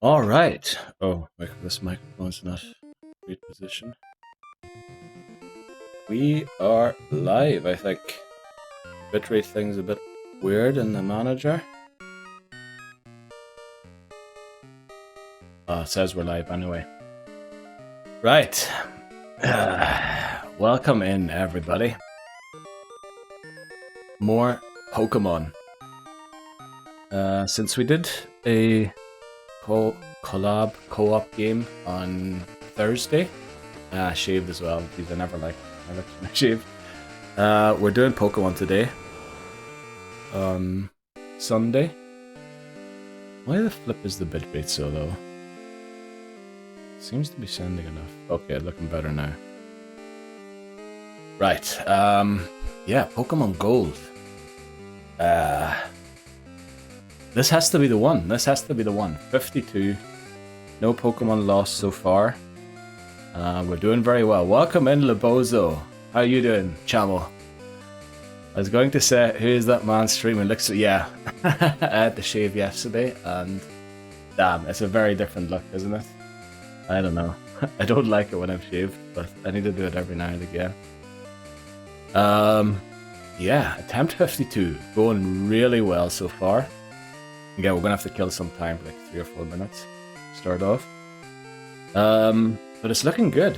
All right. Oh, this microphone's not in a great position. We are live, I think. Bitrate thing's a bit weird in the manager. It says we're live anyway. Right. Welcome in, everybody. More Pokemon. Since we did a collab co-op game on Thursday, shaved as well because I never like shaved. We're doing Pokemon today on Sunday. Why the flip is the bitrate so low? Seems to be sending enough. Okay, looking better now. Right. Yeah, Pokemon Gold. This has to be the one. 52. No Pokemon lost so far. We're doing very well. Welcome in, Lebozo. How you doing, Chamo? I was going to say, who is that man streaming? Looks, yeah. I had to shave yesterday, and damn, it's a very different look, isn't it? I don't know. I don't like it when I'm shaved, but I need to do it every now and again. Yeah, attempt 52. Going really well so far. Yeah, we're gonna have to kill some time, like 3 or 4 minutes. Start off. But it's looking good.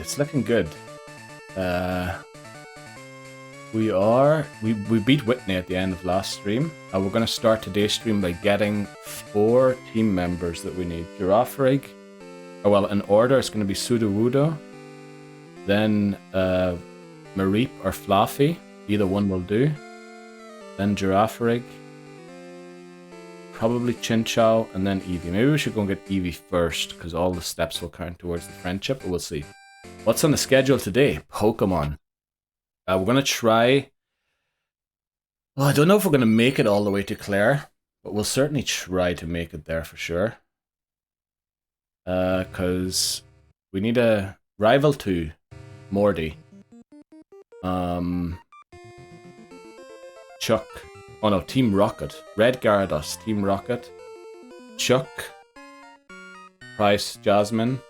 We beat Whitney at the end of last stream. We're gonna start today's stream by getting 4 team members that we need. Girafarig. Oh, well, in order, it's gonna be Sudowoodo. Then Mareep or Fluffy. Either one will do. Then Girafarig. Probably Chinchou, and then Eevee. Maybe we should go and get Eevee first, because all the steps will count towards the friendship, but we'll see. What's on the schedule today? Pokemon. We're going to try... Well, I don't know if we're going to make it all the way to Claire, but we'll certainly try to make it there for sure. Because we need a rival to Morty. Chuck. Oh no, Team Rocket. Red Gyarados, Team Rocket. Chuck. Price, Jasmine.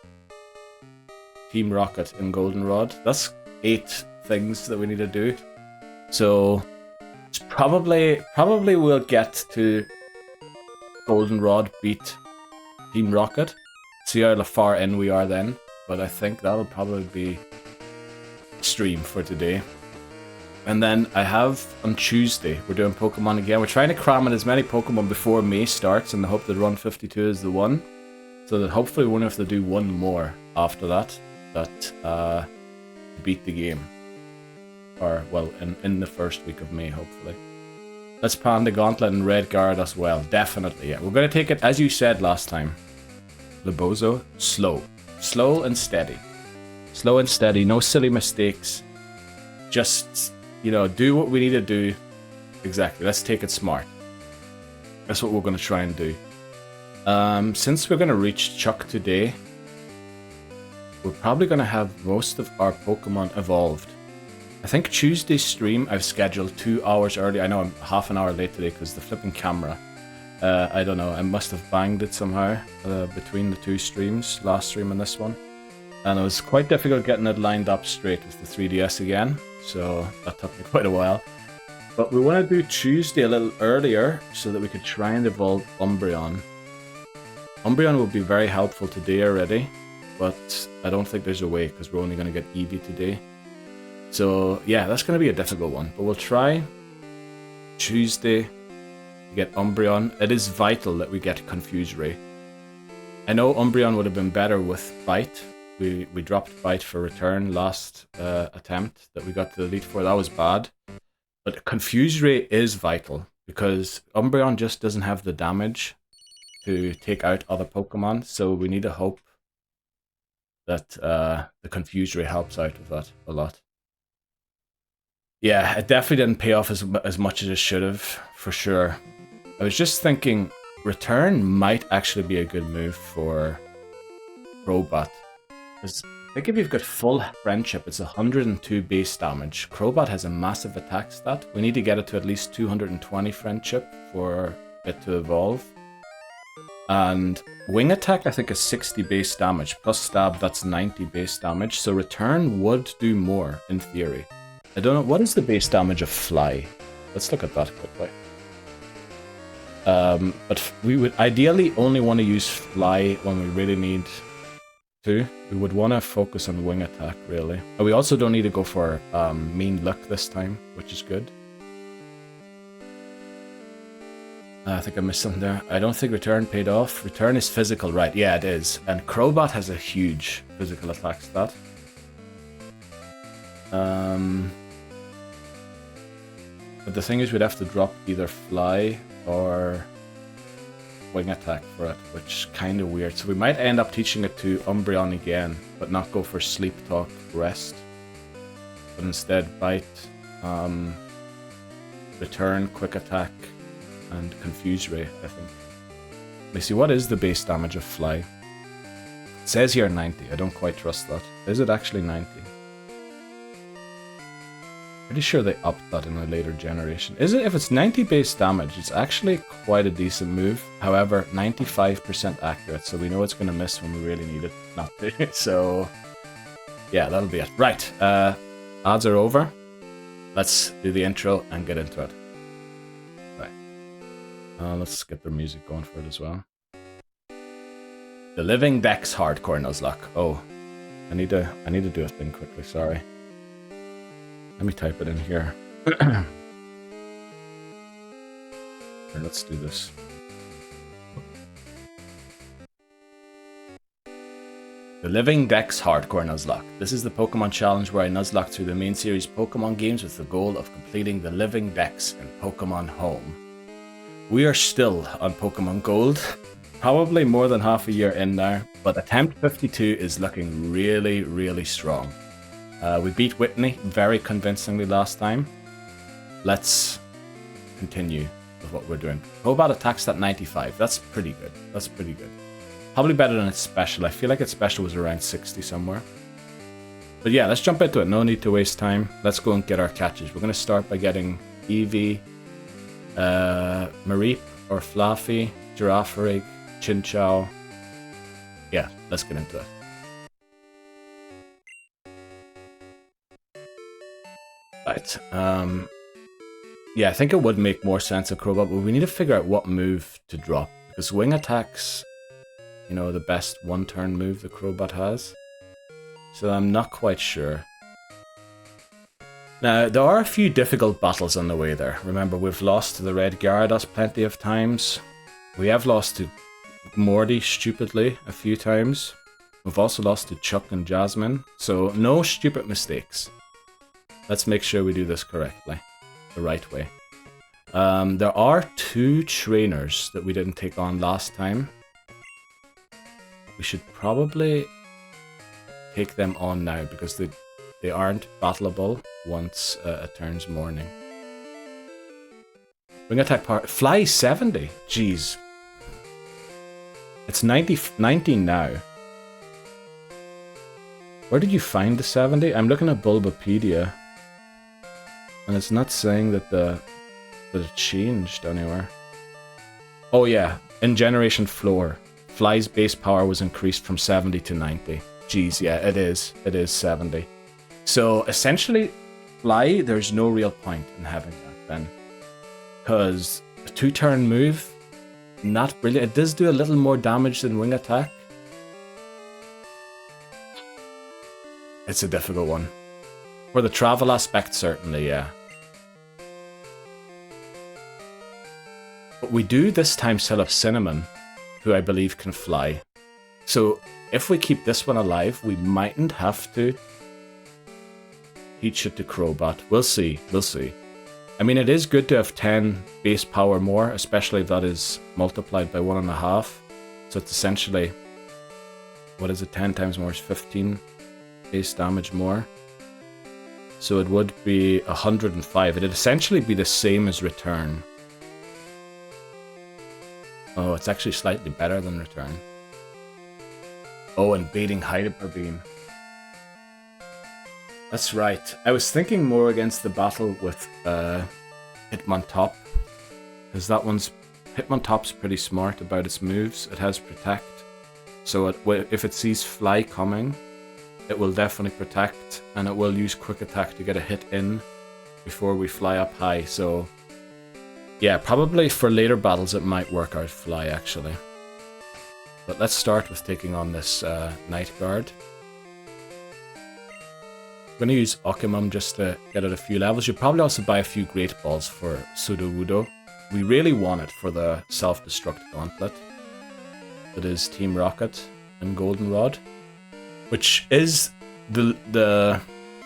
Team Rocket and Goldenrod. That's 8 things that we need to do. So it's probably we'll get to Goldenrod beat Team Rocket. See how far in we are then. But I think that'll probably be stream for today. And then I have on Tuesday, we're doing Pokemon again. We're trying to cram in as many Pokemon before May starts in the hope that run 52 is the one. So that hopefully we won't have to do one more after that beat the game. Or, well, in the first week of May, hopefully. Let's pan the gauntlet and Red Gyarados well. Definitely, yeah. We're going to take it, as you said last time, Lebozo, slow. Slow and steady. Slow and steady, no silly mistakes. Just... You know, do what we need to do. Exactly. Let's take it smart. That's what we're going to try and do. Since we're going to reach Chuck today, we're probably going to have most of our Pokemon evolved. I think Tuesday's stream I've scheduled 2 hours early. I know I'm half an hour late today because the flipping camera. I don't know. I must have banged it somehow between the 2 streams, last stream and this one. And it was quite difficult getting it lined up straight with the 3DS again. So that took me quite a while. But we want to do Tuesday a little earlier so that we could try and evolve Umbreon. Umbreon will be very helpful today already, but I don't think there's a way because we're only going to get Eevee today. So yeah, that's going to be a difficult one. But we'll try Tuesday to get Umbreon. It is vital that we get Confuse Ray. I know Umbreon would have been better with Bite. We dropped Bite for return last attempt that we got to the Elite Four. That was bad. But Confuse Ray is vital because Umbreon just doesn't have the damage to take out other Pokemon. So we need to hope that the Confuse Ray helps out with that a lot. Yeah, it definitely didn't pay off as much as it should have, for sure. I was just thinking return might actually be a good move for Crobat. Because I think if you've got full friendship, it's 102 base damage. Crobat has a massive attack stat. We need to get it to at least 220 friendship for it to evolve. And wing attack, I think, is 60 base damage. Plus stab, that's 90 base damage. So return would do more, in theory. I don't know. What is the base damage of fly? Let's look at that quickly. But we would ideally only want to use fly when we really need to. We would want to focus on wing attack, really. And we also don't need to go for mean luck this time, which is good. I think I missed something there. I don't think return paid off. Return is physical, right? Yeah, it is. And Crobat has a huge physical attack stat. But the thing is, we'd have to drop either fly or wing attack for it, which is kind of weird. So we might end up teaching it to Umbreon again, but not go for sleep, talk, rest. But instead bite, return, quick attack, and confuse ray, I think. Let me see, what is the base damage of fly? It says here 90. I don't quite trust that. Is it actually 90? Pretty sure they upped that in a later generation. Is it? If it's 90 base damage, it's actually quite a decent move. However, 95% accurate, so we know it's going to miss when we really need it not to. So, yeah, that'll be it. Right, odds are over. Let's do the intro and get into it. Right. Let's get the music going for it as well. The Living Dex Hardcore Nuzlocke. Oh, I need to do a thing quickly, sorry. Let me type it in here. Here, let's do this. The Living Dex Hardcore Nuzlocke. This is the Pokemon challenge where I nuzlocke through the main series Pokemon games with the goal of completing the Living Dex in Pokemon Home. We are still on Pokemon Gold, probably more than half a year in now, but attempt 52 is looking really, really strong. We beat Whitney very convincingly last time. Let's continue with what we're doing. Crobat attacks at 95. That's pretty good. That's pretty good. Probably better than its special. I feel like its special was around 60 somewhere. But yeah, let's jump into it. No need to waste time. Let's go and get our catches. We're going to start by getting Eevee, Mareep or Fluffy, Girafarig, Chinchou. Yeah, let's get into it. Right, yeah, I think it would make more sense of Crobat, but we need to figure out what move to drop, because wing attacks, you know, the best one-turn move the Crobat has, so I'm not quite sure. Now, there are a few difficult battles on the way there. Remember, we've lost to the Red Gyarados plenty of times. We have lost to Morty stupidly a few times. We've also lost to Chuck and Jasmine, so no stupid mistakes. Let's make sure we do this correctly, the right way. There are 2 trainers that we didn't take on last time. We should probably take them on now because they aren't battleable once it turns morning. Wing attack power. Fly 70. Jeez. It's 19 now. Where did you find the 70? I'm looking at Bulbapedia. And it's not saying that that it changed anywhere. Oh yeah, in Generation Floor, Fly's base power was increased from 70 to 90. Jeez, yeah, it is 70. So essentially, Fly, there's no real point in having that then. Because a 2-turn move, not brilliant. It does do a little more damage than wing attack. It's a difficult one. For the travel aspect, certainly, yeah. But we do this time still have Cinnamon, who I believe can fly. So if we keep this one alive, we mightn't have to teach it to Crobat. We'll see, we'll see. I mean, it is good to have 10 base power more, especially if that is multiplied by 1.5. So it's essentially, what is it, 10 times more is 15 base damage more. So it would be 105. It'd essentially be the same as Return. Oh, it's actually slightly better than Return. Oh, and beating Hyper Beam. That's right. I was thinking more against the battle with Hitmontop, because that one's Hitmontop's pretty smart about its moves. It has Protect. So if it sees Fly coming, it will definitely Protect, and it will use Quick Attack to get a hit in before we fly up high. So yeah, probably for later battles it might work out Fly actually. But let's start with taking on this Night Guard. I'm going to use Okimum just to get it a few levels. You'll probably also buy a few Great Balls for Sudowoodo. We really want it for the Self-Destruct Gauntlet. That is Team Rocket and Goldenrod, which is the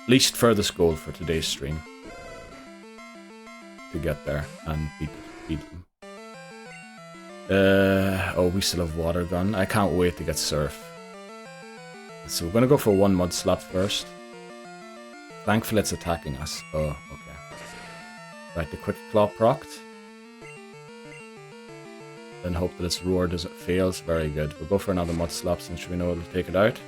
least furthest goal for today's stream. To get there and beat them. Oh, we still have Water Gun. I can't wait to get Surf. So we're going to go for one Mud Slap first. Thankfully it's attacking us. Oh, okay. Right, the Quick Claw procced. Then hope that its Roar doesn't fails. Very good. We'll go for another Mud Slap since we know it'll take it out.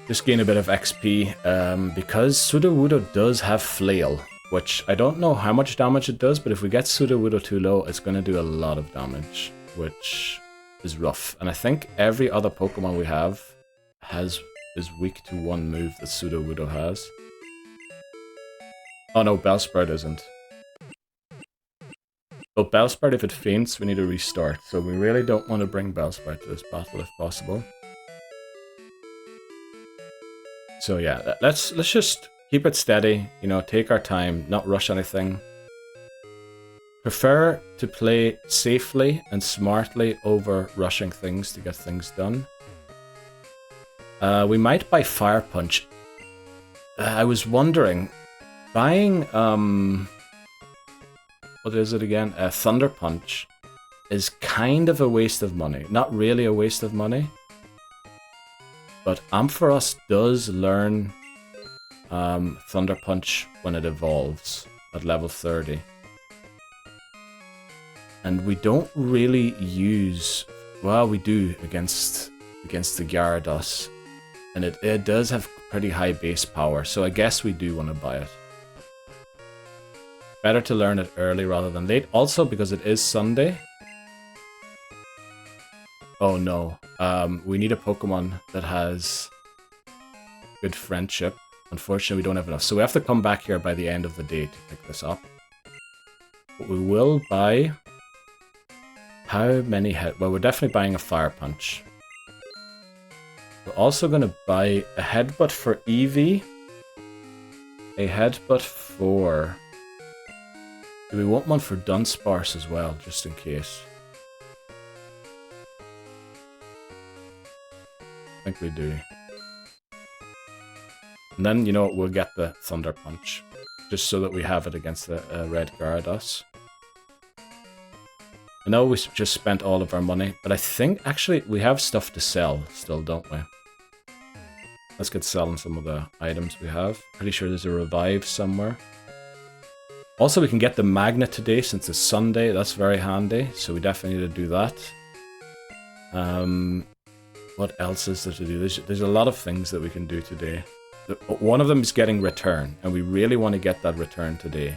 Just gain a bit of XP because Sudowoodo does have Flail, which I don't know how much damage it does, but if we get Sudowoodo too low, it's going to do a lot of damage, which is rough. And I think every other Pokemon we have is weak to one move that Sudowoodo has. Oh no, Bellsprout isn't. But Bellsprout, if it faints, we need to restart. So we really don't want to bring Bellsprout to this battle if possible. So yeah, let's just keep it steady, you know, take our time, not rush anything. Prefer to play safely and smartly over rushing things to get things done. We might buy Fire Punch. I was wondering, buying, what is it again? Thunder Punch is kind of a waste of money. Not really a waste of money. But Ampharos does learn Thunder Punch when it evolves at level 30. And we don't really use... Well, we do against the Gyarados. And it does have pretty high base power, so I guess we do want to buy it. Better to learn it early rather than late. Also, because it is Sunday. Oh no. We need a Pokemon that has good friendship. Unfortunately, we don't have enough. So we have to come back here by the end of the day to pick this up. But we will buy... How many head... Well, we're definitely buying a Fire Punch. We're also going to buy a Headbutt for Eevee. A Headbutt for... Do we want one for Dunsparce as well, just in case? I think we do. And then, you know, we'll get the Thunder Punch. Just so that we have it against the Red Gyarados. I know we just spent all of our money, but I think, actually, we have stuff to sell still, don't we? Let's get selling some of the items we have. Pretty sure there's a Revive somewhere. Also, we can get the Magnet today since it's Sunday. That's very handy, so we definitely need to do that. What else is there to do? There's a lot of things that we can do today. One of them is getting Return, and we really want to get that Return today.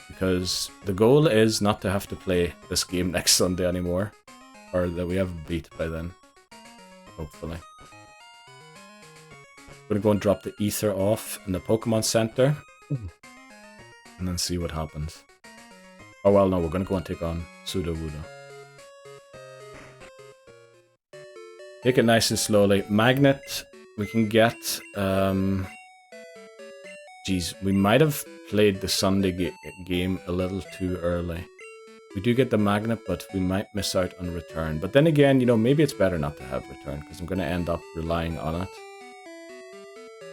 Because the goal is not to have to play this game next Sunday anymore. Or that we have beat by then. Hopefully. I'm going to go and drop the Ether off in the Pokemon Center. And then see what happens. Oh well, no, we're going to go and take on Sudowoodo. Take it nice and slowly. Magnet, we can get... Geez, we might have played the Sunday game a little too early. We do get the Magnet, but we might miss out on Return. But then again, you know, maybe it's better not to have Return, because I'm going to end up relying on it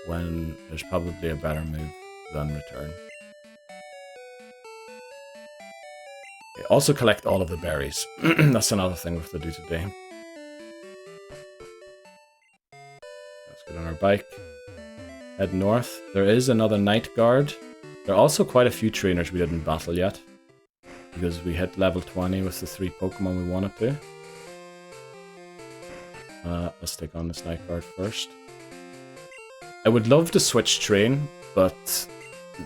when there's probably a better move than Return. Okay, also collect all of the berries. That's another thing we have to do today. Let's get on our bike. Head north. There is another Night Guard. There are also quite a few trainers we didn't battle yet. Because we hit level 20 with the 3 Pokemon we wanted to. Let's take on this Night Guard first. I would love to switch train, but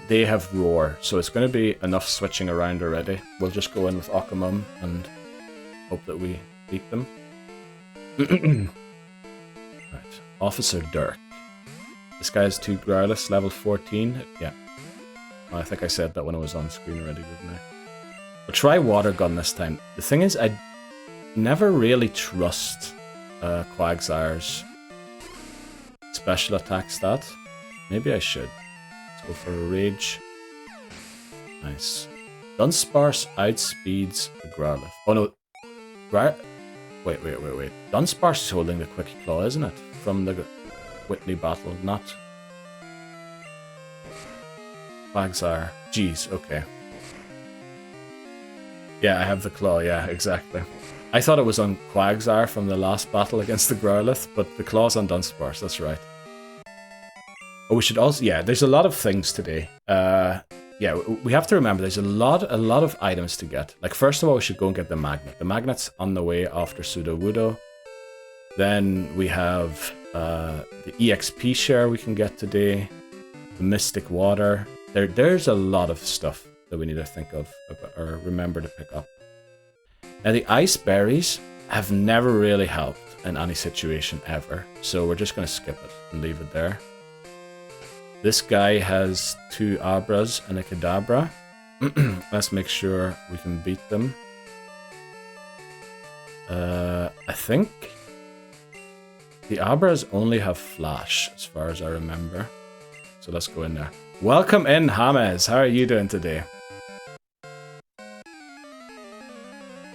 they have Roar, so it's going to be enough switching around already. We'll just go in with Okamum and hope that we beat them. Right. Officer Dirk. This guy has 2 Growlithe, level 14. Yeah. Oh, I think I said that when I was on screen already, didn't I? We'll try Water Gun this time. The thing is, I never really trust Quagsire's special attack stat. Maybe I should. Let's go for a Rage. Nice. Dunsparce outspeeds the Growlithe. Oh no. Wait. Dunsparce is holding the Quick Claw, isn't it? From the Whitley battle, not Quagsire. Jeez, okay. Yeah, I have the Claw, yeah, exactly. I thought it was on Quagsire from the last battle against the Growlithe, but the Claw's on Dunsparce, that's right. Oh, we should also, yeah, there's a lot of things today. Yeah, we have to remember there's a lot of items to get. Like, first of all, we should go and get the Magnet. The Magnet's on the way after Sudowoodo. Then we have the EXP share we can get today. The Mystic Water. There's a lot of stuff that we need to think of or remember to pick up. Now, the Ice Berries have never really helped in any situation ever. So we're just going to skip it and leave it there. This guy has 2 Abras and a Kadabra. Let's make sure we can beat them. I think the Abras only have Flash, as far as I remember. So let's go in there. Welcome in, James. How are you doing today?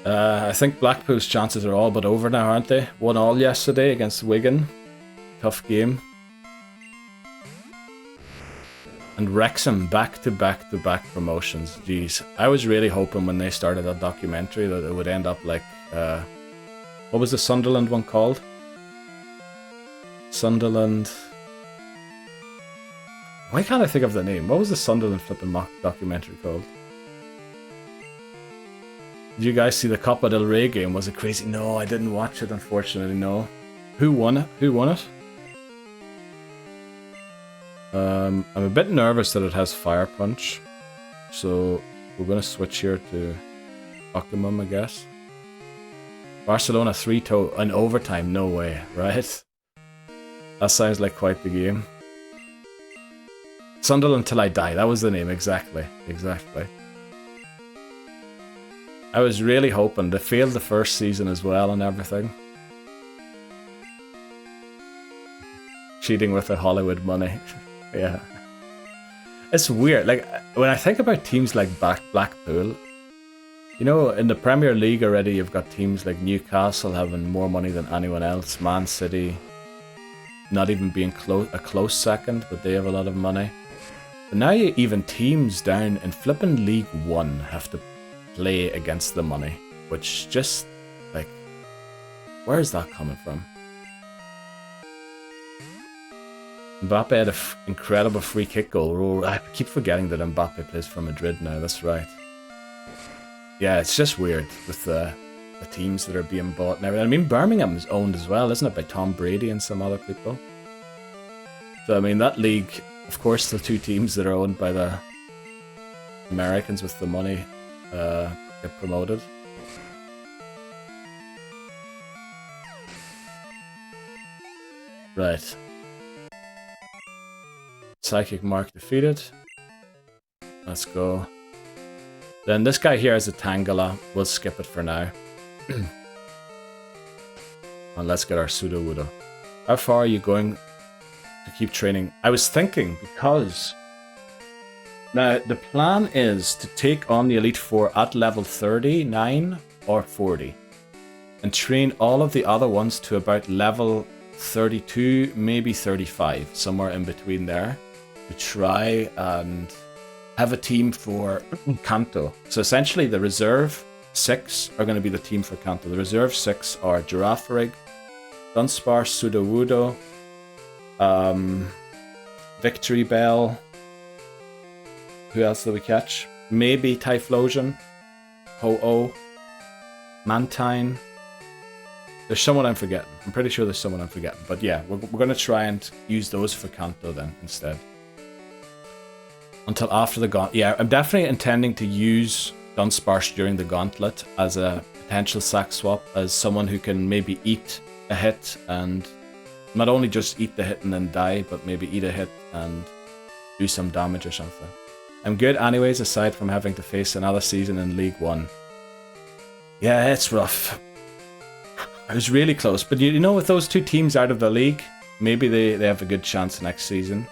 I think Blackpool's chances are all but over now, aren't they? 1-1 yesterday against Wigan. Tough game. And Wrexham back-to-back promotions. Jeez, I was really hoping when they started that documentary that it would end up like, what was the Sunderland one called? Sunderland. Why can't I think of the name? What was the Sunderland flipping documentary called? Did you guys see the Copa del Rey game? Was it crazy? No, I didn't watch it, unfortunately, no. Who won it? Who won it? I'm a bit nervous that it has Fire Punch, so we're going to switch here to Pokémon, I guess. Barcelona 3-2 in overtime, no way, right? That sounds like quite the game. Sunderland Till I Die, that was the name, exactly. I was really hoping. They failed the first season as well and everything. Cheating with the Hollywood money. Yeah. It's weird. Like, when I think about teams like Blackpool, you know, in the Premier League already, you've got teams like Newcastle having more money than anyone else. Man City, not even being a close second, but they have a lot of money. But now even teams down in flipping League 1 have to play against the money, which just, like, where is that coming from? Mbappe had an incredible free kick goal. I keep forgetting that Mbappe plays for Madrid now, that's right. Yeah, it's just weird with the teams that are being bought now. I mean, Birmingham is owned as well, isn't it, by Tom Brady and some other people? So, I mean, that league, of course, the 2 teams that are owned by the Americans with the money get promoted. Right. Psychic Mark defeated. Let's go. Then this guy here has a Tangela. We'll skip it for now. And let's get our Sudowoodo. How far are you going to keep training? I was thinking, because now the plan is to take on the Elite Four at level 39 or 40 and train all of the other ones to about level 32, maybe 35, somewhere in between there, to try and have a team for Kanto. So essentially the reserve 6 are going to be the team for Kanto. The reserve 6 are Girafarig, Dunsparce, Sudowoodo, Victory Bell. Who else did we catch? Maybe Typhlosion, Ho-Oh, Mantine. There's someone I'm forgetting. I'm pretty sure there's someone I'm forgetting. But yeah, we're going to try and use those for Kanto then instead. until after the gauntlet. Yeah, I'm definitely intending to use Dunsparce during the gauntlet as a potential sack swap, as someone who can maybe eat a hit and not only just eat the hit and then die, but maybe eat a hit and do some damage or something. I'm good anyways, aside from having to face another season in League 1. Yeah, it's rough. I was really close, but you know, with those two teams out of the league, maybe they have a good chance next season.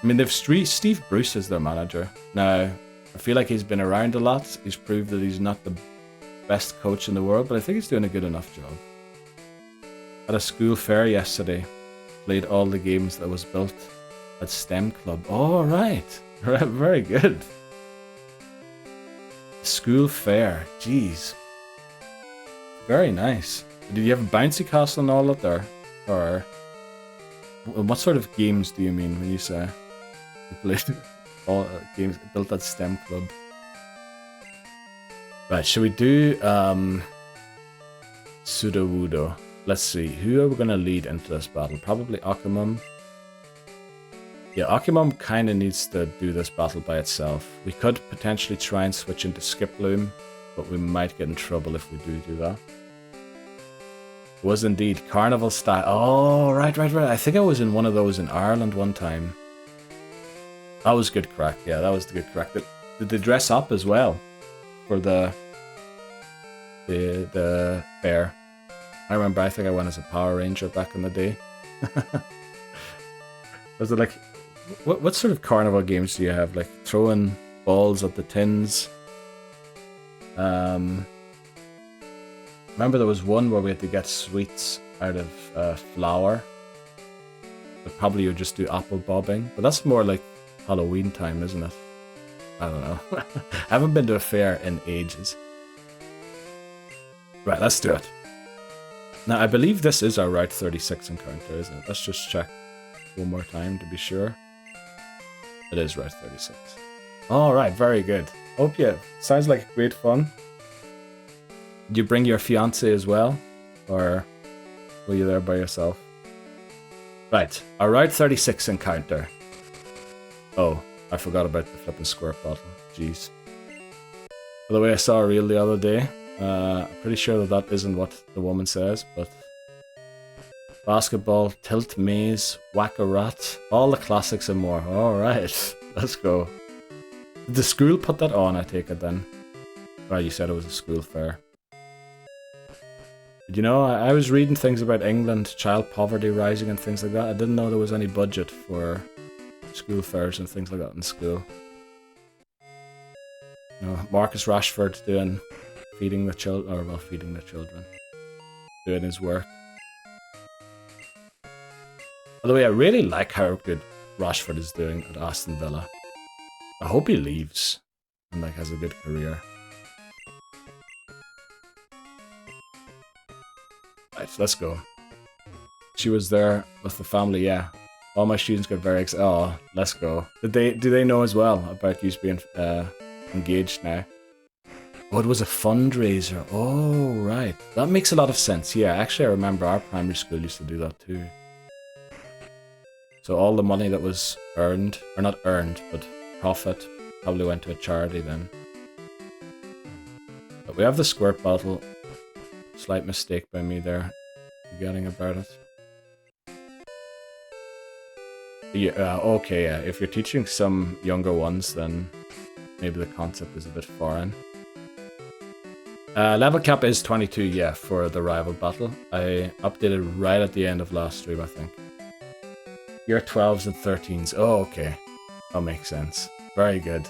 I mean, they've Steve Bruce as their manager. Now, I feel like he's been around a lot. He's proved that he's not the best coach in the world, but I think he's doing a good enough job. At a school fair yesterday, played all the games that was built at STEM Club. Oh, right. Very good. School fair. Jeez. Very nice. Did you have a bouncy castle and all that there? Or what sort of games do you mean when you say you played all games built at STEM Club? Right, should we do Sudowoodo? Let's see, who are we going to lead into this battle? Probably Occamum. Yeah, Occamum kind of needs to do this battle by itself. We could potentially try and switch into Skiploom, but we might get in trouble if we do that. It was indeed Carnival style. Oh, right. I think I was in one of those in Ireland one time. That was good crack. Yeah, that was the good crack. Did they dress up as well for the fair? I remember, I think I went as a Power Ranger back in the day. Was it like, what sort of carnival games do you have? Like throwing balls at the tins? Remember there was one where we had to get sweets out of flour. But probably you would just do apple bobbing. But that's more like Halloween time, isn't it? I don't know. I haven't been to a fair in ages. Right, let's do it. Now, I believe this is our Route 36 encounter, isn't it? Let's just check one more time to be sure. It is Route 36. Alright, very good. Hope you... Sounds like great fun. Did you bring your fiancé as well? Or were you there by yourself? Right, our Route 36 encounter. Oh, I forgot about the flipping squirt bottle. Jeez. By the way, I saw a reel the other day. I'm pretty sure that isn't what the woman says, but... Basketball, tilt maze, whack-a-rat, all the classics and more. Alright, let's go. Did the school put that on, I take it then? Right, you said it was a school fair. You know, I was reading things about England, child poverty rising and things like that. I didn't know there was any budget for school fairs and things like that in school. You know, Marcus Rashford doing... feeding the children, or well, feeding the children. Doing his work. By the way, I really like how good Rashford is doing at Aston Villa. I hope he leaves and like has a good career. Right, let's go. She was there with the family, yeah. All my students got very excited. Oh, let's go. Do they know as well about you being engaged now? Oh, it was a fundraiser. Oh, right. That makes a lot of sense. Yeah, actually, I remember our primary school used to do that too. So all the money that was earned, or not earned, but profit, probably went to a charity then. But we have the squirt bottle. Slight mistake by me there, forgetting about it. Yeah, okay, yeah. If you're teaching some younger ones, then maybe the concept is a bit foreign. Level cap is 22, yeah, for the rival battle. I updated right at the end of last stream, I think. Year 12s and 13s. Oh, okay. That makes sense. Very good.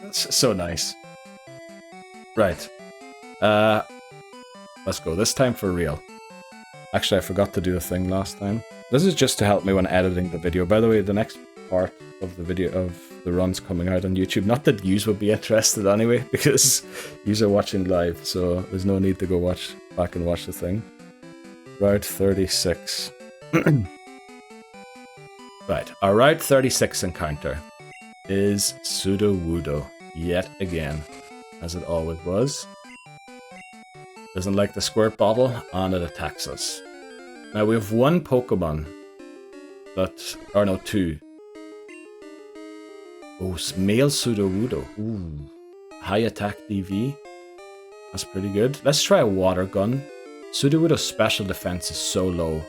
That's so nice. Right. Let's go. This time for real. Actually, I forgot to do a thing last time. This is just to help me when editing the video. By the way, the next part of the video of the run's coming out on YouTube. Not that yous would be interested anyway, because yous are watching live, so there's no need to go back and watch the thing. Route 36. Right, our Route 36 encounter is Sudowoodo, yet again, as it always was. Doesn't like the squirt bottle, and it attacks us. Now we have one Pokemon that, or no, two. Oh, male Sudowoodo. Ooh. High attack DV. That's pretty good. Let's try a water gun. Sudowoodo's special defense is so low.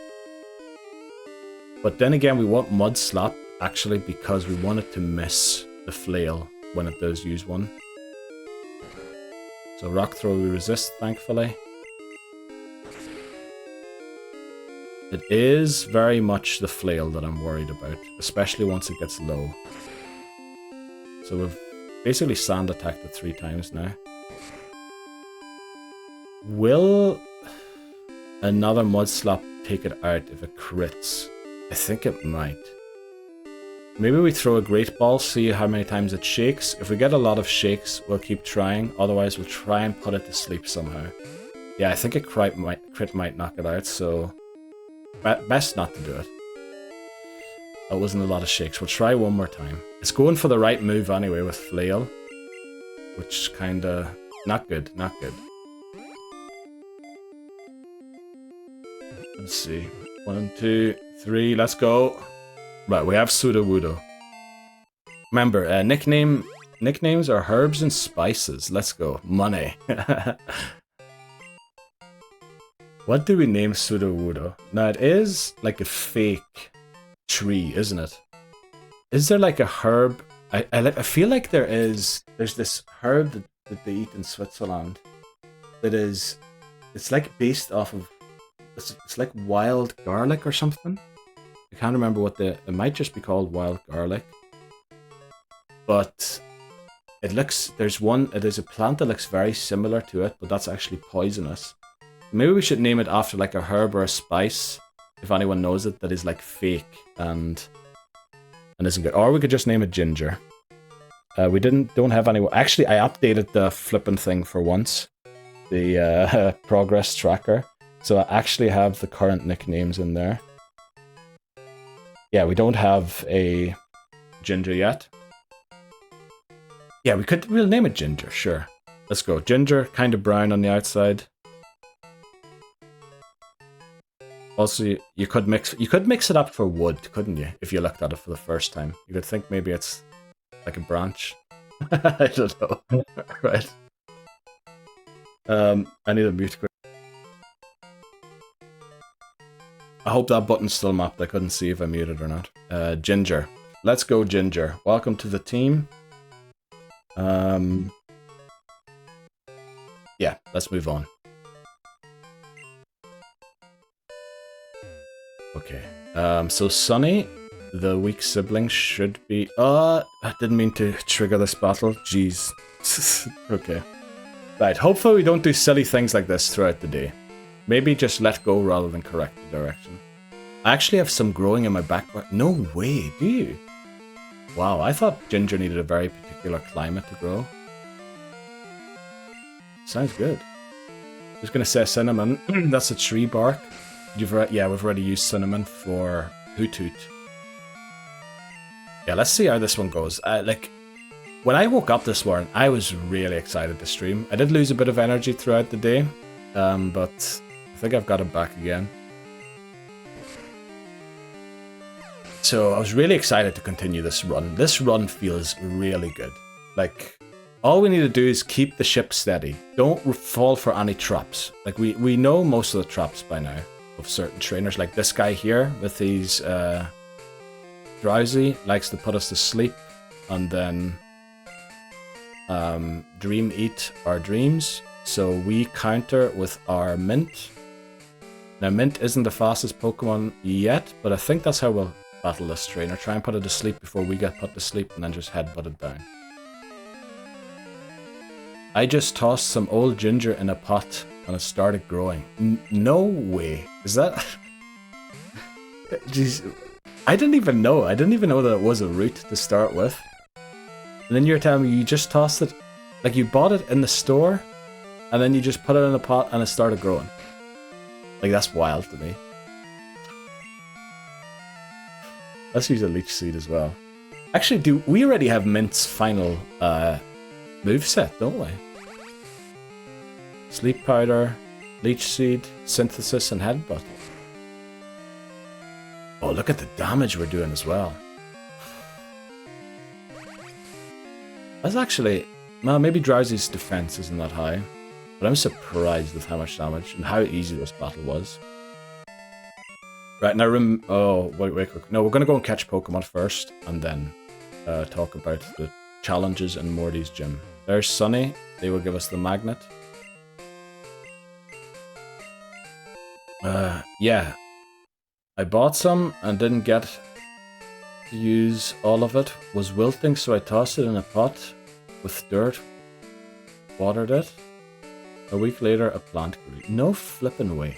But then again, we want Mud Slap, actually, because we want it to miss the flail when it does use one. So Rock Throw we resist, thankfully. It is very much the flail that I'm worried about, especially once it gets low. So we've basically sand attacked it 3 times now. Will another Mud Slap take it out if it crits? I think it might. Maybe we throw a Great Ball, see how many times it shakes. If we get a lot of shakes, we'll keep trying. Otherwise, we'll try and put it to sleep somehow. Yeah, I think a crit might knock it out, so best not to do it. That wasn't a lot of shakes. We'll try one more time. It's going for the right move anyway with Flail, which kinda not good, not good. Let's see. 1, 2, 3, let's go. Right, we have Sudowoodo. Remember, nicknames are herbs and spices. Let's go. Money. What do we name Sudowoodo? Now, it is like a fake tree, isn't it? Is there like a herb? I feel like there's this herb that they eat in Switzerland that is, it's like based off of, it's like wild garlic or something. I can't remember what it might just be called wild garlic. But it looks, it is a plant that looks very similar to it, but that's actually poisonous. Maybe we should name it after like a herb or a spice, if anyone knows it, that is like fake and isn't good. Or we could just name it ginger. We don't have any. Actually, I updated the flippin' thing for once, the progress tracker. So I actually have the current nicknames in there. Yeah, we don't have a ginger yet. Yeah, we'll name it Ginger, sure. Let's go. Ginger, kind of brown on the outside. Also, you could mix it up for wood, couldn't you? If you looked at it for the first time. You could think maybe it's like a branch. I don't know. Right. I need a mute quick. I hope that button's still mapped. I couldn't see if I muted or not. Ginger. Let's go, Ginger. Welcome to the team. Yeah, let's move on. Okay. So Sunny, the weak sibling, should be... I didn't mean to trigger this battle. Jeez. Okay. Right, hopefully we don't do silly things like this throughout the day. Maybe just let go rather than correct the direction. I actually have some growing in my back. No way, do you? Wow, I thought ginger needed a very particular climate to grow. Sounds good. Just gonna say cinnamon. That's a tree bark. Yeah, we've already used cinnamon for Hoot Hoot. Yeah, let's see how this one goes. When I woke up this morning, I was really excited to stream. I did lose a bit of energy throughout the day, but I think I've got it back again. So I was really excited to continue this run. This run feels really good. Like, all we need to do is keep the ship steady. Don't fall for any traps. Like, we know most of the traps by now of certain trainers. Like this guy here with these drowsy, likes to put us to sleep and then dream eat our dreams. So we counter with our Mint. Now Mint isn't the fastest Pokemon yet, but I think that's how we'll battle this trainer. Try and put it to sleep before we get put to sleep and then just headbutt it down. I just tossed some old ginger in a pot and it started growing. No way. Is that... Jeez. I didn't even know. I didn't even know that it was a root to start with. And then you're telling me you just tossed it... Like you bought it in the store and then you just put it in a pot and it started growing. Like, that's wild to me. Let's use a Leech Seed as well. Actually, we already have Mint's final moveset, don't we? Sleep Powder, Leech Seed, Synthesis, and Headbutt. Oh, look at the damage we're doing as well. That's actually... Well, maybe Drowsy's defense isn't that high. But I'm surprised with how much damage and how easy this battle was. Right, now oh, wait, quick. No, we're going to go and catch Pokemon first, and then talk about the challenges in Morty's gym. There's Sunny. They will give us the magnet. Yeah. I bought some and didn't get to use all of it. Was wilting, so I tossed it in a pot with dirt. Watered it. A week later, a plant grew. No flippin' way.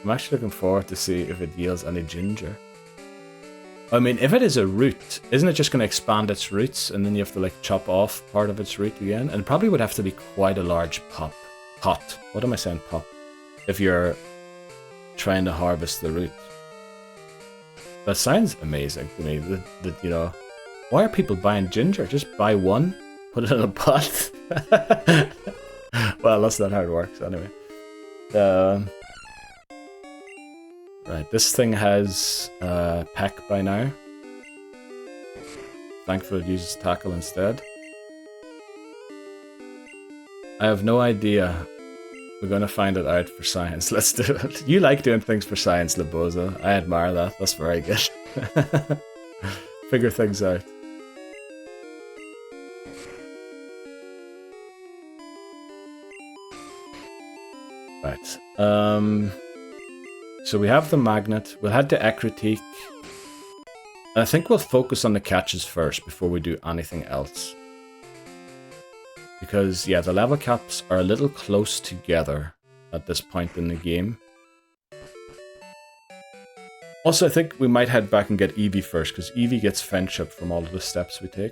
I'm actually looking forward to see if it yields any ginger. I mean, if it is a root, isn't it just going to expand its roots and then you have to like chop off part of its root again? And it probably would have to be quite a large pot. What am I saying, pop? If you're trying to harvest the root. That sounds amazing to me. That you know, why are people buying ginger? Just buy one, put it in a pot. Well, that's not how it works anyway. Right, this thing has Peck by now. Thankfully it uses Tackle instead. I have no idea. We're gonna find it out for science. Let's do it. You like doing things for science, Laboza. I admire that. That's very good. Figure things out. Right. So we have the magnet. We'll head to Ecruteak. And I think we'll focus on the catches first before we do anything else. Because, yeah, the level caps are a little close together at this point in the game. Also, I think we might head back and get Eevee first, because Eevee gets friendship from all of the steps we take.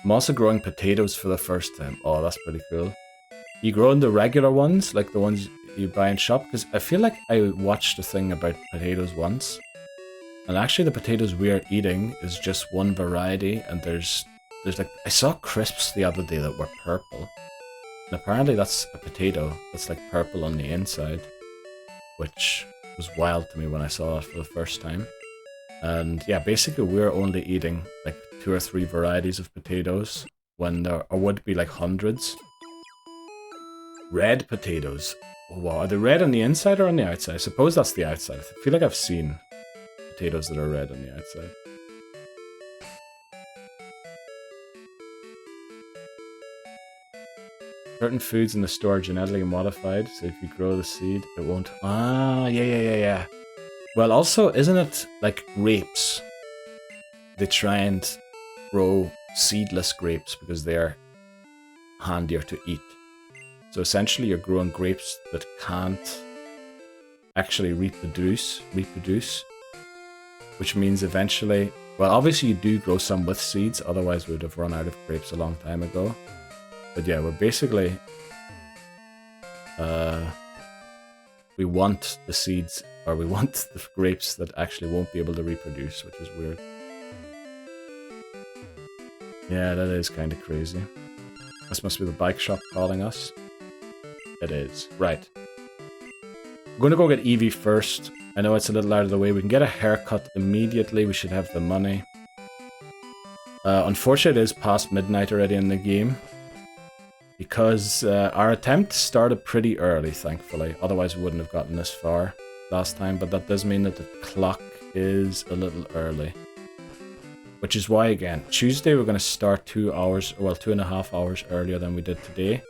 I'm also growing potatoes for the first time. Oh, that's pretty cool. You growing the regular ones, like the ones you buy in shop? Because I feel like I watched a thing about potatoes once. And actually the potatoes we are eating is just one variety, and there's like, I saw crisps the other day that were purple. And apparently that's a potato that's like purple on the inside. Which was wild to me when I saw it for the first time. And yeah, basically we're only eating like 2 or 3 varieties of potatoes when there would be like hundreds. Red potatoes. Oh, wow, are they red on the inside or on the outside? I suppose that's the outside. I feel like I've seen potatoes that are red on the outside. Certain foods in the store are genetically modified, so if you grow the seed, it won't... Ah, yeah. Well, also, isn't it like grapes? They try and grow seedless grapes because they're handier to eat. So essentially, you're growing grapes that can't actually reproduce, which means eventually... Well, obviously you do grow some with seeds, otherwise we would have run out of grapes a long time ago. But yeah, we're basically... we want the seeds, or we want the grapes that actually won't be able to reproduce, which is weird. Yeah, that is kind of crazy. This must be the bike shop calling us. It is. Right. We're going to go get Eevee first. I know it's a little out of the way. We can get a haircut immediately. We should have the money. Unfortunately, it is past midnight already in the game. Because our attempt started pretty early, thankfully. Otherwise, we wouldn't have gotten this far last time. But that does mean that the clock is a little early. Which is why, again, Tuesday we're going to start 2 hours, well, 2.5 hours earlier than we did today.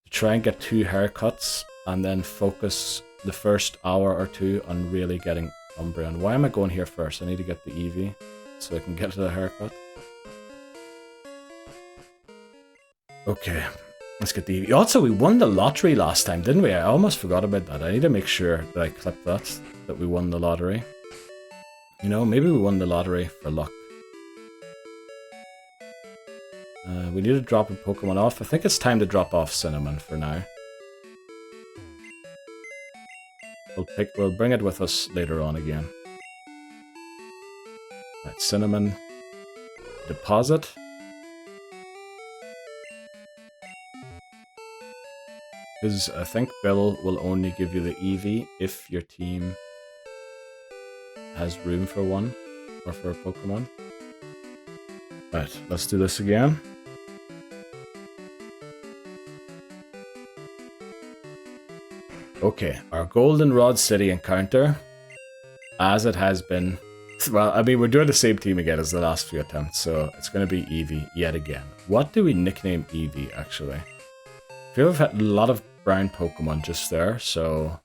To try and get 2 haircuts and then focus the first hour or 2 on really getting Umbreon. Why am I going here first? I need to get the Eevee so I can get to the haircut. Okay, let's get the Eevee. Also, we won the lottery last time, didn't we? I almost forgot about that. I need to make sure that I clip that we won the lottery. You know, maybe we won the lottery for luck. We need to drop a Pokemon off. I think it's time to drop off Cinnamon for now. We'll bring it with us later on again. Right, Cinnamon. Deposit. Because I think Bill will only give you the Eevee if your team has room for one, or for a Pokemon. Right, let's do this again. Okay, our Goldenrod City encounter, as it has been. Well, I mean, we're doing the same team again as the last few attempts, so it's going to be Eevee yet again. What do we nickname Eevee, actually? I feel we've had a lot of brown Pokemon just there, so...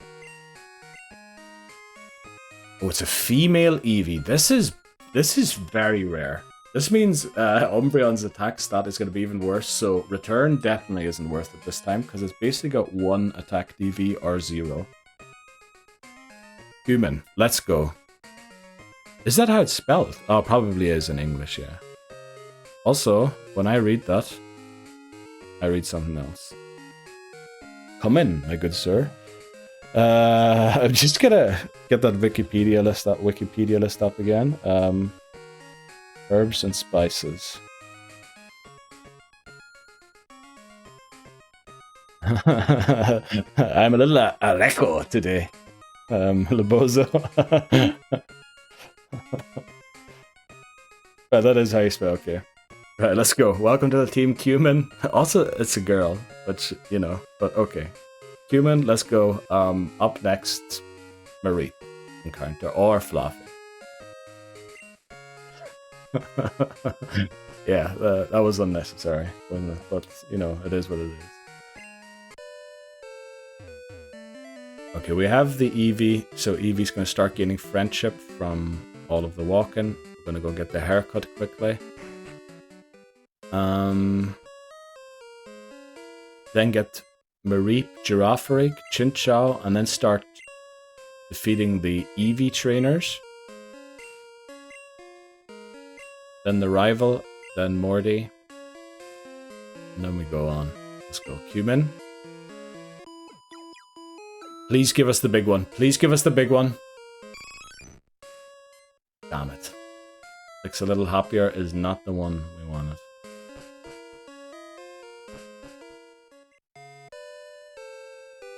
Oh, it's a female Eevee. This is very rare. This means Umbreon's attack stat is going to be even worse, so return definitely isn't worth it this time, because it's basically got 1 attack DV or 0. Human, let's go. Is that how it's spelled? Oh, it probably is in English, yeah. Also, when I read that, I read something else. Come in, my good sir. I'm just gonna get that Wikipedia list up again. Herbs and spices. I'm a little Aleko today. Lebozo. Right, that is how you spell, okay. Right, let's go. Welcome to the team, Cumin. Also, it's a girl, but you know, but okay. Cumin, let's go. Up next, Marie encounter or Fluffy. Yeah, that was unnecessary, but you know, it is what it is. Okay, we have the Eevee, so Eevee's going to start gaining friendship from all of the walking. We're going to go get the haircut quickly. Then get Mareep, Girafarig, Chinchou, and then start defeating the Eevee trainers. Then the rival, then Morty. And then we go on. Let's go. Cumin. Please give us the big one. Please give us the big one. Damn it. Looks a little happier is not the one we wanted.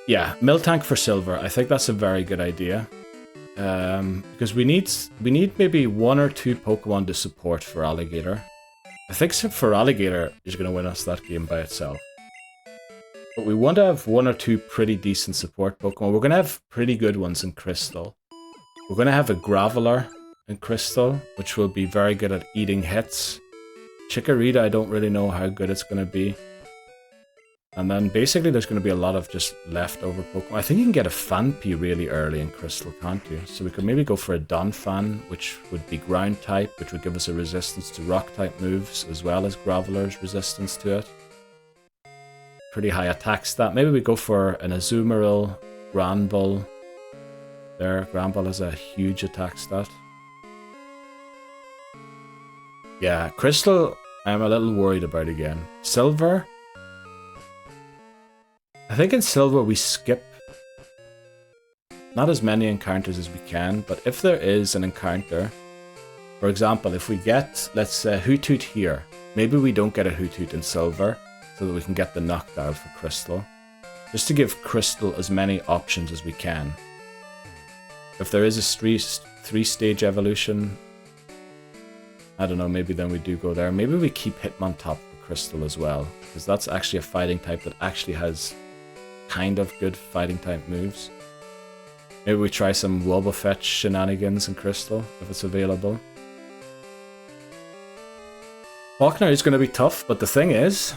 Yeah, Miltank for silver. I think that's a very good idea. Because we need maybe 1 or 2 Pokemon to support for Alligator. I think for Alligator is going to win us that game by itself. But we want to have 1 or 2 pretty decent support Pokemon. We're going to have pretty good ones in Crystal. We're going to have a Graveler in Crystal, which will be very good at eating hits. Chikorita, I don't really know how good it's going to be. And then basically there's going to be a lot of just leftover Pokemon. I think you can get a Phanpy really early in Crystal, can't you? So we could maybe go for a Donphan, which would be ground type, which would give us a resistance to rock type moves, as well as Graveler's resistance to it. Pretty high attack stat. Maybe we go for an Azumarill, Granbull. There, Granbull has a huge attack stat. Yeah, Crystal, I'm a little worried about again. Silver. I think in Silver we skip not as many encounters as we can, but if there is an encounter, for example, if we get, let's say, Hoothoot here, maybe we don't get a Hoothoot in Silver, so that we can get the Noctowl for Crystal. Just to give Crystal as many options as we can. If there is a 3-stage evolution, I don't know, maybe then we do go there. Maybe we keep Hitmontop for Crystal as well, because that's actually a fighting type that actually has kind of good fighting type moves. Maybe we try some Wobbuffet shenanigans in Crystal, if it's available. Faulkner is going to be tough, but the thing is,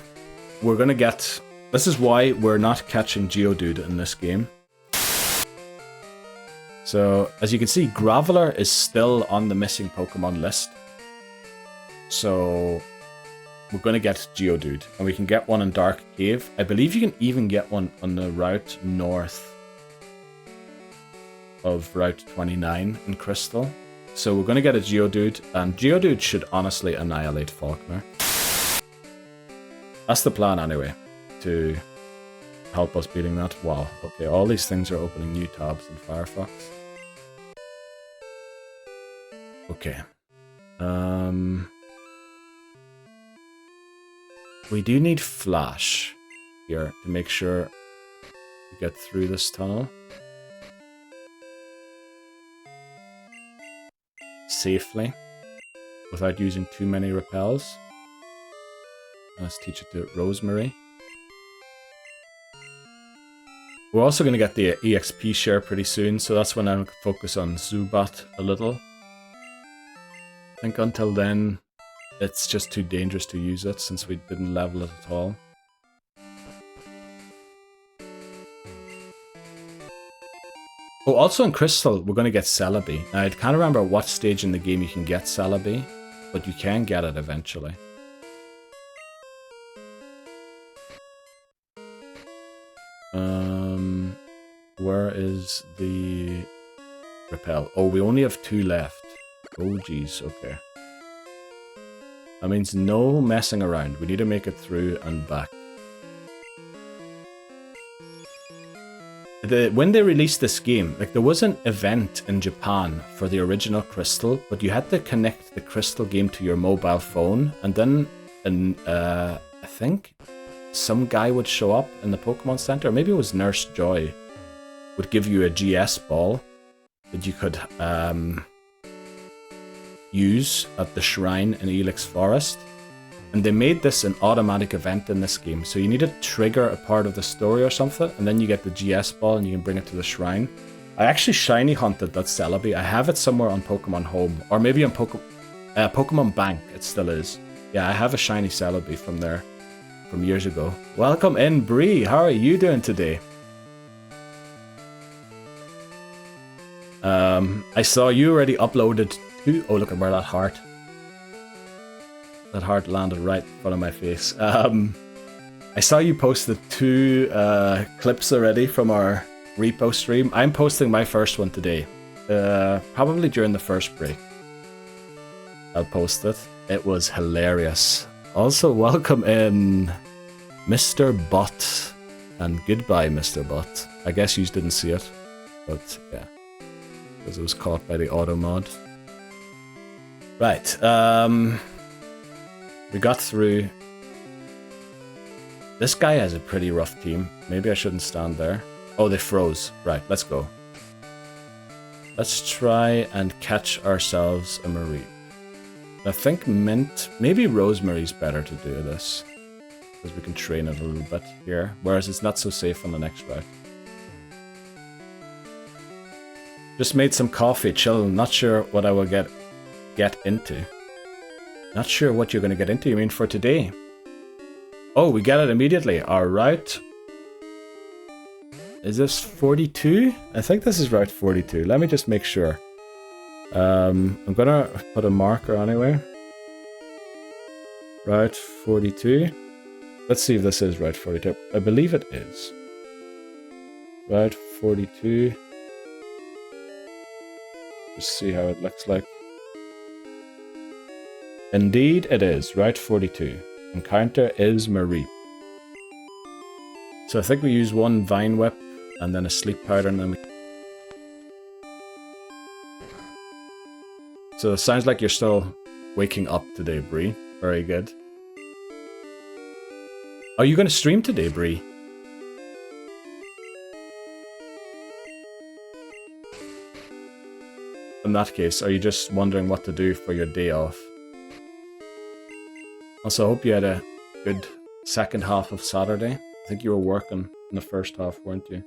we're going to get... This is why we're not catching Geodude in this game. So, as you can see, Graveler is still on the missing Pokemon list. So, we're going to get Geodude, and we can get one in Dark Cave. I believe you can even get one on the route north of Route 29 in Crystal. So we're going to get a Geodude, and Geodude should honestly annihilate Faulkner. That's the plan anyway, to help us beating that. Wow, okay, all these things are opening new tabs in Firefox. Okay. We do need Flash here to make sure we get through this tunnel safely. without using too many repels. Let's teach it to Rosemary. We're also going to get the EXP share pretty soon, so that's when I'll focus on Zubat a little. I think until then, it's just too dangerous to use it since we didn't level it at all. Oh, also in Crystal, we're going to get Celebi. Now, I can't remember what stage in the game you can get Celebi, but you can get it eventually. Where is the repel? Oh, we only have 2 left. Oh, geez, okay. That means no messing around. We need to make it through and back. When they released this game, like there was an event in Japan for the original Crystal, but you had to connect the Crystal game to your mobile phone, and then I think some guy would show up in the Pokemon Center, or maybe it was Nurse Joy, would give you a GS ball that you could use at the shrine in Elix Forest. And they made this an automatic event in this game, so you need to trigger a part of the story or something, and then you get the GS ball and you can bring it to the shrine. I actually shiny hunted that Celebi. I have it somewhere on Pokemon Home, or maybe on Pokemon Bank, it still is. Yeah, I have a shiny Celebi from there, from years ago. Welcome in, Bree. How are you doing today? I saw you already uploaded 2... Oh, look at where that heart... That heart landed right in front of my face. I saw you posted 2 clips already from our repo stream. I'm posting my first one today. Probably during the first break. I'll post it. It was hilarious. Also, welcome in Mr. Butt. And goodbye, Mr. Butt. I guess you didn't see it. But, yeah. Because it was caught by the auto mod. Right, we got through. This guy has a pretty rough team. Maybe I shouldn't stand there. Oh, they froze. Right, let's go. Let's try and catch ourselves a Marie. I think Mint... Maybe Rosemary's better to do this. Because we can train it a little bit here. Whereas it's not so safe on the next route. Just made some coffee, chill. Not sure what I will get into. Not sure what you're going to get into, you mean for today? Oh, we get it immediately. Alright. Is this 42? I think this is route 42. Let me just make sure. I'm going to put a marker anyway. Route 42. Let's see if this is route 42. I believe it is. Route 42. Just see how it looks like. Indeed it is, Route 42. Encounter is Marie. So I think we use 1 Vine Whip and then a Sleep Powder and then we... So it sounds like you're still waking up today, Bree. Very good. Are you going to stream today, Bree? In that case, are you just wondering what to do for your day off? Also, I hope you had a good second half of Saturday. I think you were working in the first half, weren't you?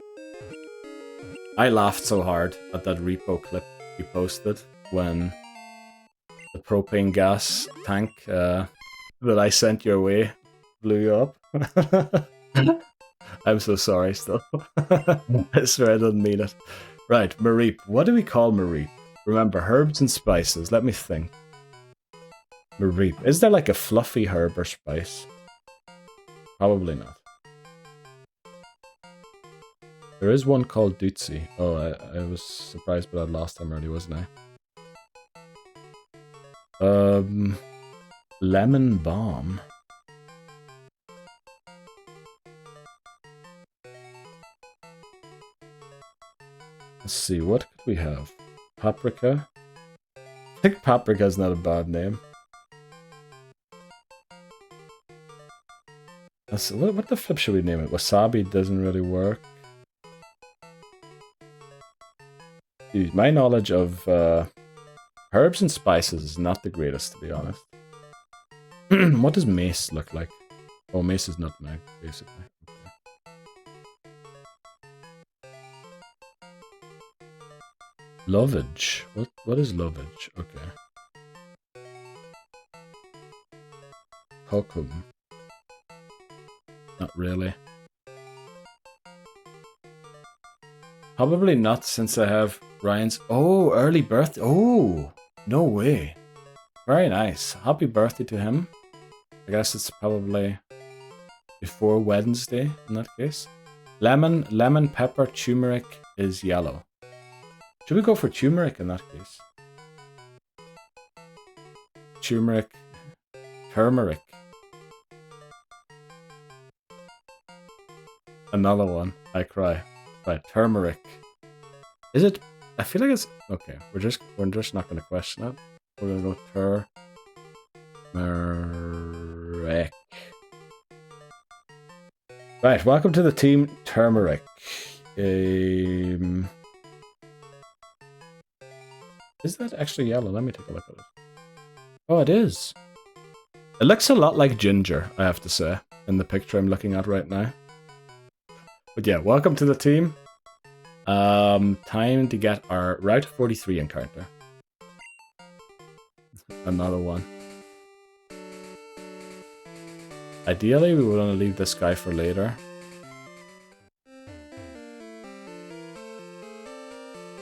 I laughed so hard at that repo clip you posted when the propane gas tank that I sent your way blew you up. I'm so sorry still. I swear I didn't mean it. Right, Mareep. What do we call Mareep? Remember, herbs and spices. Let me think. Mareep. Is there like a fluffy herb or spice? Probably not. There is one called Dootsie. Oh, I was surprised by that last time already, wasn't I? Lemon balm. Let's see, what could we have? Paprika? I think paprika is not a bad name. What the flip should we name it? Wasabi doesn't really work. Dude, my knowledge of Herbs and spices is not the greatest, to be honest. What does mace look like? Oh, mace is nutmeg, basically. Okay. Lovage. What is lovage? Okay. Pokum. Not really. Probably not, since I have Ryan's... Oh, early birthday. Oh, no way. Very nice. Happy birthday to him. I guess it's probably before Wednesday in that case. Lemon, pepper, turmeric is yellow. Should we go for turmeric in that case? Turmeric. Another one. I cry. Right, turmeric. Is it? I feel like it's okay. We're just not going to question it. We're going to go turmeric. Right, welcome to the team turmeric. Is that actually yellow? Let me take a look at it. Oh, it is. It looks a lot like ginger, I have to say, in the picture I'm looking at right now. But yeah, welcome to the team. Time to get our Route 43 encounter. Another one. Ideally, we would want to leave this guy for later.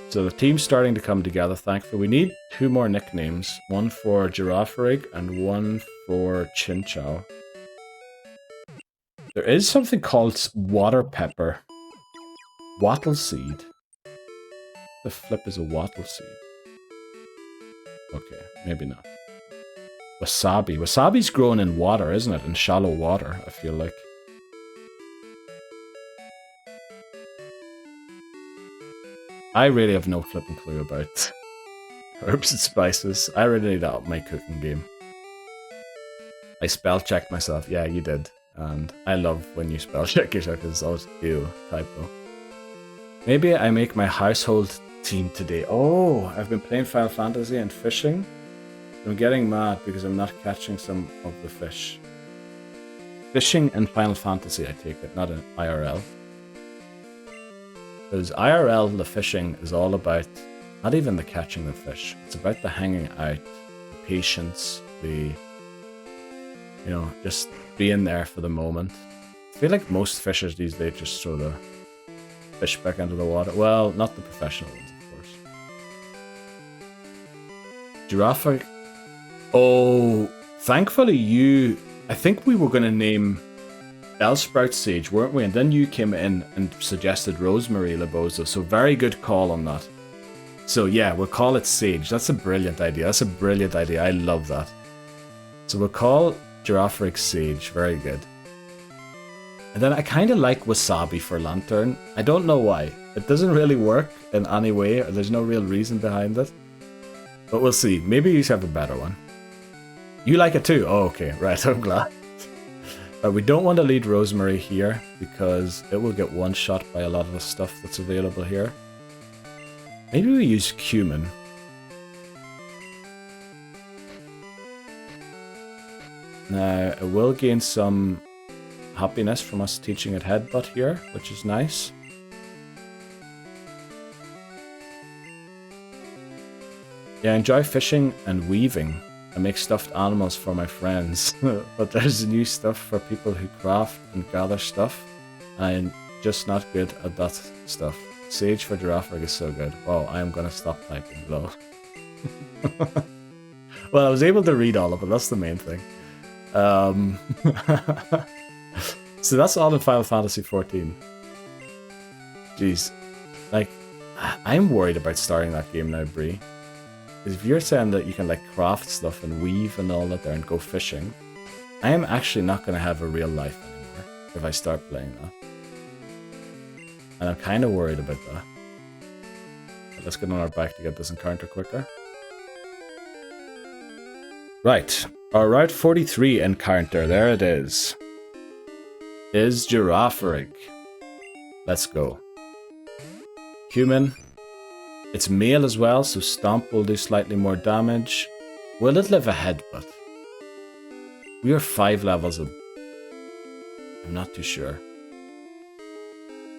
So the team's starting to come together, thankfully. We need 2 more nicknames. One for Girafarig and one for Chinchou. There is something called water pepper. Wattle seed. The flip is a wattle seed. Okay, maybe not. Wasabi. Wasabi's grown in water, isn't it? In shallow water, I feel like. I really have no flipping clue about herbs and spices. I really need to up my cooking game. I spell checked myself. Yeah, you did. And I love when you spell check yourself because it's always ew, typo. Maybe I make my household team today. Oh, I've been playing Final Fantasy and fishing. I'm getting mad because I'm not catching some of the fish. Fishing and Final Fantasy, I take it, not an IRL. Because IRL, the fishing, is all about not even the catching of fish. It's about the hanging out, the patience, the, you know, just being there for the moment. I feel like most fishers these days just throw the fish back into the water. Well, not the professional ones, of course. Giraffe. Oh, thankfully you... I think we were going to name Bellsprout Sage, weren't we? And then you came in and suggested Rosemary Labozo, so very good call on that. So yeah, we'll call it Sage. That's a brilliant idea. That's a brilliant idea. I love that. So we'll call Girafarig Sage. Very good. And then I kind of like Wasabi for Lantern. I don't know why. It doesn't really work in any way, or there's no real reason behind it. But we'll see. Maybe you have a better one. You like it too? Oh, okay. Right, I'm glad. We don't want to lead Rosemary here, because it will get one-shot by a lot of the stuff that's available here. Maybe we use cumin. Now, it will gain some happiness from us teaching it Headbutt here, which is nice. Yeah, I enjoy fishing and weaving. I make stuffed animals for my friends, but there's new stuff for people who craft and gather stuff. I'm just not good at that stuff. Sage for Girafarig is so good. Wow, I am gonna stop typing, lol. Well, I was able to read all of it, that's the main thing. So that's all in Final Fantasy XIV. Jeez. Like, I'm worried about starting that game now, Bree. Because if you're saying that you can like craft stuff and weave and all that there and go fishing, I am actually not going to have a real life anymore if I start playing that. And I'm kind of worried about that. But let's get on our back to get this encounter quicker. Right, our Route 43 encounter, there it is Girafarig. Let's go. Human. It's male as well, so Stomp will do slightly more damage. Will it live a headbutt? We are 5 levels up. I'm not too sure.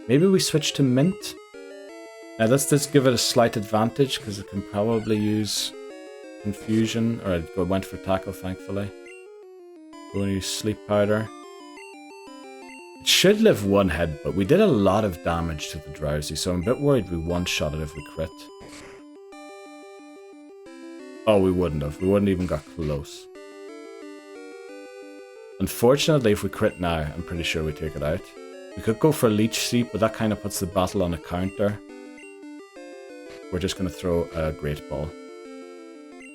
Maybe we switch to Mint? Now let's just give it a slight advantage, because it can probably use Confusion, or it went for Tackle, thankfully. We're going to use Sleep Powder. It should live 1 head, but we did a lot of damage to the Drowsy, so I'm a bit worried we one-shot it if we crit. Oh, we wouldn't have. We wouldn't even got close. Unfortunately, if we crit now, I'm pretty sure we take it out. We could go for Leech Seep, but that kind of puts the battle on a counter. We're just going to throw a Great Ball.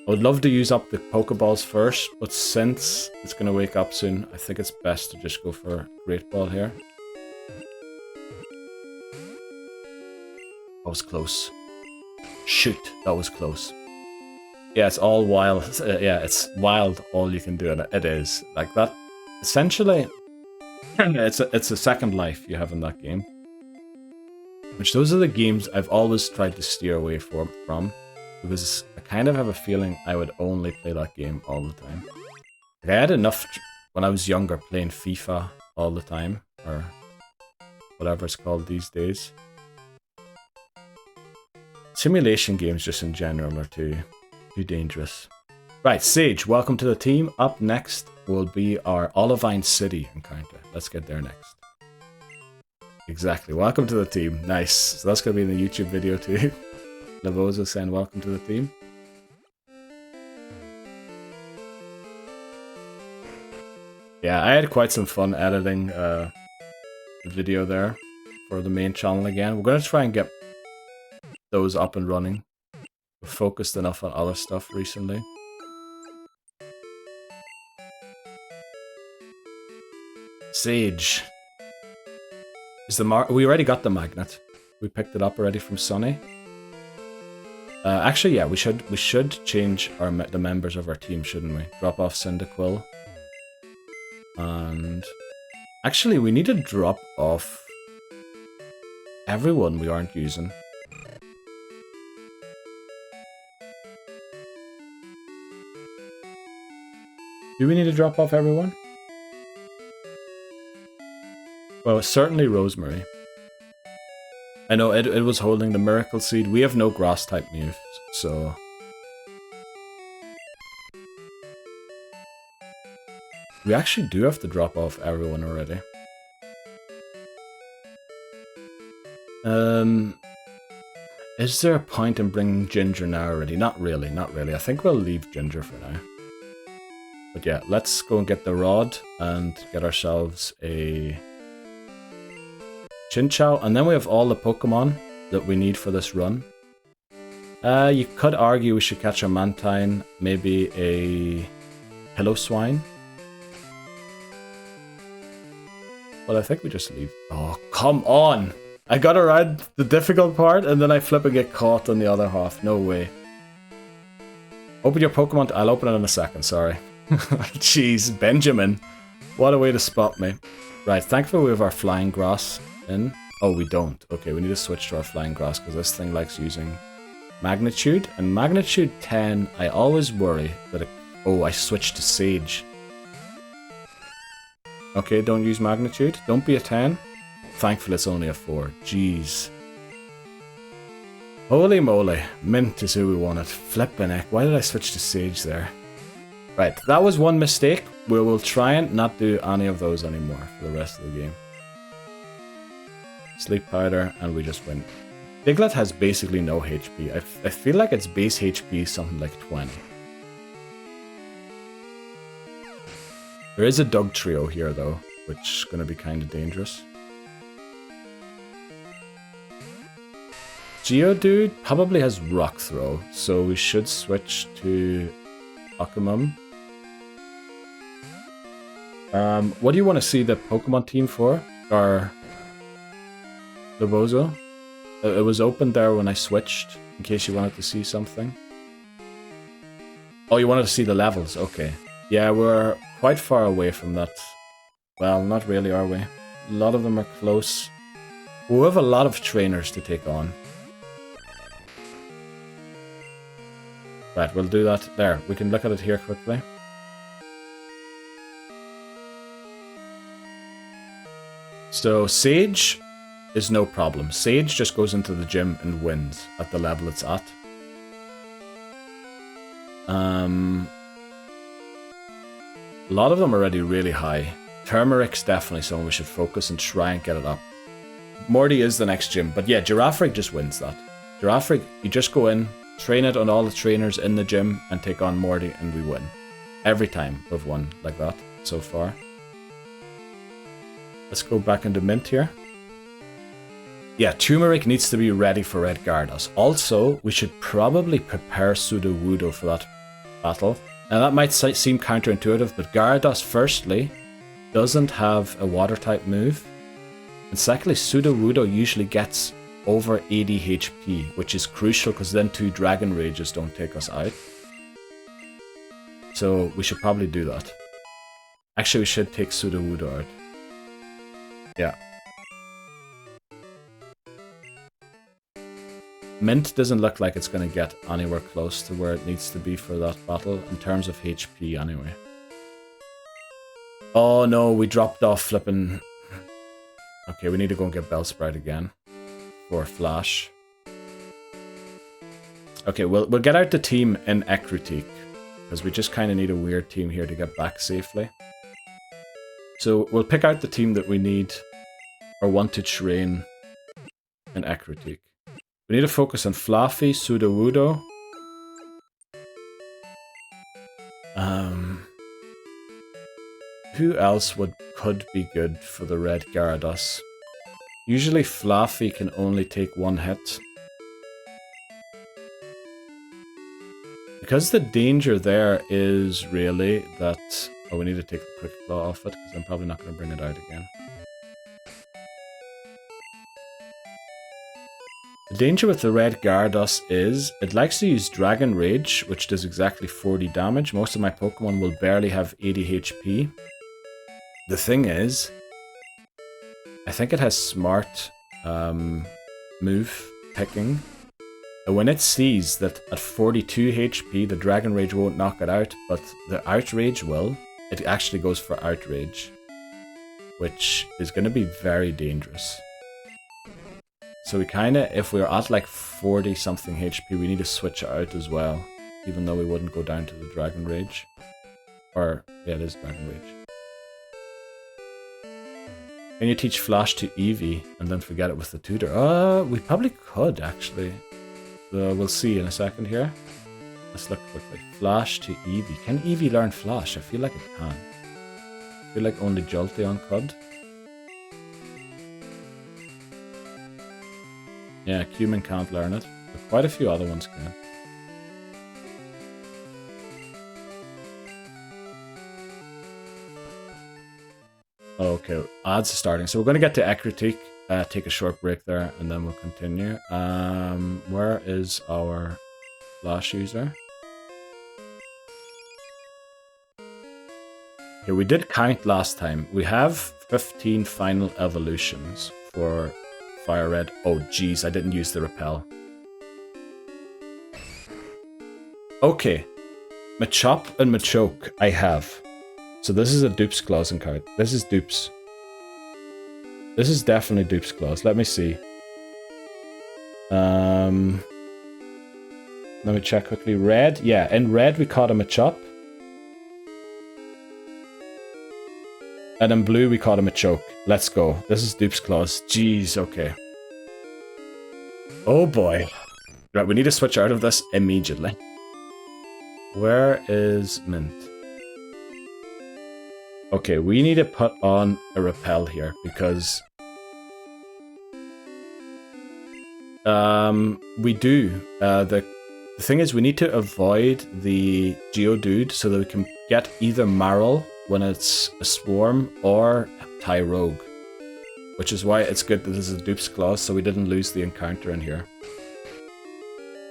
I would love to use up the Pokeballs first, but since it's going to wake up soon, I think it's best to just go for Great Ball here. That was close. Shoot, that was close. Yeah, it's all wild. Yeah, it's wild all you can do, and it is. Like that, essentially, it's a second life you have in that game. Which those are the games I've always tried to steer away from. Because I kind of have a feeling I would only play that game all the time. Like I had enough when I was younger playing FIFA all the time, or whatever it's called these days. Simulation games just in general are too dangerous. Right, Sage, welcome to the team. Up next will be our Olivine City encounter. Let's get there next. Exactly, welcome to the team. Nice. So that's going to be in the YouTube video too. Lavozo saying welcome to the team. Yeah, I had quite some fun editing the video there for the main channel again. We're going to try and get those up and running. We're focused enough on other stuff recently. Sage. Is we already got the magnet. We picked it up already from Sunny. Actually, yeah, we should change the members of our team, shouldn't we? Drop off Cyndaquil. And actually, we need to drop off everyone we aren't using. Do we need to drop off everyone? Well, certainly Rosemary. I know it was holding the Miracle Seed. We have no Grass-type moves, so... We actually do have to drop off everyone already. Is there a point in bringing Ginger now already? Not really, not really. I think we'll leave Ginger for now. But yeah, let's go and get the Rod and get ourselves a... Chinchou, and then we have all the Pokemon that we need for this run. You could argue we should catch a Mantine, maybe a Pillow-Swine. Well, I think we just leave. Oh, come on! I got around the difficult part, and then I flip and get caught on the other half. No way. Open your Pokemon. I'll open it in a second, sorry. Jeez, Benjamin. What a way to spot me. Right, thankfully we have our Flying Grass in. Oh, we don't. Okay, we need to switch to our Flying Grass because this thing likes using Magnitude. And Magnitude 10, I always worry that it... Oh, I switched to Sage. Okay, don't use Magnitude. Don't be a 10. Thankfully, it's only a 4. Jeez. Holy moly. Mint is who we wanted. Flippin' heck. Why did I switch to Sage there? Right, that was one mistake. We will try and not do any of those anymore for the rest of the game. Sleep Powder, and we just win. Diglett has basically no HP. I feel like its base HP is something like 20. There is a Dug Trio here though, which is going to be kind of dangerous. Geodude probably has Rock Throw, so we should switch to Akimum. What do you want to see the Pokemon team for? Or Lobozo? It was open there when I switched, in case you wanted to see something. Oh, you wanted to see the levels? Okay. Yeah, we're quite far away from that. Well, not really, are we? A lot of them are close. We have a lot of trainers to take on. Right, we'll do that. There, we can look at it here quickly. So Sage is no problem. Sage just goes into the gym and wins at the level it's at. A lot of them are already really high. Turmeric's definitely someone we should focus and try and get it up. Morty is the next gym, but yeah, Giraffrig just wins that. Giraffrig, you just go in, train it on all the trainers in the gym, and take on Morty, and we win. Every time we've won like that so far. Let's go back into Mint here. Yeah, Turmeric needs to be ready for Red Gyarados. Also, we should probably prepare Sudowoodo for that battle. Now that might seem counterintuitive, but Gyarados, firstly, doesn't have a water-type move. And secondly, Sudowoodo usually gets over 80 HP, which is crucial because then 2 Dragon Rages don't take us out. So we should probably do that. Actually, we should take Sudowoodo out. Yeah. Mint doesn't look like it's going to get anywhere close to where it needs to be for that battle, in terms of HP anyway. Oh no, we dropped off flipping... Okay, we need to go and get Bellsprout again. For Flash. Okay, we'll get out the team in Ecruteak, because we just kind of need a weird team here to get back safely. So we'll pick out the team that we need or want to train in Ecruteak. We need to focus on Fluffy, Sudowoodo. Who else could be good for the Red Gyarados? Usually Fluffy can only take 1 hit. Because the danger there is really that... Oh, we need to take the Quick Claw off it, because I'm probably not going to bring it out again. The danger with the Red Gyarados is it likes to use Dragon Rage, which does exactly 40 damage. Most of my Pokemon will barely have 80 HP. The thing is, I think it has smart move picking. And when it sees that at 42 HP the Dragon Rage won't knock it out, but the Outrage will, it actually goes for Outrage, which is going to be very dangerous. So we kinda, if we're at like 40 something HP, we need to switch it out as well, even though we wouldn't go down to the Dragon Rage. Or, yeah, it is Dragon Rage. Can you teach Flash to Eevee and then forget it with the tutor? We probably could, actually. We'll see in a second here. Let's look quickly. Flash to Eevee. Can Eevee learn Flash? I feel like it can. I feel like only Jolteon could. Yeah, Cumin can't learn it, but quite a few other ones can. Okay, ads are starting. So we're going to get to Ecruteak, take a short break there, and then we'll continue. Where is our Flash user? Okay, we did count last time. We have 15 final evolutions for Fire Red. Oh jeez, I didn't use the repel. Okay, Machop and Machoke I have. So this is a Dupes Clausen card. This is Dupes. This is definitely Dupes Clause. Let me see. Let me check quickly. Red, yeah, in red we caught a Machop. And in blue we caught a Machoke. Let's go. This is Dupes Clause. Jeez, okay. Oh boy. Right, we need to switch out of this immediately. Where is Mint? Okay, we need to put on a repel here because we do. The thing is we need to avoid the Geodude so that we can get either Marill when it's a Swarm or Tyrogue, which is why it's good that this is a Dupes Clause so we didn't lose the encounter in here.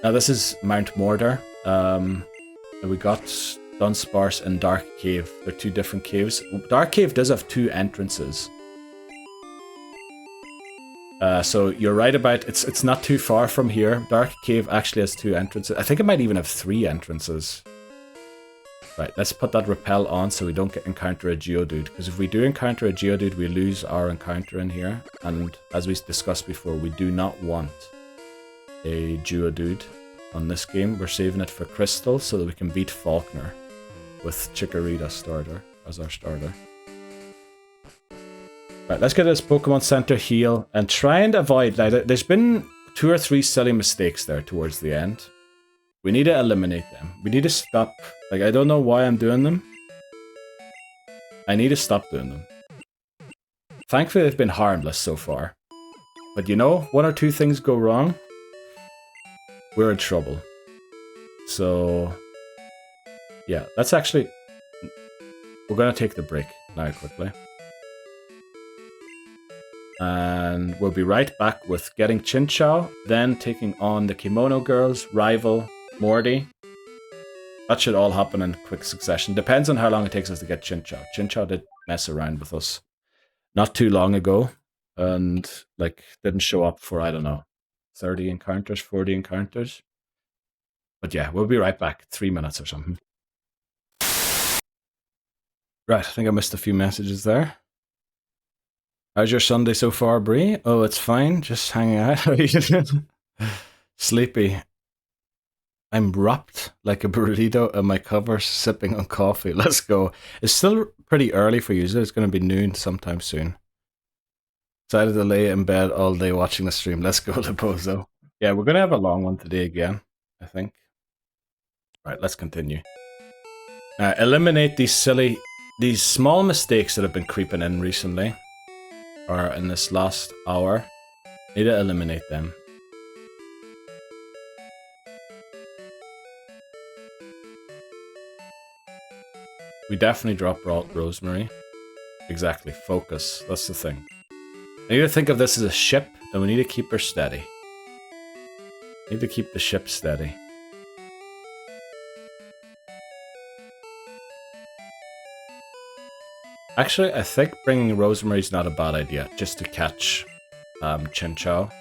Now this is Mount Mordor. We got Dunsparce and Dark Cave. They're two different caves. Dark Cave does have two entrances. So you're right about it's not too far from here. Dark Cave actually has 2 entrances. I think it might even have 3 entrances. Right, let's put that repel on so we don't encounter a Geodude. Because if we do encounter a Geodude, we lose our encounter in here. And as we discussed before, we do not want a Geodude on this game. We're saving it for Crystal so that we can beat Faulkner with Chikorita starter as our starter. Right, let's get this Pokemon Center heal and try and avoid... Like, there's been 2 or 3 silly mistakes there towards the end. We need to eliminate them. We need to stop. Like, I don't know why I'm doing them. I need to stop doing them. Thankfully, they've been harmless so far. But you know, 1 or 2 things go wrong, we're in trouble. So, yeah, let's actually... We're going to take the break now quickly. And we'll be right back with getting Chinchou, then taking on the Kimono Girls, Rival, Morty. That should all happen in quick succession. Depends on how long it takes us to get Chinchou. Chinchou did mess around with us not too long ago. And, like, didn't show up for, I don't know, 30 encounters, 40 encounters. But yeah, we'll be right back. 3 minutes or something. Right, I think I missed a few messages there. How's your Sunday so far, Bree? Oh, it's fine. Just hanging out. How are you doing? Sleepy. I'm wrapped like a burrito in my covers, sipping on coffee. Let's go. It's still pretty early for you, so it's going to be noon sometime soon. Decided to lay in bed all day watching the stream. Let's go, Lipozo. Yeah, we're going to have a long one today again, I think. Right, let's continue. Eliminate these small mistakes that have been creeping in recently. Or in this last hour. Need to eliminate them. We definitely drop Rosemary. Exactly, focus. That's the thing. I need to think of this as a ship, and we need to keep her steady. Need to keep the ship steady. Actually, I think bringing Rosemary is not a bad idea, just to catch Chinchou.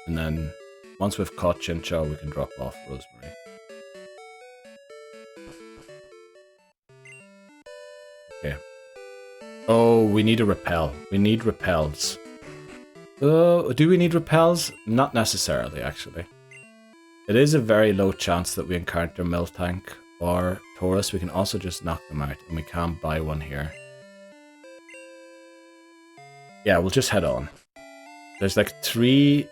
And then, once we've caught Chinchou, we can drop off Rosemary. Okay. Oh, we need a repel. We need repels. Do we need repels? Not necessarily, actually. It is a very low chance that we encounter Miltank or Taurus. We can also just knock them out, and we can buy one here. Yeah, we'll just head on. There's like 3...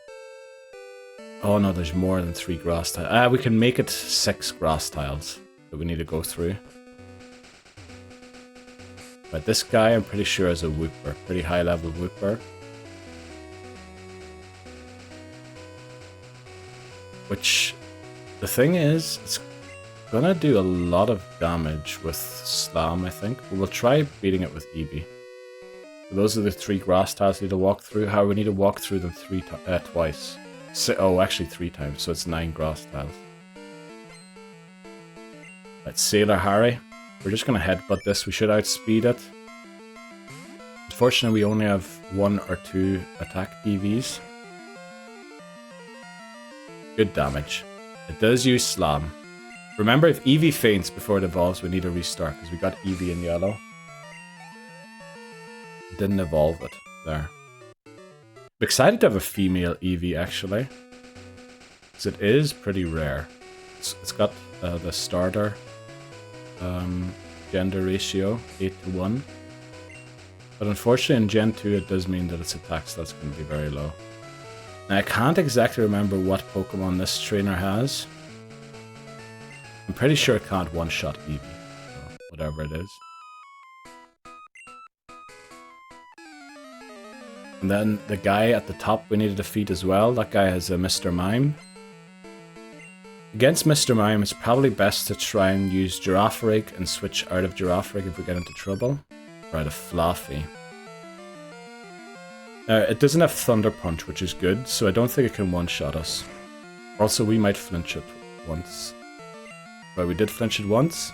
Oh no, there's more than 3 grass tiles. We can make it 6 grass tiles that we need to go through. But this guy, I'm pretty sure, is a Wooper. Pretty high level Wooper. Which, the thing is, it's gonna do a lot of damage with Slam, I think. But we'll try beating it with Eevee. So those are the 3 grass tiles we need to walk through. However, we need to walk through them twice. Oh, actually 3 times, so it's 9 grass tiles. Right, Sailor Harry. We're just going to headbutt this. We should outspeed it. Unfortunately, we only have 1 or 2 attack EVs. Good damage. It does use Slam. Remember, if Eevee faints before it evolves, we need to restart, because we got Eevee in yellow. Didn't evolve it there. I'm excited to have a female Eevee, actually. Because it is pretty rare. It's got the starter gender ratio, 8:1. But unfortunately in Gen 2 it does mean that its attack stats can be very low. Now I can't exactly remember what Pokemon this trainer has. I'm pretty sure it can't one-shot Eevee, so whatever it is. And then the guy at the top we need to defeat as well. That guy has a Mr. Mime. Against Mr. Mime, it's probably best to try and use Girafarig and switch out of Girafarig if we get into trouble. Right, a Fluffy. It doesn't have Thunder Punch, which is good, so I don't think it can one-shot us. Also, we might flinch it once. Right, we did flinch it once.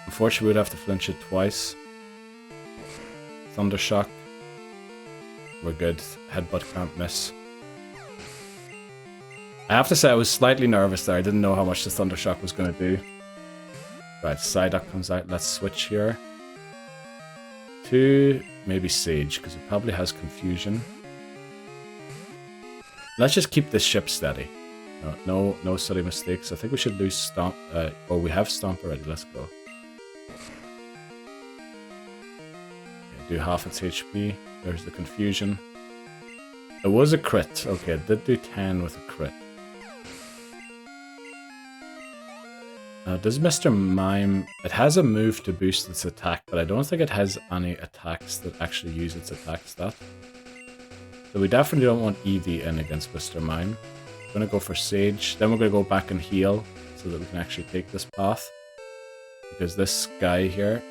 Unfortunately, we'd have to flinch it twice. Thunder Shock. We're good. Headbutt can't miss. I have to say I was slightly nervous there. I didn't know how much the Thundershock was going to do. Right, Psyduck comes out. Let's switch here to maybe Sage, because it probably has Confusion. Let's just keep this ship steady. No silly mistakes. I think we should lose Stomp. Oh, we have Stomp already. Let's go. Okay, do half its HP. There's the Confusion. It was a crit. Okay, it did do 10 with a crit. Does Mr. Mime... It has a move to boost its attack, but I don't think it has any attacks that actually use its attack stat. So we definitely don't want Eevee in against Mr. Mime. We're going to go for Sage, then we're going to go back and heal so that we can actually take this path. Because this guy here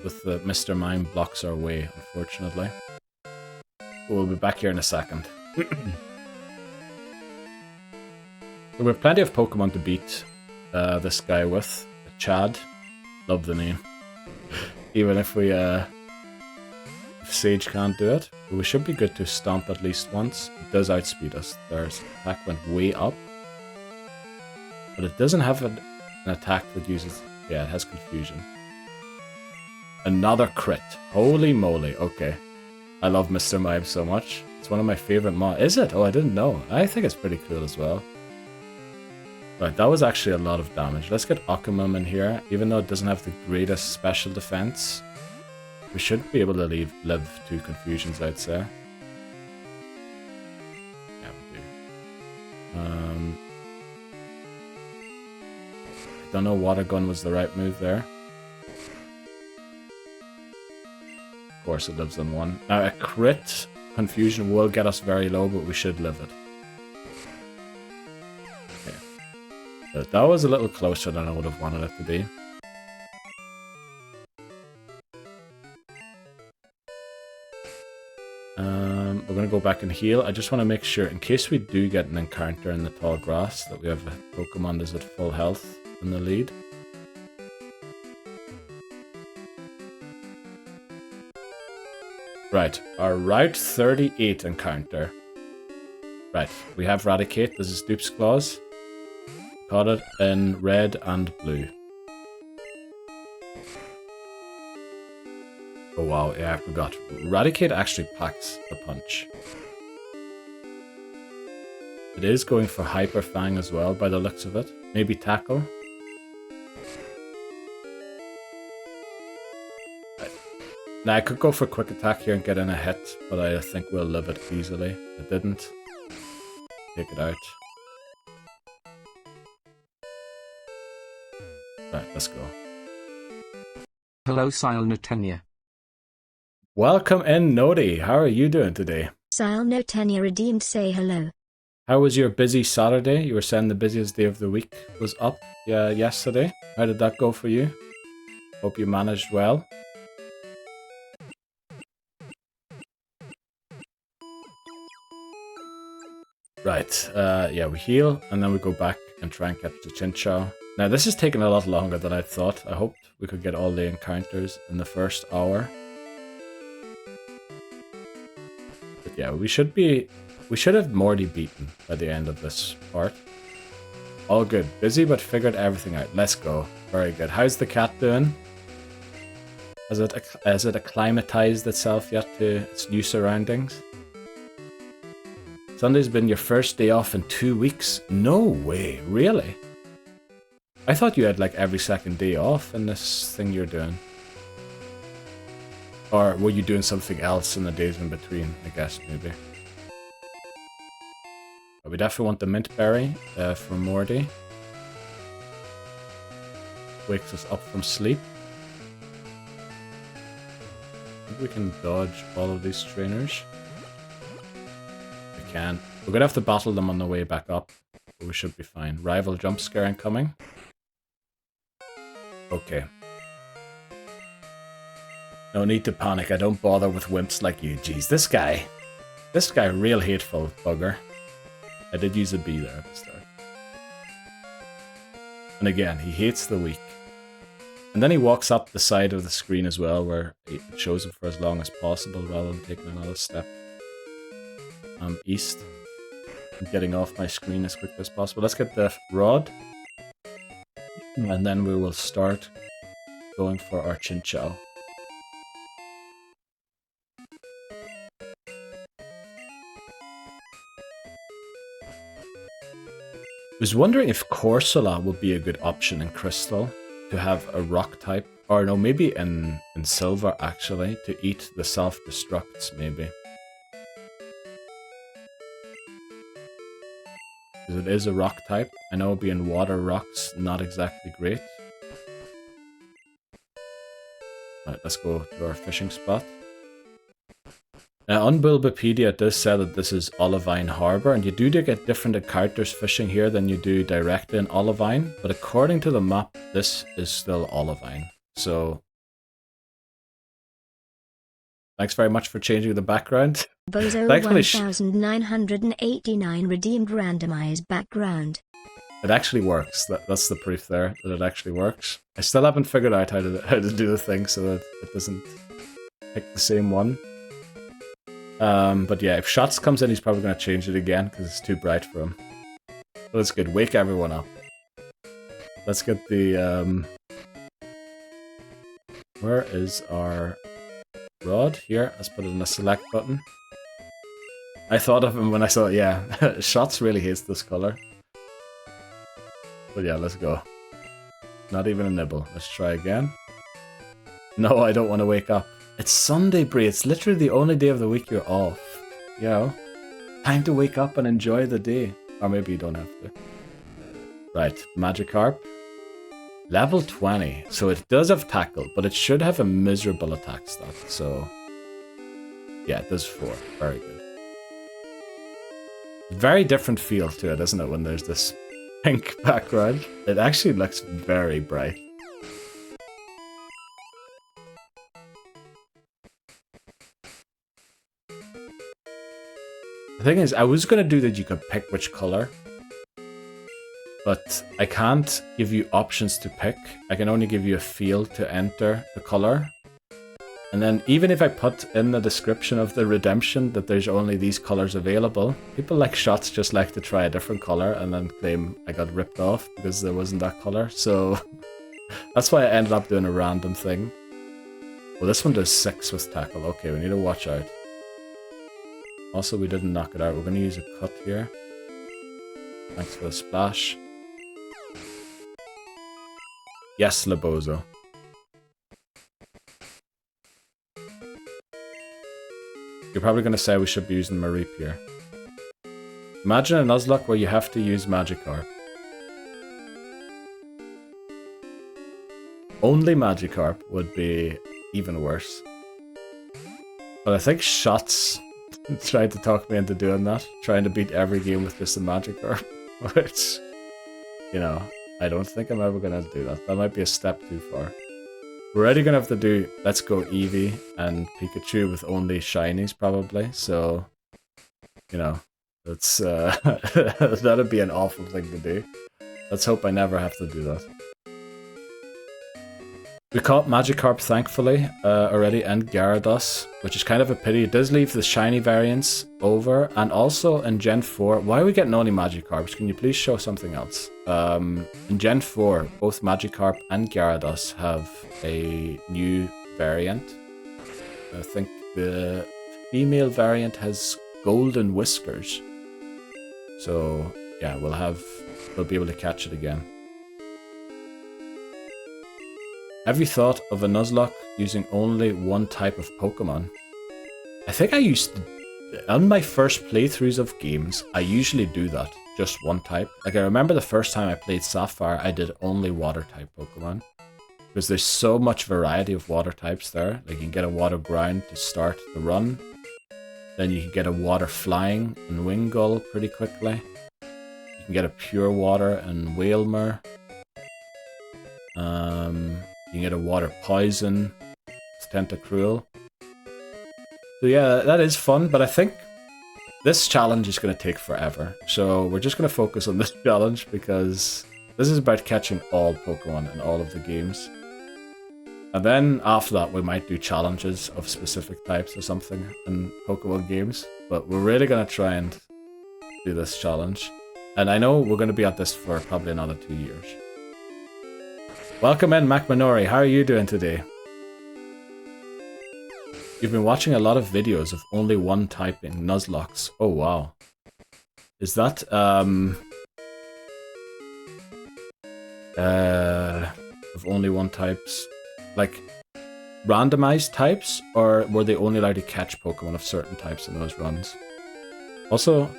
with the Mr. Mime blocks our way, unfortunately. We'll be back here in a second. So we have plenty of Pokemon to beat this guy with. Chad. Love the name. Even if we if Sage can't do it, but we should be good to Stomp at least once. It does outspeed us. Their attack went way up. But it doesn't have an attack that uses... Yeah, it has Confusion. Another crit. Holy moly. Okay. I love Mr. Mime so much. It's one of my favorite mods. Is it? Oh, I didn't know. I think it's pretty cool as well. Right, that was actually a lot of damage. Let's get Occamum in here. Even though it doesn't have the greatest special defense, we should be able to live 2 Confusions, I'd say. Yeah, we do. I don't know Water Gun was the right move there. Of course it lives on 1. Now a crit Confusion will get us very low, but we should live it. Okay. That was a little closer than I would have wanted it to be. We're going to go back and heal. I just want to make sure, in case we do get an encounter in the tall grass, that we have a Pokemon that's at full health in the lead. Right, our Route 38 encounter. Right, we have Raticate. This is Dupe's Claws. Caught it in red and blue. Oh wow, yeah, I forgot. Raticate actually packs a punch. It is going for Hyper Fang as well, by the looks of it. Maybe Tackle. Now I could go for Quick Attack here and get in a hit, but I think we'll live it easily. It didn't. Take it out. Right, let's go. Hello, Sile Nutenia. Welcome in, Nodi. How are you doing today? Sile Nutenia redeemed say hello. How was your busy Saturday? You were saying the busiest day of the week was up yesterday. How did that go for you? Hope you managed well. Right, yeah, we heal, and then we go back and try and catch the Chinchou. Now, this is taking a lot longer than I thought. I hoped we could get all the encounters in the first hour. But yeah, we should have Morty beaten by the end of this part. All good. Busy, but figured everything out. Let's go. Very good. How's the cat doing? Has it acclimatized itself yet to its new surroundings? Sunday's been your first day off in 2 weeks? No way, really? I thought you had like every second day off in this thing you're doing. Or were you doing something else in the days in between, I guess, maybe. But we definitely want the mint berry for Morty. Wakes us up from sleep. I think we can dodge all of these trainers. We can. We're gonna have to battle them on the way back up, but we should be fine. Rival jump scare incoming. Okay. No need to panic, I don't bother with wimps like you. Jeez, this guy, real hateful bugger. I did use a B there at the start. And again, he hates the weak. And then he walks up the side of the screen as well, where it shows him for as long as possible rather than taking another step east. getting off my screen as quickly as possible. Let's get the rod. And then we will start going for our Chinchou. I was wondering if Corsola would be a good option in Crystal to have a rock type, or no, maybe in Silver actually, to eat the self-destructs maybe. Because it is a rock type. I know being water rocks not exactly great. Right, let's go to our fishing spot. On Bulbapedia it does say that this is Olivine Harbour, and you do get different characters fishing here than you do directly in Olivine, but according to the map, this is still Olivine. So, thanks very much for changing the background. Bozo 1989 redeemed randomized background. It actually works. That's the proof there, that it actually works. I still haven't figured out how to do the thing so that it doesn't pick the same one. But yeah, if Shots comes in, he's probably going to change it again because it's too bright for him. But it's good. Wake everyone up. Let's get the... Where is our rod? Here, let's put it in the select button. I thought of him when I saw it, yeah. Shots really hates this color. But yeah, let's go. Not even a nibble. Let's try again. No, I don't want to wake up. It's Sunday, Brie. It's literally the only day of the week you're off. You know? Time to wake up and enjoy the day. Or maybe you don't have to. Right, Magikarp. Level 20. So it does have tackle, but it should have a miserable attack stat. So, yeah, it does 4. Very good. Very different feel to it, isn't it, when there's this pink background? It actually looks very bright. The thing is, I was going to do that you could pick which color, but I can't give you options to pick. I can only give you a field to enter the color. And then even if I put in the description of the redemption that there's only these colors available, people like Shots just like to try a different color and then claim I got ripped off because there wasn't that color. So that's why I ended up doing a random thing. Well, this one does 6 with tackle. Okay, we need to watch out. Also, we didn't knock it out. We're going to use a cut here. Thanks for the splash. Yes, Labozo. You're probably going to say we should be using Mareep here. Imagine a Nuzlocke where you have to use Magikarp. Only Magikarp would be even worse. But I think Shots tried to talk me into doing that. Trying to beat every game with just a Magikarp. Which, you know, I don't think I'm ever going to do that. That might be a step too far. We're already going to have to do Let's Go Eevee and Pikachu with only shinies probably. So, you know, that's that'd be an awful thing to do. Let's hope I never have to do that. We caught Magikarp, thankfully, already, and Gyarados, which is kind of a pity. It does leave the shiny variants over, and also in Gen 4... Why are we getting only Magikarps? Can you please show something else? In Gen 4, both Magikarp and Gyarados have a new variant. I think the female variant has golden whiskers. So, yeah, we'll be able to catch it again. Have you thought of a Nuzlocke using only one type of Pokemon? I think I used to, on my first playthroughs of games, I usually do that, just one type. Like I remember the first time I played Sapphire, I did only water type Pokemon. Because there's so much variety of water types there. Like you can get a water ground to start the run. Then you can get a water flying in Wingull pretty quickly. You can get a pure water in Wailmer. You can get a water poison. It's Tentacruel. So yeah, that is fun, but I think this challenge is going to take forever. So we're just going to focus on this challenge because this is about catching all Pokemon in all of the games. And then after that we might do challenges of specific types or something in Pokemon games. But we're really going to try and do this challenge. And I know we're going to be at this for probably another 2 years. Welcome in, Mac Minori. How are you doing today? You've been watching a lot of videos of only one typing, Nuzlockes. Oh, wow. Is that, of only one types, like randomized types, or were they only allowed to catch Pokemon of certain types in those runs? Also,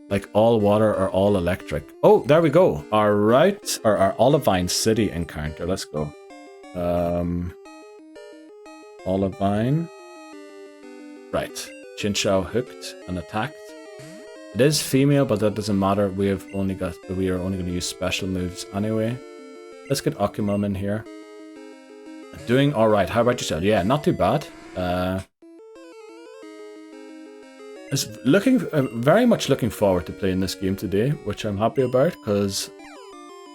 like all water or all electric. Oh, there we go. Our route, or our Olivine City encounter. Let's go. Olivine. Right. Chinchou hooked and attacked. It is female, but that doesn't matter. We are only going to use special moves anyway. Let's get Okumum in here. Doing alright. How about yourself? Yeah, not too bad. It's very much looking forward to playing this game today, which I'm happy about, because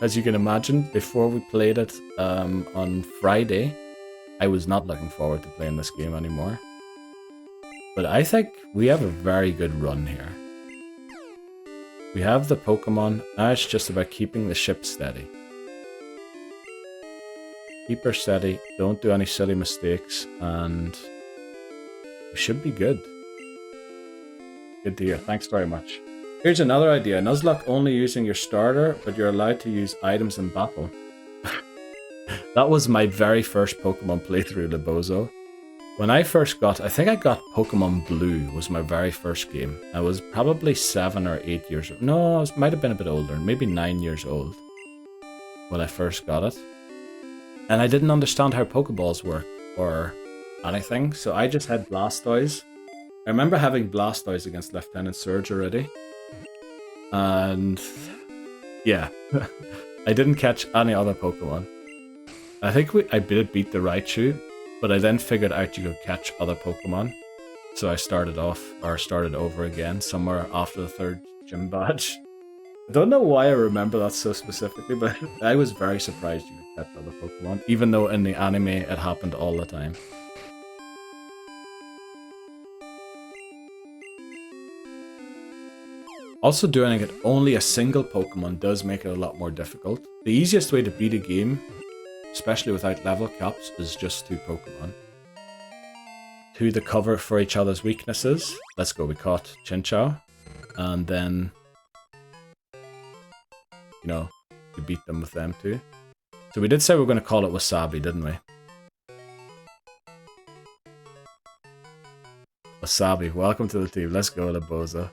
as you can imagine, before we played it on Friday, I was not looking forward to playing this game anymore. But I think we have a very good run here. We have the Pokemon. Now it's just about keeping the ship steady. Keep her steady, don't do any silly mistakes, and we should be good. Good to hear, thanks very much. Here's another idea, Nuzlocke only using your starter, but you're allowed to use items in battle. That was my very first Pokemon playthrough, Libozo. When I first got, I think I got Pokemon Blue was my very first game. I was probably 7 or 8 years old. No, I might have been a bit older, maybe 9 years old when I first got it. And I didn't understand how Pokeballs work or anything, so I just had Blastoise. I remember having Blastoise against Lieutenant Surge already. And yeah, I didn't catch any other Pokemon. I think I did beat the Raichu, but I then figured out you could catch other Pokemon. So I started over again somewhere after the 3rd gym badge. I don't know why I remember that so specifically, but I was very surprised you could catch other Pokemon, even though in the anime it happened all the time. Also doing it only a single Pokemon does make it a lot more difficult. The easiest way to beat a game, especially without level caps, is just 2 Pokemon. 2 to cover for each other's weaknesses. Let's go, we caught Chinchou. And then, you know, we beat them with them too. So we did say we were going to call it Wasabi, didn't we? Wasabi, welcome to the team. Let's go, Liboza.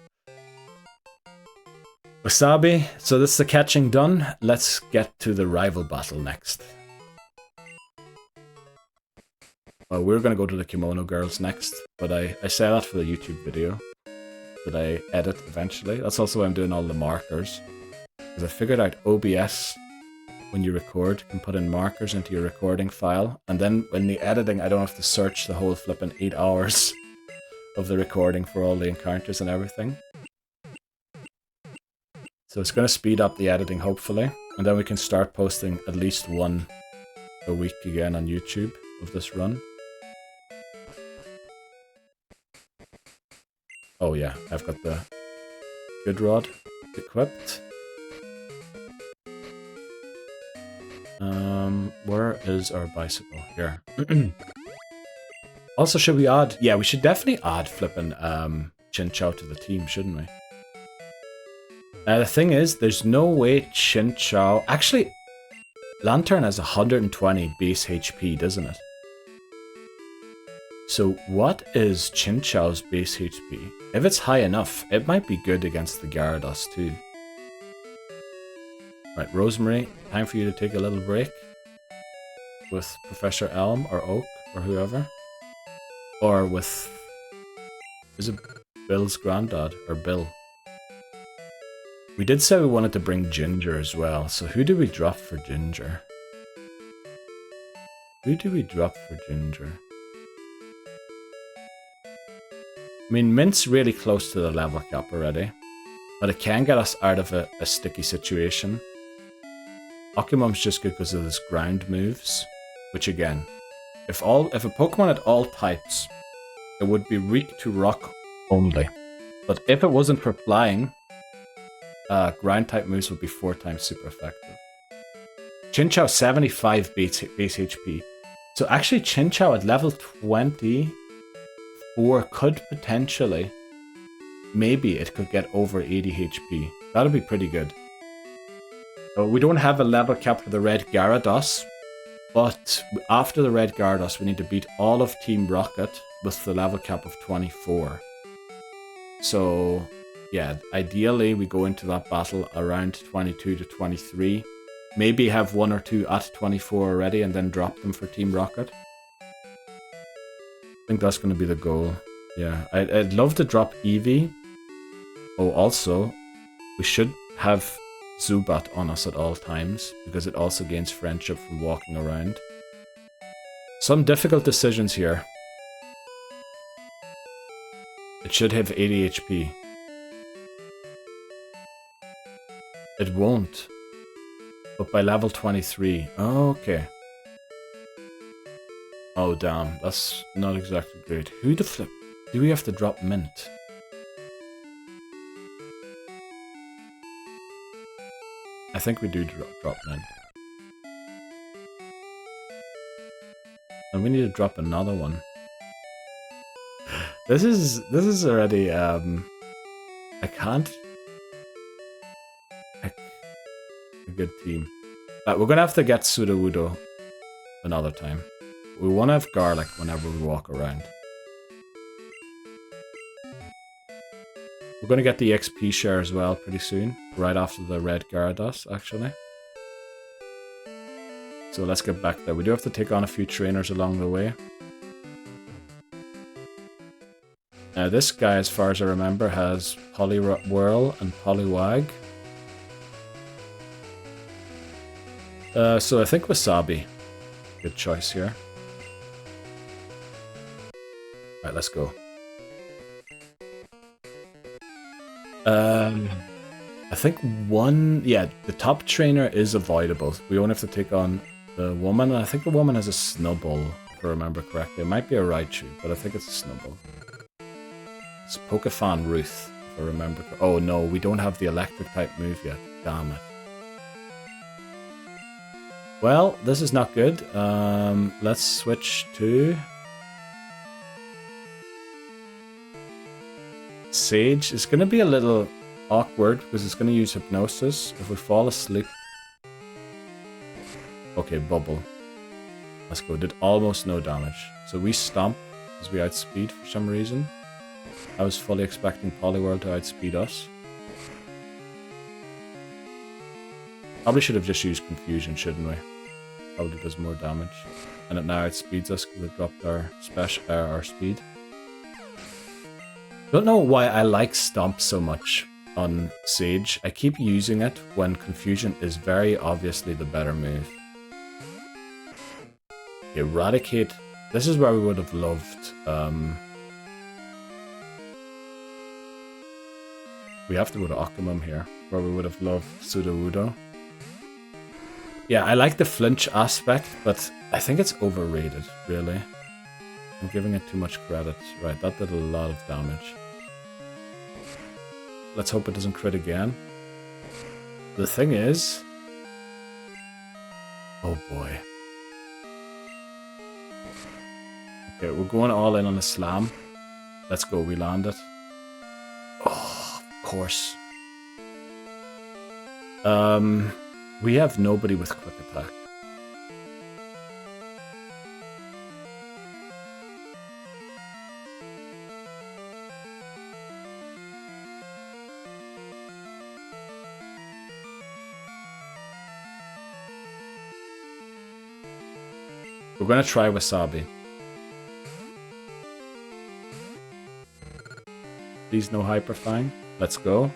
Wasabi, so this is the catching done. Let's get to the rival battle next. Well, we're going to go to the Kimono Girls next, but I say that for the YouTube video that I edit eventually. That's also why I'm doing all the markers. Because I figured out OBS, when you record, can put in markers into your recording file, and then when the editing, I don't have to search the whole flipping 8 hours of the recording for all the encounters and everything. So it's going to speed up the editing, hopefully, and then we can start posting at least one a week again on YouTube of this run. Oh yeah, I've got the Good Rod equipped. Where is our bicycle? Here. Also, should we add... Yeah, we should definitely add flipping Chinchou to the team, shouldn't we? The thing is, there's no way Chinchou... Actually, Lantern has 120 base HP, doesn't it? So what is Chinchou's base HP? If it's high enough, it might be good against the Gyarados too. Right, Rosemary, time for you to take a little break with Professor Elm or Oak or whoever. Or with... Is it Bill's granddad or Bill? We did say we wanted to bring Ginger as well, so who do we drop for Ginger? Who do we drop for Ginger? I mean, Mint's really close to the level cap already, but it can get us out of a sticky situation. Okumum's just good because of his ground moves, which again, if a Pokemon had all types, it would be weak to rock only. But if it wasn't for flying, ground type moves will be 4 times super effective. Chinchou 75 base HP. So actually Chinchou at level 24 could potentially, maybe it could get over 80 HP. That'll be pretty good. So we don't have a level cap for the red Gyarados, but after the red Gyarados we need to beat all of Team Rocket with the level cap of 24. So yeah, ideally we go into that battle around 22 to 23. Maybe have 1 or 2 at 24 already and then drop them for Team Rocket. I think that's going to be the goal. Yeah, I'd love to drop Eevee. Oh, also, we should have Zubat on us at all times, because it also gains friendship from walking around. Some difficult decisions here. It should have 80 HP. It won't. But by level 23. Oh, okay. Oh, damn. That's not exactly great. Who the flip? Do we have to drop Mint? I think we do drop Mint. And we need to drop another one. This is already, I can't... A good team. We're gonna have to get Sudowoodo another time. We want to have Garlic whenever we walk around. We're gonna get the XP share as well pretty soon, right after the red Gyarados, actually. So let's get back there. We do have to take on a few trainers along the way. Now this guy, as far as I remember, has Poliwhirl and Poliwag. So I think Wasabi. Good choice here. Alright, let's go. I think the top trainer is avoidable. We only have to take on the woman, and I think the woman has a Snubbull, if I remember correctly. It might be a Raichu, but I think it's a Snubbull. It's Pokefan Ruth, if I remember. Oh no, we don't have the electric type move yet. Damn it. Well, this is not good. Let's switch to Sage. It's going to be a little awkward because it's going to use Hypnosis. If we fall asleep... Okay, Bubble. Let's go. Did almost no damage. So we Stomp as we outspeed for some reason. I was fully expecting Poliwhirl to outspeed us. Probably should have just used Confusion, shouldn't we? Probably does more damage. And it now outspeeds us because it dropped our speed. Don't know why I like Stomp so much on Sage. I keep using it when Confusion is very obviously the better move. Eradicate. This is where we would have loved... we have to go to Octomom here, where we would have loved Sudowoodo. Yeah, I like the flinch aspect, but I think it's overrated, really. I'm giving it too much credit. Right, that did a lot of damage. Let's hope it doesn't crit again. The thing is... Oh boy. Okay, we're going all in on the Slam. Let's go, we land it. Oh, of course. We have nobody with quick attack. We're gonna try Wasabi. Please no Hyper Fang. Let's go.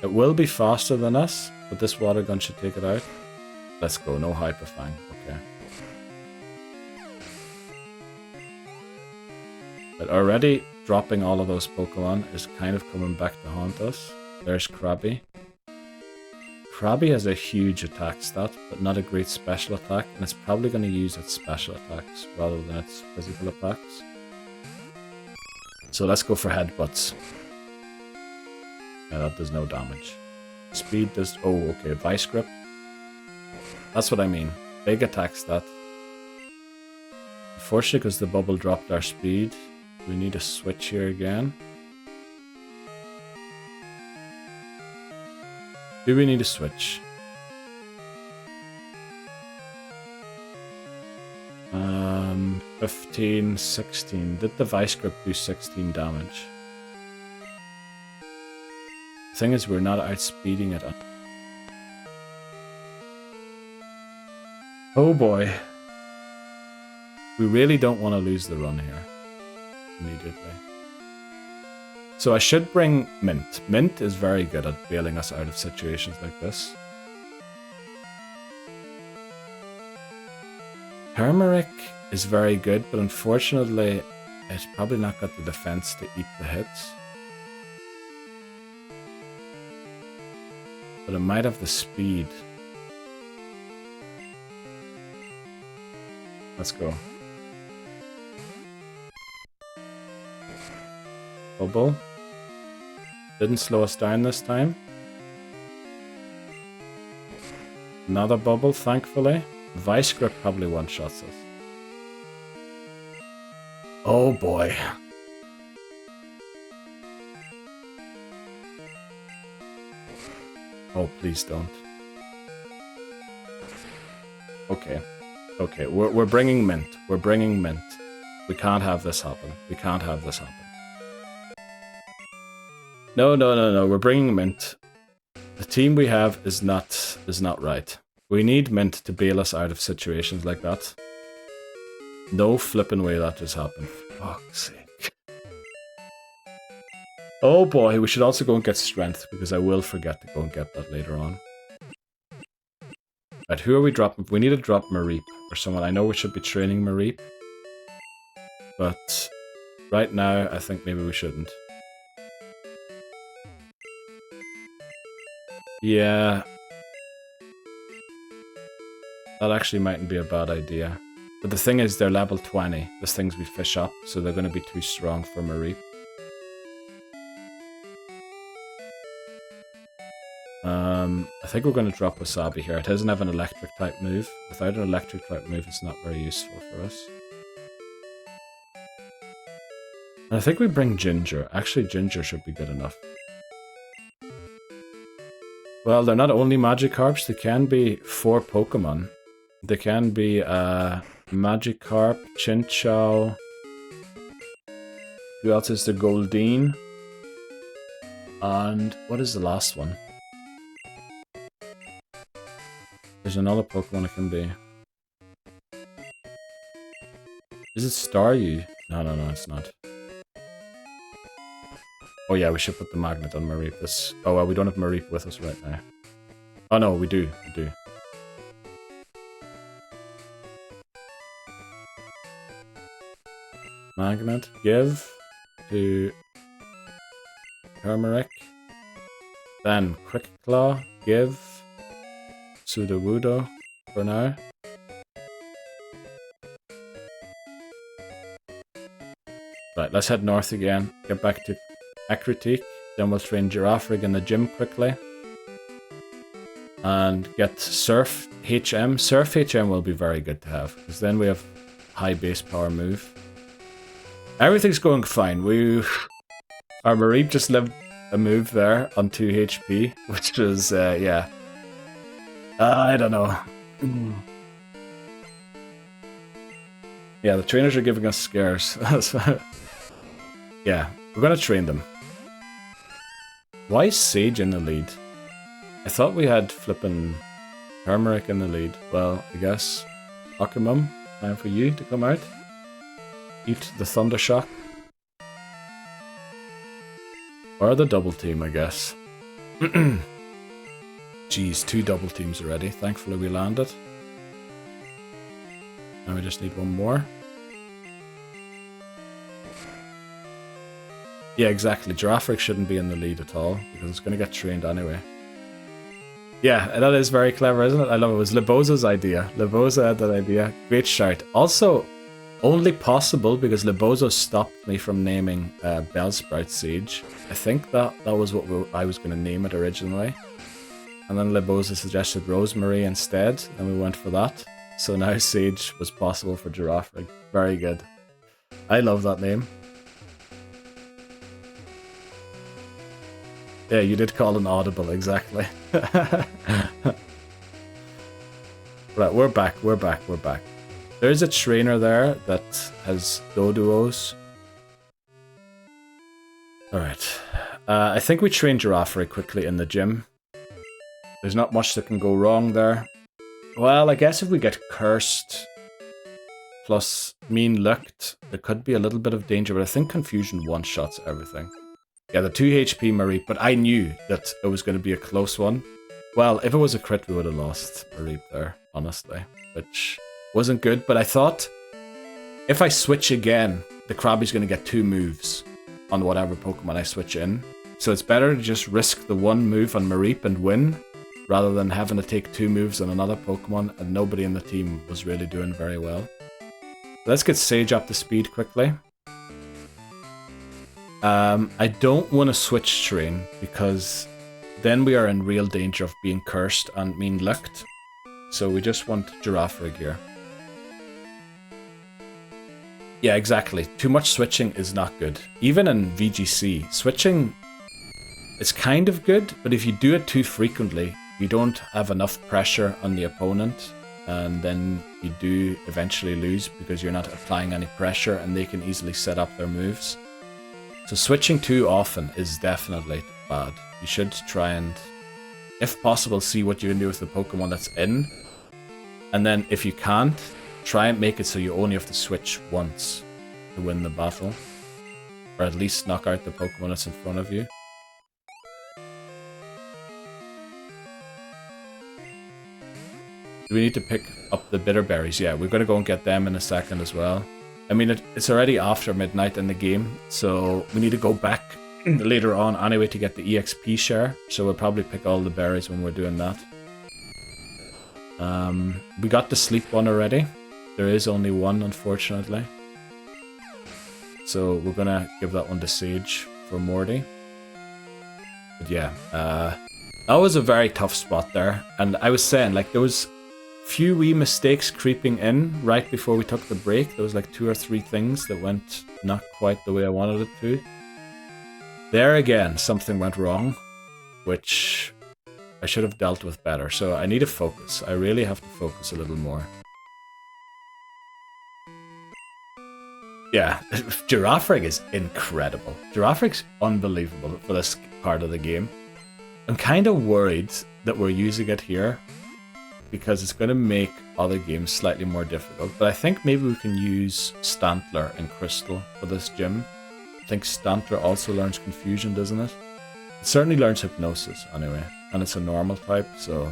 It will be faster than us, but this water gun should take it out. Let's go, no Hyper Fang. Okay. But already dropping all of those Pokemon is kind of coming back to haunt us. There's Krabby. Krabby has a huge attack stat, but not a great special attack, and it's probably going to use its special attacks rather than its physical attacks. So let's go for Headbutts. Yeah, that does no damage. Speed does... Oh, okay. Vice Grip. That's what I mean. Big attacks that. Unfortunately, because the bubble dropped our speed, we need to switch here again. Do we need to switch? 15, 16. Did the Vice Grip do 16 damage? The thing is, we're not outspeeding it. Oh boy. We really don't want to lose the run here. Immediately. So I should bring Mint. Mint is very good at bailing us out of situations like this. Turmeric is very good, but unfortunately, it's probably not got the defense to eat the hits. But it might have the speed. Let's go. Bubble. Didn't slow us down this time. Another bubble, thankfully. Vice Grip probably one-shots us. Oh boy. Oh, please don't. Okay. Okay, we're bringing Mint. We're bringing Mint. We can't have this happen. We can't have this happen. No, no, no, no. We're bringing Mint. The team we have is not right. We need Mint to bail us out of situations like that. No flipping way that just happened. For fuck's sake. Oh boy, we should also go and get Strength, because I will forget to go and get that later on. Right, who are we dropping? We need to drop Mareep or someone. I know we should be training Mareep, but right now I think maybe we shouldn't. Yeah. That actually mightn't be a bad idea. But the thing is, they're level 20. This thing's we fish up, so they're going to be too strong for Mareep. I think we're going to drop Wasabi here. It doesn't have an electric type move. Without an electric type move, it's not very useful for us. And I think we bring Ginger. Actually, Ginger should be good enough. Well, they're not only Magikarps, they can be 4 Pokemon. They can be Magikarp, Chinchou. Who else is there? Goldeen. And what is the last one? There's another Pokemon it can be. Is it Staryu? No, no, no, it's not. Oh yeah, we should put the magnet on Mareep. Oh well, we don't have Mareep with us right now. Oh no, we do. We do. Magnet, give to Turmeric. Then Quick Claw, give Sudowoodo for now. Right, let's head north again. Get back to Ekritik. Then we'll train Giraffrig in the gym quickly. And get Surf HM. Surf HM will be very good to have, because then we have high base power move. Everything's going fine. Our Mareep just lived a move there on 2 HP, which is, yeah. I don't know. Yeah, the trainers are giving us scares. Yeah, we're gonna train them. Why is Sage in the lead? I thought we had flippin' Turmeric in the lead. Well, I guess Akamum, time for you to come out. Eat the Thunder Shock. Or the double team, I guess. Jeez, 2 double teams already. Thankfully we landed. Now we just need one more. Yeah, exactly. Giraffrig shouldn't be in the lead at all, because it's going to get trained anyway. Yeah, that is very clever, isn't it? I love it. It was Leboza's idea. Leboza had that idea. Great shout. Also, Only possible because Libozo stopped me from naming Bellsprout Siege. I think that was what I was going to name it originally. And then Libozo suggested Rosemary instead, and we went for that. So now Siege was possible for Giraffrig. Very good. I love that name. Yeah, you did call an audible, exactly. Right, we're back. There's a trainer there that has Doduos. Alright. I think we train Giraffe very quickly in the gym. There's not much that can go wrong there. Well, I guess if we get cursed plus mean looked, there could be a little bit of danger, but I think confusion one-shots everything. Yeah, the 2 HP Mareep, but I knew that it was going to be a close one. Well, if it was a crit, we would have lost Mareep there, honestly, which wasn't good, but I thought if I switch again, the Krabby's going to get 2 moves on whatever Pokemon I switch in. So it's better to just risk the 1 move on Mareep and win, rather than having to take 2 moves on another Pokemon, and nobody in the team was really doing very well. Let's get Sage up to speed quickly. I don't want to switch train, because then we are in real danger of being cursed and mean lucked. So we just want Giraffrig here. Yeah, exactly. Too much switching is not good. Even in VGC, switching is kind of good, but if you do it too frequently, you don't have enough pressure on the opponent, and then you do eventually lose because you're not applying any pressure and they can easily set up their moves. So switching too often is definitely bad. You should try and, if possible, see what you can do with the Pokemon that's in. And then if you can't, try and make it so you only have to switch once to win the battle. Or at least knock out the Pokemon that's in front of you. Do we need to pick up the bitter berries? Yeah, we're going to go and get them in a second as well. I mean, it's already after midnight in the game, so we need to go back later on anyway to get the EXP share. So we'll probably pick all the berries when we're doing that. We got the sleep one already. There is only one, unfortunately. So we're going to give that one to Sage for Morty. But yeah, that was a very tough spot there. And I was saying, like, there was few wee mistakes creeping in right before we took the break. There was like 2 or 3 things that went not quite the way I wanted it to. There again, something went wrong, which I should have dealt with better. So I need to focus. I really have to focus a little more. Yeah, Giraffrig is incredible. Giraffrig's unbelievable for this part of the game. I'm kind of worried that we're using it here because it's going to make other games slightly more difficult. But I think maybe we can use Stantler and Crystal for this gym. I think Stantler also learns Confusion, doesn't it? It certainly learns Hypnosis, anyway. And it's a normal type, so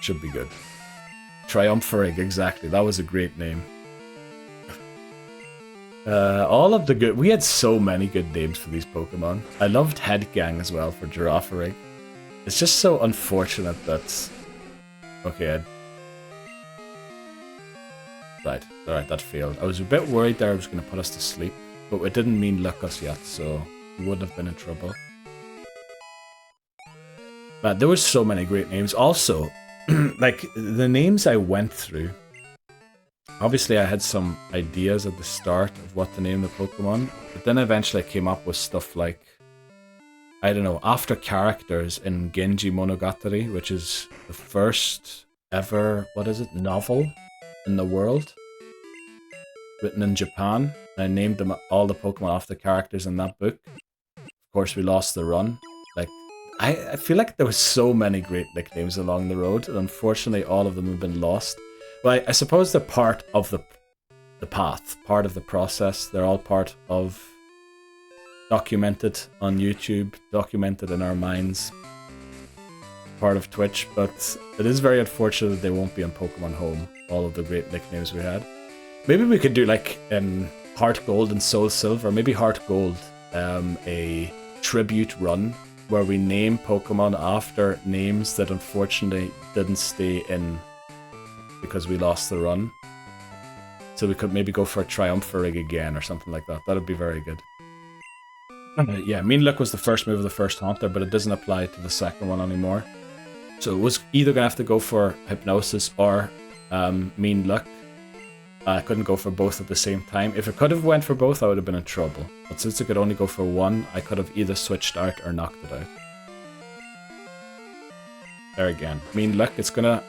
should be good. Triumpharig, exactly. That was a great name. All of the good... We had so many good names for these Pokemon. I loved Headgang as well for Giraffrig. It's just so unfortunate that... Okay, right, alright, that failed. I was a bit worried there it was going to put us to sleep, but it didn't mean luck us yet, so we wouldn't have been in trouble. But there was so many great names. Also, like, the names I went through, obviously I had some ideas at the start of what to name the Pokemon, but then eventually I came up with stuff like, I don't know, after characters in Genji Monogatari, which is the first ever, what is it, novel in the world, written in Japan. I named them all the Pokemon after characters in that book. Of course, we lost the run. Like, I feel like there were so many great nicknames along the road, and unfortunately all of them have been lost. Well, I suppose they're part of the path, part of the process. They're all part of... documented on YouTube, documented in our minds, part of Twitch, but it is very unfortunate that they won't be on Pokémon Home, all of the great nicknames we had. Maybe we could do like in Heart Gold and Soul Silver, maybe Heart Gold, a tribute run where we name Pokemon after names that unfortunately didn't stay in because we lost the run. So we could maybe go for a Triumpharig again or something like that. That'd be very good. Yeah, Mean Look was the first move of the first Haunter, but it doesn't apply to the second one anymore. So it was either going to have to go for Hypnosis or Mean Look. I couldn't go for both at the same time. If it could have went for both, I would have been in trouble. But since it could only go for one, I could have either switched out or knocked it out. There again. Mean Look, it's going to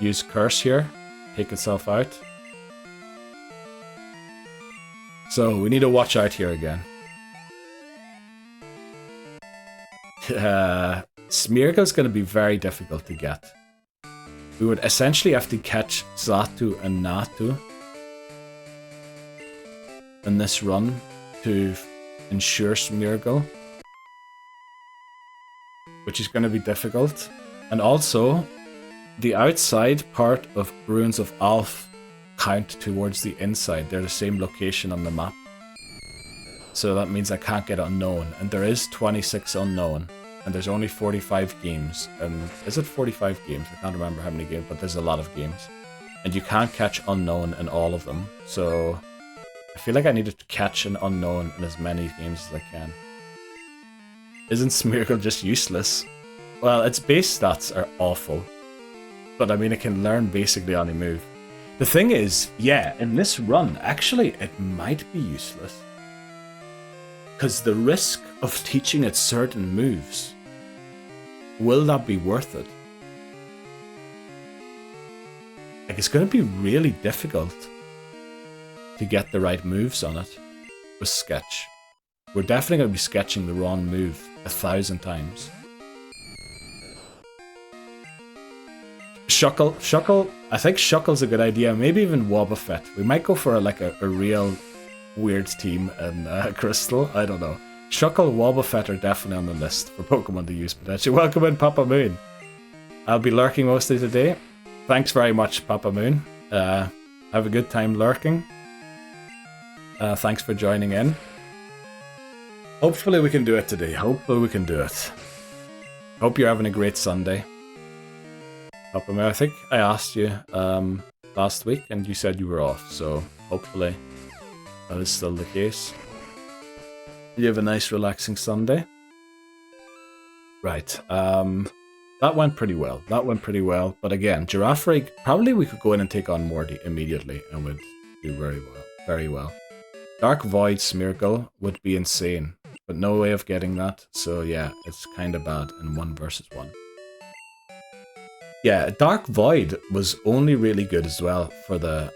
use Curse here. Take itself out. So we need to watch out here again. Smeargle's going to be very difficult to get. We would essentially have to catch Xatu and Natu in this run to ensure Smeargle, which is going to be difficult. And also, the outside part of Ruins of Alph count towards the inside. They're the same location on the map. So that means I can't get Unknown. And there is 26 Unknown. And there's only 45 games. And is it 45 games? I can't remember how many games, but there's a lot of games. And you can't catch Unknown in all of them. So I feel like I needed to catch an Unknown in as many games as I can. Isn't Smeargle just useless? Well, its base stats are awful. But I mean, it can learn basically any move. The thing is, yeah, in this run, actually, it might be useless. Because the risk of teaching it certain moves, will that be worth it? Like, it's going to be really difficult to get the right moves on it with Sketch. We're definitely going to be sketching the wrong move 1,000 times. Shuckle, I think Shuckle's a good idea. Maybe even Wobbuffet. We might go for a real weird team in Crystal. I don't know. Shuckle, Wobbuffet are definitely on the list for Pokemon to use potentially. Welcome in, Papa Moon. I'll be lurking mostly today. Thanks very much, Papa Moon. Have a good time lurking. Thanks for joining in. Hopefully we can do it today. Hopefully we can do it. Hope you're having a great Sunday. Papa Moon, I think I asked you last week and you said you were off, so hopefully that is still the case. You have a nice relaxing Sunday. Right, that went pretty well. But again, Girafarig, probably we could go in and take on Morty immediately and would do very well. Dark Void Smeargle would be insane, but no way of getting that, so yeah, it's kinda bad in 1 versus 1. Yeah, Dark Void was only really good as well for the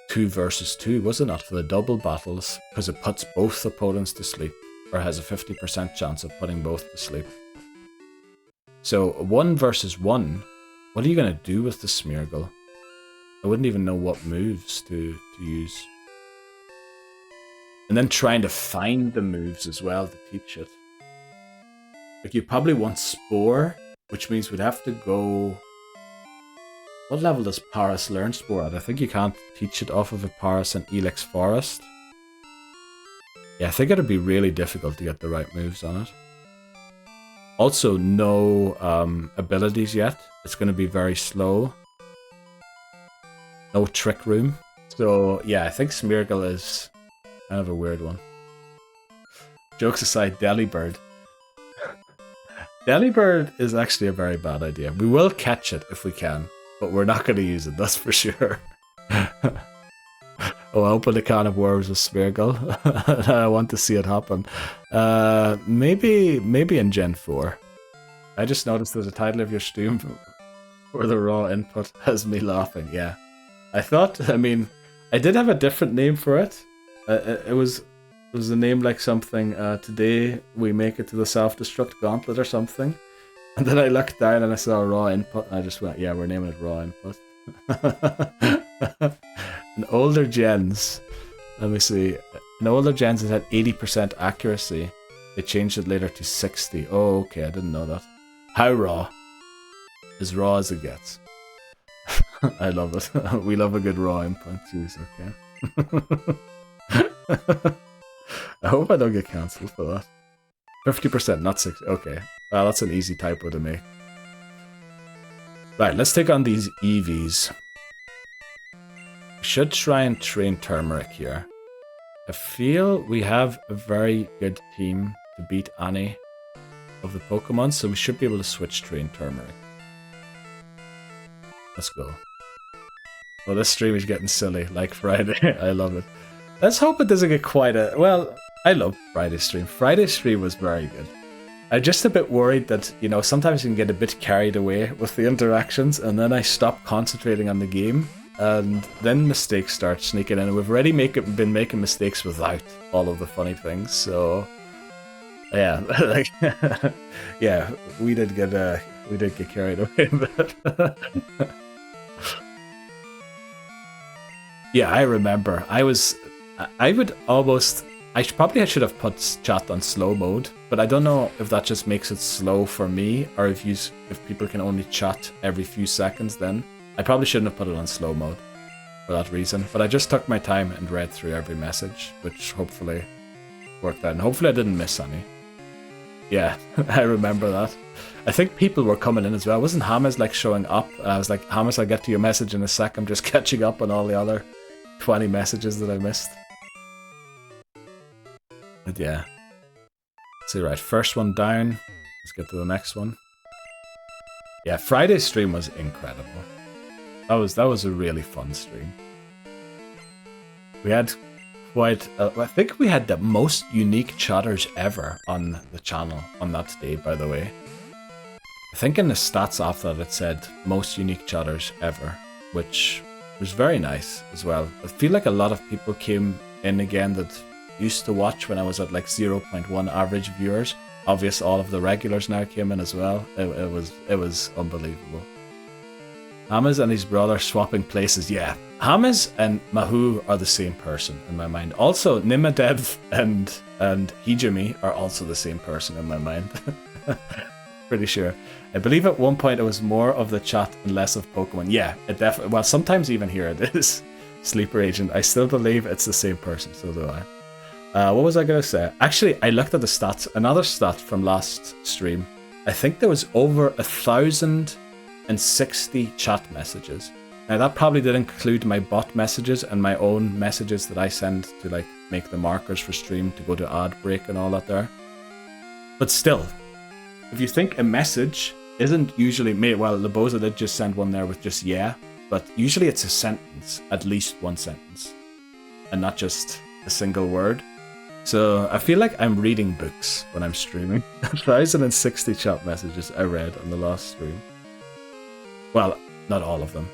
2 versus 2, was it not? For the double battles, because it puts both opponents to sleep, or has a 50% chance of putting both to sleep. So 1 versus 1, what are you going to do with the Smeargle? I wouldn't even know what moves to use. And then trying to find the moves as well to teach it. Like, you probably want Spore, which means we'd have to go... What level does Paris learn Spore at? I think you can't teach it off of a Paris and Elix Forest. Yeah, I think it'd be really difficult to get the right moves on it. Also, no abilities yet. It's going to be very slow. No Trick Room. So, yeah, I think Smeargle is kind of a weird one. Jokes aside, Delibird. Delibird is actually a very bad idea. We will catch it if we can, but we're not going to use it, that's for sure. Oh, I opened a can of worms with Smeargle. I want to see it happen. Maybe in Gen 4. I just noticed that the title of your stream for the raw input has me laughing, yeah. I did have a different name for it. It was a name like something, today we make it to the self-destruct gauntlet or something. And then I looked down and I saw raw input and I just went, yeah, we're naming it raw input. In older gens, let me see. In older gens it had 80% accuracy. They changed it later to 60. Oh, okay, I didn't know that. How raw? As raw as it gets. I love it. We love a good raw input. Jeez, okay. I hope I don't get cancelled for that. 50%, not 60. Okay. Well, that's an easy typo to make. Right, let's take on these EVs. We should try and train Turmeric here. I feel we have a very good team to beat any of the Pokemon, so we should be able to switch train Turmeric. Let's go. Well, this stream is getting silly, like Friday. I love it. Let's hope it doesn't get quite a... Well, I love Friday's stream. Friday's stream was very good. I'm just a bit worried that, you know, sometimes you can get a bit carried away with the interactions, and then I stop concentrating on the game, and then mistakes start sneaking in. And we've already been making mistakes without all of the funny things, so... Yeah, like... yeah, we did get carried away a bit. Yeah, I remember. I probably should have put chat on slow mode, but I don't know if that just makes it slow for me, or if people can only chat every few seconds then. I probably shouldn't have put it on slow mode for that reason, but I just took my time and read through every message, which hopefully worked out, and hopefully I didn't miss any. Yeah, I remember that. I think people were coming in as well. Wasn't Hamas like showing up? And I was like, Hamas, I'll get to your message in a sec. I'm just catching up on all the other 20 messages that I missed. But yeah. See, right, first one down. Let's get to the next one. Yeah, Friday's stream was incredible. That was a really fun stream. We had quite... I think we had the most unique chatters ever on the channel on that day, by the way. I think in the stats after that it said most unique chatters ever, which was very nice as well. I feel like a lot of people came in again that used to watch when I was at like 0.1 average viewers. Obvious, all of the regulars now came in as well. It was unbelievable. Hamas and his brother swapping places. Yeah, Hamas and Mahu are the same person in my mind. Also, Nimadev and Hijimi are also the same person in my mind. Pretty sure. I believe at one point it was more of the chat and less of Pokemon. Yeah, it definitely. Well, sometimes even here it is. Sleeper Agent. I still believe it's the same person. So do I. What was I going to say? Actually, I looked at the stats. Another stat from last stream. I think there was over 1,060 chat messages. Now that probably did include my bot messages and my own messages that I send to like make the markers for stream to go to ad break and all that there. But still, if you think a message isn't usually made, well, Lebosa did just send one there with just yeah, but usually it's a sentence, at least one sentence, and not just a single word. So I feel like I'm reading books when I'm streaming. 1,060 chat messages I read on the last stream. Well, not all of them.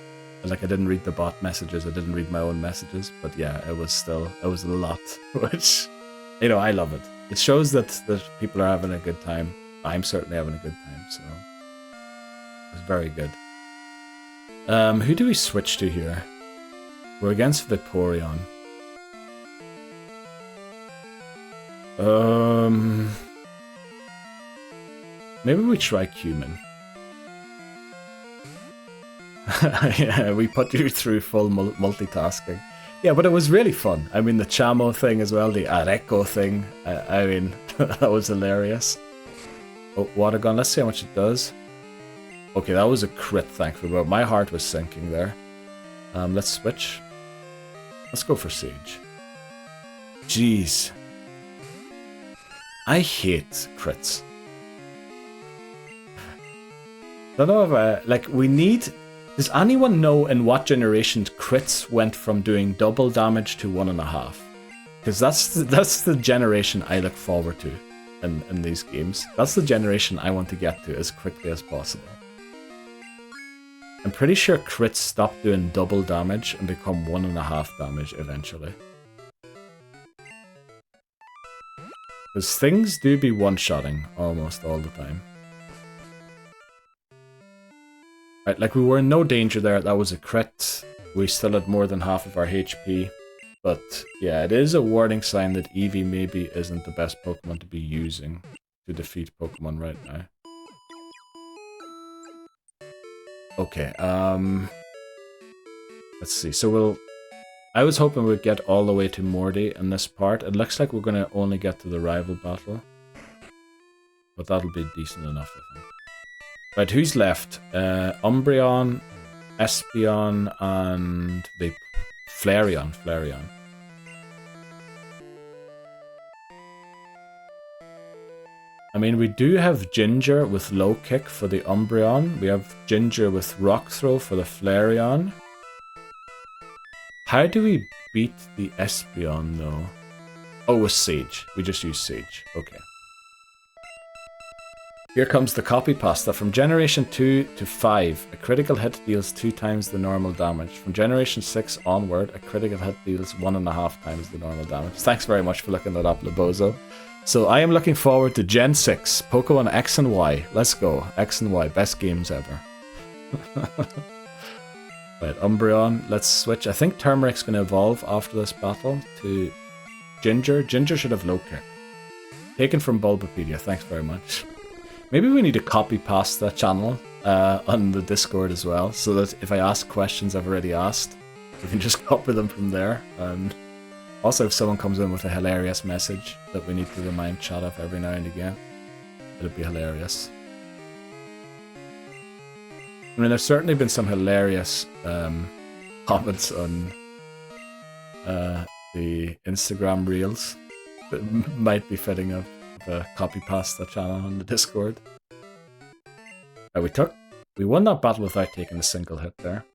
Like I didn't read the bot messages, I didn't read my own messages, but yeah, it was a lot, which, you know, I love it. It shows that people are having a good time. I'm certainly having a good time, so it was very good. Who do we switch to here? We're against Vaporeon. Maybe we try Cumin. Yeah, we put you through full multitasking. Yeah, but it was really fun. I mean, the Chamo thing as well, the Areco thing. I mean, that was hilarious. Oh, Water Gun. Let's see how much it does. Okay, that was a crit, thankfully, but my heart was sinking there. Let's switch. Let's go for Sage. Jeez. I hate crits. Don't know if we need... Does anyone know in what generations crits went from doing double damage to 1.5? Because that's the generation I look forward to in these games. That's the generation I want to get to as quickly as possible. I'm pretty sure crits stop doing double damage and become 1.5 damage eventually. Because things do be one-shotting almost all the time. Right, like we were in no danger there, that was a crit. We still had more than half of our HP. But yeah, it is a warning sign that Eevee maybe isn't the best Pokemon to be using to defeat Pokemon right now. Okay, let's see. So I was hoping we'd get all the way to Morty in this part. It looks like we're going to only get to the rival battle. But that'll be decent enough, I think. Right, who's left? Umbreon, Espeon, and Flareon. I mean, we do have Ginger with low kick for the Umbreon. We have Ginger with rock throw for the Flareon. How do we beat the Espeon though? Oh, with Sage. We just use Sage. Okay. Here comes the copy pasta. From Generation 2 to 5, a critical hit deals 2 times the normal damage. From Generation 6 onward, a critical hit deals 1.5 times the normal damage. Thanks very much for looking that up, Lebozo. So I am looking forward to Gen 6, Pokemon X and Y. Let's go. X and Y, best games ever. Right, Umbreon, let's switch. I think Turmeric's going to evolve after this battle to Ginger. Ginger should have low kick. Taken from Bulbapedia, thanks very much. Maybe we need to copy past that channel on the Discord as well, so that if I ask questions I've already asked, we can just copy them from there. And also if someone comes in with a hilarious message that we need to remind chat of every now and again, it'd be hilarious. I mean, there's certainly been some hilarious comments on the Instagram reels that might be fitting of a copy pasta channel on the Discord. We won that battle without taking a single hit there.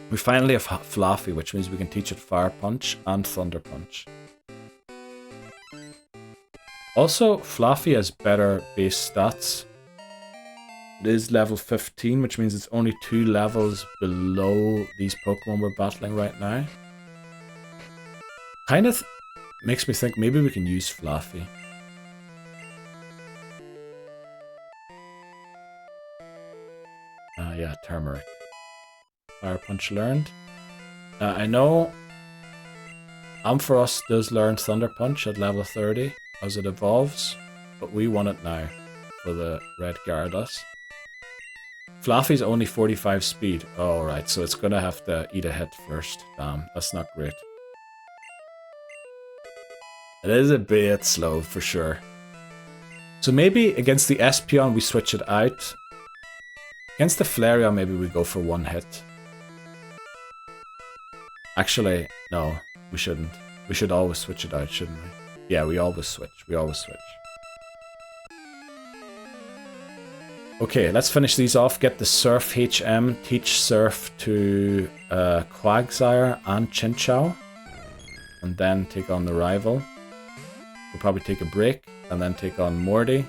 We finally have Fluffy, which means we can teach it Fire Punch and Thunder Punch. Also, Fluffy has better base stats. It is level 15, which means it's only 2 levels below these Pokemon we're battling right now. Kind of makes me think maybe we can use Fluffy. Yeah, Turmeric. Fire Punch learned. I know Ampharos does learn Thunder Punch at level 30 as it evolves, but we want it now for the red Gyarados. Fluffy's only 45 speed. Oh, right, so it's gonna have to eat a hit first. Damn, that's not great. It is a bit slow for sure. So maybe against the Espeon we switch it out. Against the Flareon maybe we go for 1 hit. Actually, no, we shouldn't. We should always switch it out, shouldn't we? Yeah, we always switch. Okay, let's finish these off. Get the Surf HM, teach Surf to Quagsire and Chinchou. And then take on the rival. We'll probably take a break and then take on Morty.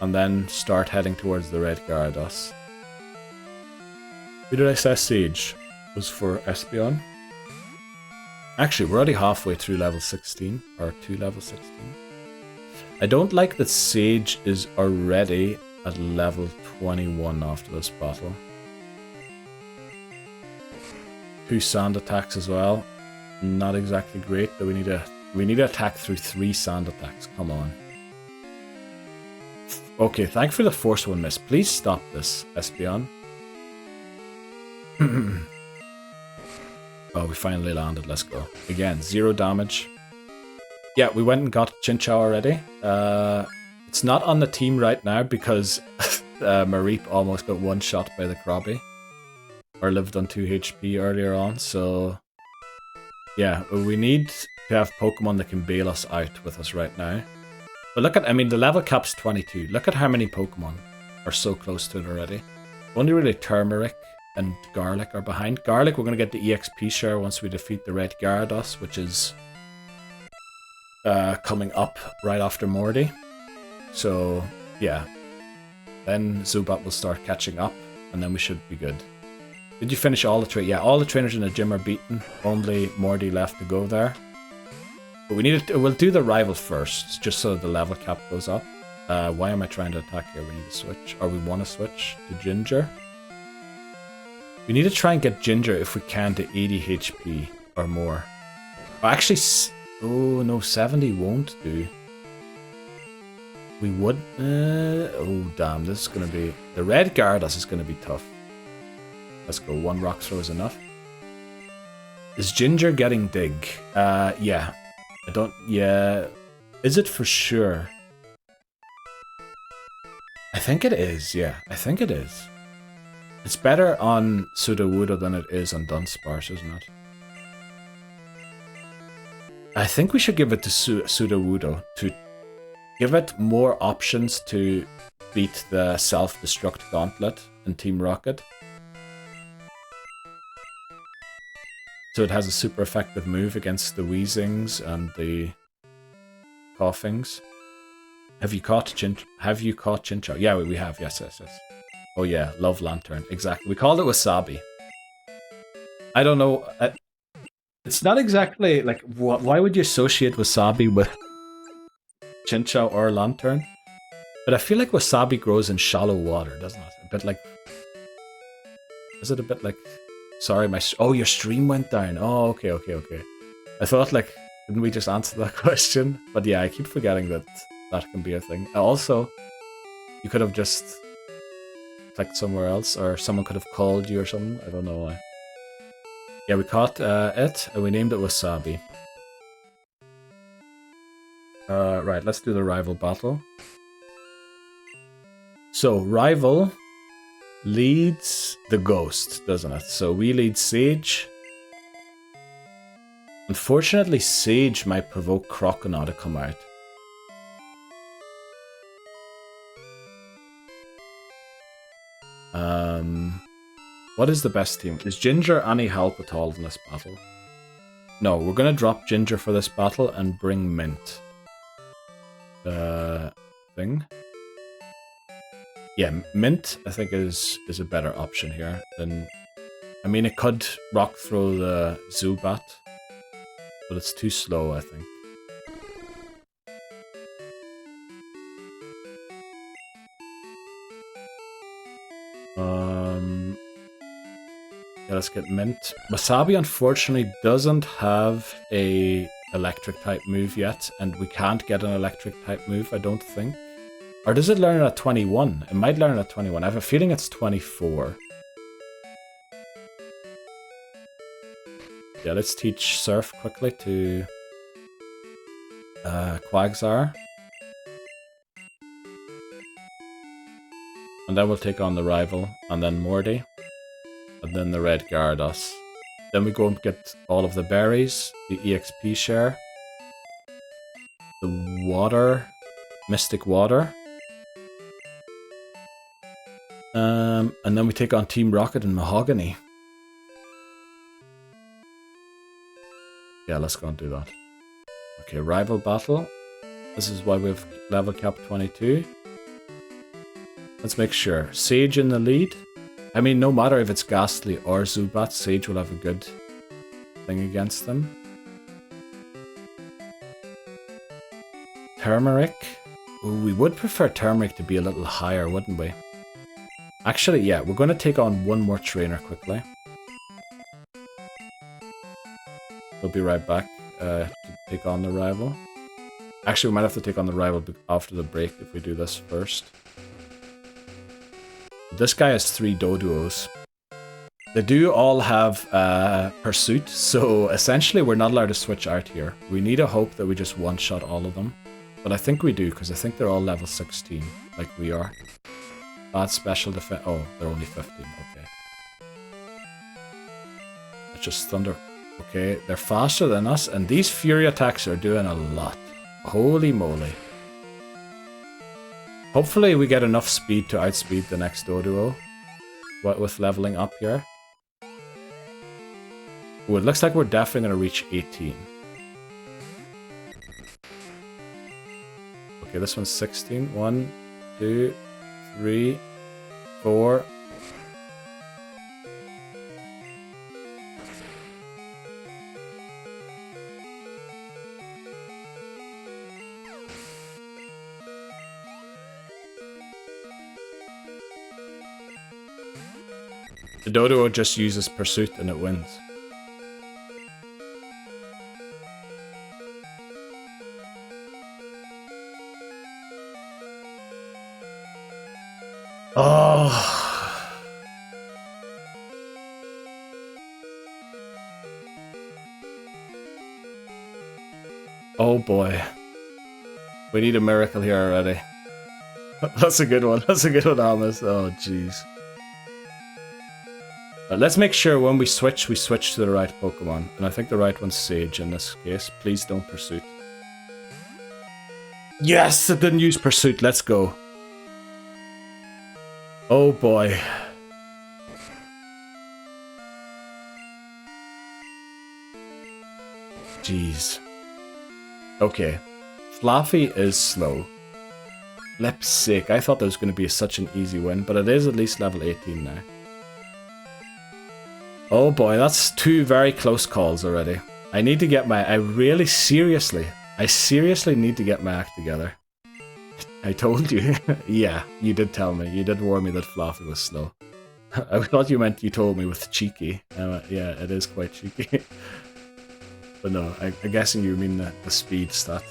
And then start heading towards the red Gyarados. Who did I say Sage was for Espeon? Actually, we're already halfway through level 16, or to level 16. I don't like that Sage is already at level 21 after this battle. 2 sand attacks as well. Not exactly great, but we need to attack through 3 sand attacks. Come on. Okay, thank you for the Force 1 miss. Please stop this, Espeon. Oh, we finally landed. Let's go. Again, 0 damage. Yeah, we went and got Chinchou already. It's not on the team right now because Mareep almost got one-shot by the Krabby. Or lived on 2 HP earlier on, so... Yeah, we need to have Pokemon that can bail us out with us right now. But look at, I mean, the level cap's 22. Look at how many Pokemon are so close to it already. Only really Turmeric and Garlic are behind. Garlic, we're going to get the EXP share once we defeat the red Gyarados, which is coming up right after Morty. So, yeah. Then Zubat will start catching up, and then we should be good. Did you finish all the trainers? Yeah, all the trainers in the gym are beaten. Only Morty left to go there. But we'll do the rival first, just so the level cap goes up. Why am I trying to attack here? We need to switch. Or we want to switch to Ginger. We need to try and get Ginger, if we can, to 80 HP or more. Oh, actually, oh no, 70 won't do. We would... oh damn, this is going to be... The red Gyarados is going to be tough. Let's go, 1 rock throw is enough. Is Ginger getting Dig? Yeah. I don't... Yeah... Is it for sure? I think it is, yeah. I think it is. It's better on Sudowoodo than it is on Dunsparce, isn't it? I think we should give it to Sudowoodo to give it more options to beat the self-destruct gauntlet in Team Rocket. So it has a super effective move against the Weezings and the Coughings. Have you caught Chinchou? Yeah, we have. Yes. Oh yeah, Love Lantern. Exactly. We called it Wasabi. I don't know. It's not exactly like why would you associate Wasabi with Chinchou or Lantern? But I feel like Wasabi grows in shallow water, doesn't it? A bit like. Is it a bit like? Sorry, your stream went down. Oh, okay. I thought like, didn't we just answer that question? But yeah, I keep forgetting that that can be a thing. Also, you could have just clicked somewhere else, or someone could have called you or something. I don't know why. Yeah, we caught it, and we named it Wasabi. Right, let's do the rival battle. So, rival leads the ghost, doesn't it? So we lead Sage. Unfortunately, Sage might provoke Croconaw to come out. What is the best team? Is Ginger any help at all in this battle? No, we're gonna drop Ginger for this battle and bring Mint. Thing. Yeah, Mint, I think, is a better option here than... I mean, it could rock throw the Zubat, but it's too slow, I think. Yeah, let's get Mint. Wasabi, unfortunately, doesn't have a electric type move yet, and we can't get an electric type move, I don't think. Or does it learn it at 21? It might learn it at 21. I have a feeling it's 24. Yeah, let's teach Surf quickly to Quagsire. And then we'll take on the rival, and then Morty. And then the red Gyarados. Then we go and get all of the berries, the EXP share, the water, Mystic Water. And then we take on Team Rocket and Mahogany. Yeah, let's go and do that. Okay, rival battle. This is why we've level cap 22. Let's make sure. Sage in the lead. I mean, no matter if it's Ghastly or Zubat, Sage will have a good thing against them. Turmeric. Ooh, we would prefer Turmeric to be a little higher, wouldn't we? Actually, yeah, we're going to take on one more trainer quickly. We'll be right back to take on the rival. Actually, we might have to take on the rival after the break if we do this first. This guy has 3 Doduos. They do all have Pursuit, so essentially we're not allowed to switch out here. We need a hope that we just one-shot all of them. But I think we do, because I think they're all level 16, like we are. Bad special defense. Oh, they're only 15, okay. It's just Thunder. Okay, they're faster than us, and these Fury attacks are doing a lot. Holy moly. Hopefully we get enough speed to outspeed the next Doduo with leveling up here. Oh, it looks like we're definitely going to reach 18. Okay, this one's 16. 1, 2, 3, 4. The Doduo just uses Pursuit and it wins. Oh. Oh boy. We need a miracle here already. That's a good one. That's a good one, Almas. Oh jeez. Let's make sure when we switch to the right Pokemon. And I think the right one's Sage in this case. Please don't Pursuit. Yes, it didn't use Pursuit. Let's go. Oh boy. Jeez. Okay. Fluffy is slow. Flip's sake, I thought that was going to be such an easy win, but it is at least level 18 now. Oh boy, that's 2 very close calls already. I need to get my... I seriously need to get my act together. I told you. Yeah, you did tell me. You did warn me that Fluffy was slow. I thought you meant you told me with cheeky. Yeah, it is quite cheeky. But no, I'm guessing you mean the speed stat.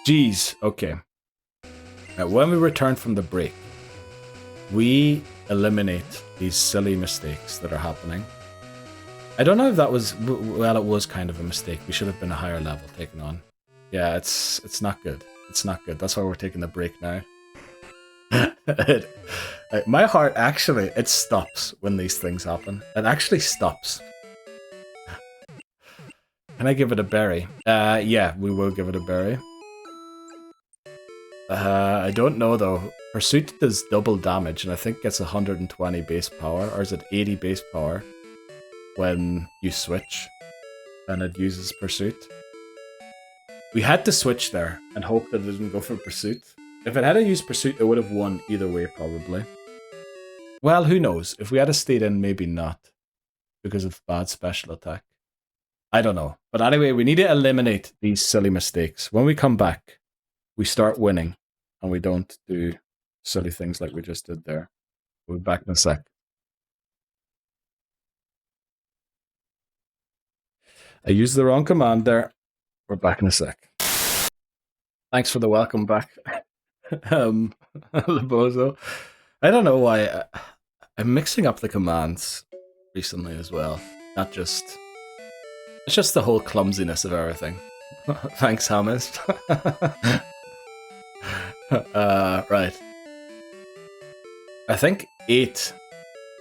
Jeez, okay. Now, when we return from the break, we eliminate these silly mistakes that are happening. I don't know if that was... Well, it was kind of a mistake. We should have been a higher level taken on. Yeah, it's not good. It's not good. That's why we're taking the break now. My heart actually, it stops when these things happen. It actually stops. Can I give it a berry? Yeah, we will give it a berry. I don't know though. Pursuit does double damage and I think gets 120 base power, or is it 80 base power when you switch and it uses Pursuit. We had to switch there and hope that it didn't go for Pursuit. If it had to use Pursuit, it would have won either way probably. Well, who knows? If we had stayed in, maybe not, because of bad special attack. I don't know. But anyway, we need to eliminate these silly mistakes. When we come back, we start winning, and we don't do silly things like we just did there. We'll be back in a sec. I used the wrong command there. We're back in a sec. Thanks for the welcome back, Lebozo. I don't know why. I'm mixing up the commands recently as well. Not just... It's just the whole clumsiness of everything. Thanks, Hamas. Right. I think 8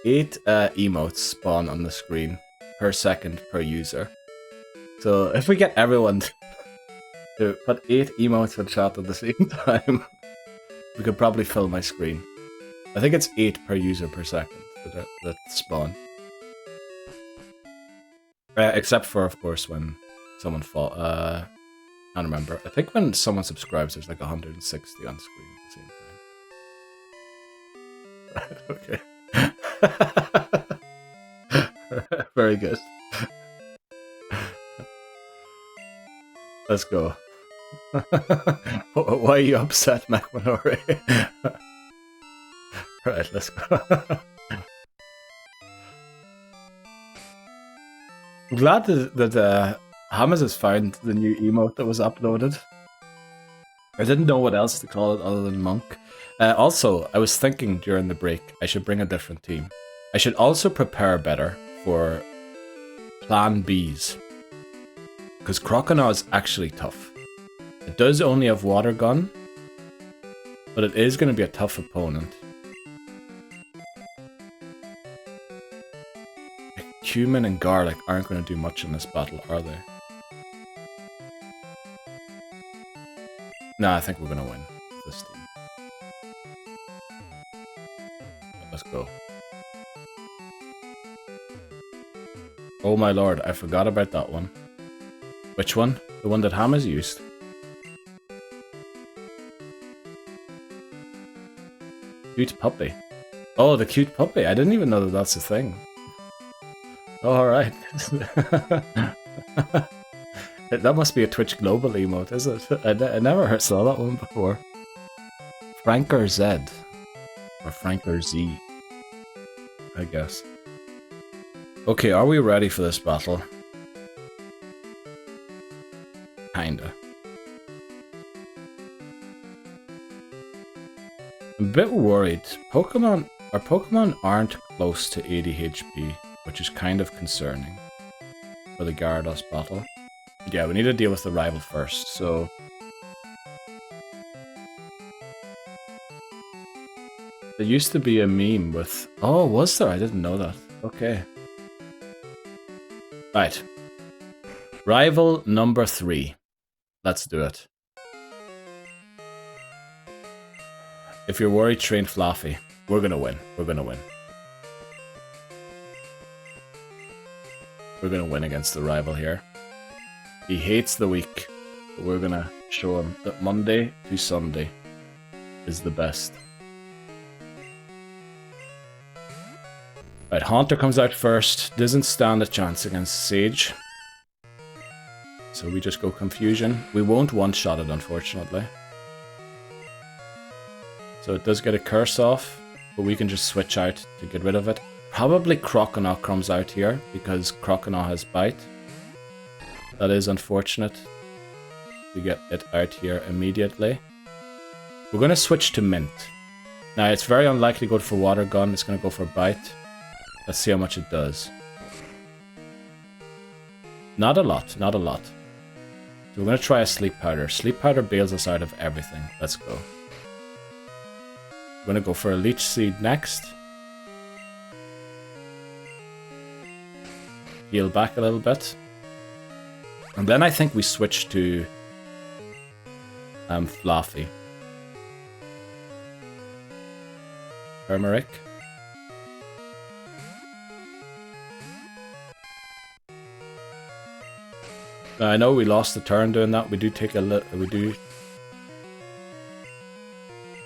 emotes spawn on the screen per second per user. So if we get everyone to put 8 emotes in chat at the same time, we could probably fill my screen. I think it's 8 per user per second that spawn. Except for, of course, when someone I can't remember. I think when someone subscribes, there's like 160 on screen at the same time. Okay. Very good. Let's go. Why are you upset, McManori? Right, let's go. I'm glad that Hamas has found the new emote that was uploaded. I didn't know what else to call it other than Monk. Also, I was thinking during the break, I should bring a different team. I should also prepare better for Plan Bs. Because Croconaw is actually tough. It does only have Water Gun, but it is going to be a tough opponent. Cumin and Garlic aren't going to do much in this battle, are they? Nah, I think we're going to win this team. Let's go. Oh my lord, I forgot about that one. Which one? The one that Hamas used? Cute puppy. Oh, the cute puppy. I didn't even know that that's a thing. Oh, alright. That must be a Twitch Global emote, is it? I never saw that one before. Franker Z. Or Franker Z. I guess. Okay, are we ready for this battle? Kinda. I'm a bit worried. Our Pokemon aren't close to 80 HP, which is kind of concerning for the Gyarados battle. Yeah, we need to deal with the rival first, so... There used to be a meme with... Oh, was there? I didn't know that. Okay. Right. Rival number 3. Let's do it. If you're worried, train Fluffy. We're gonna win. We're gonna win. We're gonna win against the rival here. He hates the week, but we're gonna show him that Monday to Sunday is the best. Right, Haunter comes out first. Doesn't stand a chance against Sage. So we just go Confusion. We won't one-shot it, unfortunately. So it does get a curse off, but we can just switch out to get rid of it. Probably Croconaw comes out here, because Croconaw has Bite. That is unfortunate to get it out here immediately. We're going to switch to Mint. Now, it's very unlikely to go for Water Gun. It's going to go for Bite. Let's see how much it does. Not a lot, not a lot. So we're going to try a Sleep Powder. Sleep Powder bails us out of everything. Let's go. We're going to go for a Leech Seed next. Heal back a little bit. And then I think we switch to Fluffy. Turmeric. I know we lost the turn doing that. We do take a do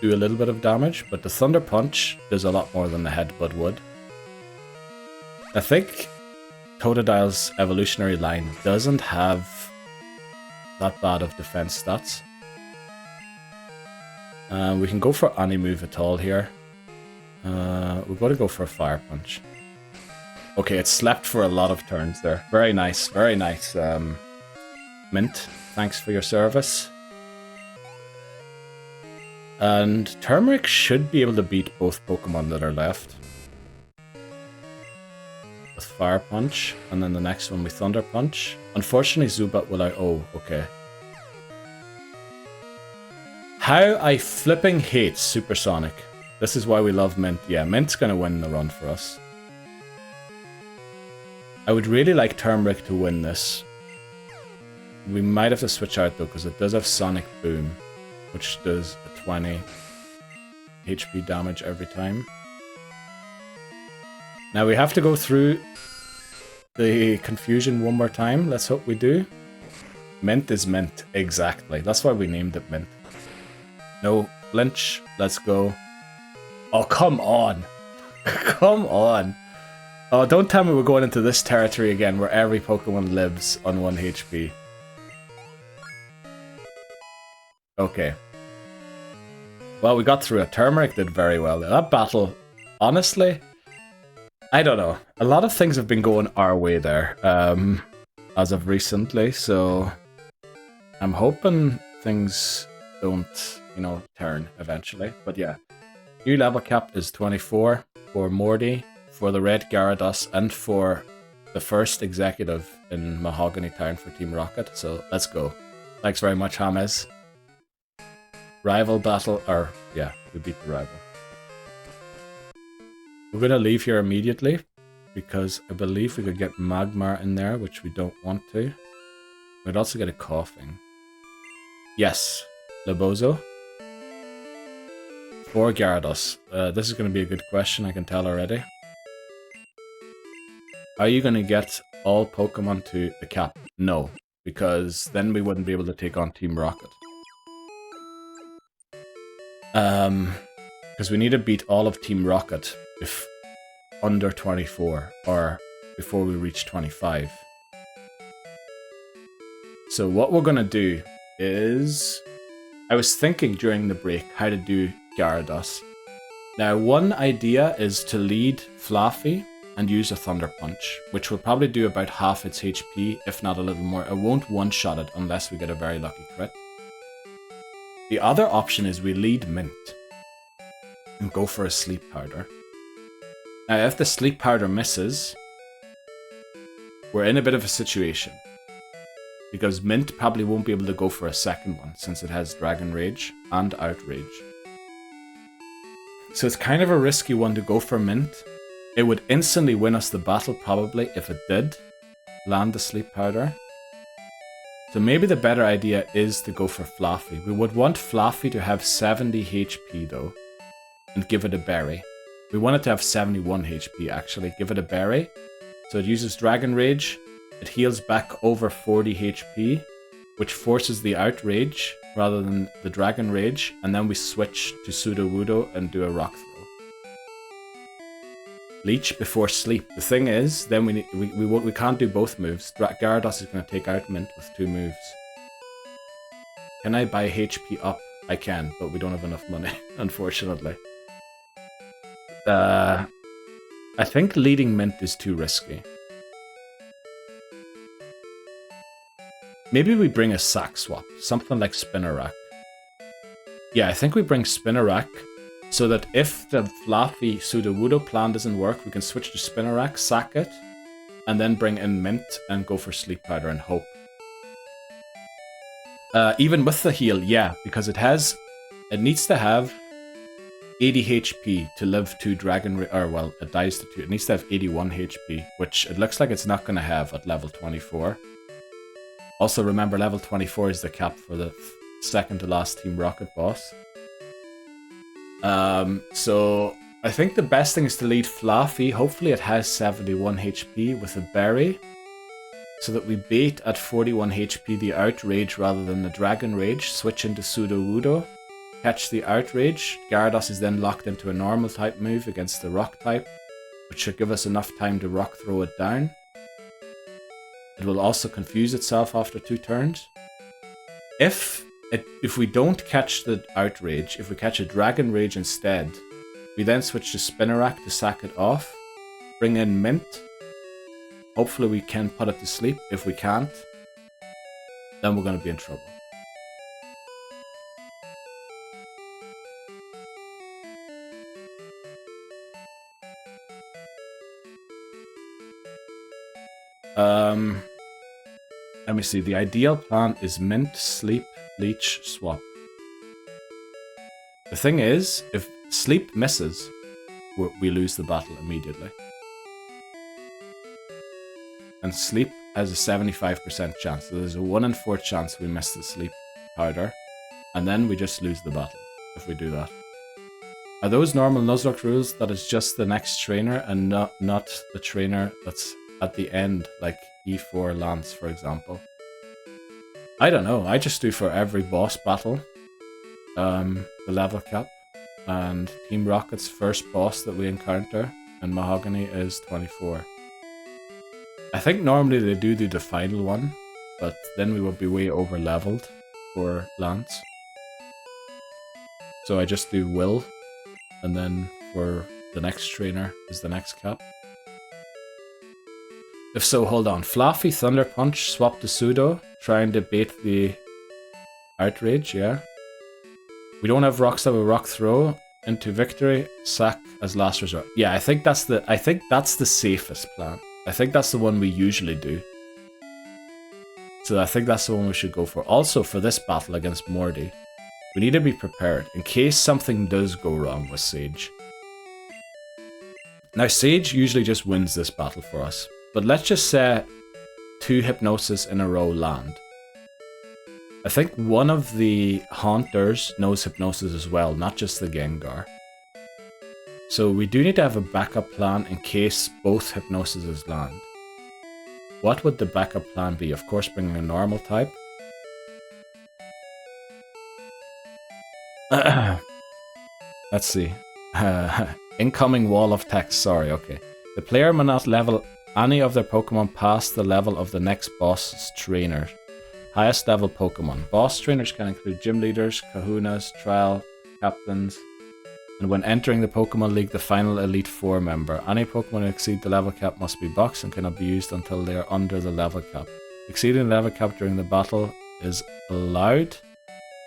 a little bit of damage, but the Thunder Punch does a lot more than the Headbutt would. I think Totodile's evolutionary line doesn't have that bad of defense stats. We can go for any move at all here. We're going to go for a Fire Punch. Okay, it slept for a lot of turns there. Very nice, very nice. Mint, thanks for your service. And Turmeric should be able to beat both Pokemon that are left. With Fire Punch, and then the next one we Thunder Punch. Unfortunately, Zubat will oh, okay. How I flipping hate Supersonic. This is why we love Mint. Yeah, Mint's gonna win the run for us. I would really like Turmeric to win this. We might have to switch out though, because it does have Sonic Boom, which does a 20 HP damage every time. Now we have to go through the Confusion one more time. Let's hope we do. Mint is Mint, exactly. That's why we named it Mint. No flinch, let's go. Oh, come on. Come on. Oh, don't tell me we're going into this territory again where every Pokemon lives on 1 HP. Okay. Well, we got through it. Turmeric did very well. That battle, honestly, I don't know. A lot of things have been going our way there, as of recently, so I'm hoping things don't, you know, turn eventually. But yeah, new level cap is 24 for Morty, for the Red Gyarados, and for the first executive in Mahogany Town for Team Rocket, so let's go. Thanks very much, James. Rival battle, or yeah, we beat the rival. We're gonna leave here immediately because I believe we could get Magmar in there, which we don't want to. We'd also get a Coughing. Yes, Labozo. For Gyarados. This is gonna be a good question, I can tell already. Are you gonna get all Pokemon to the cap? No, because then we wouldn't be able to take on Team Rocket. Because we need to beat all of Team Rocket if under 24, or before we reach 25. So what we're gonna do is, I was thinking during the break how to do Gyarados. Now, one idea is to lead Fluffy and use a Thunder Punch, which will probably do about half its HP, if not a little more. It won't one-shot it unless we get a very lucky crit. The other option is we lead Mint and go for a Sleep Powder. Now, if the Sleep Powder misses, we're in a bit of a situation, because Mint probably won't be able to go for a second one since it has Dragon Rage and Outrage. So it's kind of a risky one to go for Mint, It would instantly win us the battle probably if it did land the sleep powder. So maybe the better idea is to go for Fluffy. We would want Fluffy to have 70 HP though, and give it a berry. We want it to have 71 HP actually, give it a berry. So it uses Dragon Rage, it heals back over 40 HP, which forces the Outrage rather than the Dragon Rage, and then we switch to Sudowoodo and do a Rock Throw. Leech before sleep. The thing is, then we can't do both moves. Gyarados is going to take out Mint with 2 moves. Can I buy HP up? I can, but we don't have enough money, unfortunately. I think leading Mint is too risky. Maybe we bring a sack swap, something like Spinarak. Yeah, I think we bring Spinarak, so that if the Fluffy Sudowoodo plan doesn't work, we can switch to Spinarak, sack it, and then bring in Mint and go for Sleep Powder and hope. Even with the heal, yeah, because it needs to have 80 HP to live 2 Dragon, or well, it dies to 2. It needs to have 81 HP, which it looks like it's not going to have at level 24. Also remember, level 24 is the cap for the second to last Team Rocket boss. So I think the best thing is to lead Fluffy. Hopefully it has 71 HP with a berry, so that we bait at 41 HP the Outrage rather than the Dragon Rage, switch into Sudowoodo, catch the Outrage. Gyarados is then locked into a normal type move against the Rock type, which should give us enough time to Rock Throw it down. It will also confuse itself after 2 turns. If we don't catch the Outrage, if we catch a Dragon Rage instead, we then switch to Spinarak to sack it off, bring in Mint. Hopefully we can put it to sleep. If we can't, then we're going to be in trouble. Let me see. The ideal plan is Mint, Sleep, Leech, Swap. The thing is, if Sleep misses, we lose the battle immediately. And Sleep has a 75% chance. So there's a 1 in 4 chance we miss the Sleep powder. And then we just lose the battle if we do that. Are those normal Nuzlocke rules that it's just the next trainer and not the trainer that's at the end, like E4 Lance, for example? I don't know. I just do for every boss battle the level cap, and Team Rocket's first boss that we encounter in Mahogany is 24. I think normally they do the final one, but then we would be way over leveled for Lance. So I just do Will, and then for the next trainer is the next cap. If so, hold on. Fluffy, Thunder Punch, swap to Pseudo, trying to bait the Outrage, yeah. We don't have rocks that will Rock Throw into victory, sack as last resort. Yeah, I think that's the safest plan. I think that's the one we usually do. So I think that's the one we should go for. Also, for this battle against Morty, we need to be prepared in case something does go wrong with Sage. Now, Sage usually just wins this battle for us. But let's just say 2 Hypnosis in a row land. I think one of the Haunters knows Hypnosis as well, not just the Gengar. So we do need to have a backup plan in case both Hypnosises land. What would the backup plan be? Of course, bringing a normal type. Let's see. Incoming wall of text, sorry, okay. The player may not level any of their Pokemon past the level of the next boss's trainer. Highest level Pokemon. Boss trainers can include gym leaders, kahunas, trial captains, and when entering the Pokemon League, the final Elite Four member. Any Pokemon who exceed the level cap must be boxed and cannot be used until they are under the level cap. Exceeding the level cap during the battle is allowed.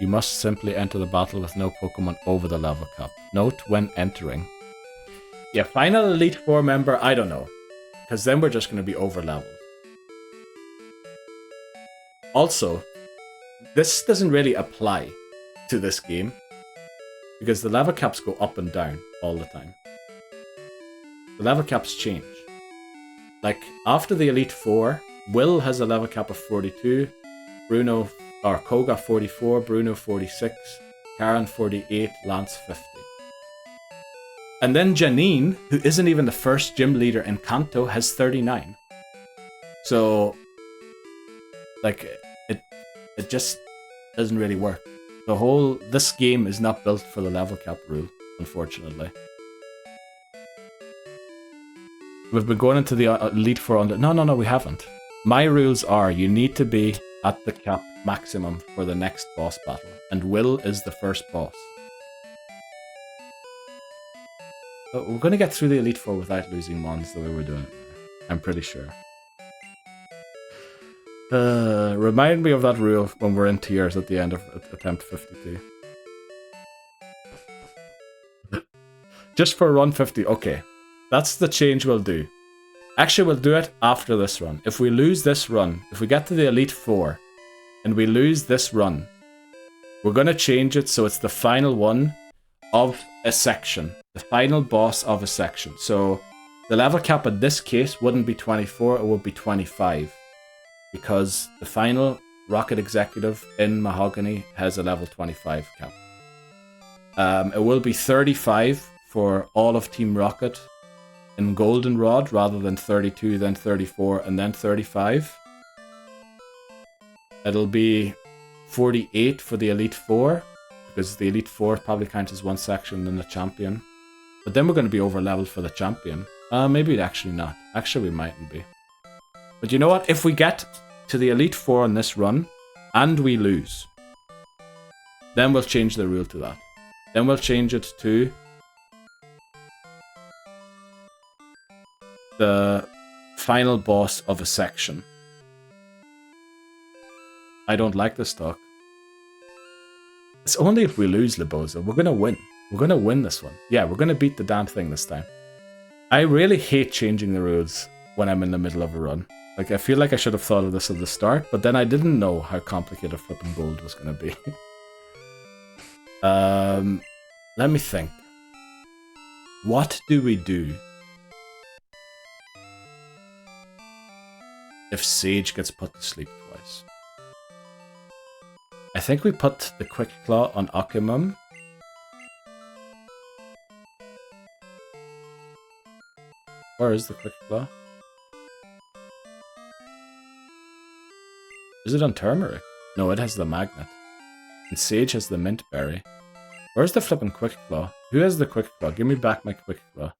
You must simply enter the battle with no Pokemon over the level cap. Note when entering. Yeah, final Elite Four member, I don't know. Because then we're just going to be over leveled. Also, this doesn't really apply to this game, because the level caps go up and down all the time. The level caps change. Like, after the Elite Four, Will has a level cap of 42, Koga 44, Bruno 46, Karen 48, Lance 50. And then Janine, who isn't even the first gym leader in Kanto, has 39. So, like, it just doesn't really work. This game is not built for the level cap rule, unfortunately. We've been going into the Elite Four on the... No, we haven't. My rules are you need to be at the cap maximum for the next boss battle, and Will is the first boss. But we're going to get through the Elite Four without losing mons the way we're doing it now. I'm pretty sure. Remind me of that rule when we're in tiers at the end of attempt 52. Just for run 50. Okay, that's the change we'll do. Actually, we'll do it after this run. If we lose this run, if we get to the Elite Four and we lose this run, we're going to change it so it's the final one of a section. The final boss of a section. So the level cap in this case wouldn't be 24, it would be 25. Because the final Rocket Executive in Mahogany has a level 25 cap. It will be 35 for all of Team Rocket in Goldenrod rather than 32, then 34, and then 35. It'll be 48 for the Elite Four, because the Elite Four probably counts as one section in the champion. But then we're going to be over leveled for the champion. Maybe actually not. Actually, we mightn't be. But you know what? If we get to the Elite Four on this run, and we lose, then we'll change the rule to that. Then we'll change it to the final boss of a section. I don't like this talk. It's only if we lose, Libozo. We're gonna win. We're gonna win this one. Yeah, we're gonna beat the damn thing this time. I really hate changing the rules when I'm in the middle of a run. Like, I feel like I should have thought of this at the start, but then I didn't know how complicated flipping gold was gonna be. Let me think. What do we do if Sage gets put to sleep twice? I think we put the Quick Claw on Akimum. Where is the Quick Claw? Is it on Turmeric? No, it has the Magnet. And Sage has the Mint Berry. Where's the flippin' Quick Claw? Who has the Quick Claw? Give me back my Quick Claw.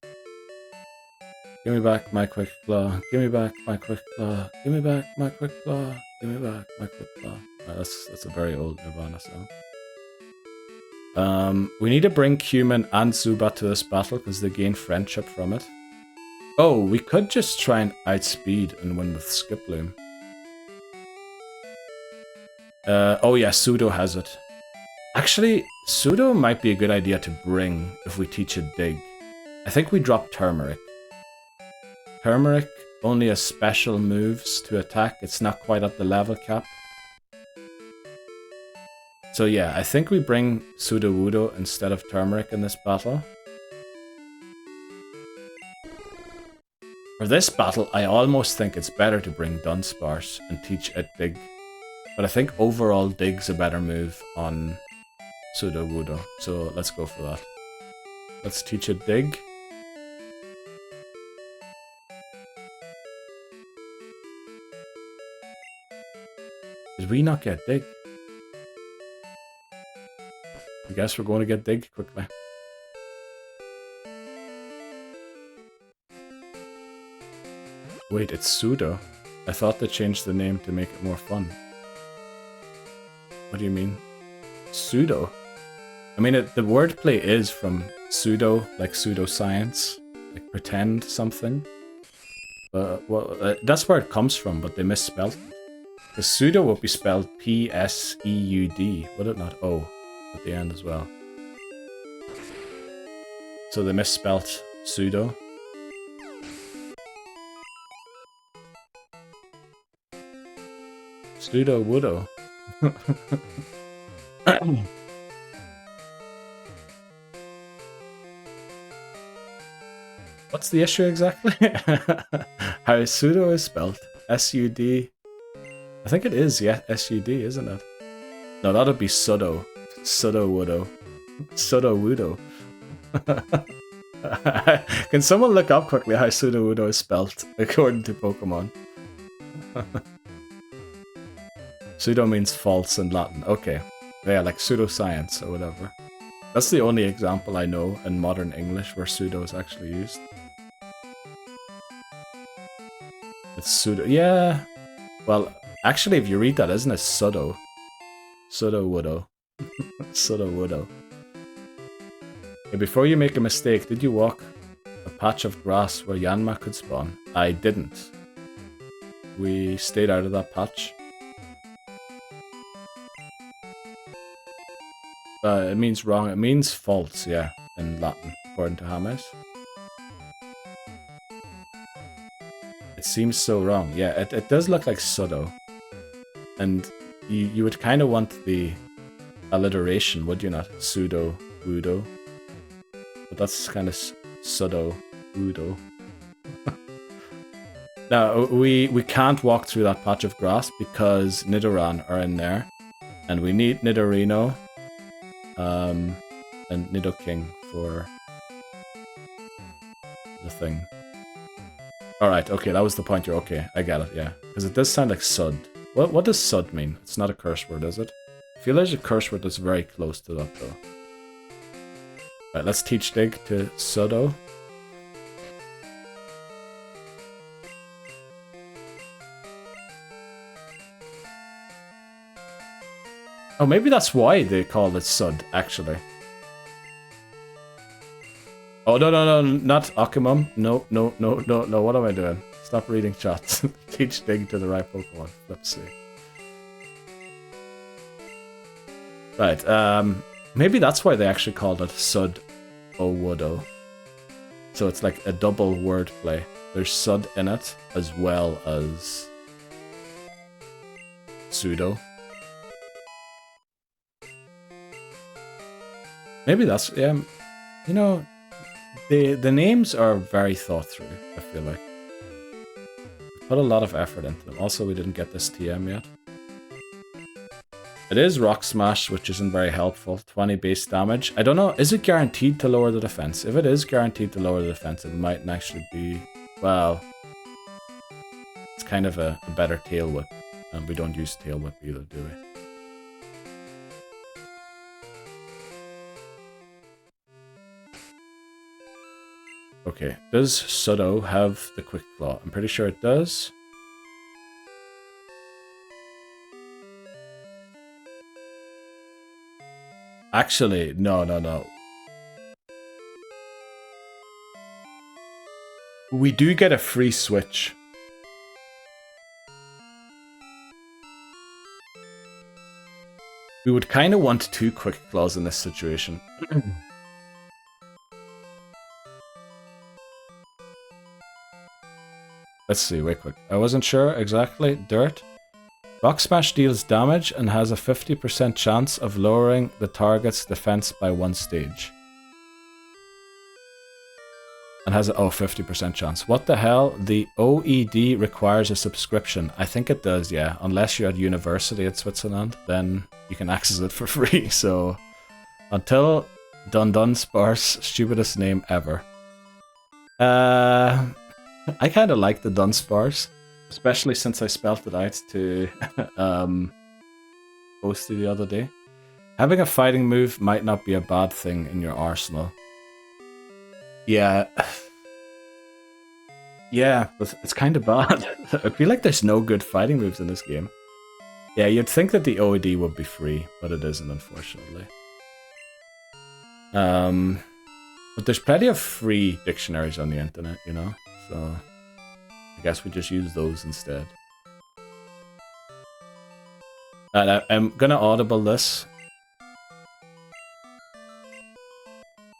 Give me back my Quick Claw. Give me back my Quick Claw. Give me back my Quick Claw. Give me back my Quick Claw. That's a very old Nirvana song. We need to bring Cumin and Zubat to this battle because they gain friendship from it. Oh, we could just try and outspeed and win with Skiploom. Oh yeah, Pseudo has it. Actually, Pseudo might be a good idea to bring if we teach it Dig. I think we drop Turmeric. Turmeric only has special moves to attack. It's not quite at the level cap. So yeah, I think we bring Sudowoodo instead of Turmeric in this battle. For this battle, I almost think it's better to bring Dunsparce and teach it Dig. But I think overall Dig's a better move on Sudowoodo. So let's go for that. Let's teach it Dig. Did we not get Dig? I guess we're going to get Dig quickly. Wait, it's Pseudo. I thought they changed the name to make it more fun. What do you mean? Pseudo? I mean, the wordplay is from pseudo, like pseudoscience, like pretend something. Well, that's where it comes from, but they misspelled it. Because pseudo would be spelled P-S-E-U-D, would it not? O at the end as well. So they misspelt pseudo. Pseudo-woodo. What's the issue exactly? How pseudo is spelled? S-U-D. I think it is, yeah, S-U-D, isn't it? No, that'd be Sudo. Sudo-Wudo. Sudo-Wudo. Can someone look up quickly how Sudo-Wudo is spelled according to Pokemon? Pseudo means false in Latin. Okay. Yeah, like pseudoscience or whatever. That's the only example I know in modern English where pseudo is actually used. It's pseudo. Yeah. Well, actually, if you read that, isn't it Sudo? Sudo-Wudo. Sudo-Wudo. Okay, before you make a mistake, did you walk a patch of grass where Yanma could spawn? I didn't. We stayed out of that patch. It means wrong. It means false, yeah, in Latin, according to James. It seems so wrong. Yeah, it does look like Sudo. And you would kind of want the alliteration, would you not? Pseudo, Udo. But that's kind of Sudo, Udo. Now, we can't walk through that patch of grass because Nidoran are in there. And we need Nidorino. And Nidoking for the thing. Alright, okay, that was the point. You're okay. I get it, yeah. Because it does sound like Sud. What does Sud mean? It's not a curse word, is it? I feel there's a curse word that's very close to that, though. Alright, let's teach Dig to Sudo. Oh, maybe that's why they call it Sud, actually. Oh, no, not Akumum. No, what am I doing? Stop reading chats. Teach Dig to the right Pokemon. Let's see. Right, maybe that's why they actually called it Sud Owudo. So it's like a double wordplay. There's Sud in it, as well as Pseudo. Maybe that's, yeah, you know, the names are very thought through, I feel like. We put a lot of effort into them. Also, we didn't get this TM yet. It is Rock Smash, which isn't very helpful. 20 base damage. I don't know, is it guaranteed to lower the defense? If it is guaranteed to lower the defense, it might actually be, well, it's kind of a better Tail Whip. And we don't use Tail Whip either, do we? Okay, does Sudo have the Quick Claw? I'm pretty sure it does. Actually, no. We do get a free switch. We would kind of want 2 Quick Claws in this situation. Let's see, wait quick. I wasn't sure exactly. Dirt. Rock Smash deals damage and has a 50% chance of lowering the target's defense by 1 stage. And has a 50% chance. What the hell? The OED requires a subscription. I think it does, yeah. Unless you're at university at Switzerland, then you can access it for free. So, until Dunsparce, stupidest name ever. I kind of like the Dunsparce, especially since I spelt it out to Posty the other day. Having a fighting move might not be a bad thing in your arsenal. Yeah. Yeah, but it's kind of bad. I feel like there's no good fighting moves in this game. Yeah, you'd think that the OED would be free, but it isn't, unfortunately. But there's plenty of free dictionaries on the internet, you know? So, I guess we just use those instead. And I'm gonna audible this.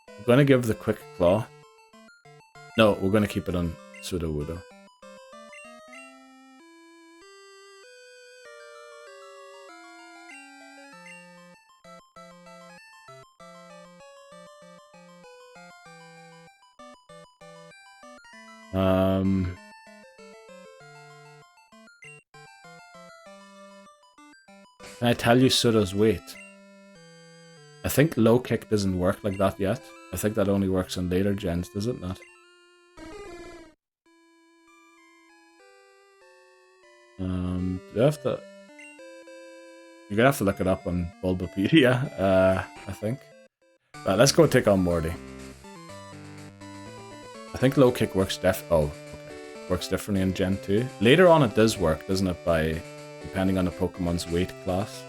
I'm gonna give the Quick Claw. No, we're gonna keep it on Sudowoodo. Can I tell you Sudo's weight? I think low kick doesn't work like that yet. I think that only works on later gens, does it not? Do I have to... You're gonna have to look it up on Bulbapedia, I think. Right, let's go take on Morty. I think low kick works works differently in Gen 2. Later on it does work, doesn't it, by depending on the Pokemon's weight class.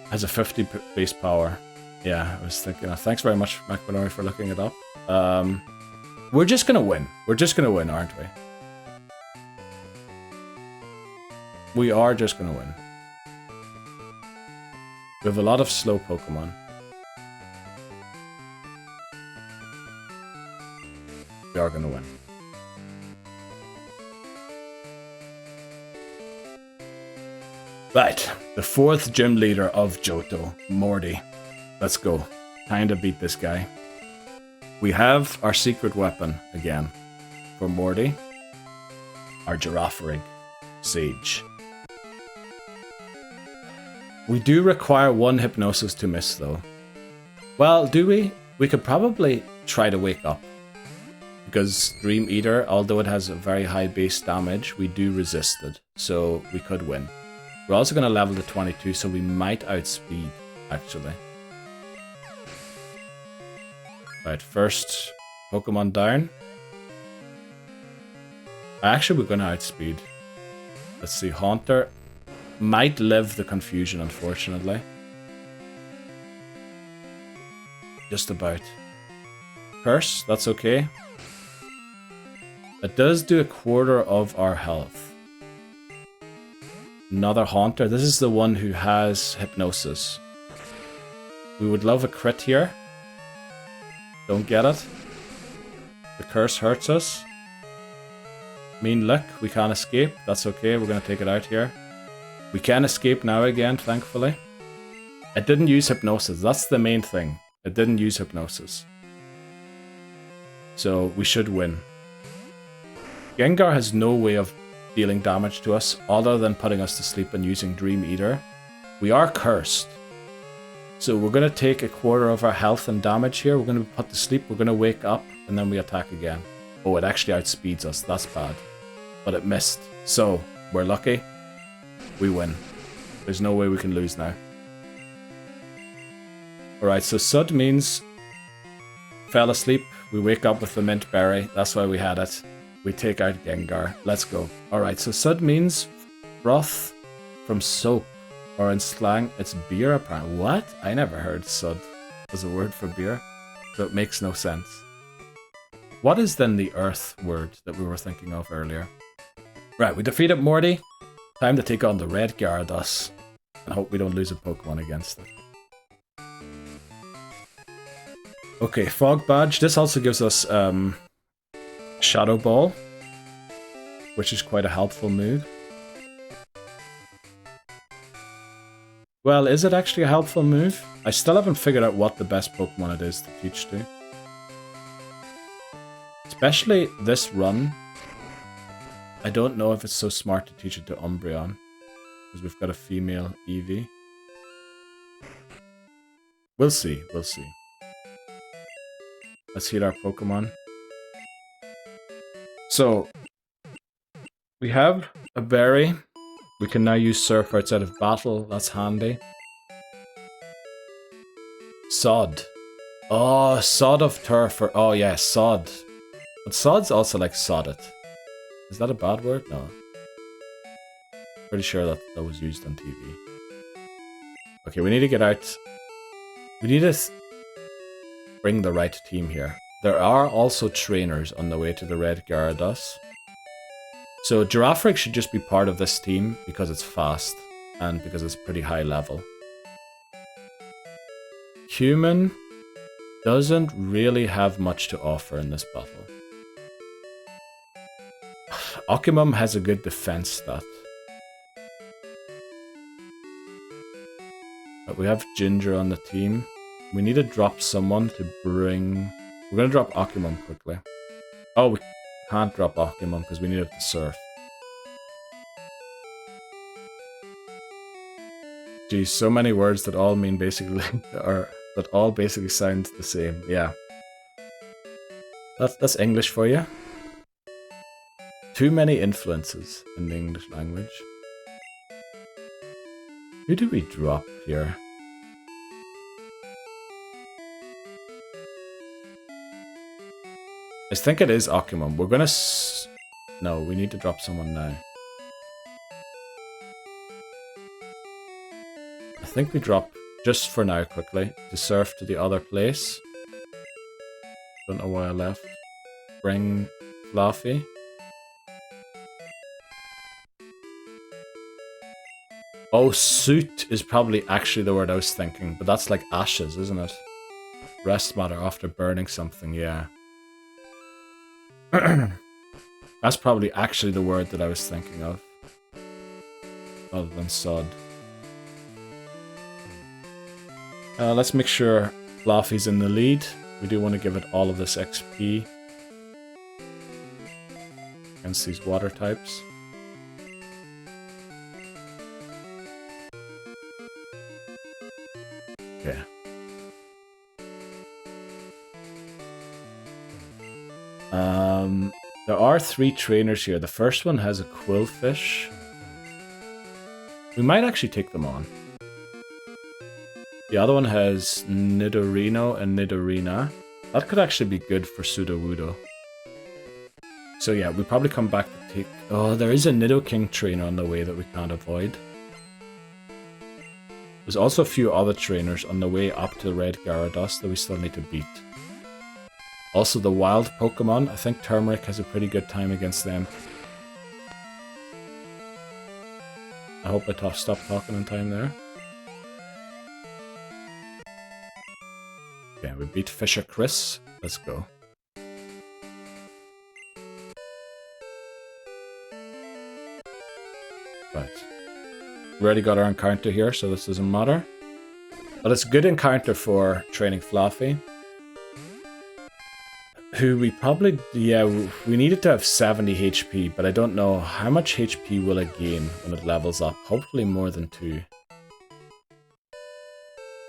Has a 50 base power. Yeah, I was thinking. Thanks very much, McBenoy, for looking it up. We're just gonna win. We're just gonna win, aren't we? We are just gonna win. We have a lot of slow Pokemon. We are gonna win. Right, the 4th gym leader of Johto, Morty. Let's go. Time to beat this guy. We have our secret weapon again for Morty. Our Girafarig Sage. We do require 1 Hypnosis to miss though. Well, do we? We could probably try to wake up. Because Dream Eater, although it has a very high base damage, we do resist it. So we could win. We're also going to level to 22, so we might outspeed, actually. Right, first Pokemon down. Actually, we're going to outspeed. Let's see, Haunter might live the confusion, unfortunately. Just about. Curse, that's okay. It does do a quarter of our health. Another Haunter. This is the one who has Hypnosis. We would love a crit here. Don't get it. The curse hurts us. Mean luck. We can't escape. That's okay. We're going to take it out here. We can escape now again, thankfully. It didn't use Hypnosis. That's the main thing. It didn't use Hypnosis. So we should win. Gengar has no way of dealing damage to us other than putting us to sleep and using Dream Eater. We are cursed. So we're going to take a quarter of our health and damage here. We're going to be put to sleep. We're going to wake up and then we attack again. Oh, it actually outspeeds us. That's bad. But it missed. So we're lucky. We win. There's no way we can lose now. Alright, so Sud means fell asleep. We wake up with the mint berry. That's why we had it. We take out Gengar. Let's go. Alright, so Sud means broth from soap. Or in slang, it's beer apparently. What? I never heard Sud as a word for beer. So it makes no sense. What is then the earth word that we were thinking of earlier? Right, we defeated Morty. Time to take on the red Gyarados. And hope we don't lose a Pokemon against it. Okay, Fog Badge. This also gives us Shadow Ball, which is quite a helpful move. Well, is it actually a helpful move? I still haven't figured out what the best Pokemon it is to teach to. Especially this run. I don't know if it's so smart to teach it to Umbreon, because we've got a female Eevee. We'll see, we'll see. Let's heal our Pokemon. So, we have a berry. We can now use Surf outside of battle. That's handy. Sod. Oh, Sod of Turf. Oh yeah, Sod. But Sod's also like Sodded. Is that a bad word? No. Pretty sure that was used on TV. Okay, we need to get out. We need to bring the right team here. There are also trainers on the way to the red Gyarados. So Girafarig should just be part of this team because it's fast and because it's pretty high level. Human doesn't really have much to offer in this battle. Occamum has a good defense stat. But we have Ginger on the team. We need to drop someone to bring We're gonna drop Occamon quickly. Oh, we can't drop Occamon because we need it to surf. Geez, so many words that all mean basically that all basically sound the same. Yeah. That's English for you. Too many influences in the English language. Who do we drop here? I think it is Occamon. We're gonna no, we need to drop someone now. I think we drop, just for now quickly, to surf to the other place. Don't know why I left. Bring Fluffy. Oh, soot is probably actually the word I was thinking, but that's like ashes, isn't it? Rest matter after burning something, yeah. That's probably actually the word that I was thinking of. Other than sod. Let's make sure Fluffy's in the lead. We do want to give it all of this XP against these water types. Okay. There are 3 trainers here. The first one has a quillfish. We might actually take them on. The other one has Nidorino and Nidorina. That could actually be good for Sudowoodo. So yeah, we probably come back to take... Oh, there is a Nidoking trainer on the way that we can't avoid. There's also a few other trainers on the way up to Red Gyarados that we still need to beat. Also the wild Pokemon, I think Turmeric has a pretty good time against them. I hope I stopped talking in time there. Okay, we beat Fisher Chris. Let's go. Right. We already got our encounter here, so this doesn't matter. But it's a good encounter for training Fluffy. Who we probably... Yeah, we needed to have 70 HP, but I don't know how much HP will it gain when it levels up. Hopefully more than 2.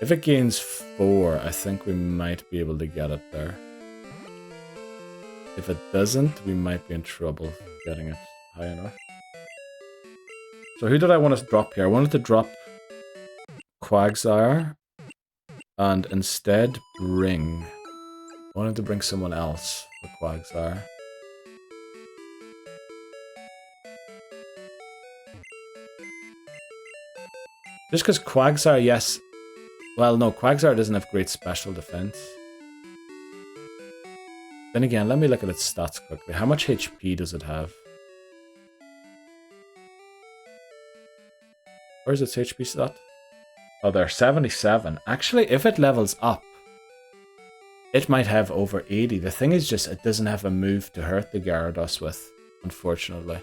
If it gains 4, I think we might be able to get it there. If it doesn't, we might be in trouble getting it high enough. So who did I want to drop here? I wanted to drop Quagsire and instead bring... I wanted to bring someone else for Quagsire. Just because Quagsire, yes... Well, no, Quagsire doesn't have great special defense. Then again, let me look at its stats quickly. How much HP does it have? Where's its HP stat? Oh, there, 77. Actually, if it levels up, it might have over 80. The thing is just, it doesn't have a move to hurt the Gyarados with, unfortunately.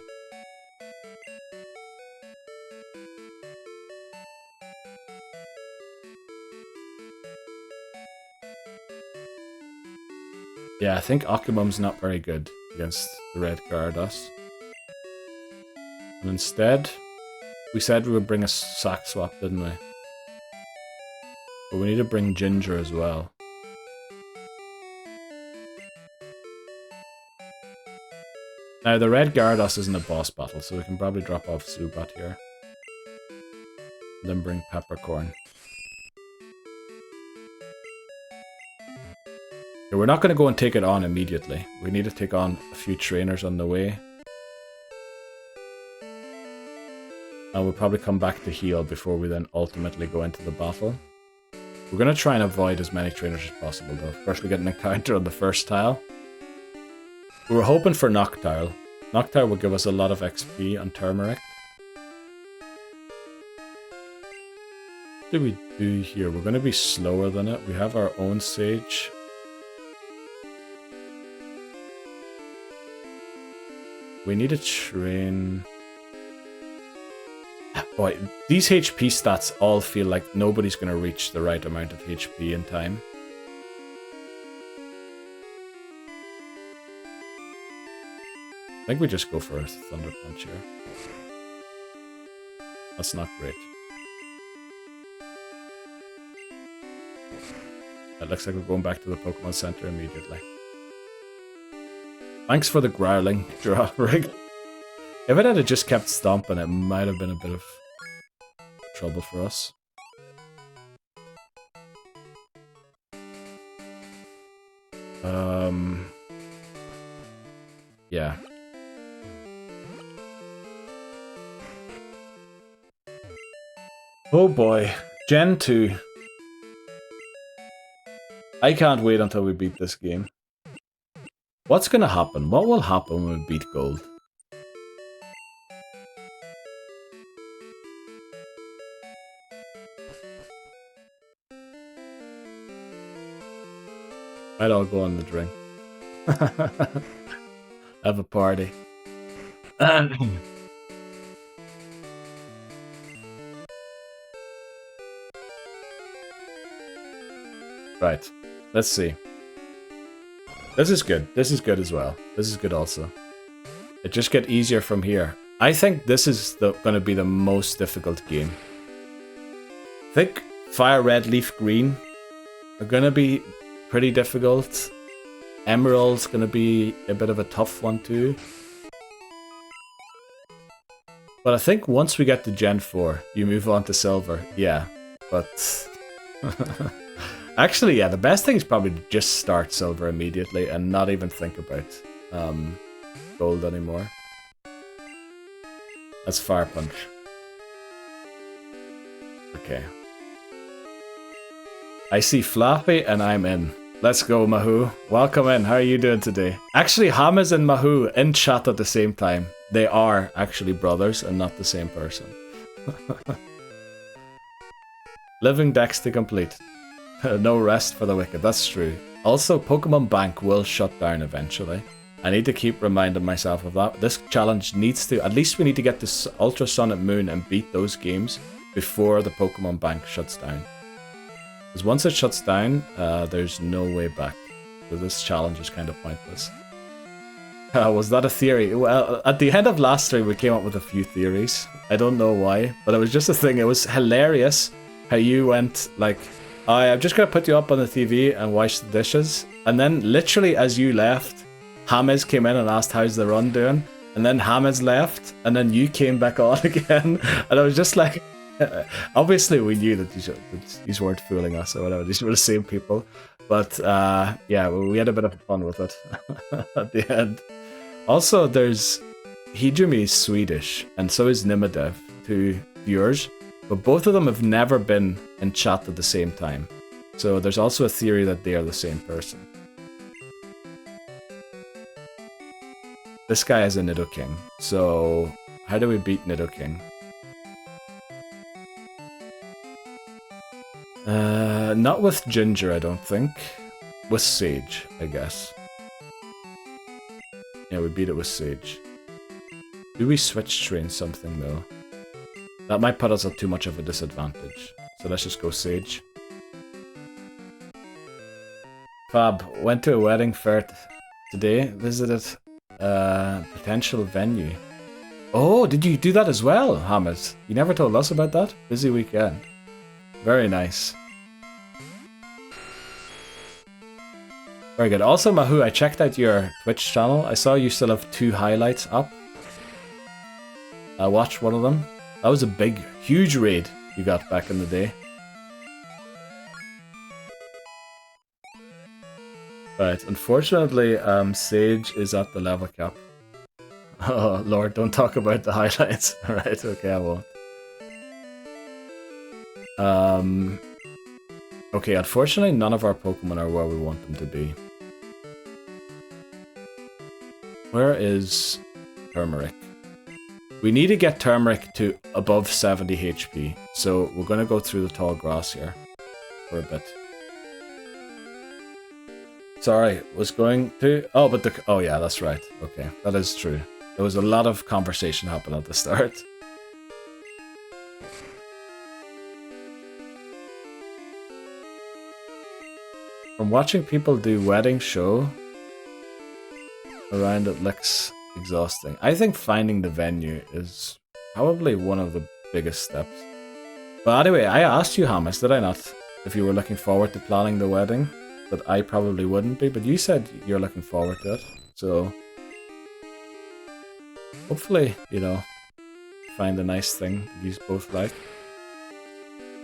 Yeah, I think Occamum's not very good against the red Gyarados. And instead, we said we would bring a sack swap, didn't we? But we need to bring Ginger as well. Now, the red Gyarados isn't a boss battle, so we can probably drop off Zubat here. And then bring Peppercorn. Okay, we're not going to go and take it on immediately. We need to take on a few trainers on the way. And we'll probably come back to heal before we then ultimately go into the battle. We're going to try and avoid as many trainers as possible though. First we get an encounter on the first tile. We were hoping for Noctowl. Noctowl will give us a lot of XP on Turmeric. What do we do here? We're going to be slower than it. We have our own Sage. We need to train... Boy, these HP stats all feel like nobody's going to reach the right amount of HP in time. think we just go for a Thunder Punch here. That's not great. It looks like we're going back to the Pokemon Center immediately. Thanks for the growling, Giraffe. If it had just kept stomping, it might have been a bit of trouble for us. Yeah. Oh boy, Gen 2. I can't wait until we beat this game. What's gonna happen? What will happen when we beat Gold? Might all go on the drink. Have a party. Right. Let's see. This is good. This is good as well. This is good also. It just get easier from here. I think this is going to be the most difficult game. I think Fire Red, Leaf Green are going to be pretty difficult. Emerald's going to be a bit of a tough one too. But I think once we get to Gen 4, you move on to Silver. Yeah, but... Actually, yeah, the best thing is probably to just start Silver immediately and not even think about Gold anymore. That's Fire Punch. Okay. I see Flappy and I'm in. Let's go, Mahoo. Welcome in. How are you doing today? Actually, Hamas and Mahoo in chat at the same time. They are actually brothers and not the same person. Living Dex to complete. No rest for the wicked. That's true. Also, Pokemon Bank will shut down eventually. I need to keep reminding myself of that. This challenge needs to... At least we need to get this Ultra Sun and Moon and beat those games before the Pokemon Bank shuts down. Because once it shuts down, there's no way back. So this challenge is kind of pointless. Was that a theory? Well, at the end of last stream, we came up with a few theories. I don't know why, but it was just a thing. It was hilarious how you went like, I'm just going to put you up on the TV and wash the dishes. And then literally as you left, Hamas came in and asked, how's the run doing? And then Hamas left, and then you came back on again. And I was just like... Obviously, we knew that these weren't fooling us or whatever. These were the same people. But yeah, we had a bit of fun with it at the end. Also, there's Hijumi is Swedish, and so is Nimadev, two viewers. But both of them have never been in chat at the same time. So there's also a theory that they are the same person. This guy is a Nidoking. So how do we beat Nidoking? Not with Ginger, I don't think. With Sage, I guess. Yeah, we beat it with Sage. Do we switch train something though? That might put us at too much of a disadvantage. So let's just go Sage. Fab, went to a wedding fair today. Visited a potential venue. Oh, did you do that as well, Hamas? You never told us about that? Busy weekend. Very nice. Very good. Also, Mahoo, I checked out your Twitch channel. I saw you still have 2 highlights up. I watched one of them. That was a big, huge raid you got back in the day. Right, unfortunately, Sage is at the level cap. Oh, Lord, don't talk about the highlights. Alright, okay, I won't. Okay, unfortunately, none of our Pokemon are where we want them to be. Where is Turmeric? We need to get Turmeric to above 70 HP, so we're going to go through the tall grass here for a bit. Sorry, was going to... Oh, but the... Oh, yeah, that's right. Okay, that is true. There was a lot of conversation happening at the start. From watching people do wedding show around, it looks exhausting. I think finding the venue is probably one of the biggest steps. But anyway, I asked you, Hamas, did I not, if you were looking forward to planning the wedding? But I probably wouldn't be, but you said you're looking forward to it. So hopefully, you know, find a nice thing that you both like.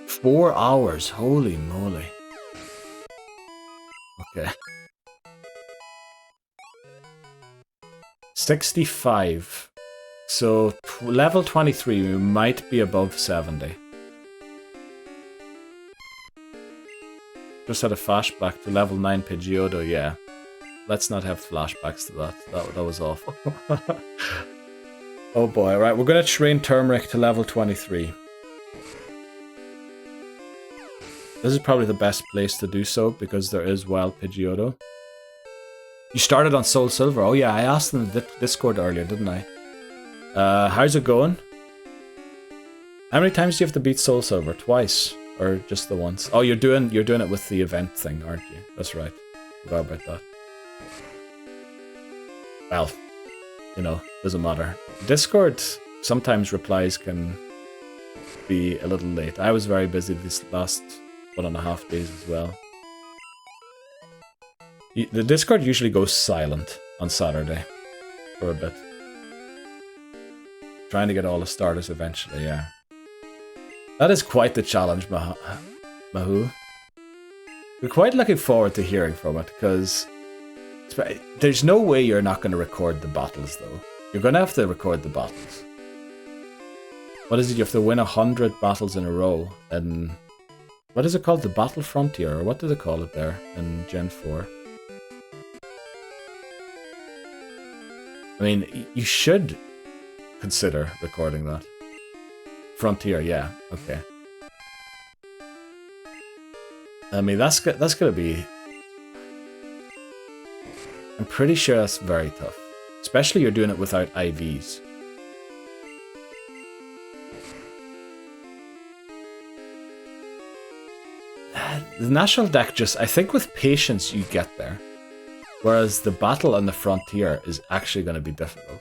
4 hours, holy moly. Okay. 65. So level 23, we might be above 70. Just had a flashback to level 9 Pidgeotto, yeah. Let's not have flashbacks to that. That was awful. Oh boy, right, we're gonna train Turmeric to level 23. This is probably the best place to do so because there is wild Pidgeotto. You started on Soul Silver. Oh yeah, I asked in the Discord earlier, didn't I? How's it going? How many times do you have to beat Soul Silver? Twice? Or just the once? Oh, you're doing it with the event thing, aren't you? That's right. Forgot about that. Well, you know, doesn't matter. Discord, sometimes replies can be a little late. I was very busy this last 1.5 days as well. The Discord usually goes silent on Saturday for a bit. Trying to get all the starters eventually, yeah. That is quite the challenge, Mahu. We're quite looking forward to hearing from it, because there's no way you're not going to record the battles, though. You're going to have to record the battles. What is it? You have to win 100 battles in a row, and what is it called? The Battle Frontier, or what do they call it there in Gen 4? I mean, you should consider recording that. Frontier, yeah, okay. I mean, that's gonna be... I'm pretty sure that's very tough. Especially you're doing it without IVs. The National deck just... I think with patience you get there. Whereas the battle on the Frontier is actually going to be difficult.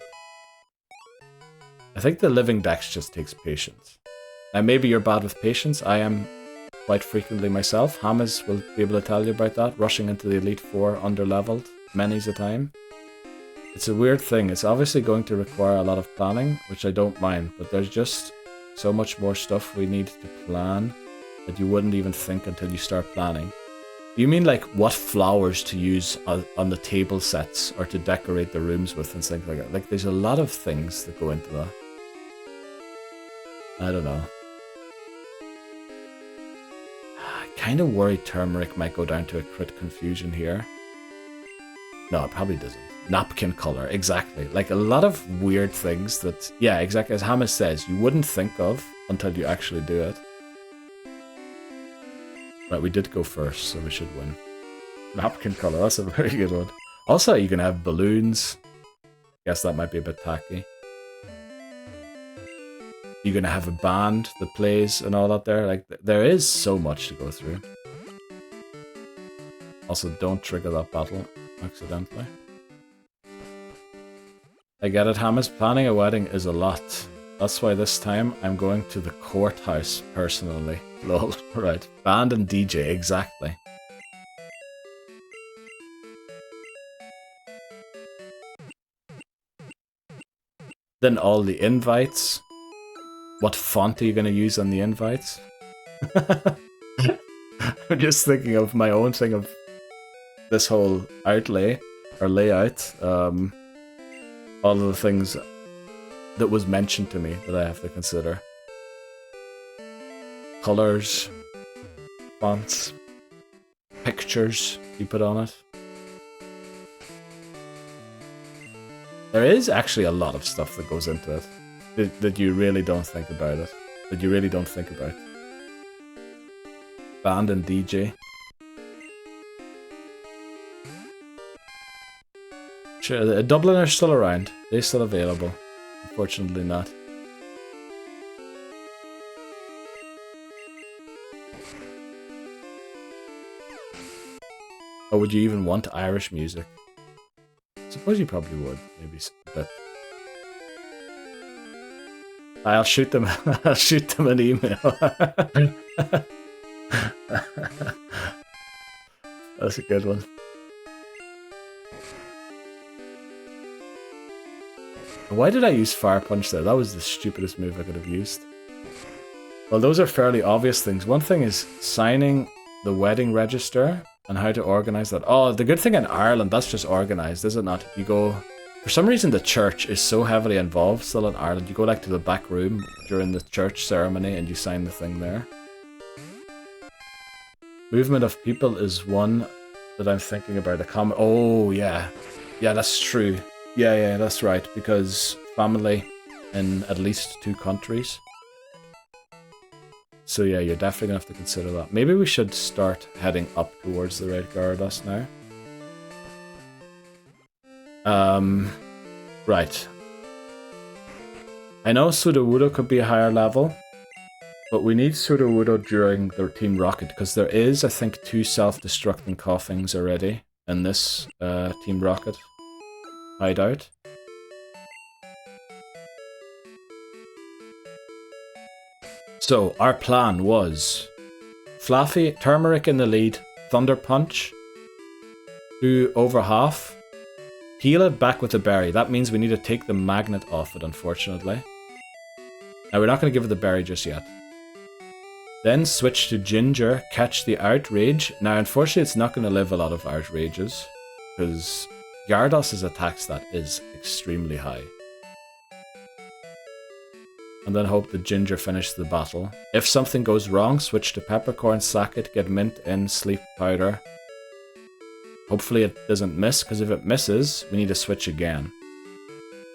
I think the Living Dex just takes patience. Now maybe you're bad with patience. I am quite frequently myself. Hamas will be able to tell you about that. Rushing into the Elite Four under-leveled many's a time. It's a weird thing. It's obviously going to require a lot of planning, which I don't mind. But there's just so much more stuff we need to plan that you wouldn't even think until you start planning. You mean like what flowers to use on the table sets or to decorate the rooms with and things like that? Like there's a lot of things that go into that. I don't know. I kind of worry Turmeric might go down to a crit confusion here. No, it probably doesn't. Napkin color, exactly. Like a lot of weird things that, yeah, exactly as Hamas says, you wouldn't think of until you actually do it. Right, we did go first, so we should win. Napkin color, that's a very good one. Also, you can have balloons. Guess that might be a bit tacky. You're gonna have a band that plays and all that there. Like, there is so much to go through. Also, don't trigger that battle accidentally. I get it, Hamas. Planning a wedding is a lot. That's why this time I'm going to the courthouse personally. Lol, right. Band and DJ, exactly. Then all the invites. What font are you going to use on the invites? I'm just thinking of my own thing of this whole outlay, or layout. All of the things that was mentioned to me that I have to consider. Colors, fonts, pictures you put on it. There is actually a lot of stuff that goes into it that you really don't think about it. That you really don't think about. Band and DJ. Sure, the Dublin are still around. They're still available. Unfortunately not. Or would you even want Irish music? I suppose you probably would, maybe bit. I'll shoot them. I'll shoot them an email. That's a good one. Why did I use Fire Punch there? That was the stupidest move I could have used. Well, those are fairly obvious things. One thing is signing the wedding register and how to organize that. Oh, the good thing in Ireland, that's just organized, is it not? You go... For some reason, the church is so heavily involved still in Ireland. You go like to the back room during the church ceremony and you sign the thing there. Movement of people is one that I'm thinking about. Oh, yeah. Yeah, that's true. Yeah, that's right. Because family in at least 2 countries. So yeah, you're definitely going to have to consider that. Maybe we should start heading up towards the Red Gyarados now. Right. I know Sudowoodo could be a higher level, but we need Sudowoodo during their Team Rocket, because there is, I think, 2 self-destructing Coughings already in this Team Rocket hideout. So, our plan was Fluffy, Turmeric in the lead, Thunder Punch, do over half, heal it back with a berry. That means we need to take the magnet off it, unfortunately. Now, we're not going to give it the berry just yet. Then switch to Ginger, catch the Outrage. Now, unfortunately, it's not going to live a lot of Outrages, because Gyarados' attack stat is extremely high. And then hope the Ginger finishes the battle. If something goes wrong, switch to Peppercorn, sack it, get Mint in, Sleep Powder. Hopefully it doesn't miss, because if it misses, we need to switch again.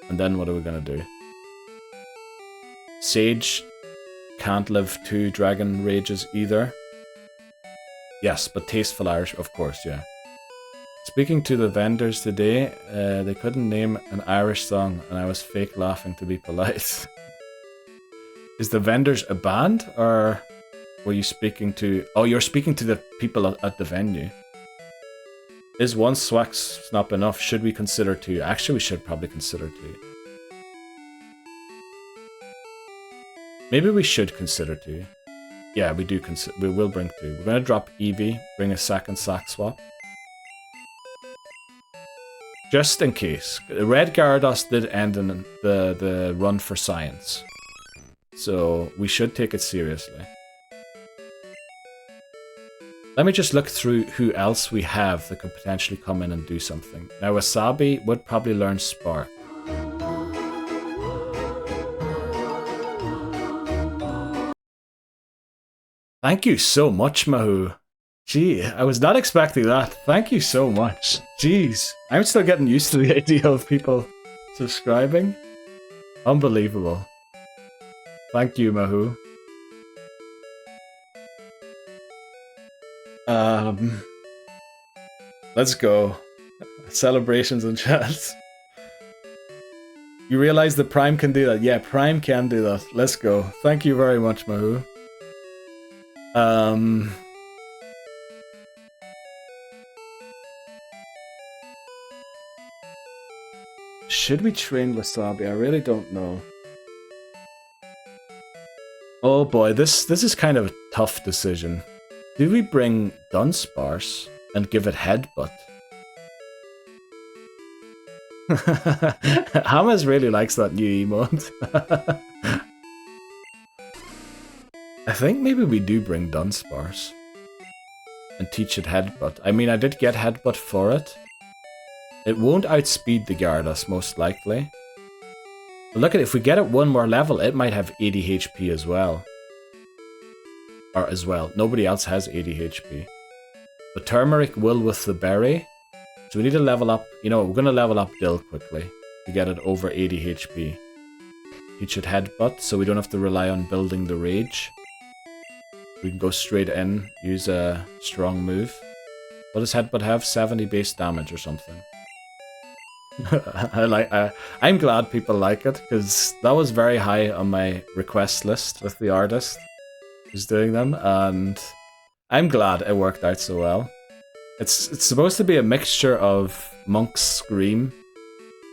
And then what are we going to do? Sage can't live 2 Dragon Rages either. Yes, but Tasteful Irish, of course, yeah. Speaking to the vendors today, they couldn't name an Irish song, and I was fake laughing to be polite. Is the vendors a band, or were you speaking to... Oh, you're speaking to the people at the venue. Is 1 Swack Snap enough? Should we consider 2? Actually, we should probably consider 2. Maybe we should consider 2. Yeah, we do consider... We will bring 2. We're going to drop Eevee, bring a second Sack Swap. Just in case. Red Gyarados did end in the run for science. So we should take it seriously. Let me just look through who else we have that could potentially come in and do something. Now Wasabi would probably learn Spark. Thank you so much, Mahu. Gee, I was not expecting that. Thank you so much. Jeez, I'm still getting used to the idea of people subscribing. Unbelievable. Thank you, Mahu. Let's go. Celebrations in chat. You realize that Prime can do that? Yeah, Prime can do that. Let's go. Thank you very much, Mahu. Should we train Wasabi? I really don't know. Oh boy, this is kind of a tough decision. Do we bring Dunsparce and give it Headbutt? Hamas really likes that new emote. I think maybe we do bring Dunsparce and teach it Headbutt. I mean, I did get Headbutt for it. It won't outspeed the Gyarados, most likely. But look at it, if we get it 1 more level, it might have 80 HP as well. Or as well. Nobody else has 80 HP. But Turmeric will with the berry. So we need to level up. You know, we're going to level up Dill quickly to get it over 80 HP. Teach it Headbutt, so we don't have to rely on building the Rage. We can go straight in, use a strong move. What does Headbutt have? 70 base damage or something. I'm glad people like it, because that was very high on my request list with the artist who's doing them, and I'm glad it worked out so well. It's supposed to be a mixture of Monk's Scream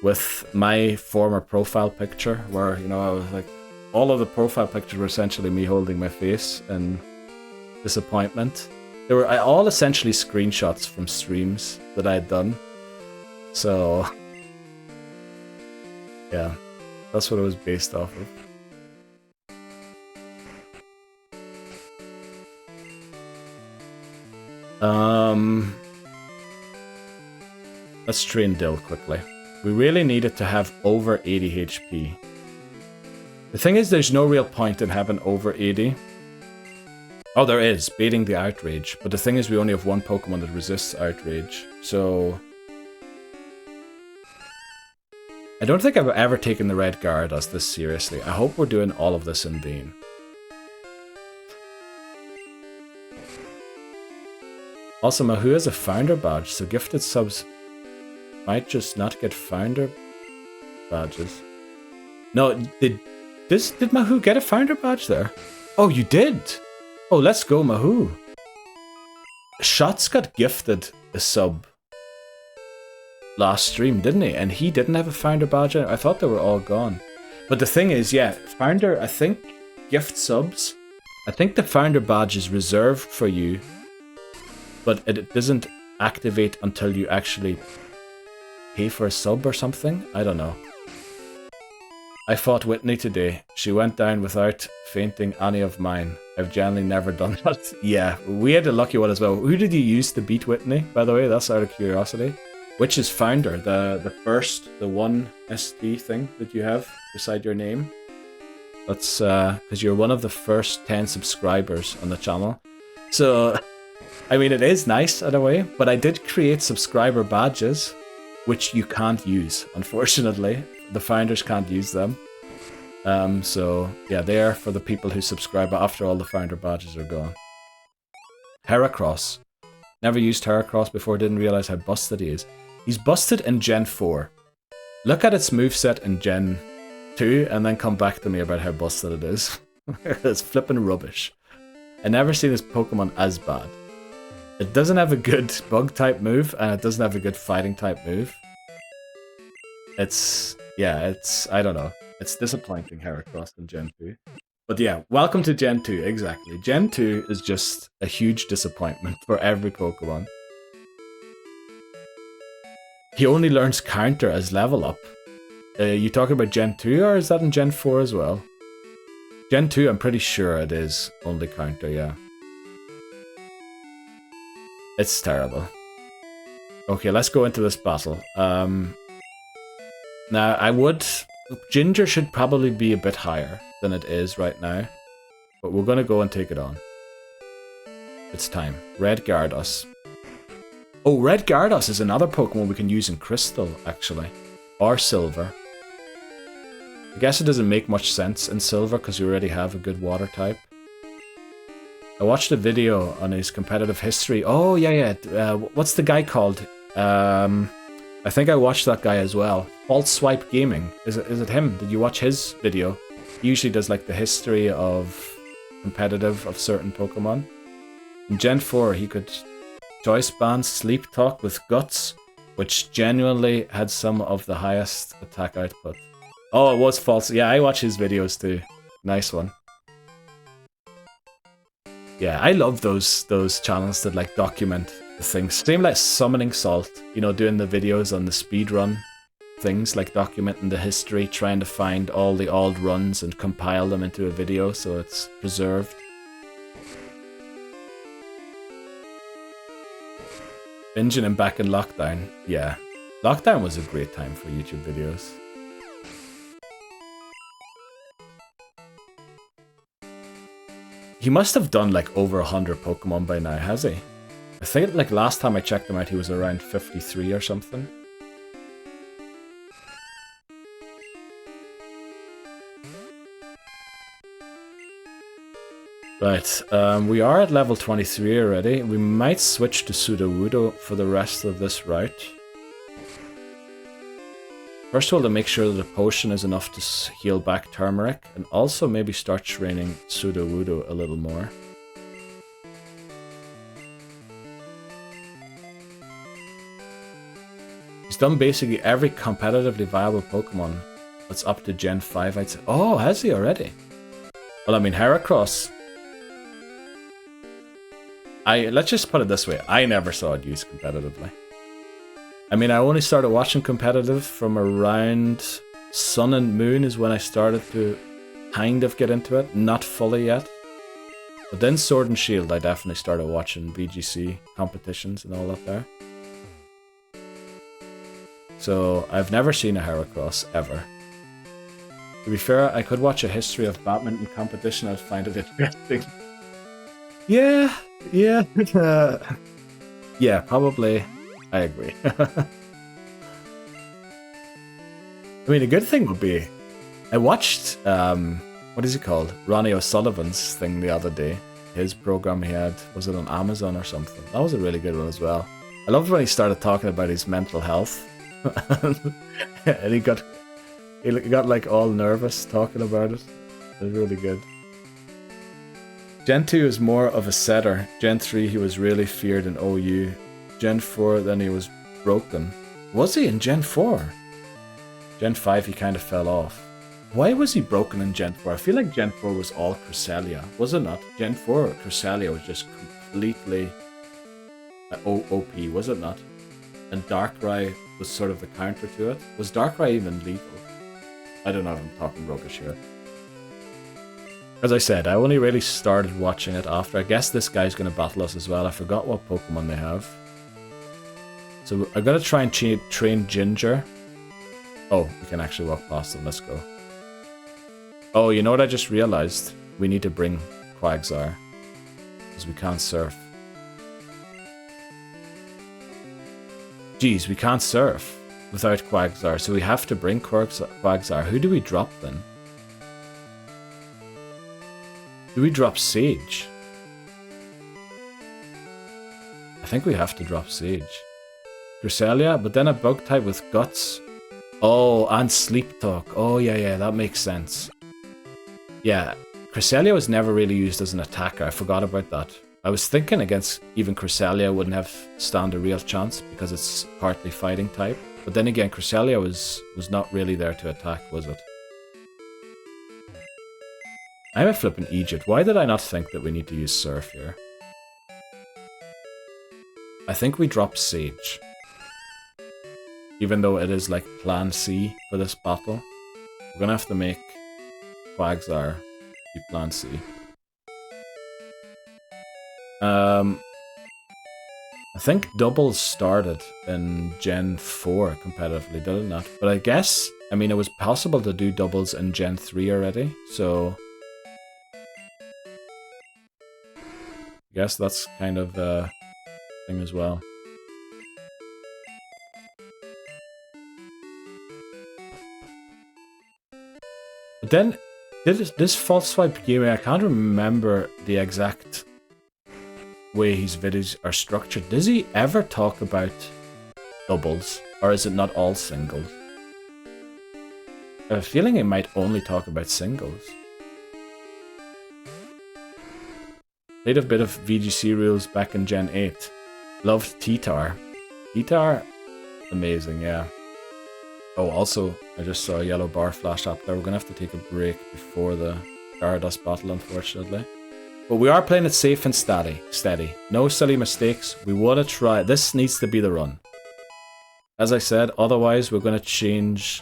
with my former profile picture, where, you know, I was like, all of the profile pictures were essentially me holding my face in disappointment. They were all essentially screenshots from streams that I had done. So, yeah, that's what it was based off of. Let's train Dill quickly. We really need it to have over 80 HP. The thing is, there's no real point in having over 80. Oh, there is, baiting the Outrage. But the thing is, we only have one Pokemon that resists Outrage. So... I don't think I've ever taken the Red Gyarados this seriously. I hope we're doing all of this in vain. Also, Mahu has a Founder Badge, so gifted subs might just not get Founder Badges. No, did Mahu get a Founder Badge there? Oh, you did! Oh, let's go, Mahu. Shots got gifted a sub last stream, didn't he? And he didn't have a Founder Badge. I thought they were all gone. But the thing is, yeah, Founder, I think, gift subs, I think the Founder Badge is reserved for you, but it doesn't activate until you actually pay for a sub or something? I don't know. I fought Whitney today. She went down without fainting any of mine. I've generally never done that. Yeah, we had a lucky one as well. Who did you use to beat Whitney, by the way? That's out of curiosity. Which is Founder, the one SD thing that you have beside your name. That's because you're one of the first 10 subscribers on the channel. So, I mean, it is nice in a way, but I did create subscriber badges, which you can't use, unfortunately. The founders can't use them. So, yeah, they are for the people who subscribe after all the founder badges are gone. Heracross. Never used Heracross before, didn't realize how busted he is. He's busted in Gen 4. Look at its moveset in Gen 2 and then come back to me about how busted it is. It's flipping rubbish. I never seen this Pokemon as bad. It doesn't have a good bug type move and it doesn't have a good fighting type move. I don't know. It's disappointing, Heracross in Gen 2. But yeah, welcome to Gen 2, exactly. Gen 2 is just a huge disappointment for every Pokemon. He only learns counter as level up. You talking about Gen 2 or is that in Gen 4 as well? Gen 2, I'm pretty sure it is only counter, yeah. It's terrible. Okay, let's go into this battle. Now, Ginger should probably be a bit higher than it is right now. But we're going to go and take it on. It's time. Red Gyarados. Oh, Red Gyarados is another Pokemon we can use in Crystal, actually. Or Silver. I guess it doesn't make much sense in Silver because you already have a good water type. I watched a video on his competitive history. Oh, yeah. What's the guy called? I think I watched that guy as well. False Swipe Gaming. Is it him? Did you watch his video? He usually does like the history of competitive of certain Pokemon. In Gen 4, he could choice band Sleep Talk with Guts, which genuinely had some of the highest attack output. Oh, it was false. Yeah, I watch his videos too. Nice one. Yeah, I love those channels that like document the things. Same like Summoning Salt, you know, doing the videos on the speedrun things, like documenting the history, trying to find all the old runs and compile them into a video so it's preserved. Binging and back in lockdown. Yeah, lockdown was a great time for YouTube videos. He must have done like over 100 Pokemon by now, has he? I think like last time I checked him out he was around 53 or something. Right, we are at level 23 already. We might switch to Sudowoodo for the rest of this route. First of all, to make sure that the potion is enough to heal back Turmeric, and also maybe start training Sudowoodo a little more. He's done basically every competitively viable Pokemon that's up to Gen 5, I'd say. Oh, has he already? Well, I mean, Heracross... Let's just put it this way. I never saw it used competitively. I mean, I only started watching competitive from around Sun and Moon is when I started to kind of get into it. Not fully yet. But then Sword and Shield, I definitely started watching VGC competitions and all that there. So, I've never seen a Heracross, ever. To be fair, I could watch a history of badminton competition, I'd find it interesting. Yeah, yeah, probably. I agree. I mean, a good thing would be, I watched, what is he called? Ronnie O'Sullivan's thing the other day. His program he had, was it on Amazon or something? That was a really good one as well. I loved when he started talking about his mental health. And he got like all nervous talking about it. It was really good. Gen 2 is more of a setter. Gen 3 he was really feared in OU. Gen 4 then he was broken. Was he in Gen 4? Gen 5 he kind of fell off. Why was he broken in Gen 4? I feel like Gen 4 was all Cresselia. Was it not? Gen 4 Cresselia was just completely OP, was it not? And Darkrai was sort of the counter to it. Was Darkrai even lethal? I don't know if I'm talking roguish here. As I said, I only really started watching it after. I guess this guy's going to battle us as well. I forgot what Pokemon they have. So I'm going to try and train Ginger. Oh, we can actually walk past them. Let's go. Oh, you know what I just realized? We need to bring Quagsire. Because we can't surf. Jeez, we can't surf without Quagsire. So we have to bring Quagsire. Who do we drop then? Do we drop Sage? I think we have to drop Sage. Cresselia, but then a bug type with Guts. Oh, and Sleep Talk. Oh, yeah, that makes sense. Yeah, Cresselia was never really used as an attacker. I forgot about that. I was thinking against even Cresselia wouldn't have stand a real chance because it's partly fighting type. But then again, Cresselia was not really there to attack, was it? I'm a flippin' Egypt. Why did I not think that we need to use Surf here? I think we drop Sage. Even though it is like plan C for this battle. We're gonna have to make Quagsire be plan C. I think doubles started in Gen 4 competitively, did it not? But I guess, I mean, it was possible to do doubles in Gen 3 already, so... I guess that's kind of a thing as well. But then, this false swipe gaming, I can't remember the exact way his videos are structured. Does he ever talk about doubles? Or is it not all singles? I have a feeling he might only talk about singles. Played a bit of VGC rules back in Gen 8. Loved T-Tar. T-Tar? Amazing, yeah. Oh, also, I just saw a yellow bar flash up there. We're going to have to take a break before the Gyarados battle, unfortunately. But we are playing it safe and steady. No silly mistakes. We want to try. This needs to be the run. As I said, otherwise we're going to change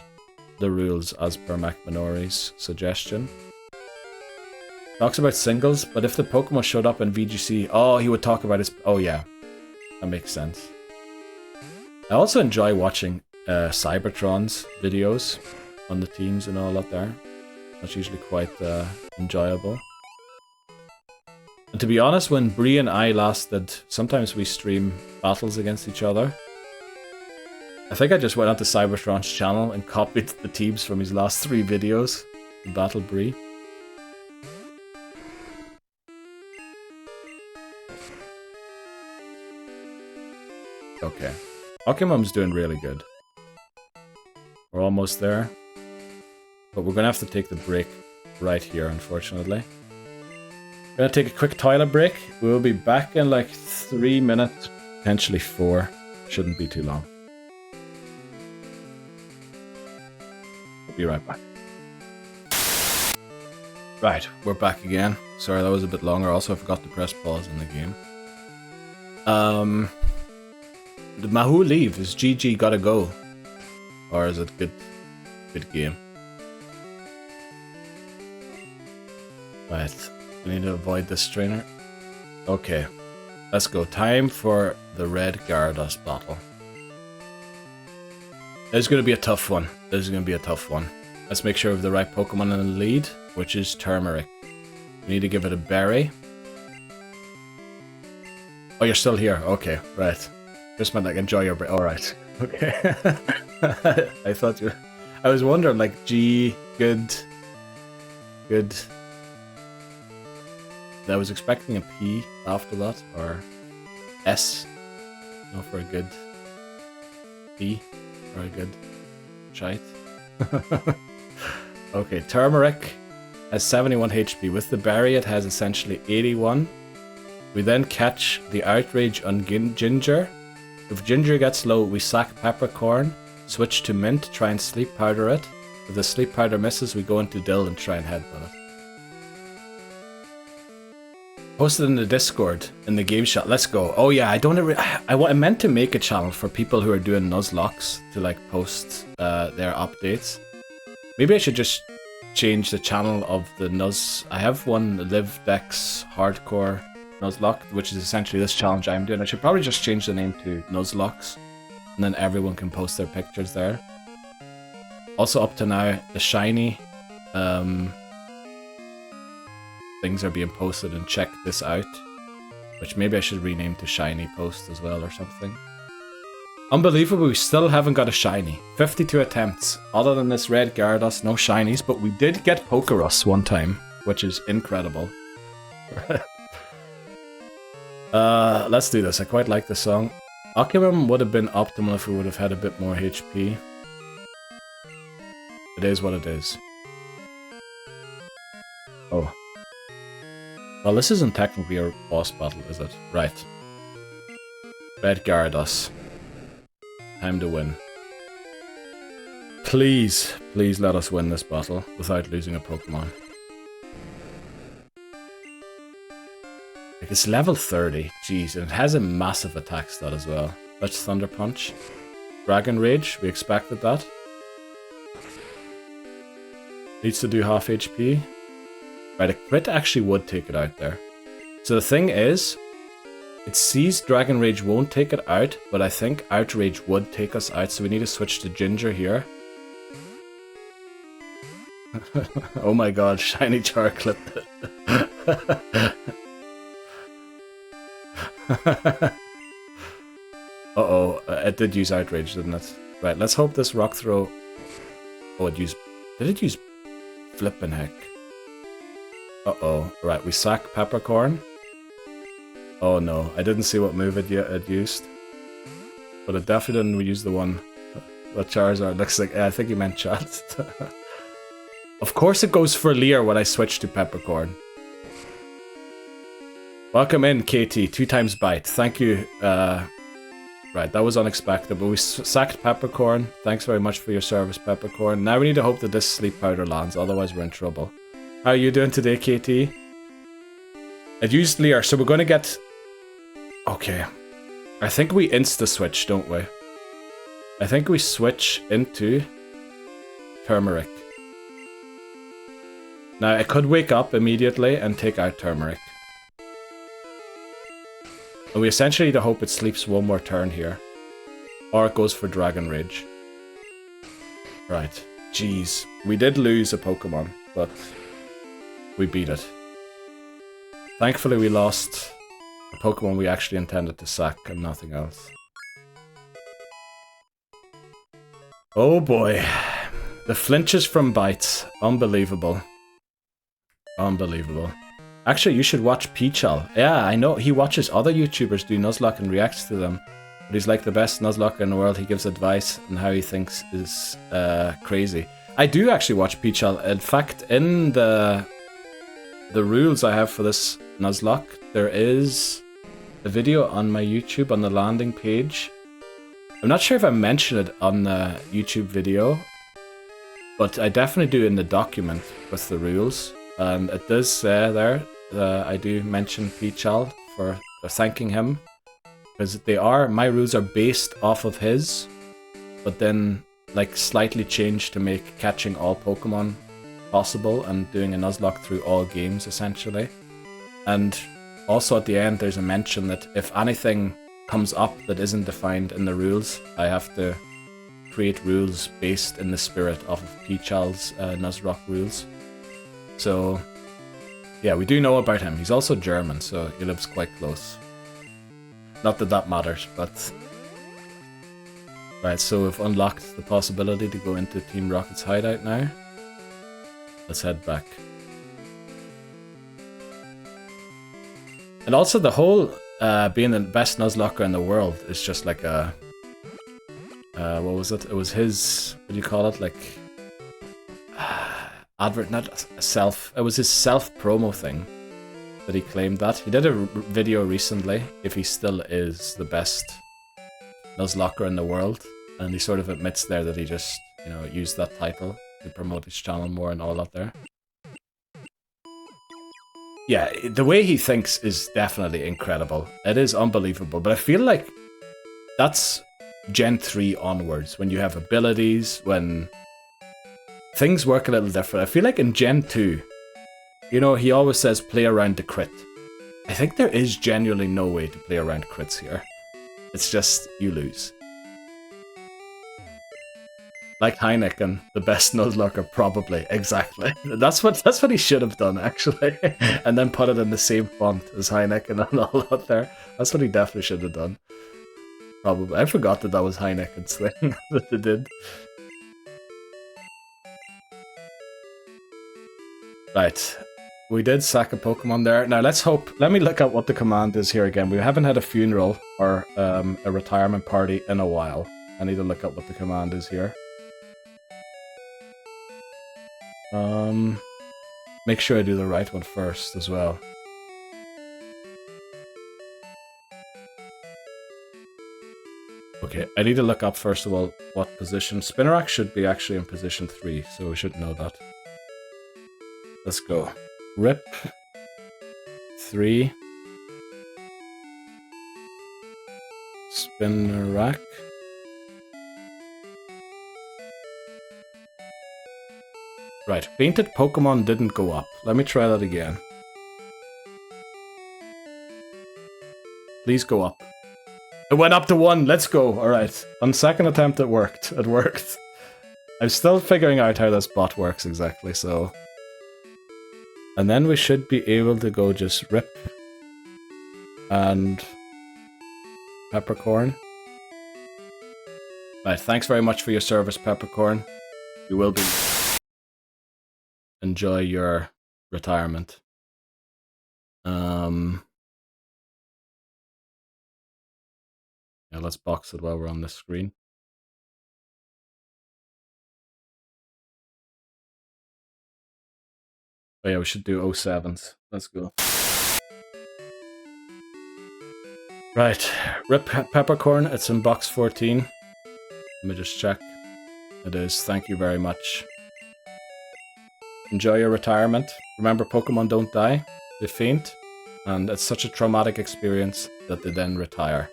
the rules as per McMinori's suggestion. Talks about singles, but if the Pokemon showed up in VGC, oh, he would talk about his... Oh, yeah. That makes sense. I also enjoy watching Cybertron's videos on the teams and all that there. That's usually quite enjoyable. And to be honest, when Bree and I last did, sometimes we stream battles against each other. I think I just went onto Cybertron's channel and copied the teams from his last 3 videos to battle Bree. Okay. Pokemom's doing really good. We're almost there. But we're gonna have to take the break right here, unfortunately. Gonna take a quick toilet break. We'll be back in like 3 minutes, potentially 4. Shouldn't be too long. Be right back. Right, we're back again. Sorry, that was a bit longer. Also, I forgot to press pause in the game. Did Mahu leave? Is GG gotta go? Or is it good game? Right, we need to avoid this trainer. Okay, let's go. Time for the red Gyarados battle. This is going to be a tough one. This is going to be a tough one. Let's make sure we have the right Pokemon in the lead, which is Turmeric. We need to give it a berry. Oh, you're still here. Okay, right. Just meant like enjoy your break. Alright. Okay. I thought you... I was wondering like G, good. I was expecting a P after that, or S. No, for a good P, or a good shite. Okay, Turmeric has 71 HP. With the berry, it has essentially 81. We then catch the Outrage on Ginger. If Ginger gets low, we sack Peppercorn, switch to Mint, try and Sleep Powder it. If the Sleep Powder misses, we go into Dill and try and headbutt it. Posted in the Discord, in the game shot. Let's go. Oh yeah, I meant to make a channel for people who are doing Nuzlocks to like post their updates. Maybe I should just change the channel of the Nuz. I have one, Living Dex Hardcore Nuzlocke, which is essentially this challenge I'm doing. I should probably just change the name to Nuzlockes, and then everyone can post their pictures there. Also up to now, the shiny things are being posted, and check this out, which maybe I should rename to Shiny Post as well or something. Unbelievable, we still haven't got a shiny. 52 attempts. Other than this red Gyarados, no shinies, but we did get Pokerus one time, which is incredible. Let's do this. I quite like the song. Occupum would have been optimal if we would have had a bit more HP. It is what it is. Oh. Well, this isn't technically a boss battle, is it? Right. Red Gyarados. Time to win. Please, please let us win this battle without losing a Pokemon. Like, it's level 30. Jeez, and it has a massive attack stat as well. Let's Thunder Punch. Dragon Rage, we expected that. Needs to do half HP. Right, a crit actually would take it out there. So the thing is, it sees Dragon Rage won't take it out, but I think Outrage would take us out, so we need to switch to Ginger here. Oh my god, Shiny Char clipped it. Uh-oh, it did use Outrage, didn't it? Right, let's hope this Rock Throw... Oh, it used... Did it use Flippin' Heck? Uh-oh. Right, we sack Peppercorn. Oh no, I didn't see what move it used. But it definitely didn't use the one that Charizard looks like. I think he meant chat. Of course it goes for Leer when I switch to Peppercorn. Welcome in, KT. 2 times bite. Thank you. Right, that was unexpected, but we sacked Peppercorn. Thanks very much for your service, Peppercorn. Now we need to hope that this Sleep Powder lands, otherwise we're in trouble. How are you doing today, KT? It used Leer, so we're going to get... Okay. I think we insta-switch, don't we? I think we switch into Turmeric. Now, I could wake up immediately and take out Turmeric. And we essentially need to hope it sleeps one more turn here. Or it goes for Dragon Rage. Right. Jeez. We did lose a Pokemon, but... we beat it. Thankfully we lost a Pokemon we actually intended to sack and nothing else. Oh boy. The flinches from bites. Unbelievable. Unbelievable. Actually, you should watch Peachal. Yeah, I know. He watches other YouTubers do Nuzlocke and reacts to them. But he's like the best Nuzlocke in the world. He gives advice on how he thinks is crazy. I do actually watch Peachal. In fact, in the rules I have for this Nuzlocke, there is a video on my YouTube on the landing page. I'm not sure if I mentioned it on the YouTube video, But I definitely do in the document with the rules. And it does say there, I do mention Pichal for thanking him. Because my rules are based off of his, but then like slightly changed to make catching all Pokemon possible and doing a Nuzlocke through all games essentially. And also at the end there's a mention that if anything comes up that isn't defined in the rules, I have to create rules based in the spirit of Pichal's Nuzlocke rules. So yeah, we do know about him. He's also German, so he lives quite close. Not that that matters, but... Right, so we've unlocked the possibility to go into Team Rocket's hideout now. Let's head back. And also the whole being the best Nuzlocker in the world is just like a... what was it? It was his... What do you call it? Like... advert, not self... It was his self-promo thing. That he claimed that. He did a video recently, if he still is the best Nuzlocker in the world, and he sort of admits there that he just, you know, used that title to promote his channel more and all that there. Yeah, the way he thinks is definitely incredible. It is unbelievable, but I feel like that's Gen 3 onwards, when you have abilities, when things work a little different. I feel like in Gen 2, you know, he always says play around the crit. I think there is genuinely no way to play around crits here. It's just, you lose. Like Heineken, the best Nuzlocker, probably, exactly. That's what he should have done, actually. And then put it in the same font as Heineken and all that there. That's what he definitely should have done. Probably. I forgot that was Heineken's thing that they did. Right. We did sack a Pokemon there. Now let's hope... Let me look at what the command is here again. We haven't had a funeral or a retirement party in a while. I need to look at what the command is here. Make sure I do the right one first as well. Okay, I need to look up first of all what position. Spinarak should be actually in position 3, so we should know that. Let's go. Rip 3 Spinarak. Right, painted Pokemon didn't go up. Let me try that again. Please go up. It went up to 1, let's go. Alright, on second attempt it worked. It worked. I'm still figuring out how this bot works exactly, so... And then we should be able to go just Rip and Peppercorn. Right, thanks very much for your service, Peppercorn. You will be... Enjoy your retirement. Yeah, let's box it while we're on this screen. Oh yeah, we should do 07s. Let's go. Right, Rip Peppercorn, it's in box 14. Let me just check. It is, thank you very much. Enjoy your retirement. Remember, Pokemon don't die, they faint, and it's such a traumatic experience that they then retire.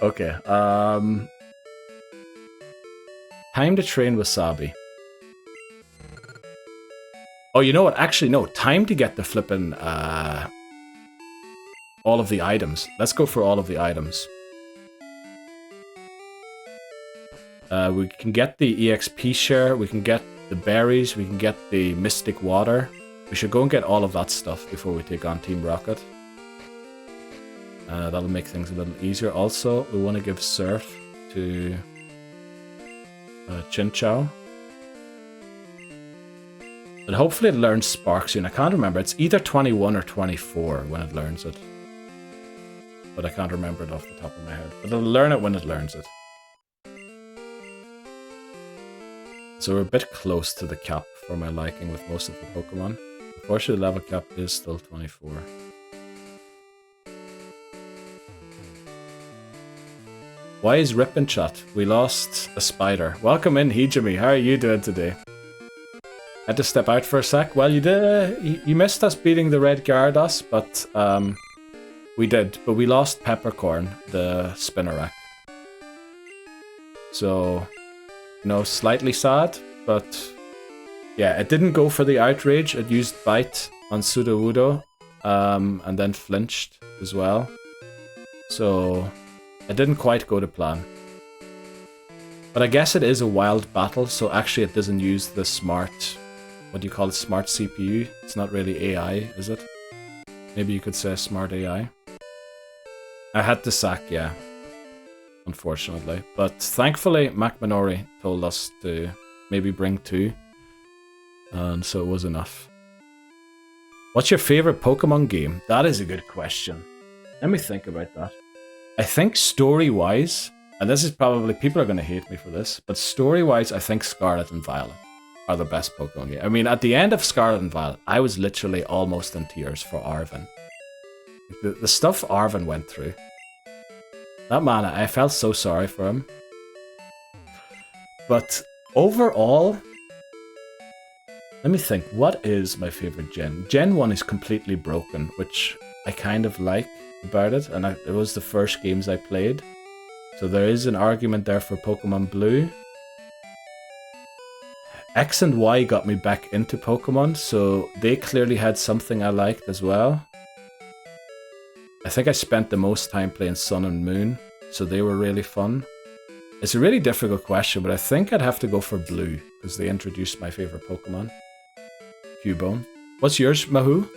Okay, time to train Wasabi. Oh, you know what? Actually, no. Time to get the flippin' all of the items. Let's go for all of the items. We can get the EXP share, we can get the berries, we can get the Mystic Water. We should go and get all of that stuff before we take on Team Rocket. That'll make things a little easier. Also, we want to give Surf to Chinchou. And hopefully it learns Spark soon. I can't remember. It's either 21 or 24 when it learns it. But I can't remember it off the top of my head. But it'll learn it when it learns it. So we're a bit close to the cap for my liking with most of the Pokemon. Unfortunately, the level cap is still 24. Why is Rip in chat? We lost a spider. Welcome in, Hijimi. How are you doing today? Had to step out for a sec. Well, you did. You missed us beating the red Gyarados, but we did. But we lost Peppercorn, the Spinarak. So, you know, slightly sad, but yeah, it didn't go for the outrage. It used Bite on Sudowoodo, and then flinched as well. So, it didn't quite go to plan. But I guess it is a wild battle, so actually it doesn't use the smart, what do you call it, smart CPU? It's not really AI, is it? Maybe you could say smart AI. I had to sack, yeah. Unfortunately. But thankfully, Mac Minori told us to maybe bring 2. And so it was enough. What's your favorite Pokemon game? That is a good question. Let me think about that. I think story-wise, and this is probably, people are going to hate me for this, but story-wise, I think Scarlet and Violet are the best Pokemon game. I mean, at the end of Scarlet and Violet, I was literally almost in tears for Arven. The stuff Arven went through. That man, I felt so sorry for him. But overall, let me think, what is my favorite gen? Gen 1 is completely broken, which I kind of like about it, and it was the first games I played. So there is an argument there for Pokemon Blue. X and Y got me back into Pokemon, so they clearly had something I liked as well. I think I spent the most time playing Sun and Moon, so they were really fun. It's a really difficult question, but I think I'd have to go for Blue, because they introduced my favorite Pokemon, Cubone. What's yours, Mahoo?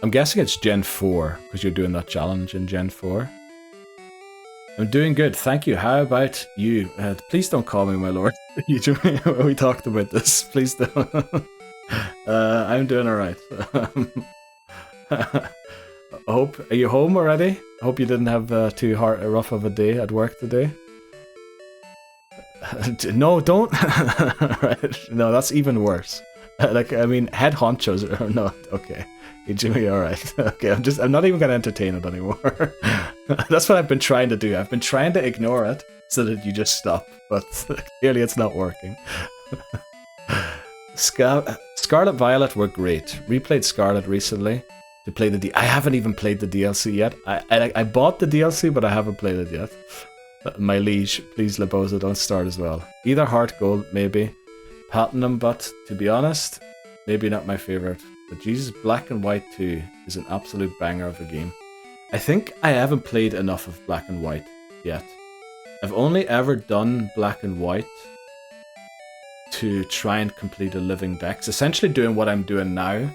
I'm guessing it's Gen 4, because you're doing that challenge in Gen 4. I'm doing good, thank you. How about you? Please don't call me my lord. We talked about this, please don't. I'm doing alright. Are you home already? I hope you didn't have too rough of a day at work today. No, don't. Right. No, that's even worse. Like, I mean, head honchos are not okay. Hey, Jimmy, all right. Okay, I'm not even gonna entertain it anymore. That's what I've been trying to do. I've been trying to ignore it so that you just stop, but clearly it's not working. Scarlet Violet were great. Replayed Scarlet recently to play the I haven't even played the DLC yet. I bought the DLC, but I haven't played it yet. My liege, please Lebozo, don't start as well. Either Heart Gold, maybe. Platinum, but to be honest, maybe not my favorite. But Jesus, Black and White 2 is an absolute banger of a game. I think I haven't played enough of Black and White yet. I've only ever done Black and White to try and complete a Living Dex, essentially doing what I'm doing now.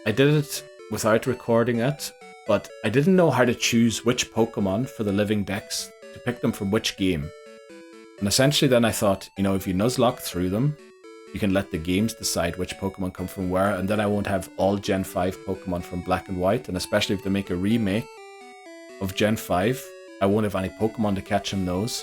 I did it without recording it, but I didn't know how to choose which Pokemon for the Living Dex, to pick them from which game. And essentially then I thought, you know, if you Nuzlocke through them, you can let the games decide which Pokemon come from where, and then I won't have all Gen 5 Pokemon from Black and White, and especially if they make a remake of Gen 5, I won't have any Pokemon to catch in those.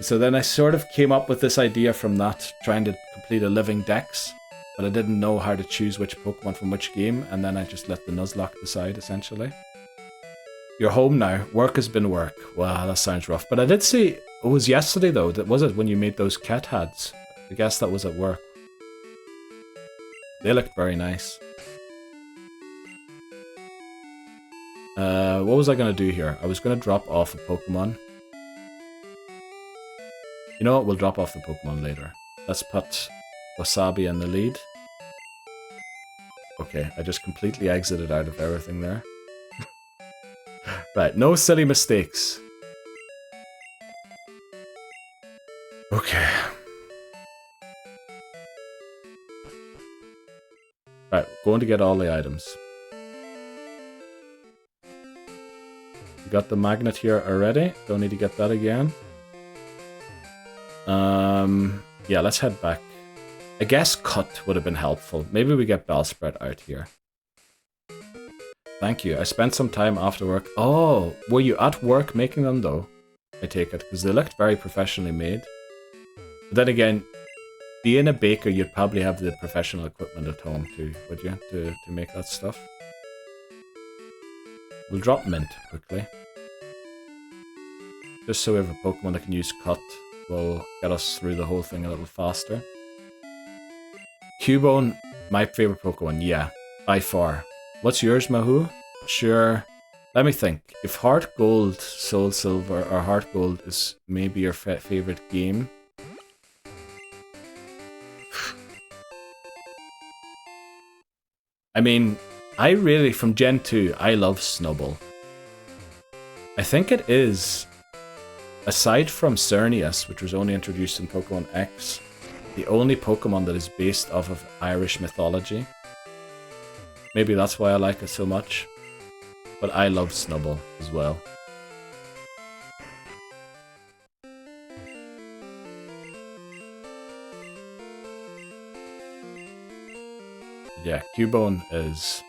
So then I sort of came up with this idea from that, trying to complete a Living Dex, but I didn't know how to choose which Pokemon from which game, and then I just let the Nuzlocke decide, essentially. You're home now. Work has been work. Wow, that sounds rough. But I did see, it was yesterday though, was it when you made those cat hats? I guess that was at work. They looked very nice. What was I going to do here? I was going to drop off a Pokemon. You know what? We'll drop off the Pokemon later. Let's put Wasabi in the lead. Okay, I just completely exited out of everything there. Right, no silly mistakes. Okay. Right, going to get all the items. We got the magnet here already. Don't need to get that again. Yeah, let's head back. I guess cut would have been helpful. Maybe we get Bellsprout out here. Thank you. I spent some time after work. Oh, were you at work making them though? I take it, because they looked very professionally made. But then again, being a baker, you'd probably have the professional equipment at home too, would you? To make that stuff. We'll drop mint quickly. Just so we have a Pokemon that can use Cut will get us through the whole thing a little faster. Cubone, my favorite Pokemon, yeah, by far. What's yours, Mahu? Sure. Let me think. If Heart Gold, Soul Silver, or Heart Gold is maybe your favorite game. I mean, I really, from Gen 2, I love Snubbull. I think it is, aside from Cernius, which was only introduced in Pokemon X, the only Pokemon that is based off of Irish mythology. Maybe that's why I like it so much. But I love Snubbull as well. Yeah, Cubone is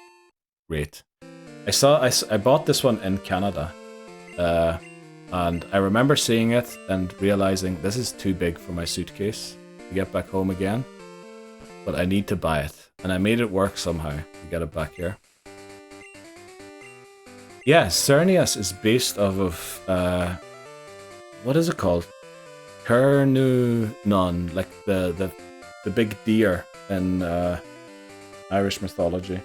great. I bought this one in Canada, and I remember seeing it and realizing this is too big for my suitcase to get back home again. But I need to buy it, and I made it work somehow to get it back here. Yeah, Cernius is based off of what is it called? Kernunon, like the big deer in Irish mythology.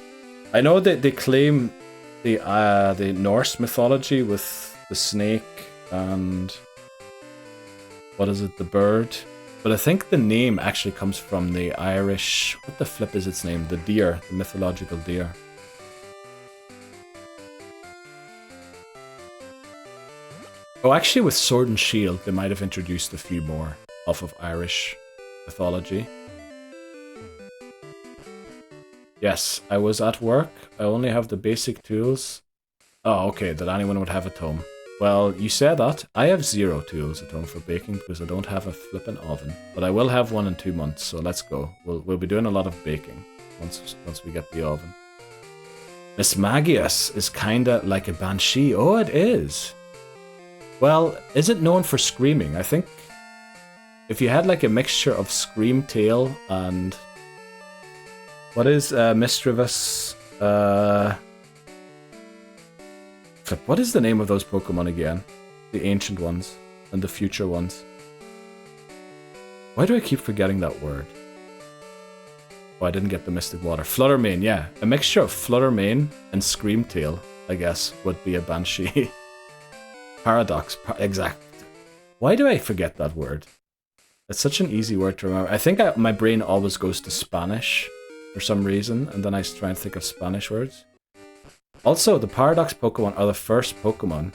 I know that they claim the Norse mythology with the snake and what is it, the bird. But I think the name actually comes from the Irish. What the flip is its name? The deer, the mythological deer. Oh, actually, with Sword and Shield, they might have introduced a few more off of Irish mythology. Yes, I was at work. I only have the basic tools. Oh, okay, that anyone would have at home. Well, you said that. I have 0 tools at home for baking because I don't have a flippin' oven. But I will have one in 2 months, so let's go. We'll be doing a lot of baking once we get the oven. Miss Magius is kinda like a banshee. Oh, it is. Well, is it known for screaming? I think if you had like a mixture of Screamtail and what is Misdreavus? Flip, what is the name of those Pokemon again? The ancient ones and the future ones. Why do I keep forgetting that word? Oh, I didn't get the Mystic Water. Fluttermane, yeah. A mixture of Fluttermane and Screamtail, I guess, would be a Banshee. Paradox, exact. Why do I forget that word? It's such an easy word to remember. I think my brain always goes to Spanish for some reason, and then I try and think of Spanish words. Also, the Paradox Pokemon are the first Pokemon,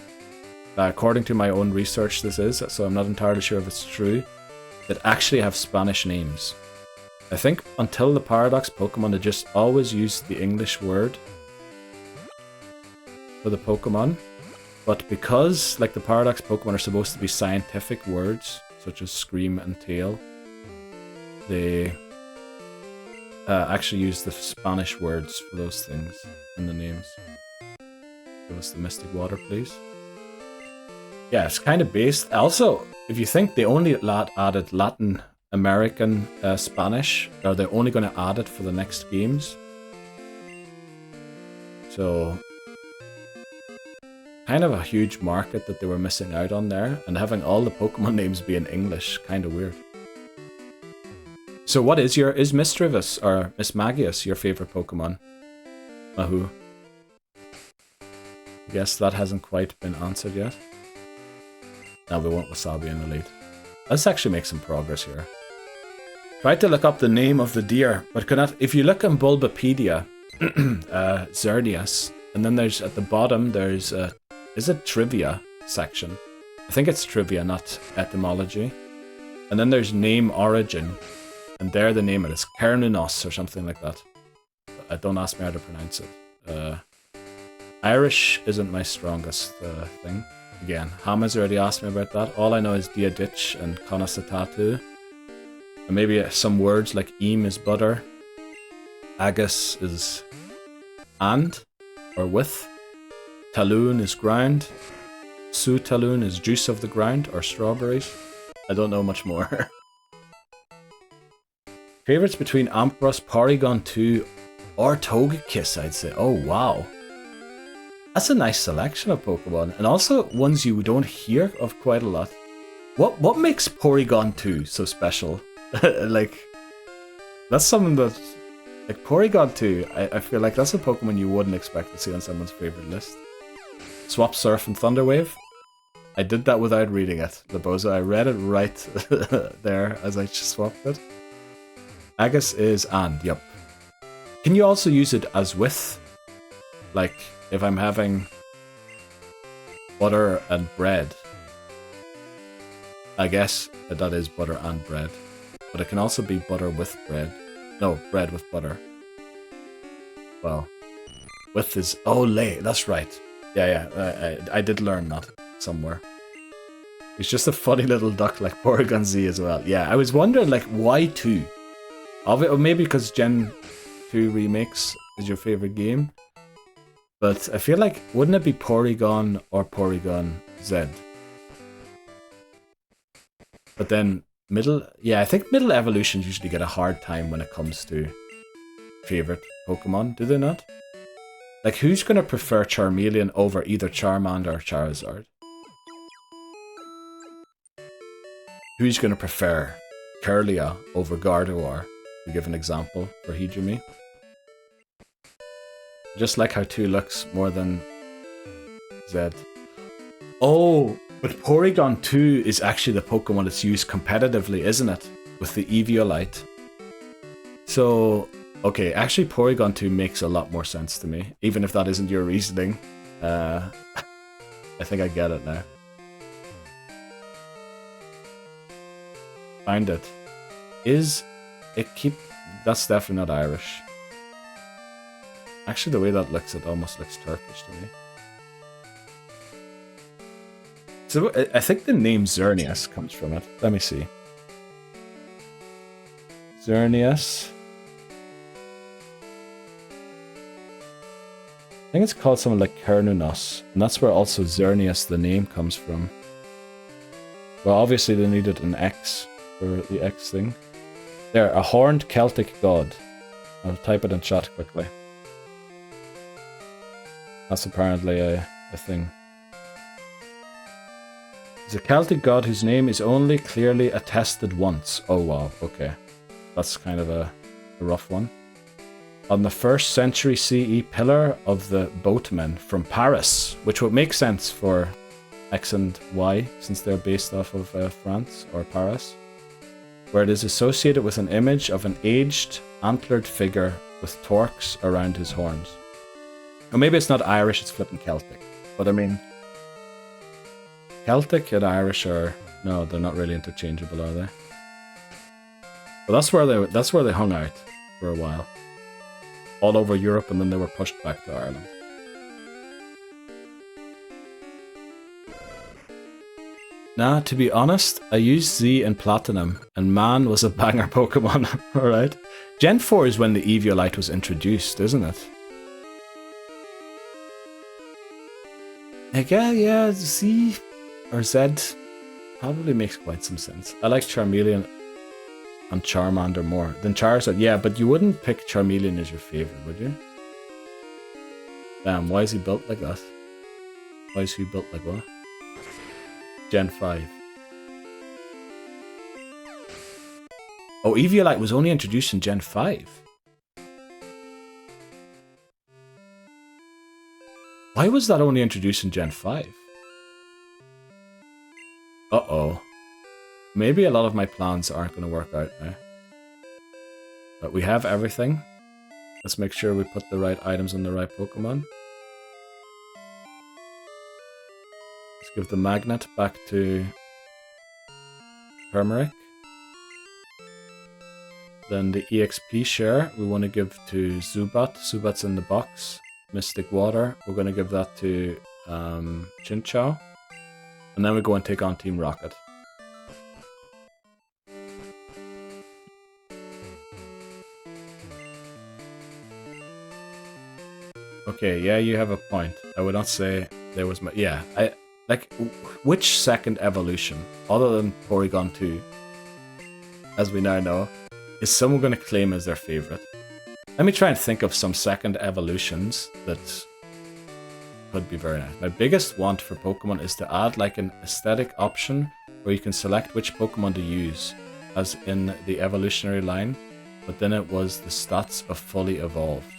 according to my own research this is, so I'm not entirely sure if it's true, that actually have Spanish names. I think until the Paradox Pokemon, they just always used the English word for the Pokemon. But because, like, the Paradox Pokemon are supposed to be scientific words, such as Scream and Tail, they actually use the Spanish words for those things in the names. Give us the Mystic Water, please. Yeah, it's kind of based. Also, if you think they only added Latin American Spanish, are they only going to add it for the next games? So kind of a huge market that they were missing out on there, and having all the Pokemon names be in English, kind of weird. So what is Misdreavus or Miss Magius your favorite Pokemon? Mahu? I guess that hasn't quite been answered yet. Now we want Wasabi in the lead. Let's actually make some progress here. Tried to look up the name of the deer, but could not. If you look on Bulbapedia, Xerneas, and then there's at the bottom there's is it trivia section? I think it's trivia, not etymology. And then there's name origin, and there the name it is Kernunos or something like that. Don't ask me how to pronounce it. Irish isn't my strongest thing. Again, Hama's already asked me about that. All I know is Diaditch and Konasatatu. And maybe some words like Eam is butter, Agus is and or with, Taloon is ground, Su-Taloon is juice of the ground or strawberries. I don't know much more. Favorites between Ampharos, Porygon 2 or Togekiss, I'd say. Oh wow. That's a nice selection of Pokemon, and also ones you don't hear of quite a lot. What makes Porygon 2 so special? Like, that's something that, like Porygon 2, I feel like that's a Pokemon you wouldn't expect to see on someone's favorite list. Swap Surf and Thunderwave. I did that without reading it, Laboza. I read it right there as I just swapped it. Agus is and, yep. Can you also use it as with? Like, if I'm having butter and bread, I guess that is butter and bread. But it can also be butter with bread. No, bread with butter. Well, with is... Oh, lay, that's right. Yeah, I did learn that somewhere. It's just a funny little duck like Porygon Z as well. Yeah, I was wondering, like, why 2? Or maybe because Gen 2 Remakes is your favorite game. But I feel like, wouldn't it be Porygon or Porygon Z? But then, I think middle evolutions usually get a hard time when it comes to favorite Pokemon, do they not? Like, who's gonna prefer Charmeleon over either Charmander or Charizard? Who's gonna prefer Kirlia over Gardevoir? To give an example for Hijumi. Just like how 2 looks more than Z. Oh, but Porygon 2 is actually the Pokemon that's used competitively, isn't it? With the Eviolite. So, okay, actually Porygon 2 makes a lot more sense to me. Even if that isn't your reasoning. I think I get it now. Find it. That's definitely not Irish. Actually, the way that looks, it almost looks Turkish to me. So, I think the name Xerneas comes from it. Let me see. Xerneas. I think it's called something like Kernunos, and that's where also Xerneas, the name, comes from. Well, obviously they needed an X for the X thing. There, a horned Celtic god. I'll type it in chat quickly. That's apparently a thing. He's a Celtic god whose name is only clearly attested once. Oh wow, okay. That's kind of a rough one. On the 1st century CE pillar of the boatmen from Paris, which would make sense for X and Y, since they're based off of France or Paris, where it is associated with an image of an aged, antlered figure with torques around his horns. Or maybe it's not Irish, it's flipping Celtic. But I mean, Celtic and Irish are... No, they're not really interchangeable, are they? But that's where they hung out for a while. All over Europe, and then they were pushed back to Ireland. Nah, to be honest, I used Z in Platinum, and man was a banger Pokemon, alright? Gen 4 is when the Eviolite was introduced, isn't it? Yeah, Z or Z probably makes quite some sense. I like Charmeleon and Charmander more than Charizard. Yeah, but you wouldn't pick Charmeleon as your favorite, would you? Damn, why is he built like that? Why is he built like what? Gen 5. Oh, Eviolite was only introduced in Gen 5. Why was that only introduced in Gen 5? Uh-oh. Maybe a lot of my plans aren't going to work out now. But we have everything. Let's make sure we put the right items on the right Pokemon. Let's give the magnet back to Turmeric. Then the EXP share we want to give to Zubat. Zubat's in the box. Mystic Water, we're going to give that to Chinchou. And then we go and take on Team Rocket. Okay, yeah, you have a point. I would not say there was yeah, which second evolution, other than Porygon 2, as we now know, is someone going to claim as their favorite? Let me try and think of some second evolutions that could be very nice. My biggest want for Pokemon is to add like an aesthetic option where you can select which Pokemon to use, as in the evolutionary line, but then it was the stats of fully evolved.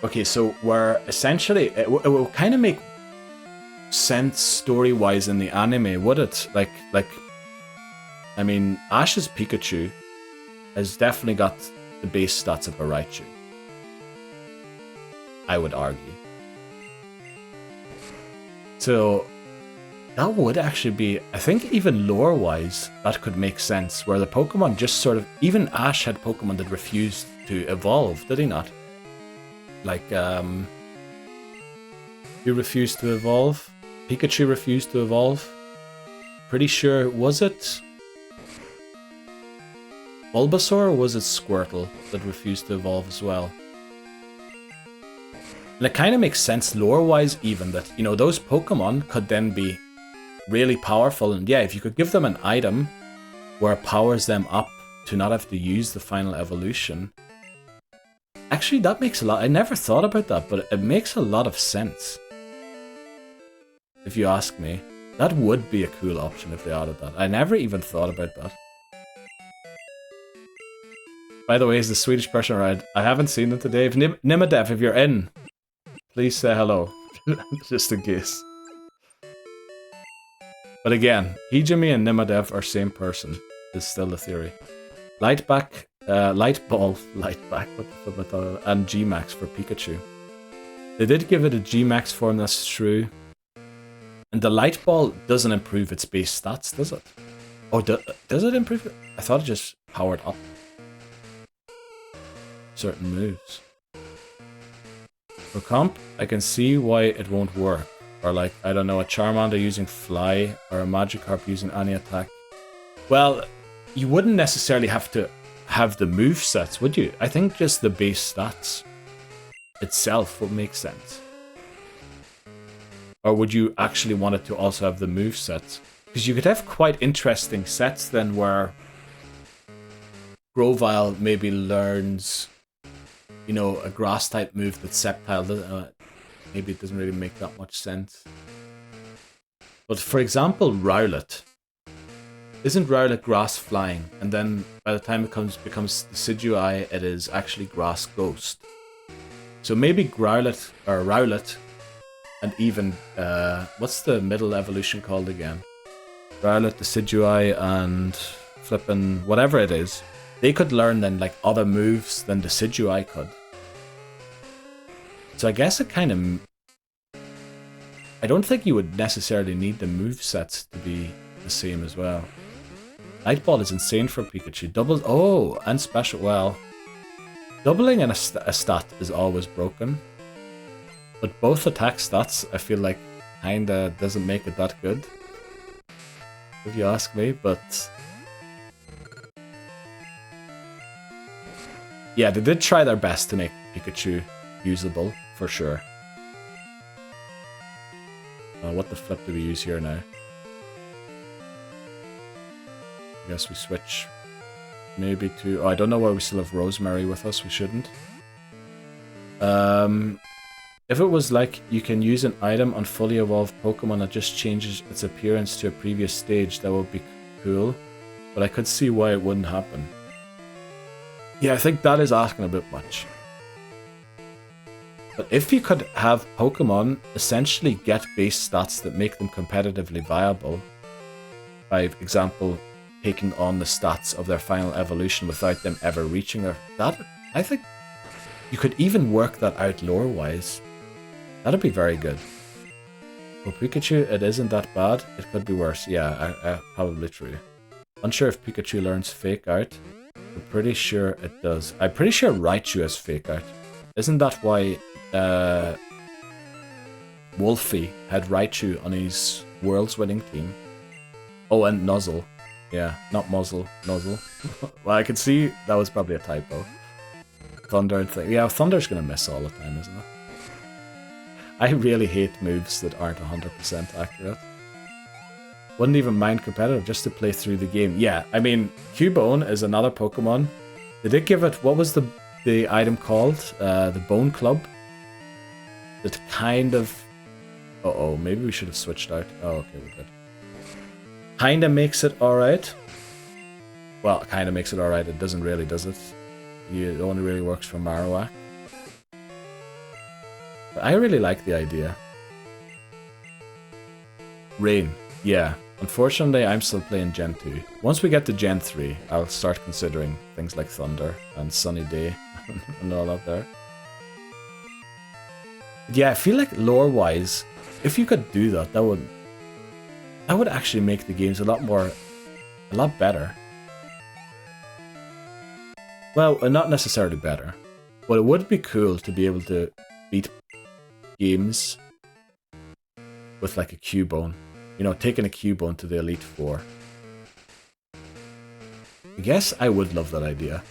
Okay, so we're essentially, it will kind of make sense story-wise in the anime, would it? Like, I mean, Ash's Pikachu has definitely got the base stats of a Raichu, I would argue. So, that would actually be, I think even lore-wise, that could make sense, where the Pokemon just sort of, even Ash had Pokemon that refused to evolve, did he not? Like, who refused to evolve? Pikachu refused to evolve. Pretty sure, was it Bulbasaur or was it Squirtle that refused to evolve as well? And it kind of makes sense lore-wise even that, you know, those Pokemon could then be really powerful. And yeah, if you could give them an item where it powers them up to not have to use the final evolution. Actually, that makes a lot. I never thought about that, but it makes a lot of sense. If you ask me, that would be a cool option if they added that. I never even thought about that. By the way, is the Swedish person right? I haven't seen it today. If Nimadev, if you're in, please say hello, just in case. But again, Hijimi and Nimadev are same person. Is still the theory. Lightback. Lightback, what the fuck I thought of, and G-Max for Pikachu. They did give it a G-Max form, that's true. And the Light Ball doesn't improve its base stats, does it? Oh, does it improve it? I thought it just powered up certain moves. For comp, I can see why it won't work. Or like, I don't know, a Charmander using Fly, or a Magikarp using any attack. Well, you wouldn't necessarily have to have the move sets, would you? I think just the base stats itself would make sense. Or would you actually want it to also have the move sets? Because you could have quite interesting sets then where Grovyle maybe learns, you know, a grass type move that Sceptile maybe it doesn't really make that much sense. But for example, Rowlet. Isn't Rowlet grass flying? And then by the time it becomes Decidueye, it is actually grass ghost. So maybe Growlithe or Rowlet, and even what's the middle evolution called again? Rowlet, Decidueye, and flippin' whatever it is. They could learn then like other moves than Decidueye could. So I guess it kind of, I don't think you would necessarily need the move sets to be the same as well. Light Ball is insane for Pikachu. Double, oh, and special, well, doubling a stat is always broken. But both attack stats, I feel like, kinda doesn't make it that good. If you ask me, but yeah, they did try their best to make Pikachu usable, for sure. What the flip do we use here now? I guess we switch maybe to... Oh, I don't know why we still have Rosemary with us. We shouldn't. If it was like you can use an item on fully evolved Pokemon that just changes its appearance to a previous stage, that would be cool. But I could see why it wouldn't happen. Yeah, I think that is asking a bit much. But if you could have Pokemon essentially get base stats that make them competitively viable, by example, taking on the stats of their final evolution without them ever reaching that, I think you could even work that out lore-wise. That'd be very good. For Pikachu, it isn't that bad. It could be worse. Yeah, probably true. Unsure if Pikachu learns Fake Out. I'm pretty sure it does. I'm pretty sure Raichu has Fake Out. Isn't that why Wolfie had Raichu on his World's winning team? Oh, and Nuzzle. Yeah, not Muzzle, Nuzzle. Well, I could see that was probably a typo. Thunder thing. Yeah, Thunder's gonna miss all the time, isn't it? I really hate moves that aren't 100% accurate. Wouldn't even mind competitive just to play through the game. Yeah, I mean, Cubone is another Pokemon. They did give it, what was the item called? The Bone Club. That kind of... Uh-oh, maybe we should have switched out. Oh, okay, we're good. Kinda makes it alright. Well, kinda makes it alright. It doesn't really, does it? It only really works for Marowak. But I really like the idea. Rain. Yeah. Unfortunately, I'm still playing Gen 2. Once we get to Gen 3, I'll start considering things like Thunder and Sunny Day and all that there. Yeah, I feel like lore-wise, if you could do that, that would actually make the games a lot better. Well, not necessarily better, but it would be cool to be able to beat games with like a Cubone. You know, taking a Cubone to the Elite Four. I guess I would love that idea.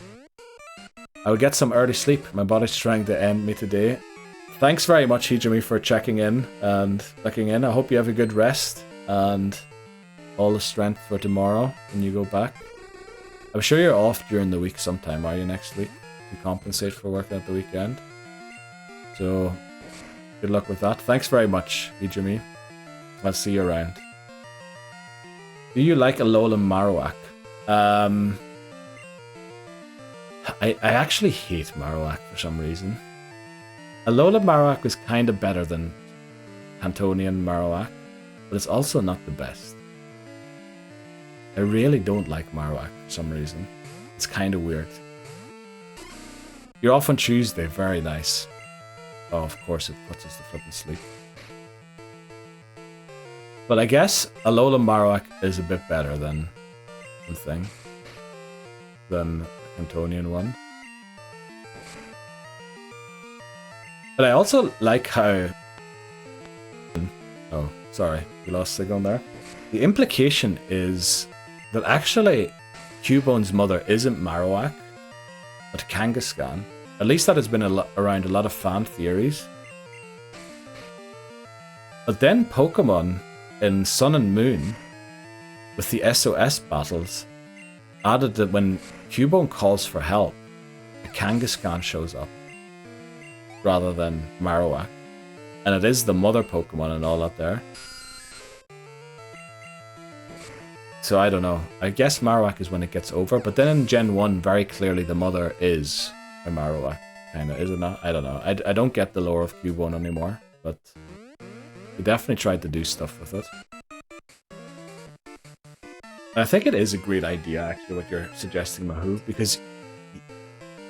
I would get some early sleep. My body's trying to end me today. Thanks very much, Hijimi, for checking in and looking in. I hope you have a good rest and all the strength for tomorrow when you go back. I'm sure you're off during the week sometime, are you, next week? To compensate for working at the weekend. So, good luck with that. Thanks very much, Hijimi. I'll see you around. Do you like Alolan Marowak? I actually hate Marowak for some reason. Alolan Marowak was kind of better than Cantonian Marowak, but it's also not the best. I really don't like Marowak for some reason. It's kind of weird. You're off on Tuesday, very nice. Oh, of course it puts us to flipping sleep. But I guess Alolan Marowak is a bit better than the Cantonian one. But I also like how... Oh, sorry, we lost signal there. The implication is that actually Cubone's mother isn't Marowak, but Kangaskhan. At least that has been around a lot of fan theories. But then Pokemon in Sun and Moon, with the SOS battles, added that when Cubone calls for help, a Kangaskhan shows up, rather than Marowak. And it is the mother Pokemon and all that there. So I don't know. I guess Marowak is when it gets over, but then in Gen 1, very clearly the mother is a Marowak. Kinda, is it not? I don't know. I don't get the lore of Cubone anymore, but they definitely tried to do stuff with it. And I think it is a great idea, actually, what you're suggesting, Mahu, because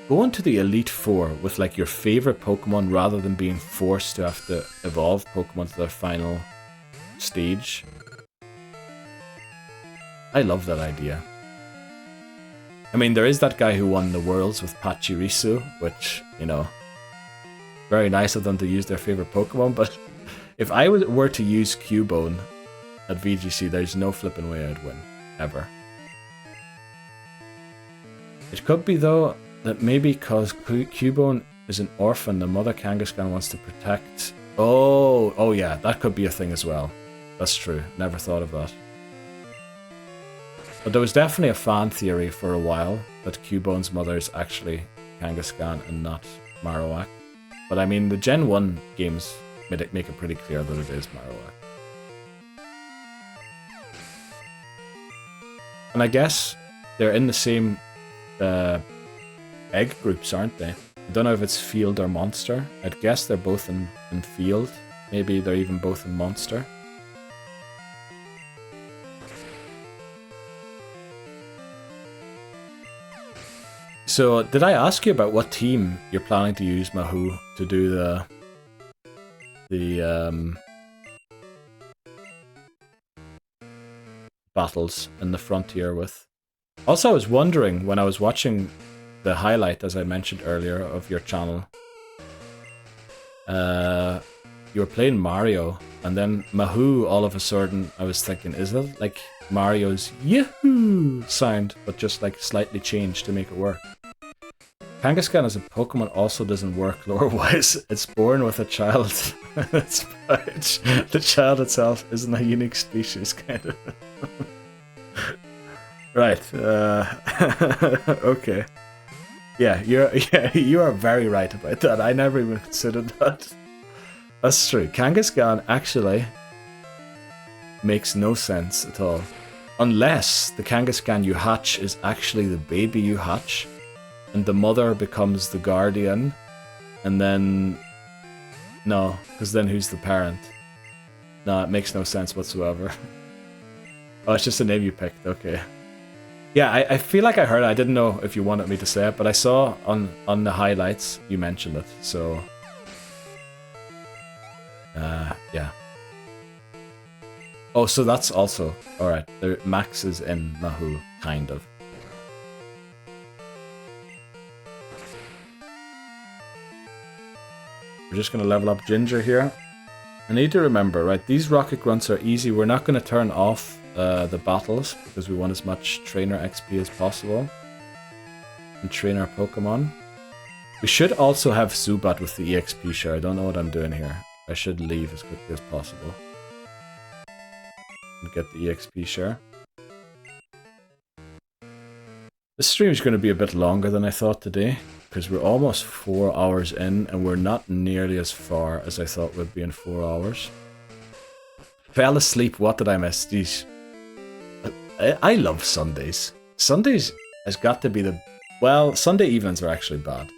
going to the Elite Four with like your favorite Pokemon rather than being forced to have to evolve Pokemon to their final stage. I love that idea. I mean, there is that guy who won the Worlds with Pachirisu, which, you know, very nice of them to use their favorite Pokemon, but if I were to use Cubone at VGC, there's no flipping way I'd win. Ever. It could be, though, that maybe because Cubone is an orphan, the mother Kangaskhan wants to protect... Oh yeah, that could be a thing as well. That's true. Never thought of that. But there was definitely a fan theory for a while that Cubone's mother is actually Kangaskhan and not Marowak. But I mean, the Gen 1 games make it pretty clear that it is Marowak. And I guess they're in the same egg groups, aren't they? I don't know if it's field or monster. I'd guess they're both in field. Maybe they're even both in monster. So, did I ask you about what team you're planning to use, Mahu, to do the battles in the frontier with? Also, I was wondering when I was watching the highlight, as I mentioned earlier, of your channel, you were playing Mario, and then Mahu, all of a sudden, I was thinking, is it like Mario's Yahoo sound, but just like slightly changed to make it work? Kangaskhan as a Pokemon also doesn't work lore-wise. It's born with a child. The child itself isn't a unique species, kind of. Right. Okay. Yeah, you are very right about that. I never even considered that. That's true. Kangaskhan actually makes no sense at all. Unless the Kangaskhan you hatch is actually the baby you hatch, and the mother becomes the guardian, and then... No, because then who's the parent? No, it makes no sense whatsoever. Oh, it's just a name you picked, okay. Yeah, I feel like I heard it. I didn't know if you wanted me to say it, but I saw on the highlights you mentioned it, so... yeah. Oh, so that's also... Alright, Max is in Mahu, kind of. We're just gonna level up Ginger here. I need to remember, right, these rocket grunts are easy. We're not gonna turn off the battles, because we want as much trainer XP as possible. And train our Pokemon. We should also have Zubat with the EXP share. I don't know what I'm doing here. I should leave as quickly as possible. And get the EXP share. This stream is going to be a bit longer than I thought today, because we're almost 4 hours in, and we're not nearly as far as I thought we'd be in 4 hours. Fell asleep, what did I miss? Jeez. I love Sundays. Sundays has got to be the... Well, Sunday evenings are actually bad.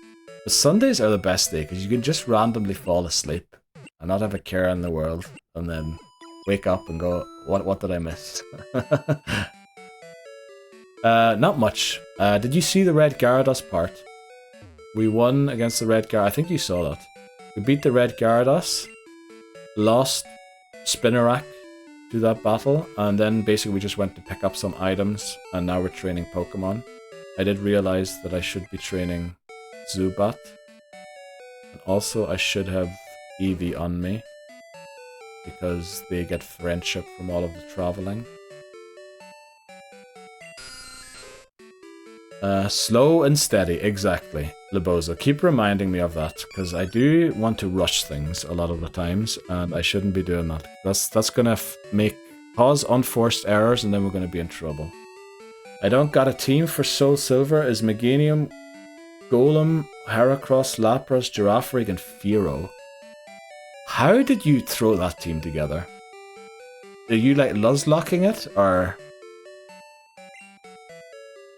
But Sundays are the best day, because you can just randomly fall asleep and not have a care in the world, and then wake up and go, what did I miss? Not much. Did you see the Red Gyarados part? We won against the Red Gyarados. I think you saw that. We beat the Red Gyarados, lost Spinarak to that battle, and then basically we just went to pick up some items, and now we're training Pokemon. I did realize that I should be training Zubat. And also I should have Eevee on me, because they get friendship from all of the traveling. Slow and steady, exactly, Lebozo. Keep reminding me of that, because I do want to rush things a lot of the times, and I shouldn't be doing that. That's gonna cause unforced errors, and then we're gonna be in trouble. I don't got a team for Soul Silver. Is Meganium, Golem, Heracross, Lapras, Girafarig, and Fearow. How did you throw that team together? Are you like nuzlocking it, or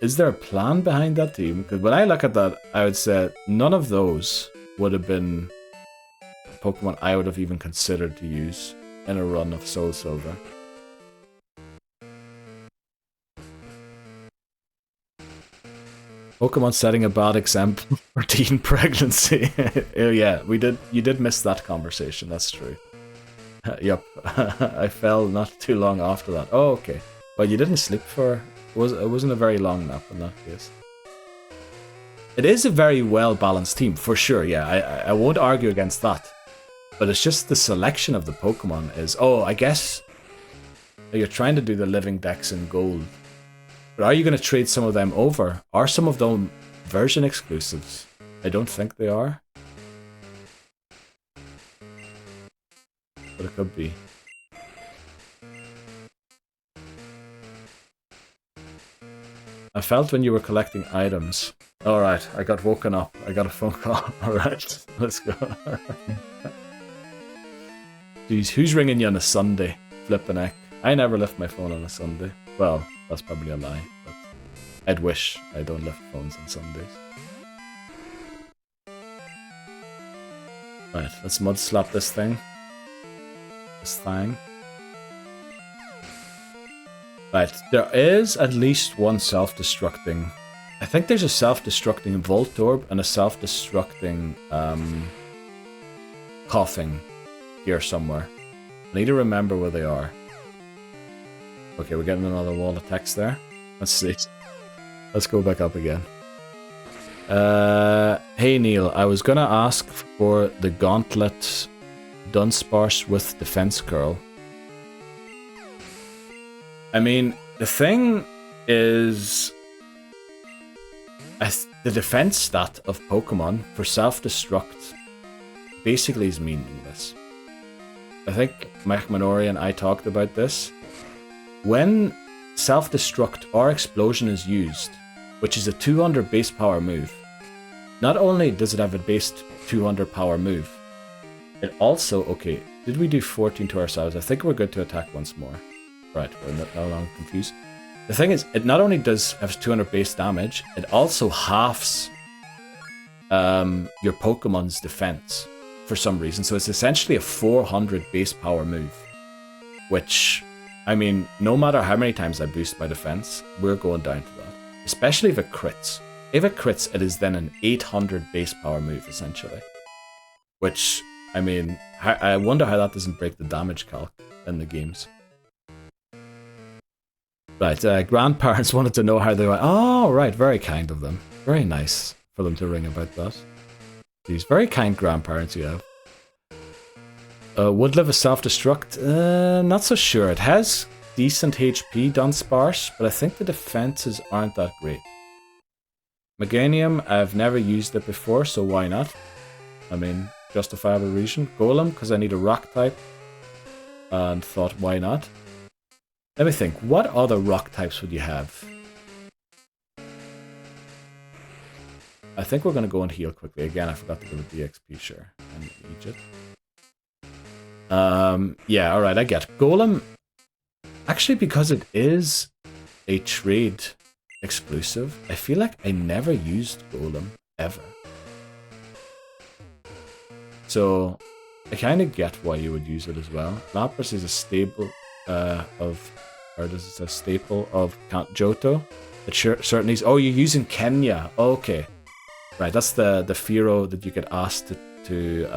is there a plan behind that team? Because when I look at that, I would say none of those would have been Pokemon I would have even considered to use in a run of Soul Silver. Pokemon setting a bad example for teen pregnancy. Oh yeah, you did miss that conversation, that's true. Yup, I fell not too long after that. Oh, okay. But you didn't sleep for... It wasn't a very long nap in that case. It is a very well-balanced team, for sure, yeah. I won't argue against that. But it's just the selection of the Pokemon is... Oh, I guess you're trying to do the Living Dex in Gold. But are you going to trade some of them over? Are some of them version exclusives? I don't think they are. But it could be. I felt when you were collecting items. Alright, I got woken up. I got a phone call. Alright, let's go. Jeez, who's ringing you on a Sunday? Flippin' heck. I never lift my phone on a Sunday. Well, that's probably a lie, but I'd wish I don't lift phones on Sundays. Right, let's mud slap this thing. This thing. Right, there is at least one self-destructing... I think there's a self-destructing Voltorb and a self-destructing coughing here somewhere. I need to remember where they are. Okay, we're getting another wall of text there. Let's see. Let's go back up again. Hey Neil, I was gonna ask for the Gauntlet Dunsparce with Defense Curl. I mean, the thing is... the defense stat of Pokemon for self-destruct basically is meaningless. I think Mechmanori and I talked about this. When self-destruct or explosion is used, which is a 200 base power move, not only does it have a base 200 power move, it also, okay, did we do 14 to ourselves? I think we're good to attack once more. Right, we're no longer confused. The thing is, it not only does have 200 base damage, it also halves your Pokemon's defense for some reason. So it's essentially a 400 base power move, which, I mean, no matter how many times I boost my defense, we're going down to that. Especially if it crits. If it crits, it is then an 800 base power move, essentially. Which, I mean, I wonder how that doesn't break the damage calc in the games. Right, grandparents wanted to know how they were. Oh, right, very kind of them. Very nice for them to ring about that. These very kind grandparents you have. Would live a self-destruct? Not so sure. It has decent HP done sparse, but I think the defenses aren't that great. Meganium, I've never used it before, so why not? I mean, justifiable reason. Golem, because I need a rock type. And thought, why not? Let me think, what other rock types would you have? I think we're going to go and heal quickly. Again, I forgot to go to DXP, sure. I need it. Yeah, alright, I get Golem. Actually, because it is a trade exclusive, I feel like I never used Golem, ever. So, I kind of get why you would use it as well. Lapras is a staple staple of Count Johto. It certainly is. Oh, you're using Kenya. Okay. Right, that's the Firo that you get asked to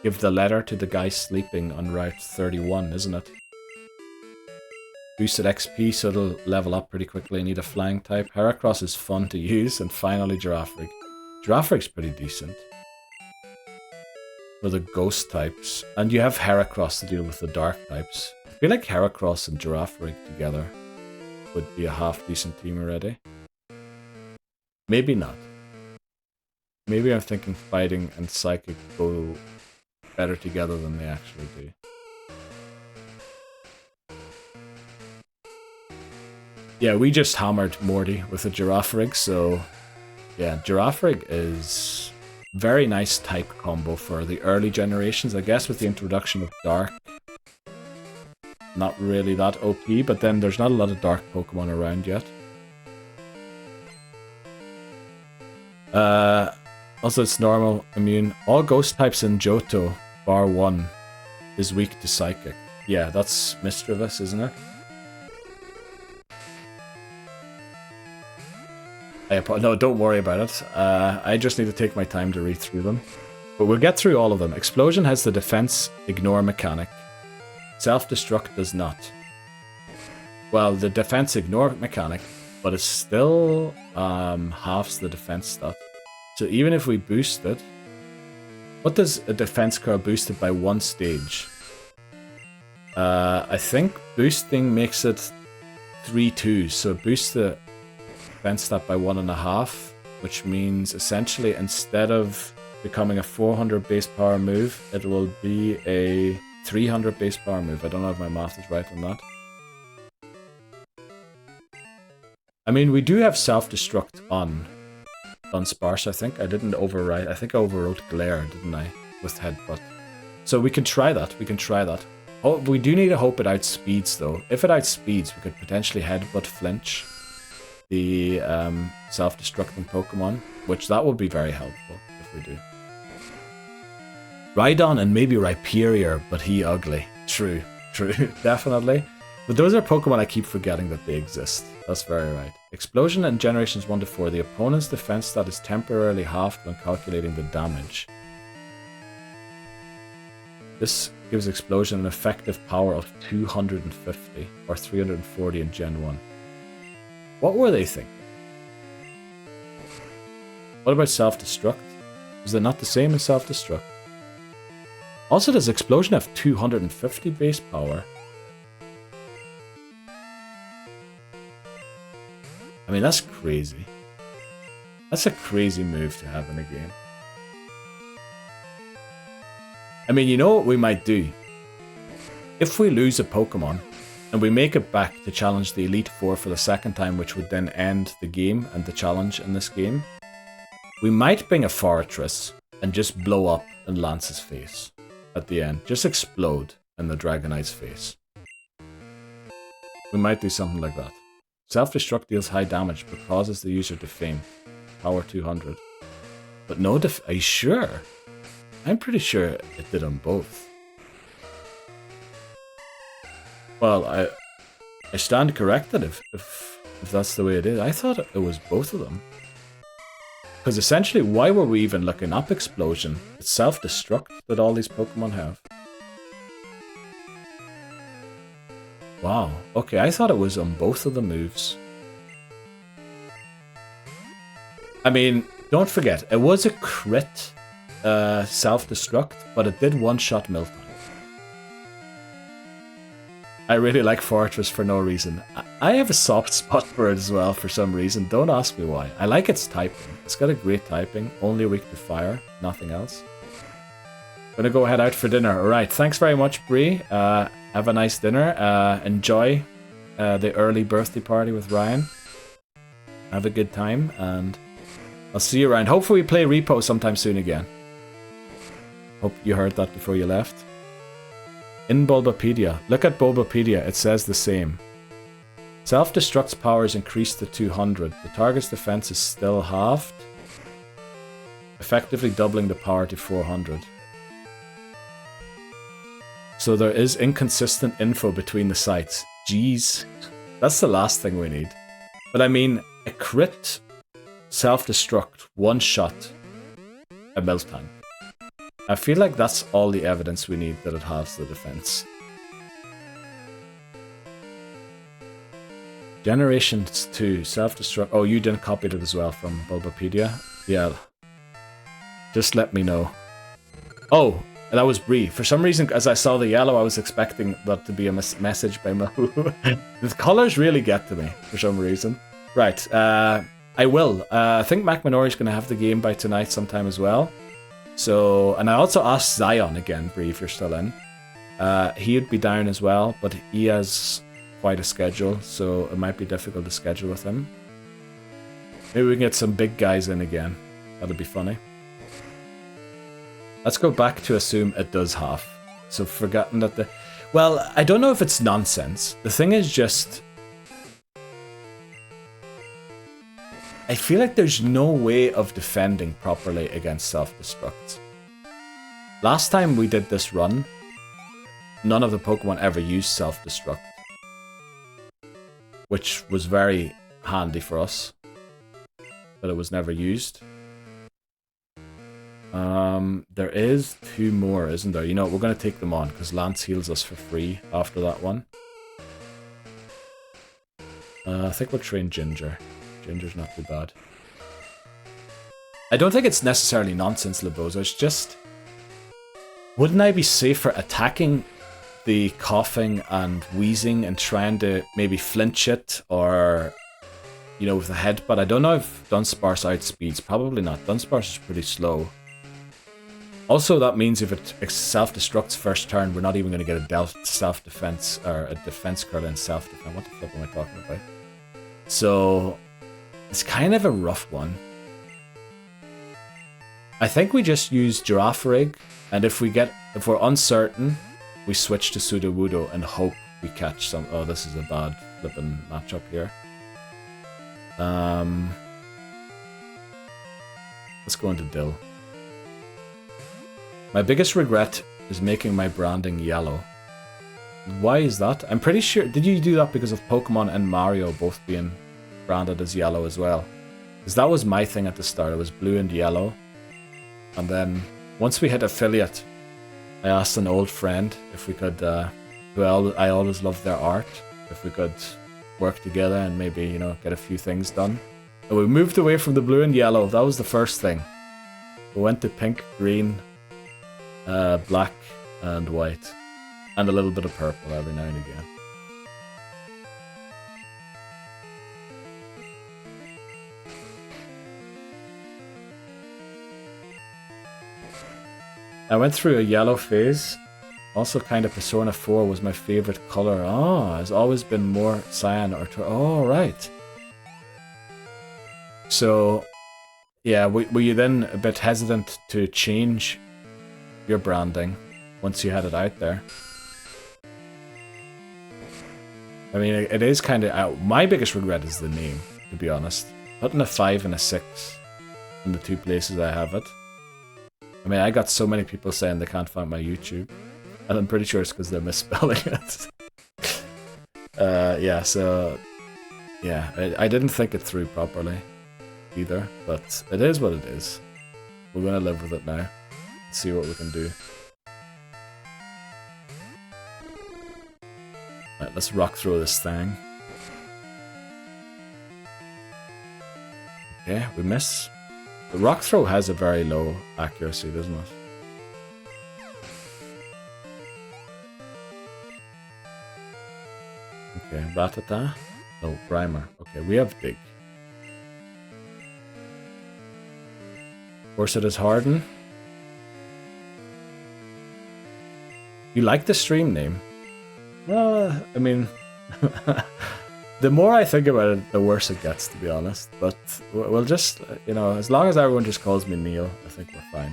give the letter to the guy sleeping on Route 31, isn't it? Boosted XP, so it'll level up pretty quickly. Need a flying type. Heracross is fun to use. And finally, Girafarig. Girafarig's pretty decent. For the ghost types. And you have Heracross to deal with the dark types. I feel like Heracross and Girafarig together would be a half-decent team already. Maybe not. Maybe I'm thinking fighting and psychic go better together than they actually do. Yeah, we just hammered Morty with a Girafarig, so yeah, Girafarig is very nice type combo for the early generations. I guess with the introduction of Dark, not really that OP, but then there's not a lot of Dark Pokemon around yet. Also, it's normal, immune. All ghost types in Johto, bar 1, is weak to Psychic. Yeah, that's Mischievous, isn't it? No, don't worry about it. I just need to take my time to read through them. But we'll get through all of them. Explosion has the defense ignore mechanic. Self-destruct does not. Well, the defense ignore mechanic, but it still halves the defense stat. So even if we boost it, what does a defense curl boost it by 1 stage? I think boosting makes it 3-2, so it boosts the defense stat by 1.5, which means essentially instead of becoming a 400 base power move, it will be a 300 base power move. I don't know if my math is right on that. I mean, we do have self-destruct on sparse, I think. I didn't overwrite. I think I overwrote glare, didn't I? With headbutt. So we can try that. We can try that. Oh, we do need to hope it outspeeds, though. If it outspeeds, we could potentially headbutt flinch the self-destructing Pokemon, which that would be very helpful if we do. Rhydon and maybe Rhyperior, but he ugly. True, definitely. But those are Pokemon I keep forgetting that they exist. That's very right. Explosion in Generations 1 to 4. The opponent's defense stat is temporarily halved when calculating the damage. This gives Explosion an effective power of 250 or 340 in Gen 1. What were they thinking? What about Self-Destruct? Is it not the same as Self-Destruct? Also, does Explosion have 250 base power? I mean, that's crazy. That's a crazy move to have in a game. I mean, you know what we might do? If we lose a Pokemon, and we make it back to challenge the Elite Four for the second time, which would then end the game and the challenge in this game, we might bring a Fortress and just blow up in Lance's face at the end. Just explode in the Dragonite's face. We might do something like that. Self-destruct deals high damage but causes the user to faint. Power 200. But no are you sure? I'm pretty sure it did on both. Well, I stand corrected if that's the way it is. I thought it was both of them. Because essentially, why were we even looking up Explosion? It's self-destruct that all these Pokemon have. Wow. Okay, I thought it was on both of the moves. I mean, don't forget, it was a crit self-destruct, but it did one-shot Miltank. I really like Fortress for no reason. I have a soft spot for it as well for some reason. Don't ask me why. I like its typing. It's got a great typing. Only weak to fire. Nothing else. Gonna go head out for dinner. Alright, thanks very much, Bree. Have a nice dinner. Enjoy the early birthday party with Ryan. Have a good time, and I'll see you around. Hopefully we play Repo sometime soon again. Hope you heard that before you left. In Bulbapedia. Look at Bulbapedia, it says the same. Self-destruct's power is increased to 200. The target's defense is still halved, effectively doubling the power to 400. So there is inconsistent info between the sites. Jeez. That's the last thing we need. But I mean, a crit self-destruct, one shot, a Miltank. I feel like that's all the evidence we need that it halves the defense. Generations 2, self-destruct. Oh, you didn't copy it as well from Bulbapedia? Yeah. Just let me know. Oh, that was Bree. For some reason, as I saw the yellow, I was expecting that to be a message by Mahu. The colors really get to me for some reason. Right, I will. I think Mac Minori's going to have the game by tonight sometime as well. So, and I also asked Zion again, Bree, if you're still in. He'd be down as well, but he has quite a schedule, so it might be difficult to schedule with him. Maybe we can get some big guys in again. That'd be funny. Let's go back to assume it does half. So forgetting that the... Well, I don't know if it's nonsense. The thing is just... I feel like there's no way of defending properly against self-destruct. Last time we did this run, none of the Pokemon ever used self-destruct, which was very handy for us, but it was never used. There is 2 more, isn't there? You know, we're going to take them on, because Lance heals us for free after that one. I think we'll train Ginger. Ginger's not too bad. I don't think it's necessarily nonsense, Libozo. It's just... Wouldn't I be safer attacking the coughing and wheezing and trying to maybe flinch it, or, you know, with a headbutt? I don't know if Dunsparce outspeeds. Probably not. Dunsparce is pretty slow. Also, that means if it self-destructs first turn, we're not even going to get a self-defense, or a defense curl in self-defense. What the fuck am I talking about? So... It's kind of a rough one. I think we just use Giraffe Rig, and if we're uncertain, we switch to Sudowoodo and hope we catch some... Oh, this is a bad flipping matchup here. Let's go into Dill. My biggest regret is making my branding yellow. Why is that? I'm pretty sure... Did you do that because of Pokemon and Mario both being branded as yellow as well? Because that was my thing at the start. It was blue and yellow. And then once we hit affiliate, I asked an old friend if we could, well, I always loved their art, if we could work together and maybe, you know, get a few things done. And we moved away from the blue and yellow. That was the first thing. We went to pink, green, black, and white. And a little bit of purple every now and again. I went through a yellow phase. Also, kind of Persona 4 was my favorite color. Oh, has always been more cyan or... Oh, right. So, yeah, were you then a bit hesitant to change your branding once you had it out there? I mean, it is kind of... my biggest regret is the name, to be honest. Putting a 5 and a 6 in the two places I have it. I mean, I got so many people saying they can't find my YouTube. And I'm pretty sure it's because they're misspelling it. Yeah, so... Yeah, I didn't think it through properly either, but it is what it is. We're gonna live with it now. See what we can do. Right, let's rock through this thing. Okay, we miss. The rock throw has a very low accuracy, doesn't it? Okay, Ratata. No, Primer. Okay, we have Dig. Of course it is Harden. You like the stream name? Well, I mean... the more I think about it, the worse it gets, to be honest. But we'll just, you know, as long as everyone just calls me Neil, I think we're fine.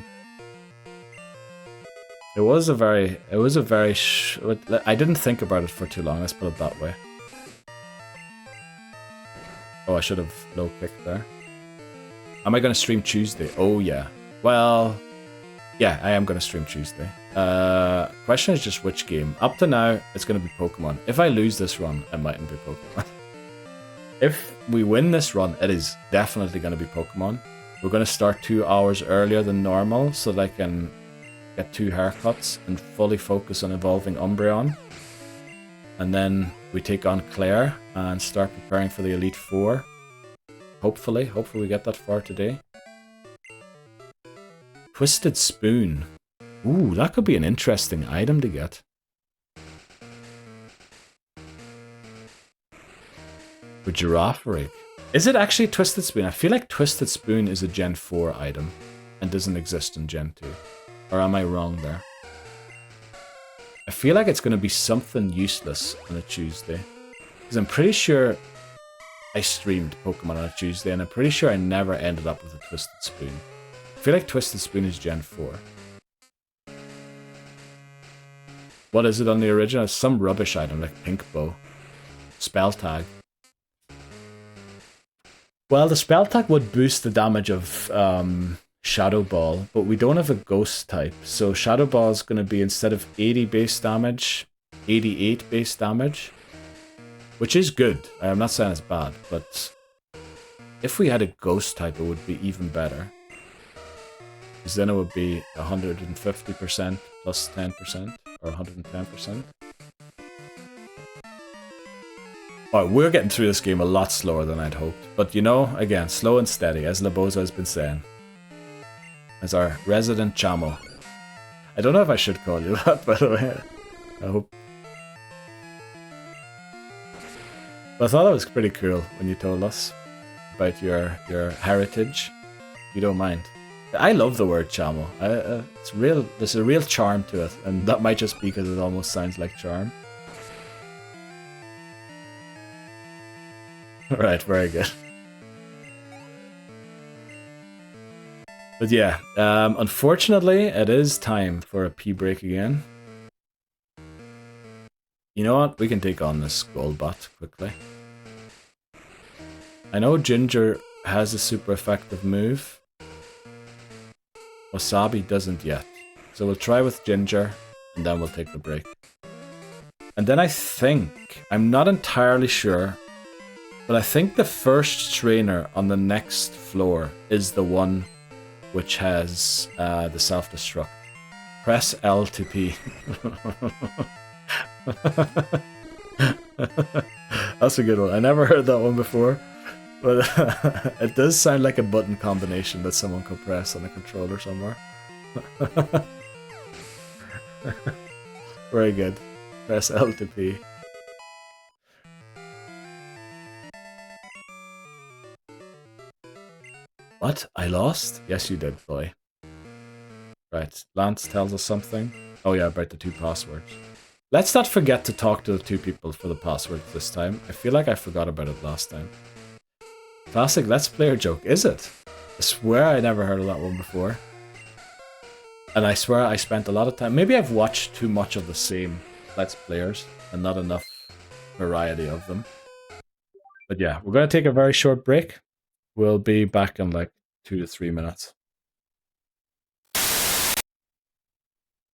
It was a very... I didn't think about it for too long, let's put it that way. Oh, I should have low kicked there. Am I going to stream Tuesday? Oh, yeah. Well, yeah, I am going to stream Tuesday. Question is just which game. Up to now, it's going to be Pokemon. If I lose this run, it mightn't be Pokemon. If we win this run, it is definitely going to be Pokemon. We're going to start 2 hours earlier than normal so that I can get 2 haircuts and fully focus on evolving Umbreon. And then we take on Claire and start preparing for the Elite Four. Hopefully we get that far today. Twisted Spoon. Ooh, that could be an interesting item to get. For Girafarig. Is it actually Twisted Spoon? I feel like Twisted Spoon is a Gen 4 item and doesn't exist in Gen 2. Or am I wrong there? I feel like it's going to be something useless on a Tuesday. Because I'm pretty sure I streamed Pokemon on a Tuesday and I'm pretty sure I never ended up with a Twisted Spoon. I feel like Twisted Spoon is Gen 4. What is it on the original? It's some rubbish item like Pink Bow. Spell Tag. Well, the Spell Tag would boost the damage of Shadow Ball, but we don't have a Ghost type. So Shadow Ball is going to be, instead of 80 base damage, 88 base damage. Which is good. I'm not saying it's bad, but if we had a Ghost type, it would be even better. Because then it would be 150% plus 10%, or 110%. Alright, we're getting through this game a lot slower than I'd hoped. But you know, again, slow and steady, as Laboza has been saying. As our resident Chamo. I don't know if I should call you that, by the way. I hope. But I thought it was pretty cool when you told us about your heritage. You don't mind. I love the word Chamo. It's real. There's a real charm to it, and that might just be because it almost sounds like charm. Right, very good. But yeah, unfortunately, it is time for a pee break again. You know what? We can take on this Golbat quickly. I know Ginger has a super effective move. Wasabi doesn't yet. So we'll try with Ginger, and then we'll take the break. And then I think, I'm not entirely sure, but I think the first trainer on the next floor is the one which has the self-destruct. Press L to P. That's a good one. I never heard that one before, but it does sound like a button combination that someone could press on a controller somewhere. Very good. Press L to P. What? I lost? Yes, you did, boy. Right, Lance tells us something. Oh yeah, about the 2 passwords. Let's not forget to talk to the 2 people for the passwords this time. I feel like I forgot about it last time. Classic Let's Player joke, is it? I swear I never heard of that one before. And I swear I spent a lot of time... Maybe I've watched too much of the same Let's Players and not enough variety of them. But yeah, we're going to take a very short break. We'll be back in like 2 to 3 minutes.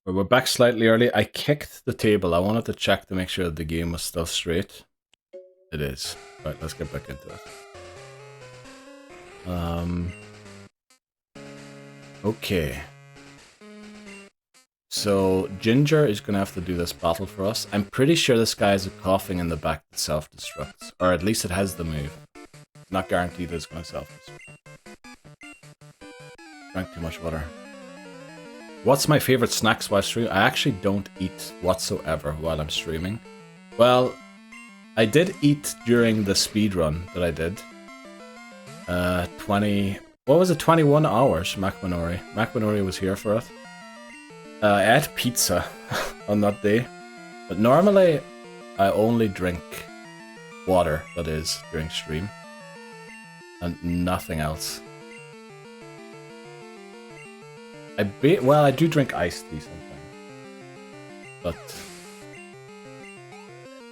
But we're back slightly early. I kicked the table. I wanted to check to make sure that the game was still straight. It is. Right, let's get back into it. Okay. So, Ginger is going to have to do this battle for us. I'm pretty sure this guy has a coughing in the back that self-destructs. Or at least it has the move. Not guaranteed that it's going to self-destruct. Drank too much water. What's my favorite snacks while streaming? I actually don't eat whatsoever while I'm streaming. Well, I did eat during the speedrun that I did. 21 hours, McManori. McManori was here for it. I ate pizza on that day. But normally, I only drink water, that is, during stream. And nothing else. Well, I do drink iced tea sometimes. But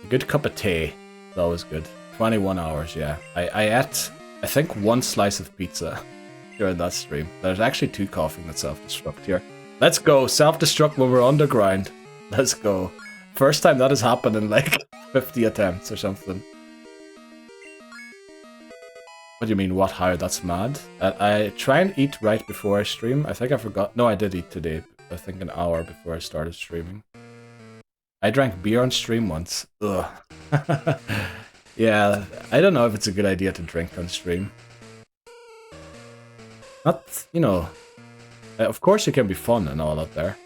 a good cup of tea is always good. 21 hours, yeah. I ate, I think, 1 slice of pizza during that stream. There's actually 2 coughing that self-destruct here. Let's go, self-destruct when we're underground. Let's go. First time that has happened in like 50 attempts or something. What do you mean, what, how? That's mad. I try and eat right before I stream. I think I forgot. No, I did eat today. I think an hour before I started streaming. I drank beer on stream once. Ugh. Yeah, I don't know if it's a good idea to drink on stream. Not, you know... Of course it can be fun and all that there.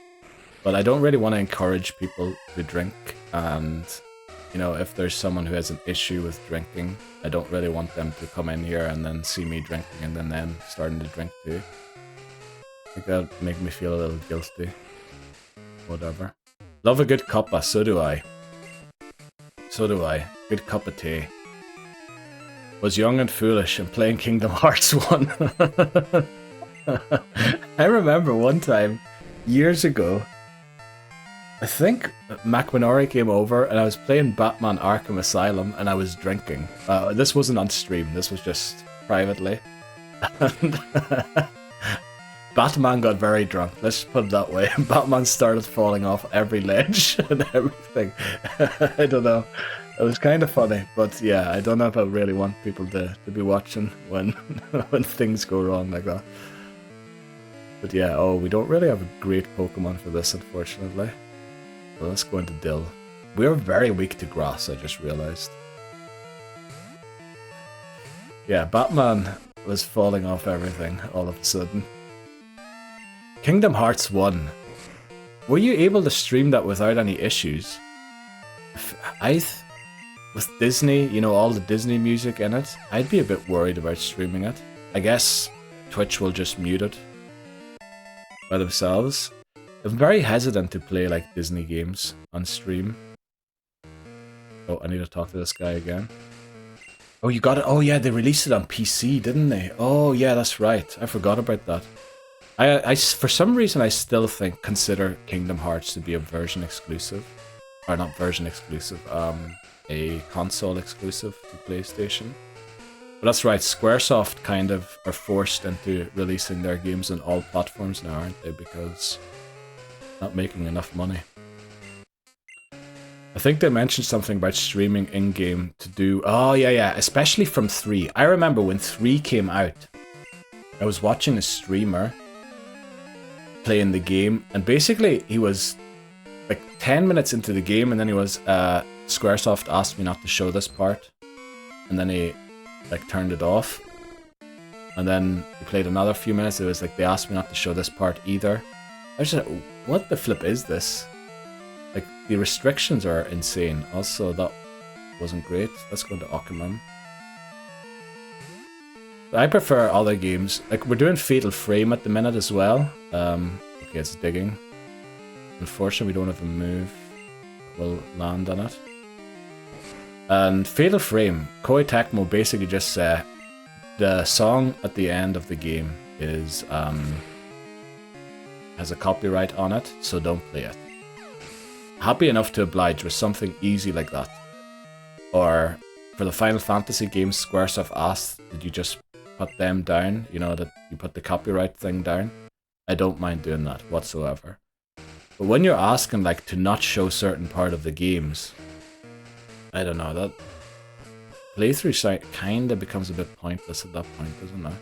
But I don't really want to encourage people to drink. And, you know, if there's someone who has an issue with drinking... I don't really want them to come in here and then see me drinking and then them starting to drink too. I think that would make me feel a little guilty. Whatever. Love a good cuppa, so do I. So do I. Good cup of tea. Was young and foolish and playing Kingdom Hearts 1. I remember one time, years ago, I think McManori came over and I was playing Batman Arkham Asylum and I was drinking. This wasn't on stream, this was just privately. And Batman got very drunk, let's put it that way. Batman started falling off every ledge and everything. I don't know. It was kind of funny, but yeah, I don't know if I really want people to be watching when when things go wrong like that. But yeah, oh, we don't really have a great Pokemon for this, unfortunately. Well, let's go into Dill. We're very weak to grass, I just realized. Yeah, Batman was falling off everything all of a sudden. Kingdom Hearts 1. Were you able to stream that without any issues? With Disney, you know, all the Disney music in it, I'd be a bit worried about streaming it. I guess Twitch will just mute it by themselves. I'm very hesitant to play like Disney games on stream. Oh, I need to talk to this guy again. Oh, you got it. Oh yeah, they released it on PC, didn't they? Oh yeah, that's right. I forgot about that. I for some reason I still consider Kingdom Hearts to be a version exclusive, or not version exclusive, a console exclusive to PlayStation. But that's right, Squaresoft kind of are forced into releasing their games on all platforms now, aren't they? Because not making enough money. I think they mentioned something about streaming in-game to do... Oh, yeah, especially from 3. I remember when 3 came out, I was watching a streamer playing the game, and basically he was like 10 minutes into the game, and then he was, Squaresoft asked me not to show this part, and then he like turned it off, and then he played another few minutes. It was like they asked me not to show this part either. I was just like, what the flip is this? Like, the restrictions are insane. Also, that wasn't great. Let's go into Okamum. I prefer other games. Like, we're doing Fatal Frame at the minute as well. Okay, it's digging. Unfortunately, we don't have a move. We'll land on it. And Fatal Frame, Koei Tecmo basically just said the song at the end of the game is has a copyright on it, so don't play it. Happy enough to oblige with something easy like that. Or for the Final Fantasy games, Squaresoft asked that you just put them down, you know, that you put the copyright thing down. I don't mind doing that whatsoever. But when you're asking like to not show certain part of the games, I don't know, that playthrough site kinda becomes a bit pointless at that point, doesn't it?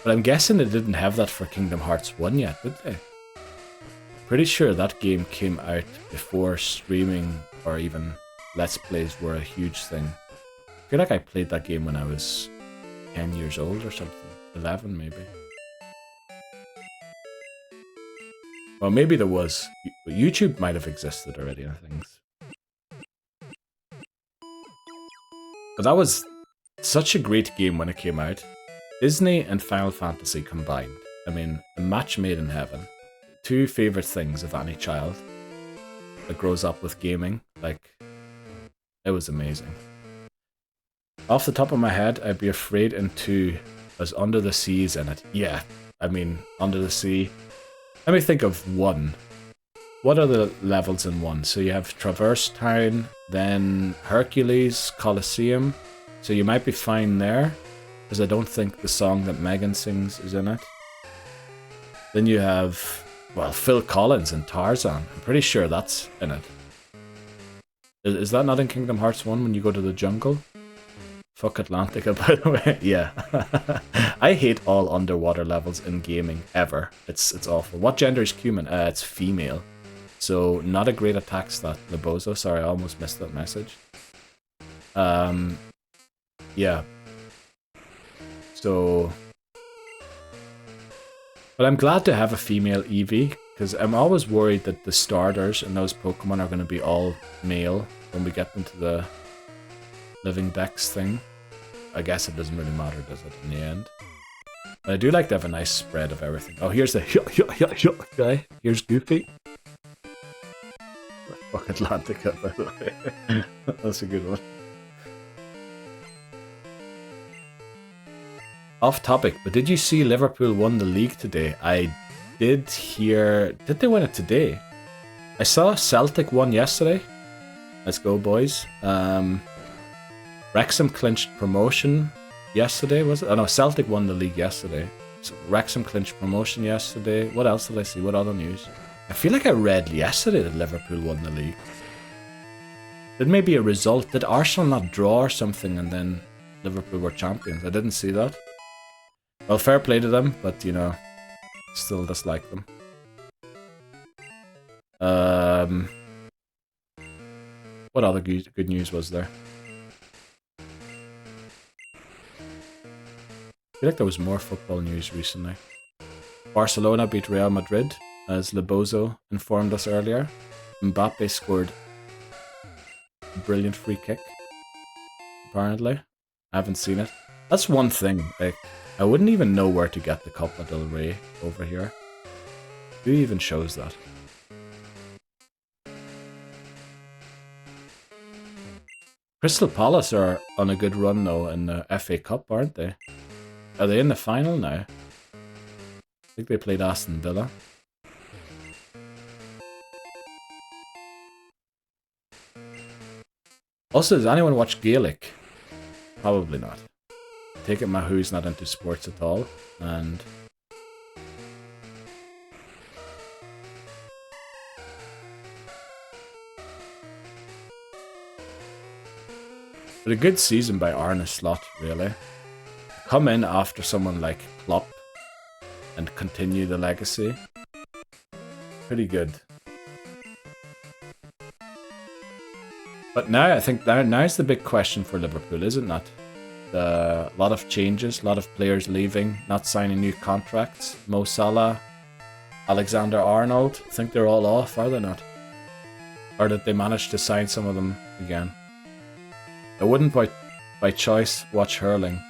But I'm guessing they didn't have that for Kingdom Hearts 1 yet, did they? Pretty sure that game came out before streaming or even Let's Plays were a huge thing. I feel like I played that game when I was 10 years old or something. 11 maybe. Well, maybe there was. YouTube might have existed already, I think. But that was such a great game when it came out. Disney and Final Fantasy combined. I mean, a match made in heaven. Two favorite things of any child that grows up with gaming. Like, it was amazing. Off the top of my head, I'd be afraid in 2 as Under the Sea is in it. Yeah, I mean, Under the Sea. Let me think of 1. What are the levels in 1? So you have Traverse Town, then Hercules, Colosseum. So you might be fine there, because I don't think the song that Megan sings is in it. Then you have, well, Phil Collins and Tarzan. I'm pretty sure that's in it. Is that not in Kingdom Hearts 1 when you go to the jungle? Fuck Atlantica, by the way. Yeah. I hate all underwater levels in gaming, ever. It's awful. What gender is Cumin? It's female. So, not a great attack stat, Lebozo. Sorry, I almost missed that message. Yeah. So... But I'm glad to have a female Eevee, because I'm always worried that the starters in those Pokemon are going to be all male when we get into the Living Dex thing. I guess it doesn't really matter, does it, in the end? But I do like to have a nice spread of everything. Oh, here's the guy. Here's Goofy. Fuck Atlantica, by the way. That's a good one. Off topic, but did you see Liverpool won the league today? I did hear... Did they win it today? I saw Celtic won yesterday. Let's go, boys. Wrexham clinched promotion yesterday, was it? Oh no, Celtic won the league yesterday. So Wrexham clinched promotion yesterday. What else did I see? What other news? I feel like I read yesterday that Liverpool won the league. It may be a result. Did Arsenal not draw or something and then Liverpool were champions? I didn't see that. Well, fair play to them, but you know, still dislike them. What other good news was there? I feel like there was more football news recently. Barcelona beat Real Madrid, as Lebozo informed us earlier. Mbappe scored a brilliant free kick, apparently. I haven't seen it. That's one thing, like, I wouldn't even know where to get the Copa del Rey over here. Who even shows that? Crystal Palace are on a good run though in the FA Cup, aren't they? Are they in the final now? I think they played Aston Villa. Also, does anyone watch Gaelic? Probably not. Take it Mahu's not into sports at all, and... But a good season by Arne Slot, really. Come in after someone like Klopp and continue the legacy. Pretty good. But now, I think now's the big question for Liverpool, is it not? A lot of changes, a lot of players leaving, not signing new contracts. Mo Salah, Alexander-Arnold, I think they're all off, are they not? Or did they manage to sign some of them again? I wouldn't by choice watch hurling.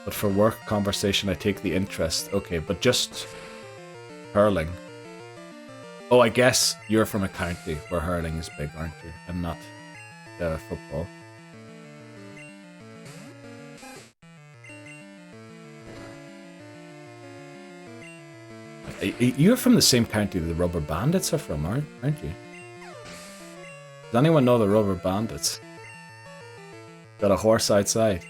But for work conversation, I take the interest. Okay, but just hurling. Oh, I guess you're from a county where hurling is big, aren't you? And not football. You're from the same county the Rubber Bandits are from, aren't you? Does anyone know the Rubber Bandits? Got a horse outside.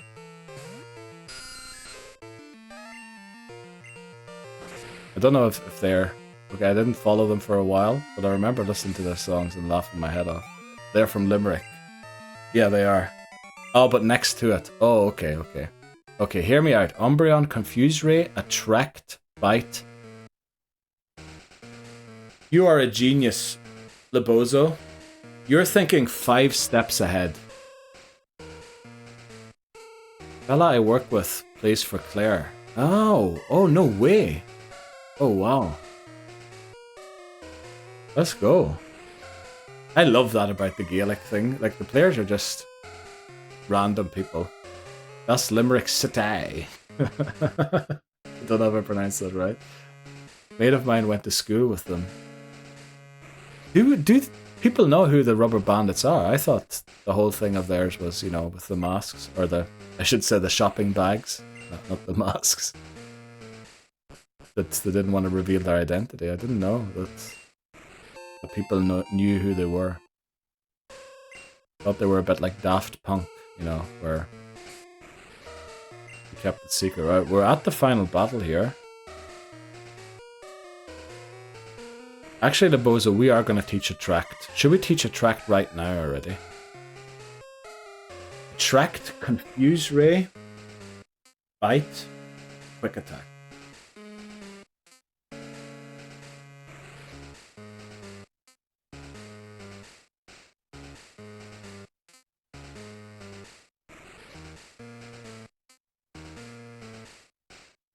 I don't know if they're... Okay, I didn't follow them for a while, but I remember listening to their songs and laughing my head off. They're from Limerick. Yeah, they are. Oh, but next to it. Oh, okay, okay. Okay, hear me out. Umbreon, Confuse Ray, Attract, Bite. You are a genius, Lebozo. You're thinking 5 steps ahead. Fella I work with plays for Claire. Oh, no way. Oh, wow. Let's go. I love that about the Gaelic thing. Like, the players are just random people. That's Limerick City. I don't know if I pronounced that right. A mate of mine went to school with them. Do people know who the Rubber Bandits are? I thought the whole thing of theirs was, you know, with the masks, or I should say the shopping bags, not the masks. That they didn't want to reveal their identity. I didn't know that the people knew who they were. Thought they were a bit like Daft Punk, you know, where we kept it secret. Right, we're at the final battle here. Actually, Lebozo, we are going to teach Attract. Should we teach Attract right now already? Attract, Confuse Ray, Bite, Quick Attack.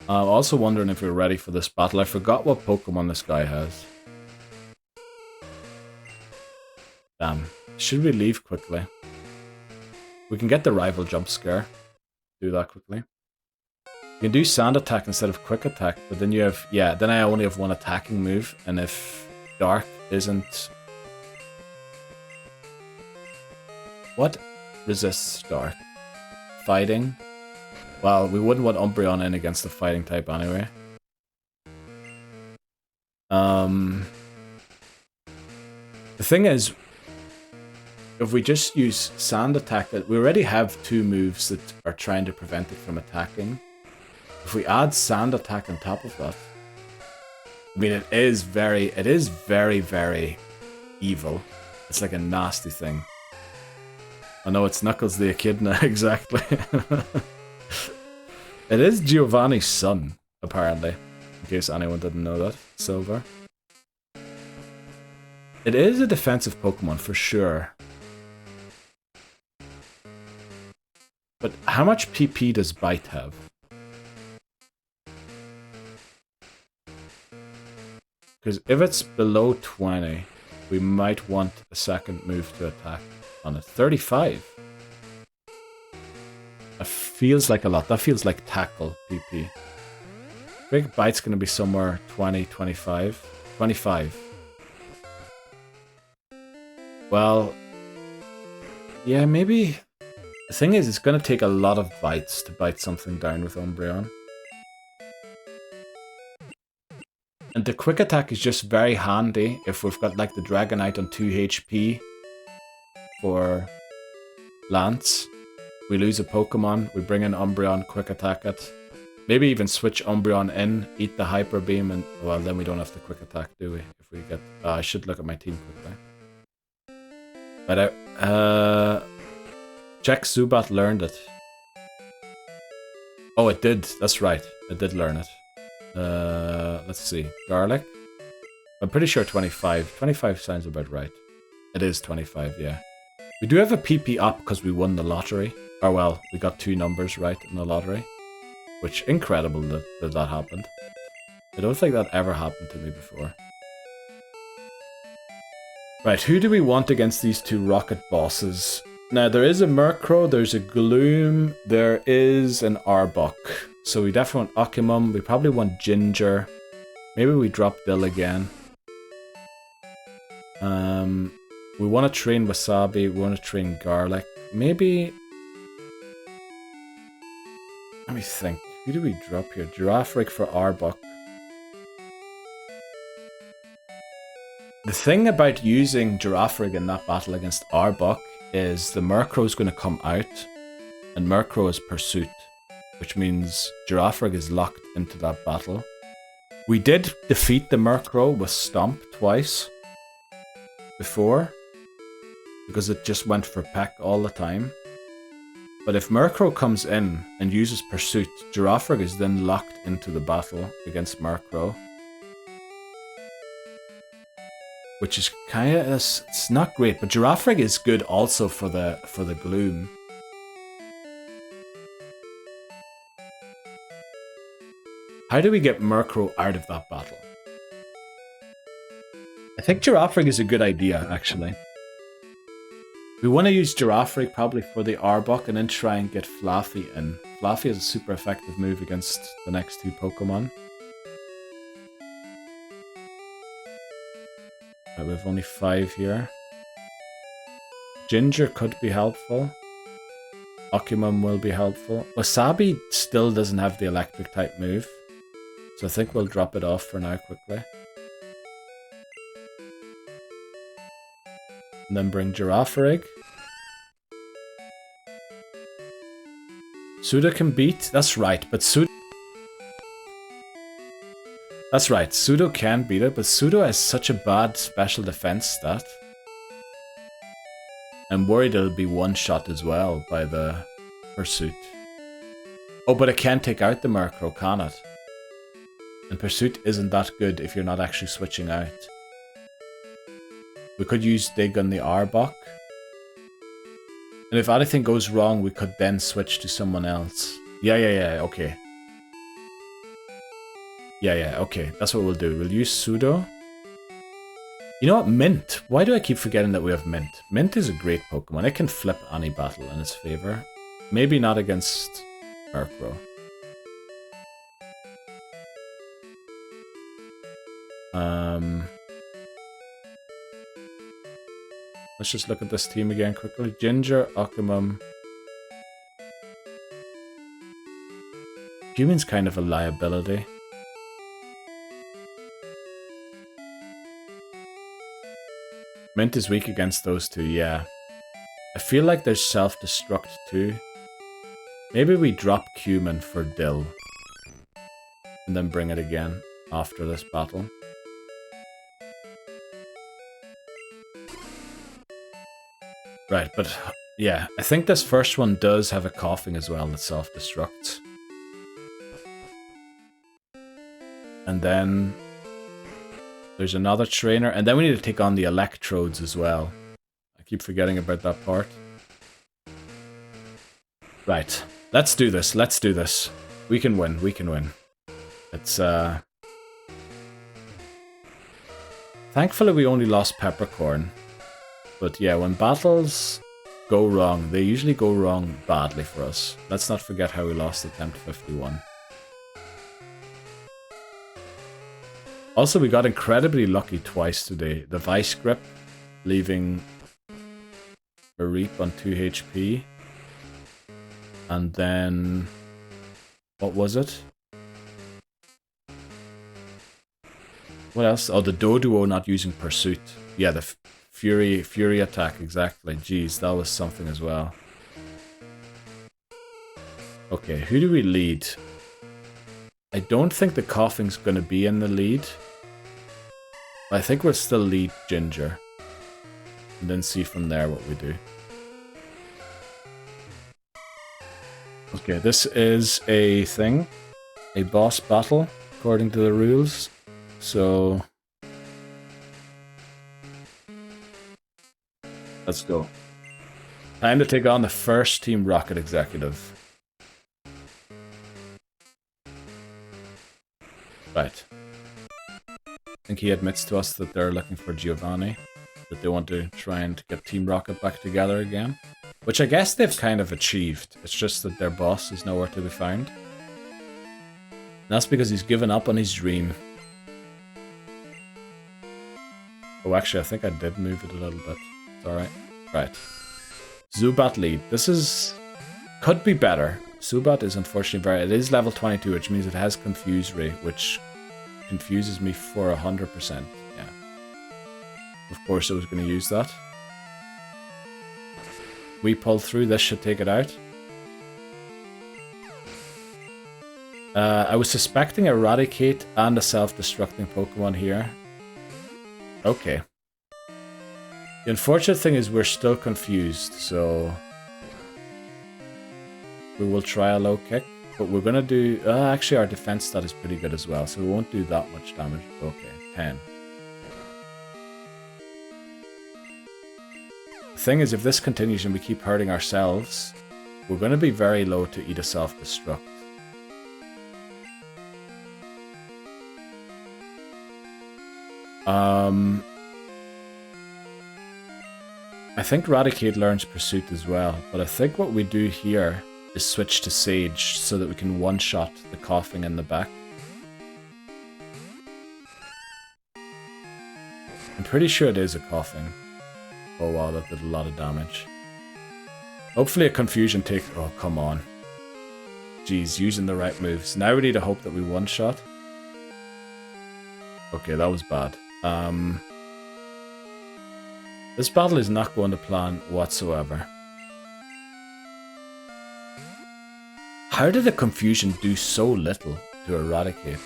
I'm also wondering if we're ready for this battle. I forgot what Pokemon this guy has. Damn. Should we leave quickly? We can get the rival jump scare. Do that quickly. You can do Sand Attack instead of Quick Attack, but then you have... Yeah, then I only have one attacking move, and if Dark isn't... What resists Dark? Fighting? Well, we wouldn't want Umbreon in against the fighting type anyway. The thing is, if we just use Sand Attack, we already have 2 moves that are trying to prevent it from attacking. If we add Sand Attack on top of that, I mean, it is very, very evil. It's like a nasty thing. I know it's Knuckles the Echidna, exactly. It is Giovanni's son, apparently. In case anyone didn't know that. Silver. It is a defensive Pokemon, for sure. But how much PP does Bite have? Because if it's below 20, we might want a second move to attack on it. 35. That feels like a lot. That feels like tackle PP. I think Bite's going to be somewhere 20, 25. 25. Well, yeah, maybe... The thing is, it's going to take a lot of bites to bite something down with Umbreon. And the Quick Attack is just very handy if we've got like the Dragonite on 2 HP for Lance. We lose a Pokemon, we bring in Umbreon, Quick Attack it. Maybe even switch Umbreon in, eat the Hyper Beam, and well, then we don't have the Quick Attack, do we? If we get... I should look at my team quickly. But check Zubat learned it. Oh, it did. That's right. It did learn it. Let's see. Garlic? I'm pretty sure 25. 25 sounds about right. It is 25, yeah. We do have a PP up because we won the lottery. Or well, we got 2 numbers right in the lottery. Which, incredible that happened. I don't think that ever happened to me before. Right, who do we want against these 2 rocket bosses? Now, there is a Murkrow, there's a Gloom, there is an Arbok. So we definitely want Occamum, we probably want Ginger. Maybe we drop Dill again. We want to train Wasabi, we want to train Garlic. Maybe... Let me think. Who do we drop here? Girafarig for Arbok. The thing about using Girafarig in that battle against Arbok is the Murkrow is going to come out, and Murkrow is Pursuit, which means Girafarig is locked into that battle. We did defeat the Murkrow with Stomp twice before, because it just went for Peck all the time. But if Murkrow comes in and uses Pursuit, Girafarig is then locked into the battle against Murkrow. Which is kind of, it's not great, but Girafarig is good also for the Gloom. How do we get Murkrow out of that battle? I think Girafarig is a good idea, actually. We want to use Girafarig probably for the Arbok and then try and get Fluffy in. Fluffy is a super effective move against the next two Pokemon. Right, we have only 5 here. Ginger could be helpful. Occamum will be helpful. Wasabi still doesn't have the electric type move, so I think we'll drop it off for now quickly. And then bring Girafarig. Suda can beat, that's right, but Suda... That's right, Pseudo can beat it, but Pseudo has such a bad special defense stat. I'm worried it'll be one-shot as well by the Pursuit. Oh, but it can take out the Murkrow, can it? And Pursuit isn't that good if you're not actually switching out. We could use Dig on the Arbok. And if anything goes wrong, we could then switch to someone else. Yeah, okay. Yeah, okay. That's what we'll do. We'll use Pseudo. You know what? Mint. Why do I keep forgetting that we have Mint? Mint is a great Pokemon. It can flip any battle in its favor. Maybe not against Murkrow. Let's just look at this team again quickly. Ginger, Occamum. Human's kind of a liability. Mint is weak against those two, yeah. I feel like there's self-destruct too. Maybe we drop Cumin for Dill. And then bring it again after this battle. Right, but yeah, I think this first one does have a coughing as well that self-destructs. And then there's another trainer, and then we need to take on the Electrodes as well. I keep forgetting about that part. Right, let's do this, let's do this. We can win, we can win. It's, thankfully we only lost Peppercorn. But yeah, when battles go wrong, they usually go wrong badly for us. Let's not forget how we lost Attempt 51. Also, we got incredibly lucky twice today. The Vice Grip, leaving a Reap on 2 HP. And then... what was it? What else? Oh, the Doduo not using Pursuit. Yeah, the Fury attack, exactly. Jeez, that was something as well. Okay, who do we lead? I don't think the Coughing's gonna be in the lead. I think we'll still lead Ginger. And then see from there what we do. Okay, this is a thing. A boss battle, according to the rules. So... let's go. Time to take on the first Team Rocket executive. Right. I think he admits to us that they're looking for Giovanni. That they want to try and get Team Rocket back together again. Which I guess they've kind of achieved. It's just that their boss is nowhere to be found. And that's because he's given up on his dream. Oh, actually, I think I did move it a little bit. It's alright. Right. Zubat lead. This is... could be better. Zubat is unfortunately very... It is level 22, which means it has Confuse Ray, which confuses me for 100%. Yeah. Of course I was going to use that. We pull through. This should take it out. I was suspecting Eradicate and a self-destructing Pokemon here. Okay. The unfortunate thing is we're still confused, so... we will try a low kick, but we're gonna do... actually, our defense stat is pretty good as well, so we won't do that much damage. Okay, 10. The thing is, if this continues and we keep hurting ourselves, we're gonna be very low to eat a self-destruct. I think Raticate learns Pursuit as well, but I think what we do here is switch to Sage so that we can one-shot the coughing in the back. I'm pretty sure it is a coughing. Oh wow, that did a lot of damage. Hopefully a confusion takes... oh, come on. Jeez, using the right moves. Now we need to hope that we one-shot. Okay, that was bad. This battle is not going to plan whatsoever. How did the confusion do so little to Eradicate?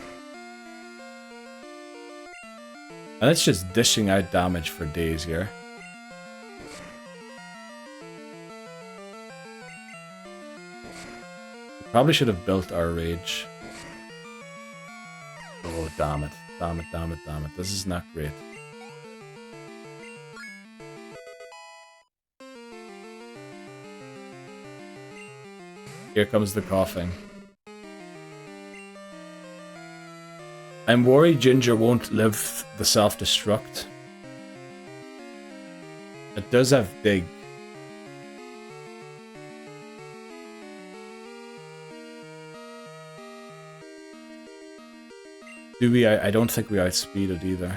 And it's just dishing out damage for days here. We probably should have built our rage. Oh, damn it. Damn it, damn it, damn it. This is not great. Here comes the coughing. I'm worried Ginger won't live the self-destruct. It does have Dig. Do we? I don't think we outspeed it either.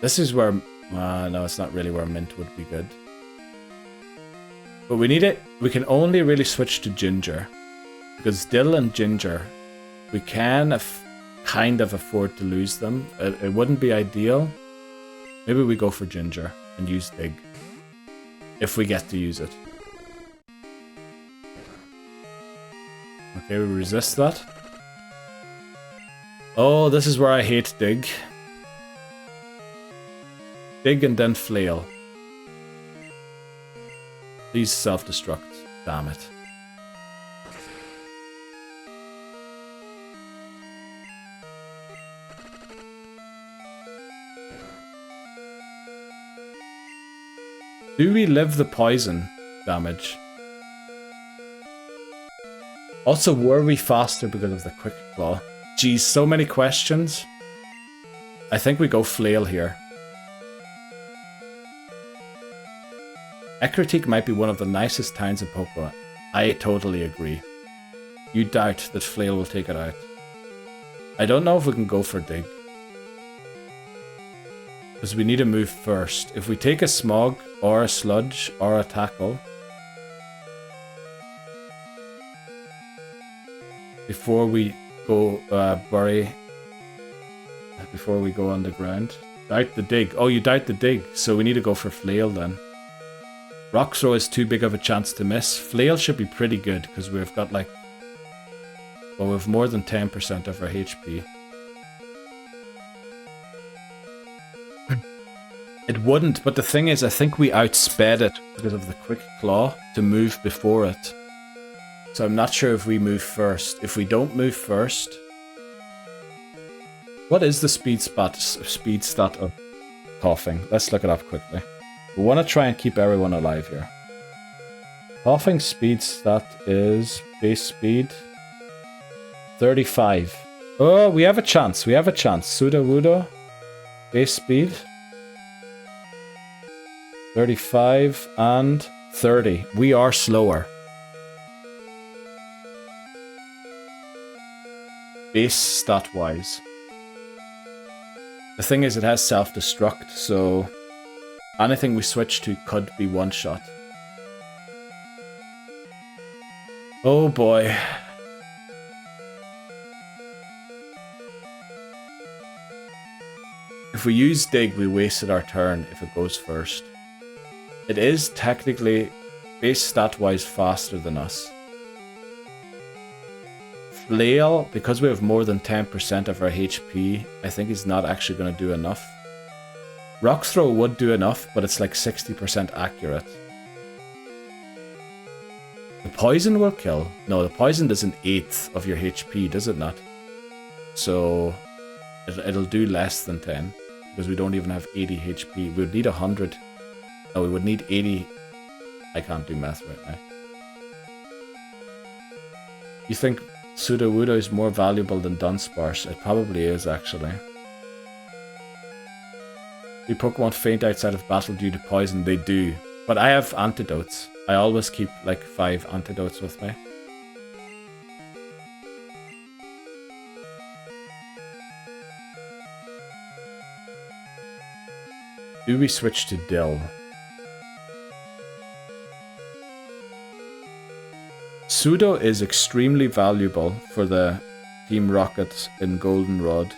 This is where... no, it's not really where Mint would be good. But we need it. We can only really switch to Ginger. Because Dill and Ginger, we can kind of afford to lose them. It wouldn't be ideal. Maybe we go for Ginger and use Dig. If we get to use it. Okay, we resist that. Oh, this is where I hate Dig. Dig and then Flail. Please self-destruct. Damn it. Do we live the poison damage? Also, were we faster because of the Quick Claw? Geez, so many questions. I think we go Flail here. Ecruteak might be one of the nicest towns in Pokemon. I totally agree. You doubt that Flail will take it out. I don't know if we can go for Dig. Because we need to move first. If we take a Smog, or a Sludge, or a Tackle... before we go bury... before we go underground. Doubt the Dig. Oh, you doubt the Dig. So we need to go for Flail then. Rock Throw is too big of a chance to miss. Flail should be pretty good, because we've got like... well, we've more than 10% of our HP. It wouldn't, but the thing is, I think we outsped it because of the Quick Claw to move before it. So I'm not sure if we move first. If we don't move first... what is the speed stat of coughing? Let's look it up quickly. We want to try and keep everyone alive here. Coughing speed stat is base speed 35. Oh, we have a chance. We have a chance. Sudowoodo. Base speed 35 and 30. We are slower. Base stat-wise. The thing is, it has self-destruct, so anything we switch to could be one-shot. Oh boy. If we use Dig, we wasted our turn if it goes first. It is technically, base stat-wise, faster than us. Flail, because we have more than 10% of our HP, I think is not actually going to do enough. Rock Throw would do enough, but it's like 60% accurate. The Poison will kill. No, the Poison does an 1/8 of your HP, does it not? So it'll do less than 10, because we don't even have 80 HP. We would need 100. No, we would need 80. I can't do math right now. You think Sudowoodo is more valuable than Dunsparce? It probably is, actually. Do Pokemon faint outside of battle due to poison? They do. But I have antidotes. I always keep like 5 antidotes with me. Do we switch to Dill? Pseudo is extremely valuable for the Team Rocket in Goldenrod.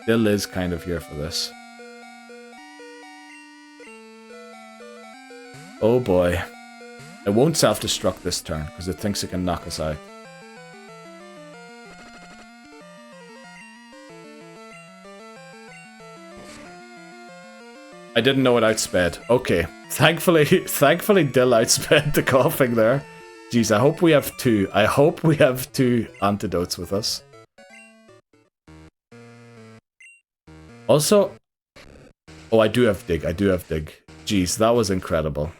Dill is kind of here for this. Oh boy. It won't self-destruct this turn because it thinks it can knock us out. I didn't know it outsped. Okay. Thankfully Dill outsped the coughing there. Jeez, I hope we have 2. I hope we have 2 antidotes with us. Also... Oh, I do have Dig. I do have Dig. Jeez, that was incredible.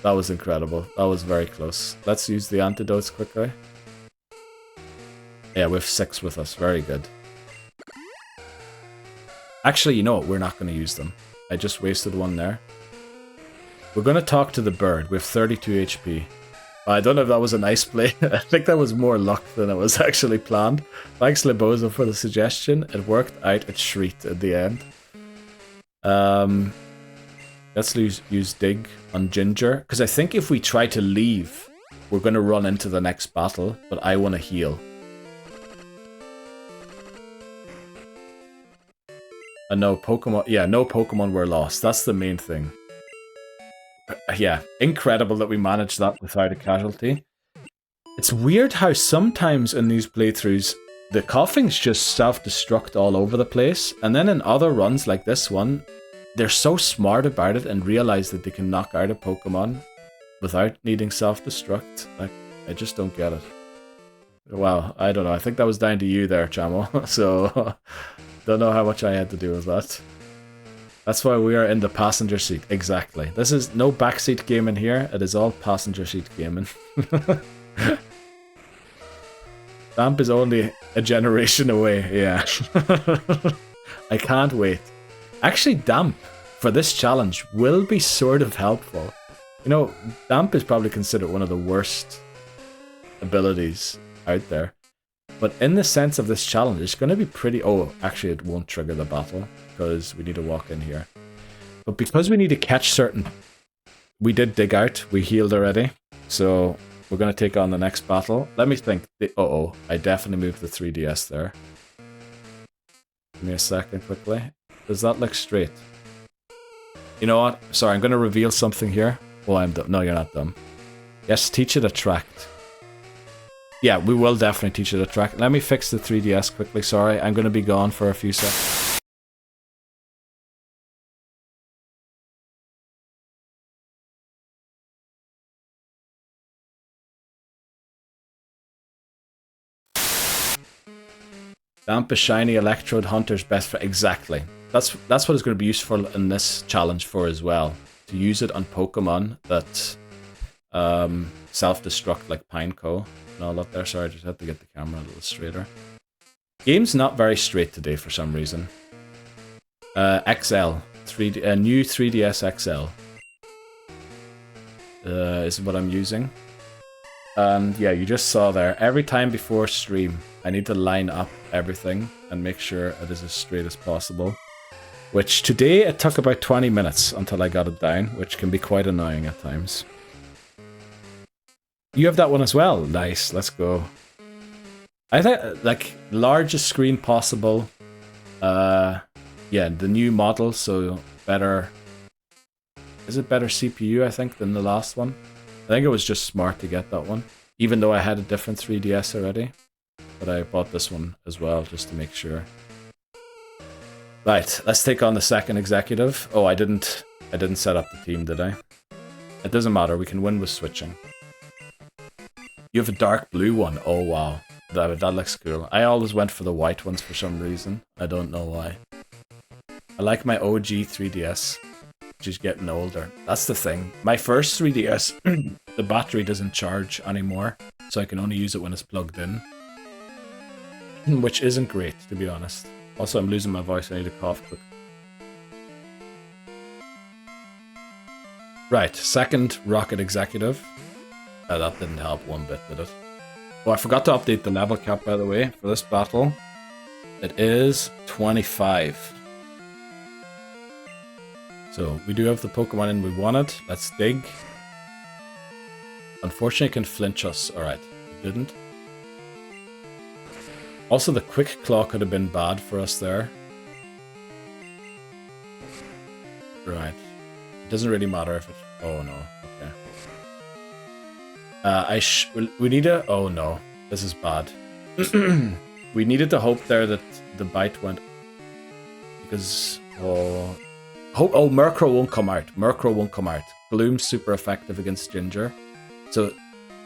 That was incredible. That was very close. Let's use the antidotes quickly. Yeah, we have 6 with us. Very good. Actually, you know what? We're not going to use them. I just wasted one there. We're going to talk to the bird. We have 32 HP. I don't know if that was a nice play. I think that was more luck than it was actually planned. Thanks, Libozo, for the suggestion. It worked out. It shrieked at the end. Let's use Dig on Ginger. Because I think if we try to leave, we're going to run into the next battle. But I want to heal. And no Pokemon, yeah, no Pokemon were lost. That's the main thing. Yeah, incredible that we managed that without a casualty. It's weird how sometimes in these playthroughs, the coughings just self-destruct all over the place. And then in other runs like this one, they're so smart about it and realize that they can knock out a Pokemon without needing self-destruct. Like, I just don't get it. Well, I don't know. I think that was down to you there, Chamo. So... Don't know how much I had to do with that. That's why we are in the passenger seat. Exactly. This is no backseat gaming here. It is all passenger seat gaming. Damp is only a generation away. Yeah. I can't wait. Actually, Damp, for this challenge, will be sort of helpful. You know, Damp is probably considered one of the worst abilities out there. But in the sense of this challenge, it's going to be pretty... Oh, actually, it won't trigger the battle, because we need to walk in here. But because we need to catch certain... We did Dig out, we healed already, so we're going to take on the next battle. Let me think. Uh-oh, I definitely moved the 3DS there. Give me a second, quickly. Does that look straight? You know what? Sorry, I'm going to reveal something here. Oh, I'm dumb. No, you're not dumb. Yes, teach it Attract. Yeah, we will definitely teach it Attract. Let me fix the 3DS quickly, sorry. I'm going to be gone for a few seconds. Damp is shiny Electrode Hunter's best friend. Exactly. That's what it's going to be useful in this challenge for as well. To use it on Pokemon that self-destruct like Pineco. And all that there. Sorry, I just had to get the camera a little straighter. Game's not very straight today for some reason. XL. New 3DS XL. Is what I'm using. And yeah, you just saw there, every time before stream, I need to line up everything and make sure it is as straight as possible. Which today it took about 20 minutes until I got it down, which can be quite annoying at times. You have that one as well. Nice, let's go. I think, like, largest screen possible. Yeah, the new model, so better... Is it better CPU, I think, than the last one? I think it was just smart to get that one, even though I had a different 3DS already. But I bought this one as well, just to make sure. Right, let's take on the second executive. Oh, I didn't set up the team, did I? It doesn't matter, we can win with switching. You have a dark blue one. Oh, wow. That looks cool. I always went for the white ones for some reason. I don't know why. I like my OG 3DS. Just getting older. That's the thing. My first 3DS, the battery doesn't charge anymore, so I can only use it when it's plugged in. Which isn't great, to be honest. Also, I'm losing my voice. I need to cough quick. Right, second Rocket Executive. That didn't help one bit, did it? Oh, I forgot to update the level cap, by the way, for this battle. It is 25. So, we do have the Pokemon in we wanted. Let's dig. Unfortunately, it can flinch us. Alright, it didn't. Also, the Quick Claw could have been bad for us there. Right. It doesn't really matter if it... Oh, no. Okay. We need to... Oh, no. This is bad. We needed to hope there that the bite went... Because... Oh... Oh, Murkrow won't come out. Murkrow won't come out. Gloom's super effective against Ginger. So,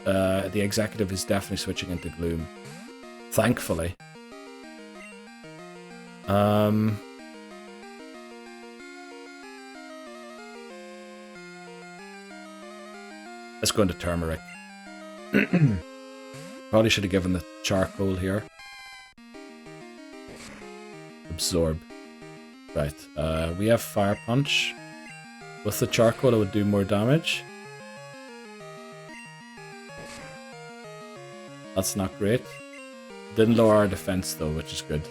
the executive is definitely switching into Gloom. Thankfully. Let's go into Turmeric. Probably should have given the Charcoal here. Absorb. Right, we have Fire Punch. With the Charcoal, it would do more damage. That's not great. Didn't lower our defense though, which is good.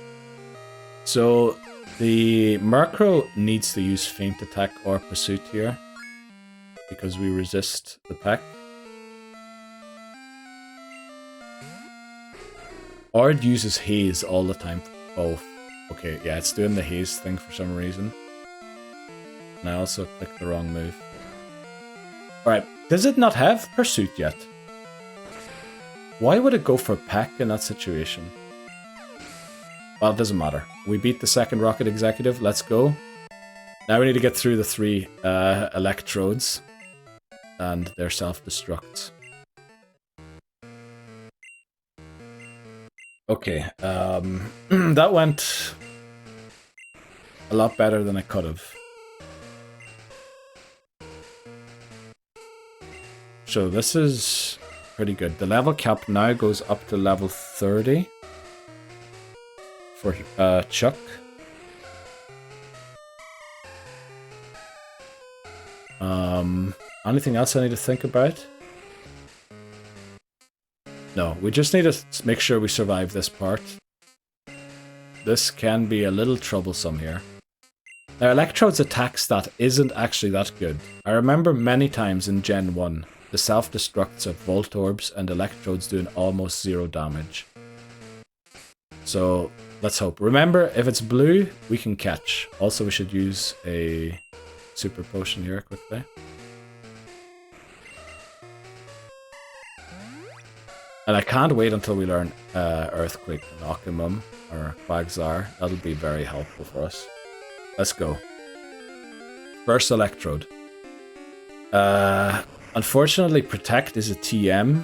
So, the Murkrow needs to use Feint Attack or Pursuit here. Because we resist the peck. Or it uses Haze all the time for both. Okay, yeah, it's doing the Haze thing for some reason. And I also clicked the wrong move. Alright, does it not have Pursuit yet? Why would it go for Peck in that situation? Well, it doesn't matter. We beat the second Rocket Executive, let's go. Now we need to get through the 3 electrodes. And their self-destructs. Okay, that went a lot better than it could have. So this is pretty good. The level cap now goes up to level 30 for Chuck. Anything else I need to think about? No, we just need to make sure we survive this part. This can be a little troublesome here. Now, Electrode's attack stat isn't actually that good. I remember many times in Gen 1, the self-destructs of Voltorbs and Electrodes doing almost 0 damage. So, let's hope. Remember, if it's blue, we can catch. Also, we should use a Super Potion here quickly. And I can't wait until we learn Earthquake and Occamum, or Quagsire. That'll be very helpful for us. Let's go. First Electrode. Unfortunately, Protect is a TM.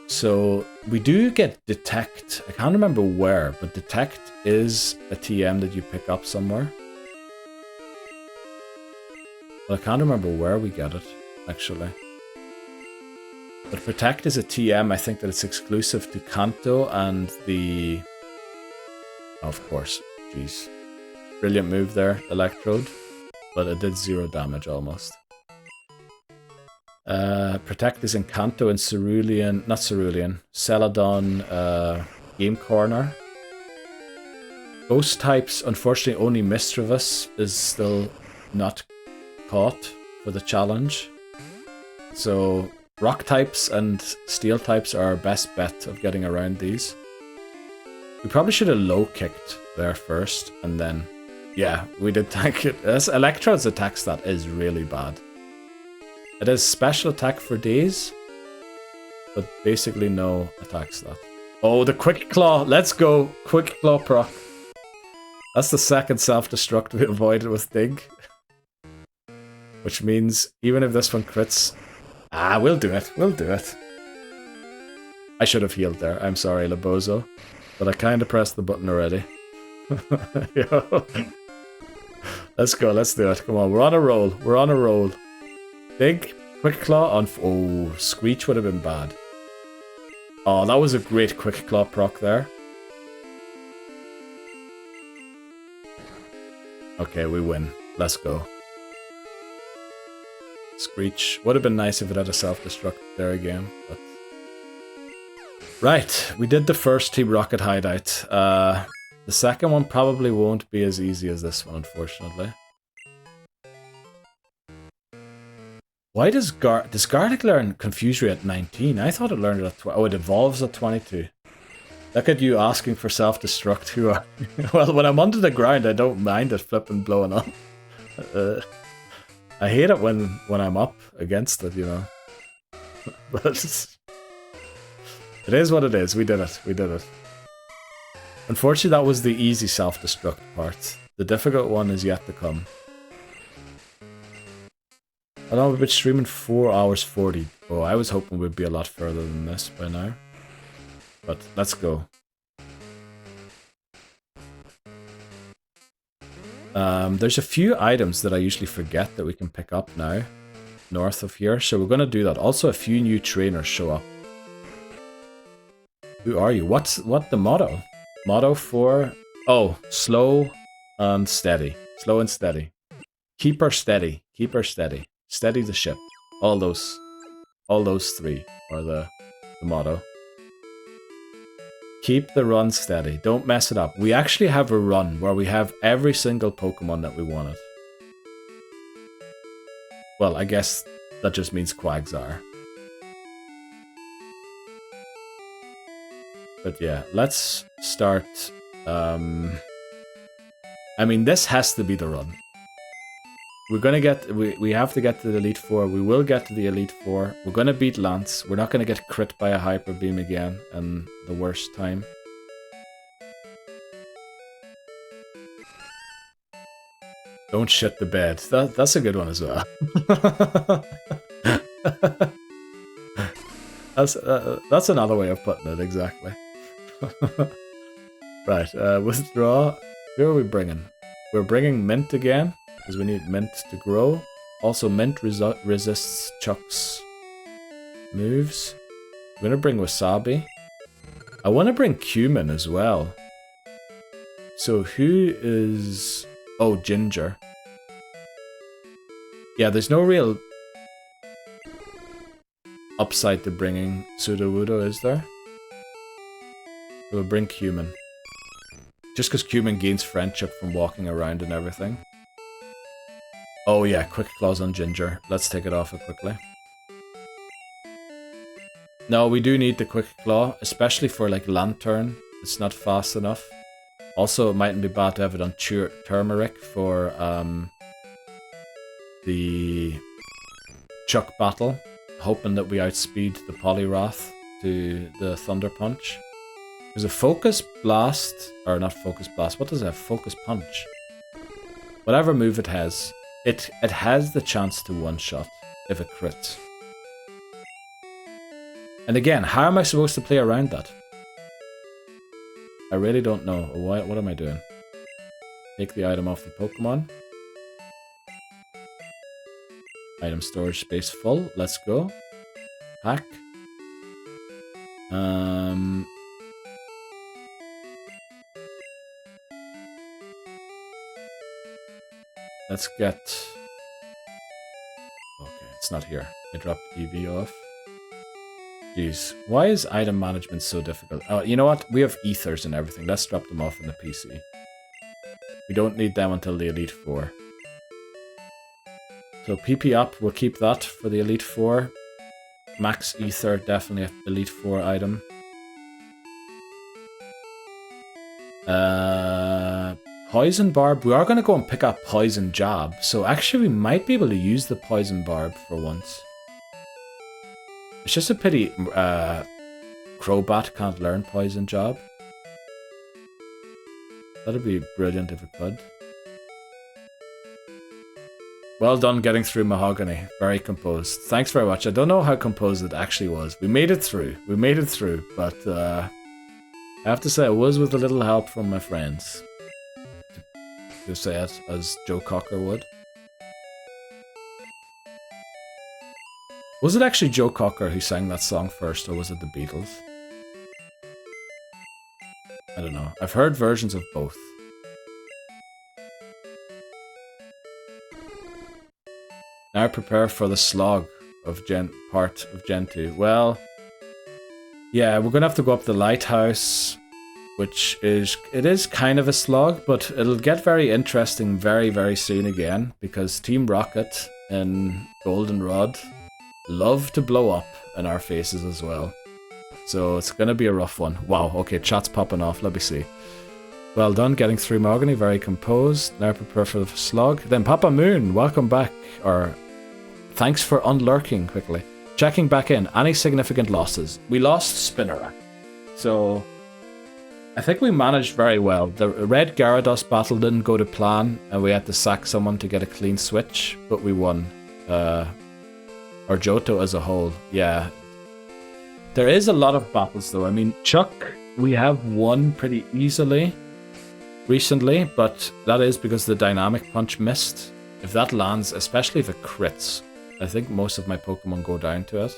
So we do get Detect. I can't remember where, but Detect is a TM that you pick up somewhere. Well, I can't remember where we get it, actually. But Protect is a TM. I think that it's exclusive to Kanto and the... Of course. Jeez. Brilliant move there, Electrode. But it did 0 damage almost. Protect is Encanto and Cerulean, not Cerulean, Celadon, Game Corner. Ghost types, unfortunately only Mischievous is still not caught for the challenge. So rock types and steel types are our best bet of getting around these. We probably should have low kicked there first and then, yeah, we did tank it. Electrode's attack stat is really bad. It has special attack for days, but basically no attack stat. Oh, the Quick Claw, let's go. Quick Claw proc. That's the second self-destruct we avoided with Dig. Which means, even if this one crits... Ah, we'll do it. We'll do it. I should have healed there. I'm sorry, Labozo. But I kind of pressed the button already. Yo. Let's go. Let's do it. Come on. We're on a roll. We're on a roll. Dig. Quick Claw on... Oh, Screech would have been bad. Oh, that was a great Quick Claw proc there. Okay, we win. Let's go. Screech. Would have been nice if it had a self-destruct there again, but... Right, we did the first Team Rocket hideout. The second one probably won't be as easy as this one, unfortunately. Why does Garlic learn Confusory at 19? I thought it learned it at 20. Oh, it evolves at 22. Look at you asking for self-destruct. Who are... Well, when I'm under the ground, I don't mind it flipping blowing up. I hate it when I'm up against it, you know. But it is what it is. We did it. We did it. Unfortunately, that was the easy self-destruct part. The difficult one is yet to come. I know we've been streaming 4 hours 40. Oh, I was hoping we'd be a lot further than this by now. But let's go. There's a few items that I usually forget that we can pick up now, north of here, so we're going to do that. Also, a few new trainers show up. Who are you? What the motto? Motto for... Oh, slow and steady. Slow and steady. Keep her steady. Keep her steady. Steady the ship. All those three are the motto. Keep the run steady. Don't mess it up. We actually have a run where we have every single Pokemon that we wanted. Well, I guess that just means Quagsire. But yeah, let's start... I mean, this has to be the run. We're gonna get... We have to get to the Elite Four. We will get to the Elite Four. We're gonna beat Lance. We're not gonna get crit by a Hyper Beam again in the worst time. Don't shit the bed. That's a good one as well. That's another way of putting it, exactly. Right, withdraw. Who are we bringing? We're bringing Mint again, because we need Mint to grow. Also, Mint resists Chuck's moves. I'm going to bring Wasabi. I want to bring Cumin as well. So who is... Oh, Ginger. Yeah, there's no real upside to bringing Sudowoodo, is there? We'll bring Cumin. Just because Cumin gains friendship from walking around and everything. Oh yeah, Quick Claws on Ginger. Let's take it off it quickly. No, we do need the Quick Claw, especially for like Lantern. It's not fast enough. Also, it mightn't be bad to have it on Turmeric for the Chuck battle. Hoping that we outspeed the Poliwrath to the Thunder Punch. There's a Focus Blast, or not Focus Blast, what does it have? Focus Punch. Whatever move it has the chance to one-shot if it crits. And again, how am I supposed to play around that? I really don't know. What am I doing? Take the item off the Pokemon. Item storage space full. Let's go. Pack. Let's get... Okay, it's not here. I dropped EV off. Jeez, why is item management so difficult? Oh, you know what? We have ethers and everything. Let's drop them off in the PC. We don't need them until the Elite Four. So PP up, we'll keep that for the Elite Four. Max ether, definitely an Elite Four item. Poison barb. We are going to go and pick up poison jab. So actually, we might be able to use the poison barb for once. It's just a pity Crobat can't learn poison jab. That'd be brilliant if it could. Well done getting through Mahogany. Very composed. Thanks very much. I don't know how composed it actually was. We made it through. We made it through. But I have to say it was with a little help from my friends. To say it as Joe Cocker would. Was it actually Joe Cocker who sang that song first, or was it the Beatles? I don't know. I've heard versions of both. Now prepare for the slog of part of Gen 2. Well, yeah, we're gonna have to go up the lighthouse, which is kind of a slog, but it'll get very interesting very, very soon again, because Team Rocket and Goldenrod love to blow up in our faces as well. So it's gonna be a rough one. Wow, okay, chat's popping off, let me see. Well done getting through Mahogany, very composed. Now prepare for the slog. Then Papa Moon, welcome back, or thanks for unlurking quickly. Checking back in, any significant losses? We lost Spinarak. So I think we managed very well. The Red Gyarados battle didn't go to plan, and we had to sack someone to get a clean switch, but we won. Or Johto as a whole, yeah. There is a lot of battles though. I mean, Chuck, we have won pretty easily recently, but that is because the Dynamic Punch missed. If that lands, especially if it crits, I think most of my Pokemon go down to it.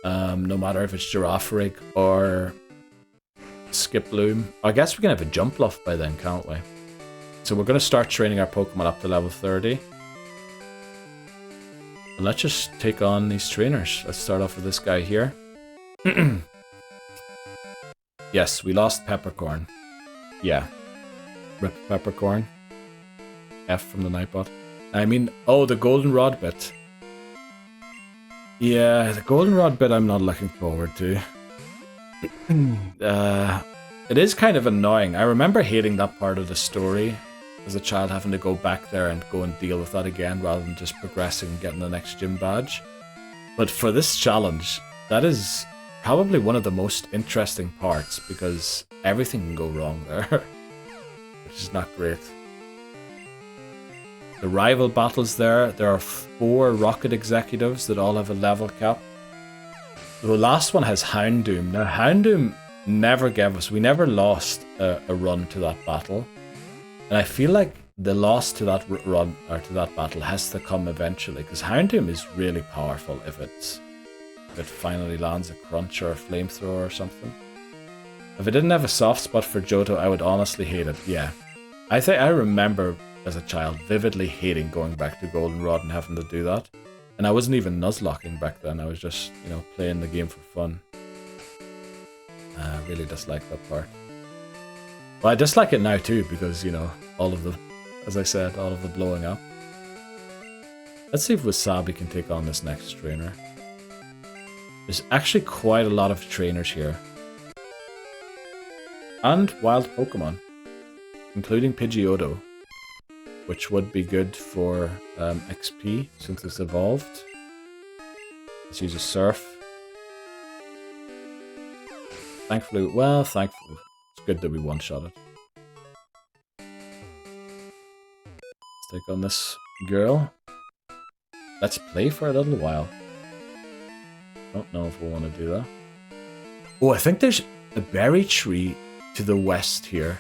No matter if it's Girafarig or Skiploom. I guess we can have a Jumpluff by then, can't we? So we're going to start training our Pokemon up to level 30. And let's just take on these trainers. Let's start off with this guy here. Yes, we lost Peppercorn. Yeah. Rip Peppercorn. F from the Nightbot. I mean, oh, the Goldenrod bit. Yeah, the Goldenrod bit I'm not looking forward to. It is kind of annoying. I remember hating that part of the story as a child, having to go back there and go and deal with that again rather than just progressing and getting the next gym badge. But for this challenge, that is probably one of the most interesting parts, because everything can go wrong there, which is not great. The rival battles there are 4 Rocket Executives that all have a level cap. The last one has Houndoom. Now Houndoom never gave us, we never lost a run to that battle. And I feel like the loss to that run, or to that battle, has to come eventually, because Houndoom is really powerful if it finally lands a Crunch or a Flamethrower or something. If it didn't have a soft spot for Johto, I would honestly hate it, yeah. I think I remember as a child vividly hating going back to Goldenrod and having to do that. And I wasn't even nuzlocking back then, I was just, playing the game for fun. I really dislike that part. Well, I dislike it now too, because, all of the, as I said, all of the blowing up. Let's see if Wasabi can take on this next trainer. There's actually quite a lot of trainers here. And wild Pokemon, including Pidgeotto, which would be good for XP since it's evolved. Let's use a Surf. Thankfully, it's good that we one-shot it. Let's take on this girl. Let's play for a little while. Don't know if we want to do that. Oh, I think there's a berry tree to the west here.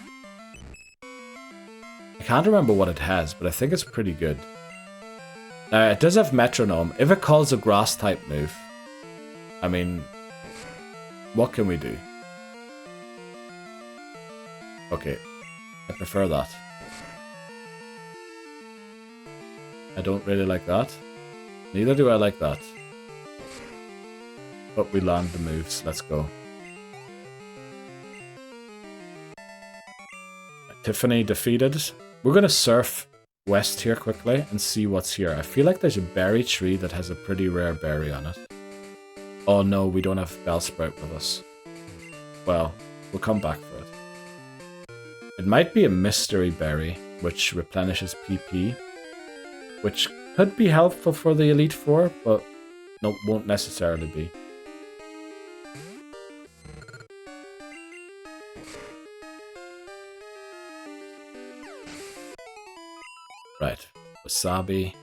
I can't remember what it has, but I think it's pretty good. It does have Metronome. If it calls a grass type move, I mean, what can we do? Okay, I prefer that. I don't really like that. Neither do I like that. But we land the moves. Let's go. Tiffany defeated. We're going to surf west here quickly and see what's here. I feel like there's a berry tree that has a pretty rare berry on it. Oh no, we don't have Bellsprout with us. Well, we'll come back for it. It might be a mystery berry, which replenishes PP, which could be helpful for the Elite Four, but no, won't necessarily be. Right, wasabi.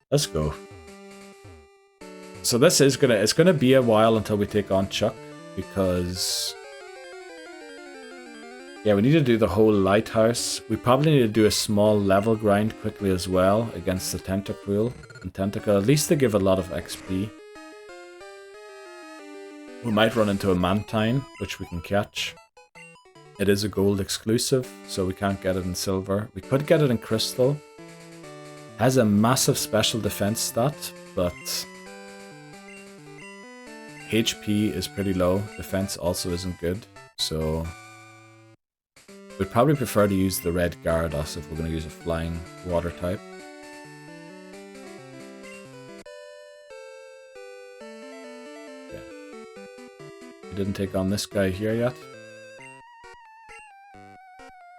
Let's go. So this is it's gonna be a while until we take on Chuck, because yeah, we need to do the whole lighthouse. We probably need to do a small level grind quickly as well against the Tentacruel and Tentacle. At least they give a lot of XP. We might run into a Mantine, which we can catch. It is a gold exclusive, so we can't get it in silver. We could get it in crystal. Has a massive special defense stat, but HP is pretty low. Defense also isn't good, so we'd probably prefer to use the red Gyarados if we're going to use a flying water type. Okay. We didn't take on this guy here yet.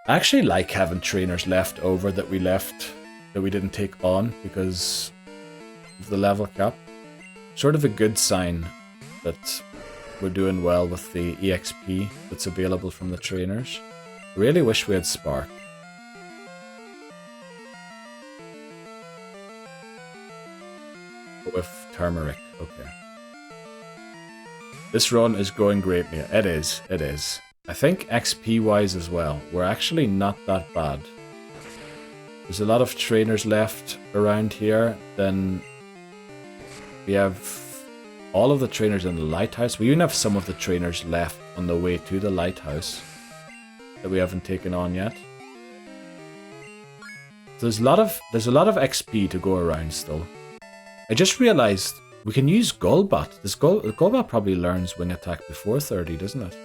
I actually like having trainers left over that we didn't take on because of the level cap. Sort of a good sign that we're doing well with the EXP that's available from the trainers. Really wish we had Spark. With turmeric, okay. This run is going greatly. It is. I think XP wise as well, we're actually not that bad. There's a lot of trainers left around here. Then we have all of the trainers in the lighthouse. We even have some of the trainers left on the way to the lighthouse that we haven't taken on yet. So there's a lot of XP to go around still. I just realized we can use Golbat. Golbat probably learns wing attack before 30, doesn't it?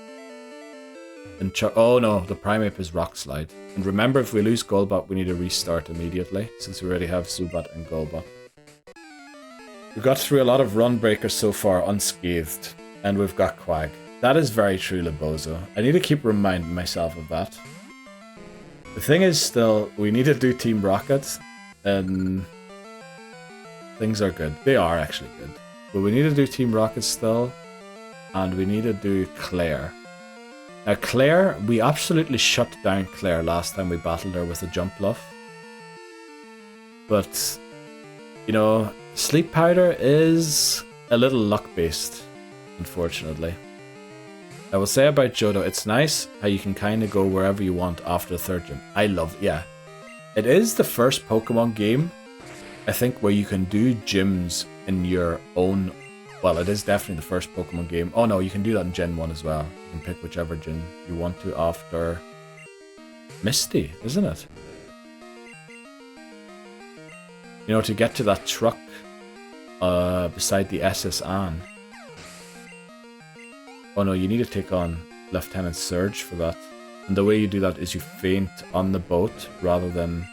And oh no, the Primeape is Rock Slide. And remember, if we lose Golbat, we need to restart immediately, since we already have Zubat and Golbat. We got through a lot of run breakers so far unscathed, and we've got Quag. That is very true, Labozo. I need to keep reminding myself of that. The thing is still, we need to do Team Rocket, and things are good. They are actually good. But we need to do Team Rocket still, and we need to do Claire. Now Claire, we absolutely shut down Claire last time we battled her with a jump bluff. But, you know, Sleep Powder is a little luck-based, unfortunately. I will say about Johto, it's nice how you can kind of go wherever you want after the third gym. Yeah. It is the first Pokemon game, I think, where you can do gyms in your own... Well, it is definitely the first Pokemon game. Oh no, you can do that in Gen 1 as well. You can pick whichever gym you want to after Misty, isn't it? You know, to get to that truck beside the SS Anne. Oh no, you need to take on Lieutenant Surge for that. And the way you do that is you faint on the boat rather than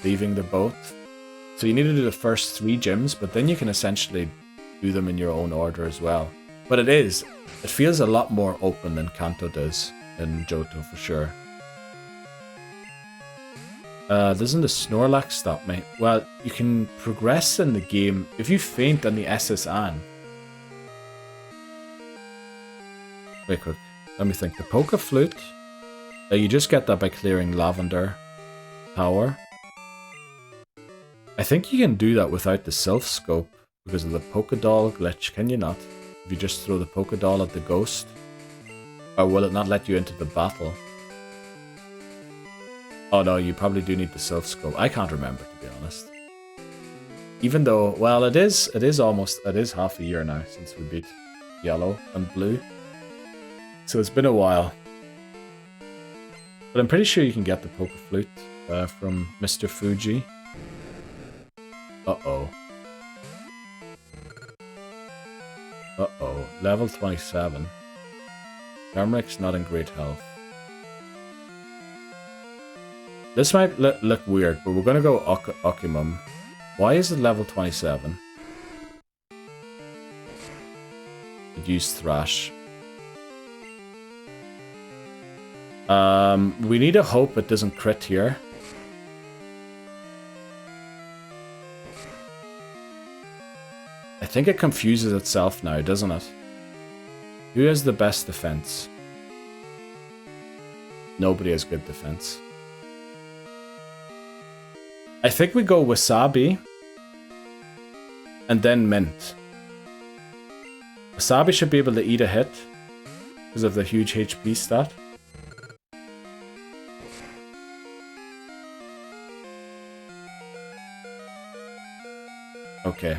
leaving the boat. So you need to do the first 3 gyms, but then you can essentially do them in your own order as well. But it feels a lot more open than Kanto does in Johto for sure. Doesn't the Snorlax stop me? Well, you can progress in the game if you faint on the SS Anne. Wait quick, let me think. The Poke Flute, you just get that by clearing Lavender Tower. I think you can do that without the Self Scope because of the Pokédoll glitch, can you not? If you just throw the Pokédoll at the ghost? Or will it not let you into the battle? Oh no, you probably do need the Self Scope. I can't remember, to be honest. Even though, well, it is half a year now since we beat Yellow and Blue. So it's been a while. But I'm pretty sure you can get the Poke Flute from Mr. Fuji. Uh-oh. Uh-oh. Level 27. Turmeric's not in great health. This might look weird, but we're gonna go Okimum. Why is it level 27? Could use Thrash. We need to hope it doesn't crit here. I think it confuses itself now, doesn't it? Who has the best defense? Nobody has good defense. I think we go Wasabi and then Mint. Wasabi should be able to eat a hit because of the huge HP stat. Okay.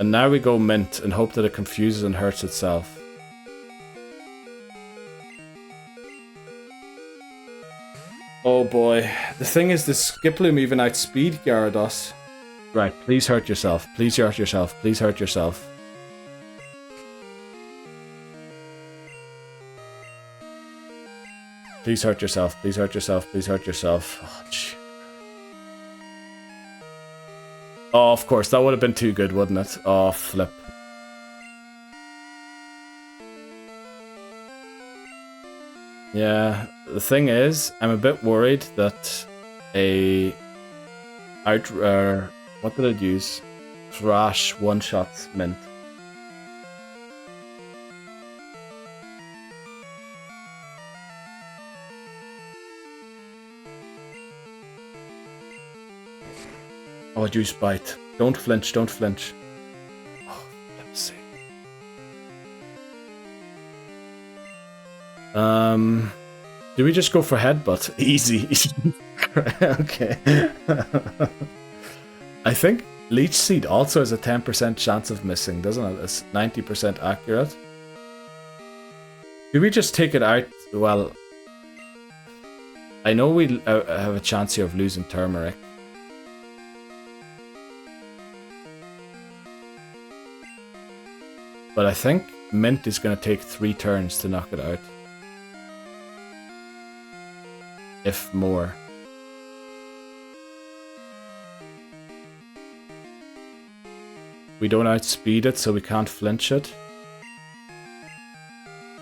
And now we go Mint and hope that it confuses and hurts itself. Oh boy. The thing is, the Skiploom even outspeed Gyarados. Right, please hurt yourself. Please hurt yourself. Please hurt yourself. Please hurt yourself. Please hurt yourself. Please hurt yourself. Oh, gee. Oh, of course, that would have been too good, wouldn't it? Oh, flip. Yeah, the thing is, I'm a bit worried that what did I use? Thrash one-shots Mint. Oh, Juice Bite. Don't flinch, don't flinch. Oh, let's see. Do we just go for Headbutt? Easy. Okay. I think Leech Seed also has a 10% chance of missing, doesn't it? It's 90% accurate. Do we just take it out? Well, I know we have a chance here of losing Turmeric. But I think Mint is going to take 3 turns to knock it out. If more. We don't outspeed it, so we can't flinch it.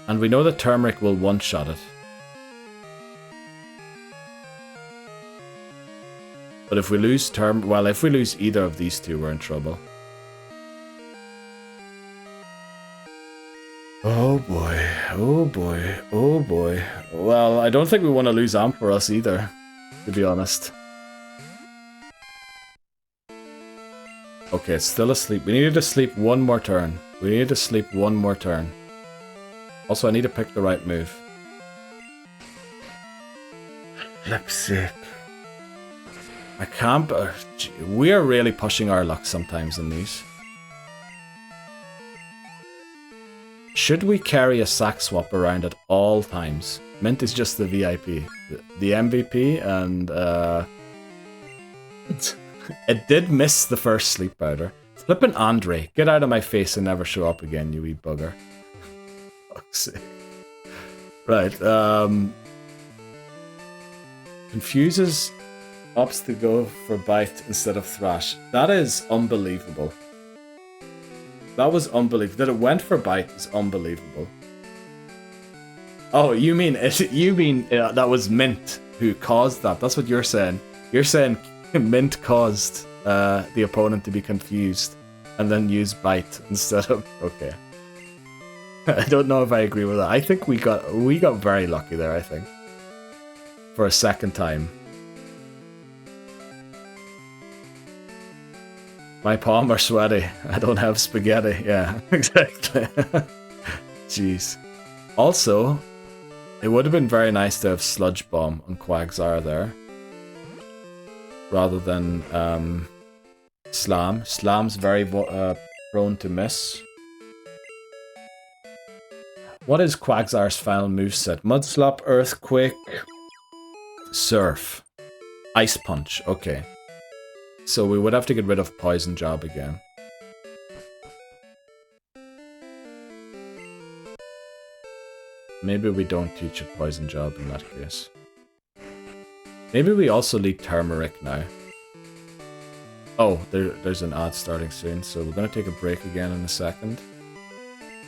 And we know that Turmeric will one-shot it. But if we lose if we lose either of these two, we're in trouble. Oh boy, oh boy, oh boy. Well, I don't think we want to lose Ampharos either, to be honest. Okay, it's still asleep. We needed to sleep one more turn. We needed to sleep one more turn. Also, I need to pick the right move. Lipstick. I can't... we are really pushing our luck sometimes in these. Should we carry a sack swap around at all times? Mint is just the VIP. The MVP, and it did miss the first sleep powder. Flippin' Andre, get out of my face and never show up again, you wee bugger. Fuck's sake. Right, confuses opts to go for Bite instead of Thrash. That is unbelievable. That was unbelievable. That it went for Bite is unbelievable. Oh, you mean that was Mint who caused that? That's what you're saying. You're saying Mint caused the opponent to be confused and then use Bite instead of... Okay. I don't know if I agree with that. I think we got very lucky there, I think. For a second time. My palms are sweaty. I don't have spaghetti. Yeah, exactly. Jeez. Also, it would have been very nice to have Sludge Bomb on Quagsire there. Rather than Slam. Slam's very prone to miss. What is Quagsire's final moveset? Mudslap, Earthquake, Surf, Ice Punch. Okay. So we would have to get rid of Poison Job again. Maybe we don't teach it Poison Job in that case. Maybe we also lead Turmeric now. Oh, there's an ad starting soon, so we're going to take a break again in a second.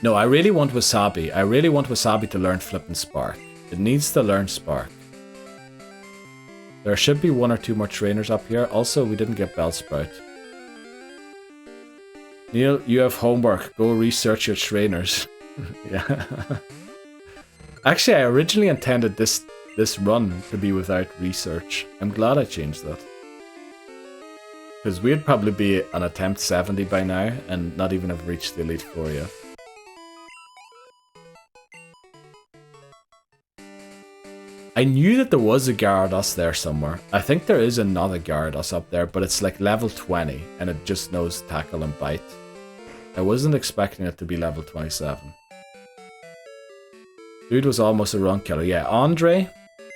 No, I really want Wasabi. I really want Wasabi to learn Flip and Spark. It needs to learn Spark. There should be 1 or 2 more trainers up here. Also, we didn't get Bellsprout. Neil, you have homework. Go research your trainers. Yeah. Actually, I originally intended this run to be without research. I'm glad I changed that. Because we'd probably be on attempt 70 by now and not even have reached the Elite Four yet. I knew that there was a Gyarados there somewhere. I think there is another Gyarados up there, but it's like level 20 and it just knows Tackle and Bite. I wasn't expecting it to be level 27. Dude was almost a run killer. Yeah, Andre,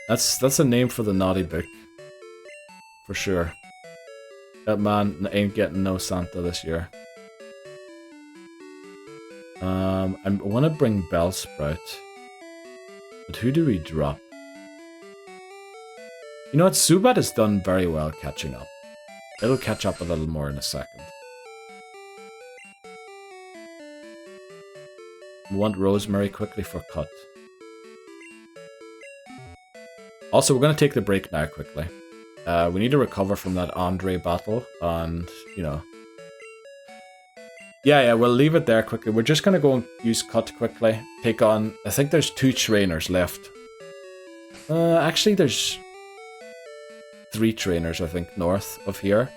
that's a name for the naughty book. For sure. That man ain't getting no Santa this year. I want to bring Bellsprout. But who do we drop? You know what? Zubat has done very well catching up. It'll catch up a little more in a second. We want Rosemary quickly for cut. Also, we're going to take the break now quickly. We need to recover from that Andre battle, and, you know... Yeah, we'll leave it there quickly. We're just going to go and use cut quickly. Take on... I think there's 2 trainers left. Actually, there's 3 trainers, I think, north of here.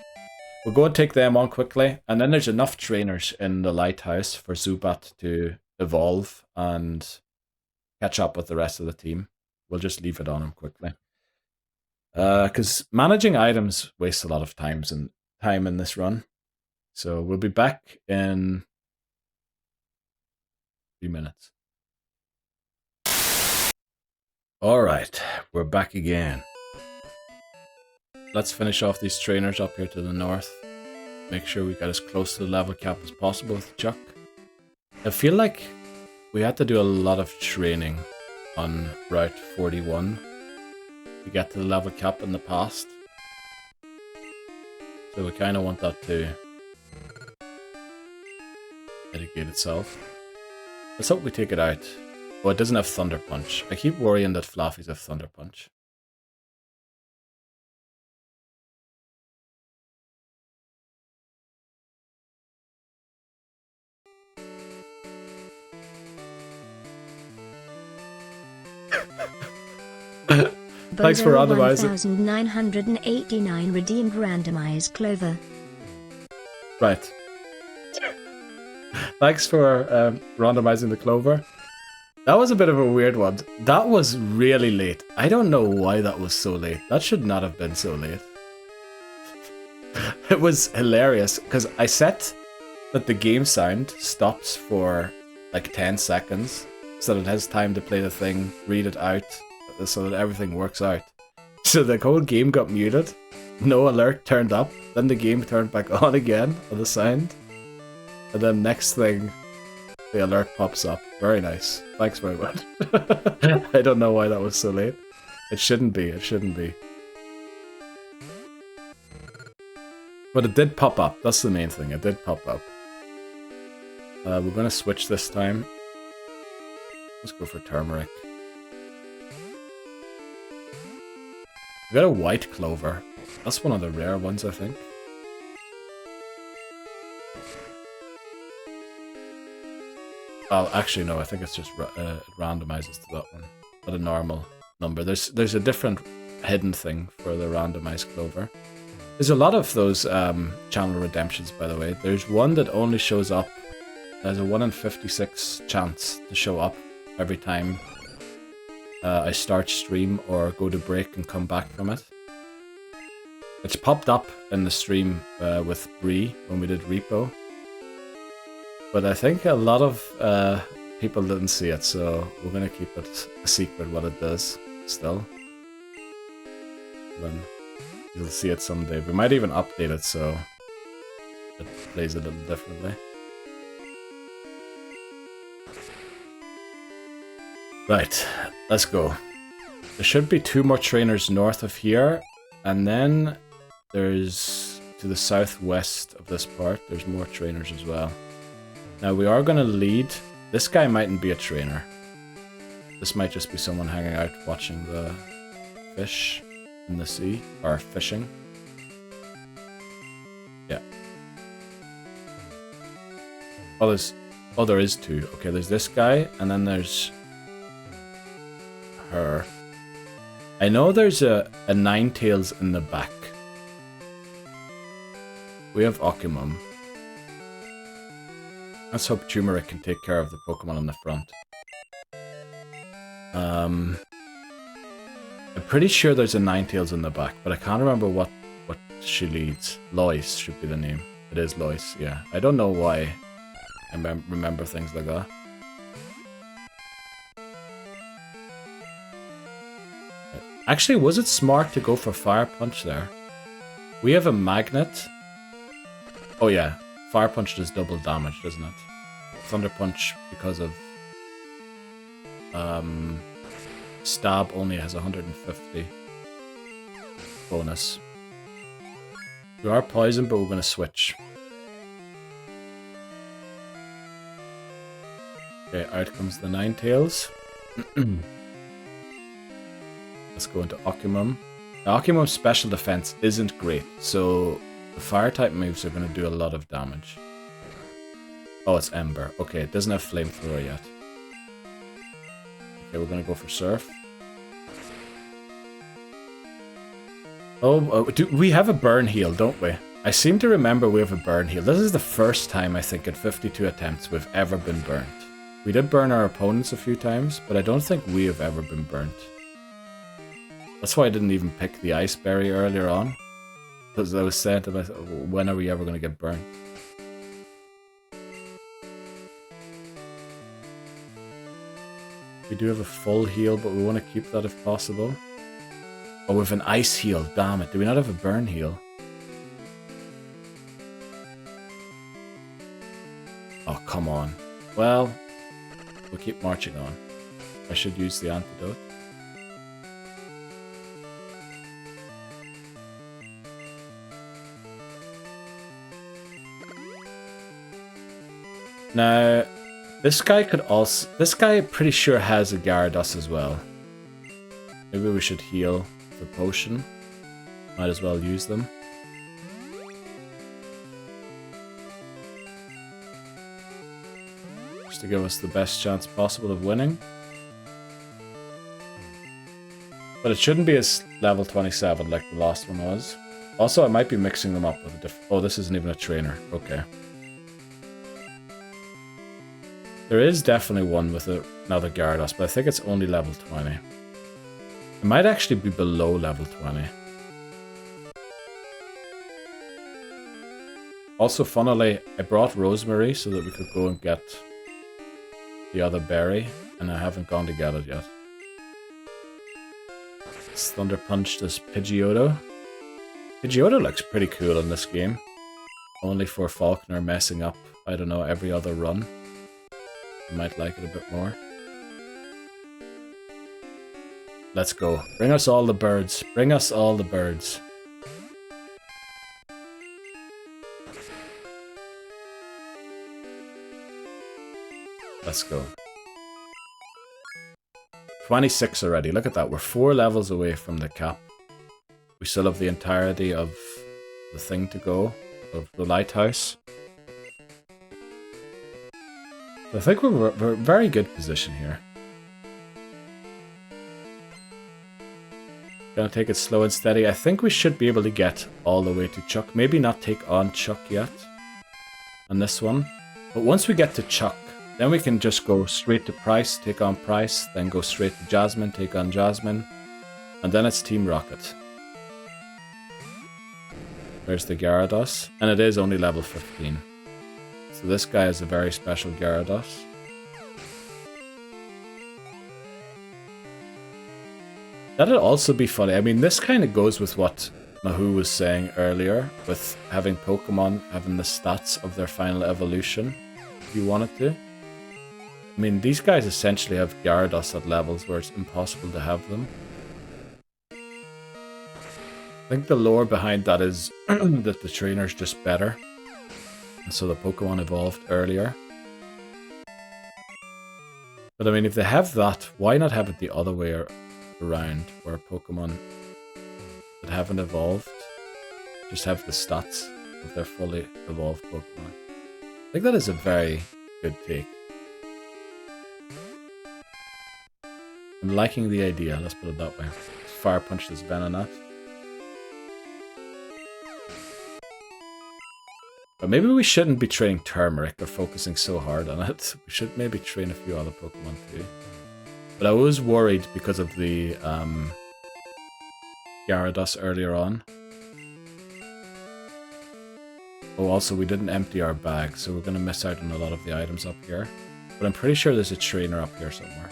We'll go and take them on quickly, and then there's enough trainers in the lighthouse for Zubat to evolve and catch up with the rest of the team. We'll just leave it on him quickly. Because managing items wastes a lot of time in this run. So we'll be back in 3 minutes. Alright, we're back again. Let's finish off these trainers up here to the north. Make sure we get as close to the level cap as possible with Chuck. I feel like we had to do a lot of training on Route 41 to get to the level cap in the past. So we kind of want that to mitigate itself. Let's hope we take it out. Oh, it doesn't have Thunder Punch. I keep worrying that Flaffies have Thunder Punch. Thanks for randomizing. 1989 redeemed randomized clover. Right. Thanks for randomizing the clover. That was a bit of a weird one. That was really late. I don't know why that was so late. That should not have been so late. It was hilarious because I set that the game sound stops for like 10 seconds so that it has time to play the thing, read it out, so that everything works out. So the whole game got muted, no alert turned up, then the game turned back on again on the sound, and then next thing the alert pops up. Very nice. Thanks very much. I don't know why that was so late. It shouldn't be, it shouldn't be. But it did pop up, that's the main thing, it did pop up. We're gonna switch this time. Let's go for Turmeric. We got a white clover. That's one of the rare ones, I think. Oh, actually no, I think it's just it randomizes to that one. At a normal number. There's a different hidden thing for the randomized clover. There's a lot of those channel redemptions, by the way. There's one that only shows up. There's a 1 in 56 chance to show up every time I start stream or go to break and come back from it. It's popped up in the stream with Bree when we did Repo. But I think a lot of people didn't see it, so we're going to keep it a secret what it does still. Then You'll see it someday. We might even update it so it plays a little differently. Right, let's go. There should be 2 more trainers north of here, and then there's to the southwest of this part, there's more trainers as well. Now we are going to lead. This guy mightn't be a trainer. This might just be someone hanging out watching the fish in the sea, or fishing. Yeah. Oh, there is 2. Okay, there's this guy, and then there's her. I know there's a Ninetales in the back. We have Okimum. Let's hope Turmeric can take care of the Pokemon on the front. I'm pretty sure there's a Ninetales in the back, but I can't remember what she leads. Lois should be the name. It is Lois, yeah. I don't know why I remember things like that. Actually, was it smart to go for Fire Punch there? We have a Magnet. Oh yeah, Fire Punch does double damage, doesn't it? Thunder Punch, because of Stab, only has 150 bonus. We are poisoned, but we're going to switch. Okay, out comes the Ninetales. Let's go into Okimum. Now, Okimum's special defense isn't great, so the fire-type moves are going to do a lot of damage. Oh, it's Ember. Okay, it doesn't have Flamethrower yet. Okay, we're going to go for Surf. Oh, we have a Burn Heal, don't we? I seem to remember we have a Burn Heal. This is the first time, I think, at 52 attempts we've ever been burnt. We did burn our opponents a few times, but I don't think we have ever been burnt. That's why I didn't even pick the Ice Berry earlier on. Because I was saying to myself, when are we ever going to get burnt? We do have a full heal, but we want to keep that if possible. Oh, we have an Ice Heal, damn it. Do we not have a Burn Heal? Oh, come on. Well, we'll keep marching on. I should use the antidote. Now, this guy could also... This guy, pretty sure, has a Gyarados as well. Maybe we should heal the potion. Might as well use them. Just to give us the best chance possible of winning. But it shouldn't be as level 27 like the last one was. Also, I might be mixing them up with a different... Oh, this isn't even a trainer. Okay. There is definitely one with another Gyarados, but I think it's only level 20. It might actually be below level 20. Also, funnily, I brought Rosemary so that we could go and get the other berry, and I haven't gone to get it yet. Let's Thunder Punch this Pidgeotto. Pidgeotto looks pretty cool in this game. Only for Falkner messing up, I don't know, every other run. I might like it a bit more. Let's go. Bring us all the birds. Bring us all the birds. Let's go. 26 already. Look at that. We're 4 levels away from the cap. We still have the entirety of the thing to go. Of the lighthouse. I think we're in a very good position here. Gonna take it slow and steady. I think we should be able to get all the way to Chuck. Maybe not take on Chuck yet. On this one. But once we get to Chuck, then we can just go straight to Price, take on Price. Then go straight to Jasmine, take on Jasmine. And then it's Team Rocket. There's the Gyarados. And it is only level 15. So this guy is a very special Gyarados. That'd also be funny. I mean, this kind of goes with what Mahu was saying earlier, with having Pokemon having the stats of their final evolution, if you wanted to. I mean, these guys essentially have Gyarados at levels where it's impossible to have them. I think the lore behind that is that the trainer's just better. And so the Pokemon evolved earlier. But I mean, if they have that, why not have it the other way around, where Pokemon that haven't evolved just have the stats of their fully evolved Pokemon? I think that is a very good take. I'm liking the idea, let's put it that way. Fire Punch this Venonat. But maybe we shouldn't be training Turmeric or focusing so hard on it. We should maybe train a few other Pokemon too. But I was worried because of the Gyarados earlier on. Oh, also we didn't empty our bag, so we're going to miss out on a lot of the items up here. But I'm pretty sure there's a trainer up here somewhere.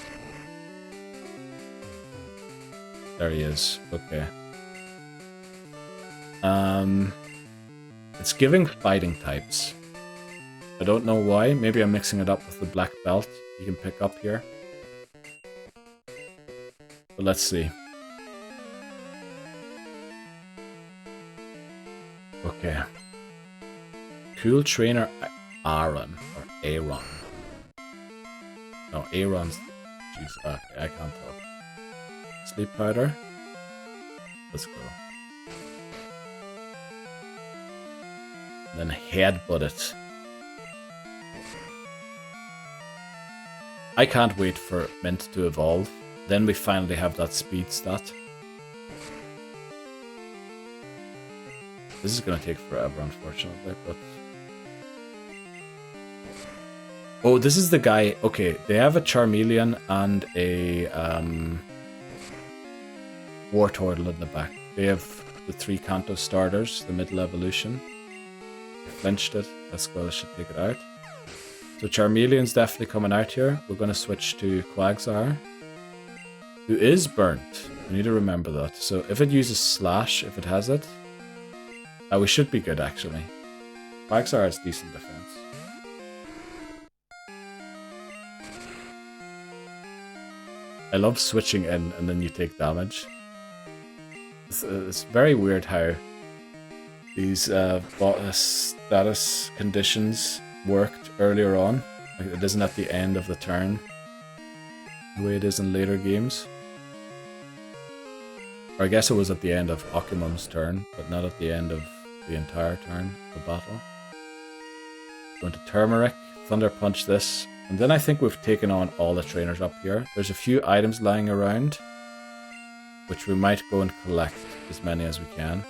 There he is. Okay. It's giving fighting types. I don't know why. Maybe I'm mixing it up with the black belt you can pick up here. But let's see. Okay. Cool trainer Aaron or Aaron. No, Aaron's. Jeez, okay, I can't talk. Sleep powder. Let's go. Then headbutt it. I can't wait for Mint to evolve. Then we finally have that speed stat. This is gonna take forever, unfortunately, but... Oh, this is the guy... Okay, they have a Charmeleon and a... Wartortle in the back. They have the 3 Kanto starters, the middle evolution. Flinched it. Let's go, this should take it out. So Charmeleon's definitely coming out here. We're going to switch to Quagsire, who is burnt. We need to remember that. So if it uses Slash, if it has it, we should be good actually. Quagsire has decent defense. I love switching in and then you take damage. It's very weird how these status conditions worked earlier on. Like it isn't at the end of the turn, the way it is in later games. Or I guess it was at the end of Okimum's turn, but not at the end of the entire turn of the battle. Going to Turmeric, Thunder Punch this, and then I think we've taken on all the trainers up here. There's a few items lying around, which we might go and collect as many as we can.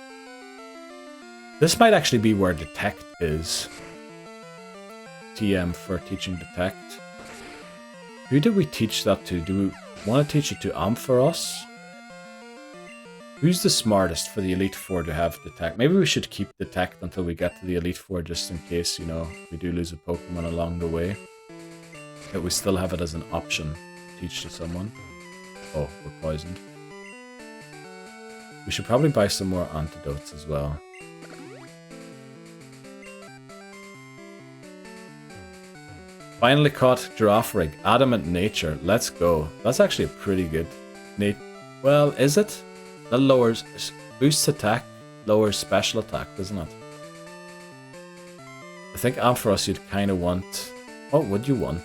This might actually be where Detect is. TM for teaching Detect. Who did we teach that to? Do we want to teach it to Ampharos? Who's the smartest for the Elite Four to have Detect? Maybe we should keep Detect until we get to the Elite Four just in case, you know, we do lose a Pokemon along the way. That we still have it as an option to teach to someone. Oh, we're poisoned. We should probably buy some more antidotes as well. Finally caught Girafarig. Adamant Nature. Let's go. That's actually a pretty good... Well, is it? That lowers... Boosts attack, lowers special attack, doesn't it? I think Ampharos you'd kind of want... What would you want?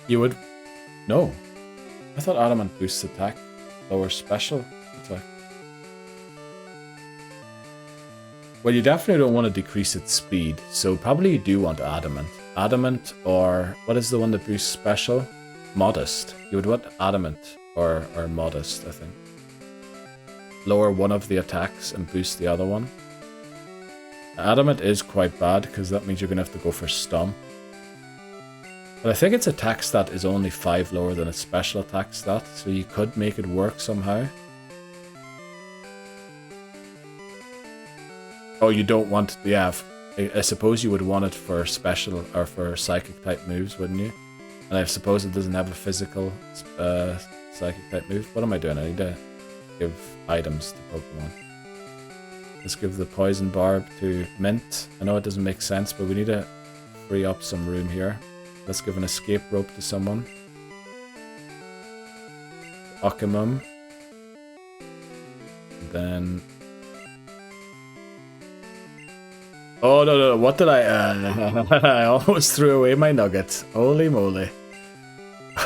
You would... No. I thought Adamant boosts attack, lowers special attack. Well, you definitely don't want to decrease its speed, so probably you do want Adamant. Adamant or... What is the one that boosts special? Modest. You would want Adamant or Modest, I think. Lower one of the attacks and boost the other one. Adamant is quite bad, because that means you're going to have to go for Stomp. But I think its attack stat is only 5 lower than its special attack stat, so you could make it work somehow. Oh, you don't want... Yeah, I suppose you would want it for special or for psychic type moves, wouldn't you? And I suppose it doesn't have a physical psychic type move. What am I doing? I need to give items to Pokemon. Let's give the poison barb to Mint. I know it doesn't make sense, but we need to free up some room here. Let's give an escape rope to someone. Occamum. Then... Oh, no, what did I... I almost threw away my nugget. Holy moly.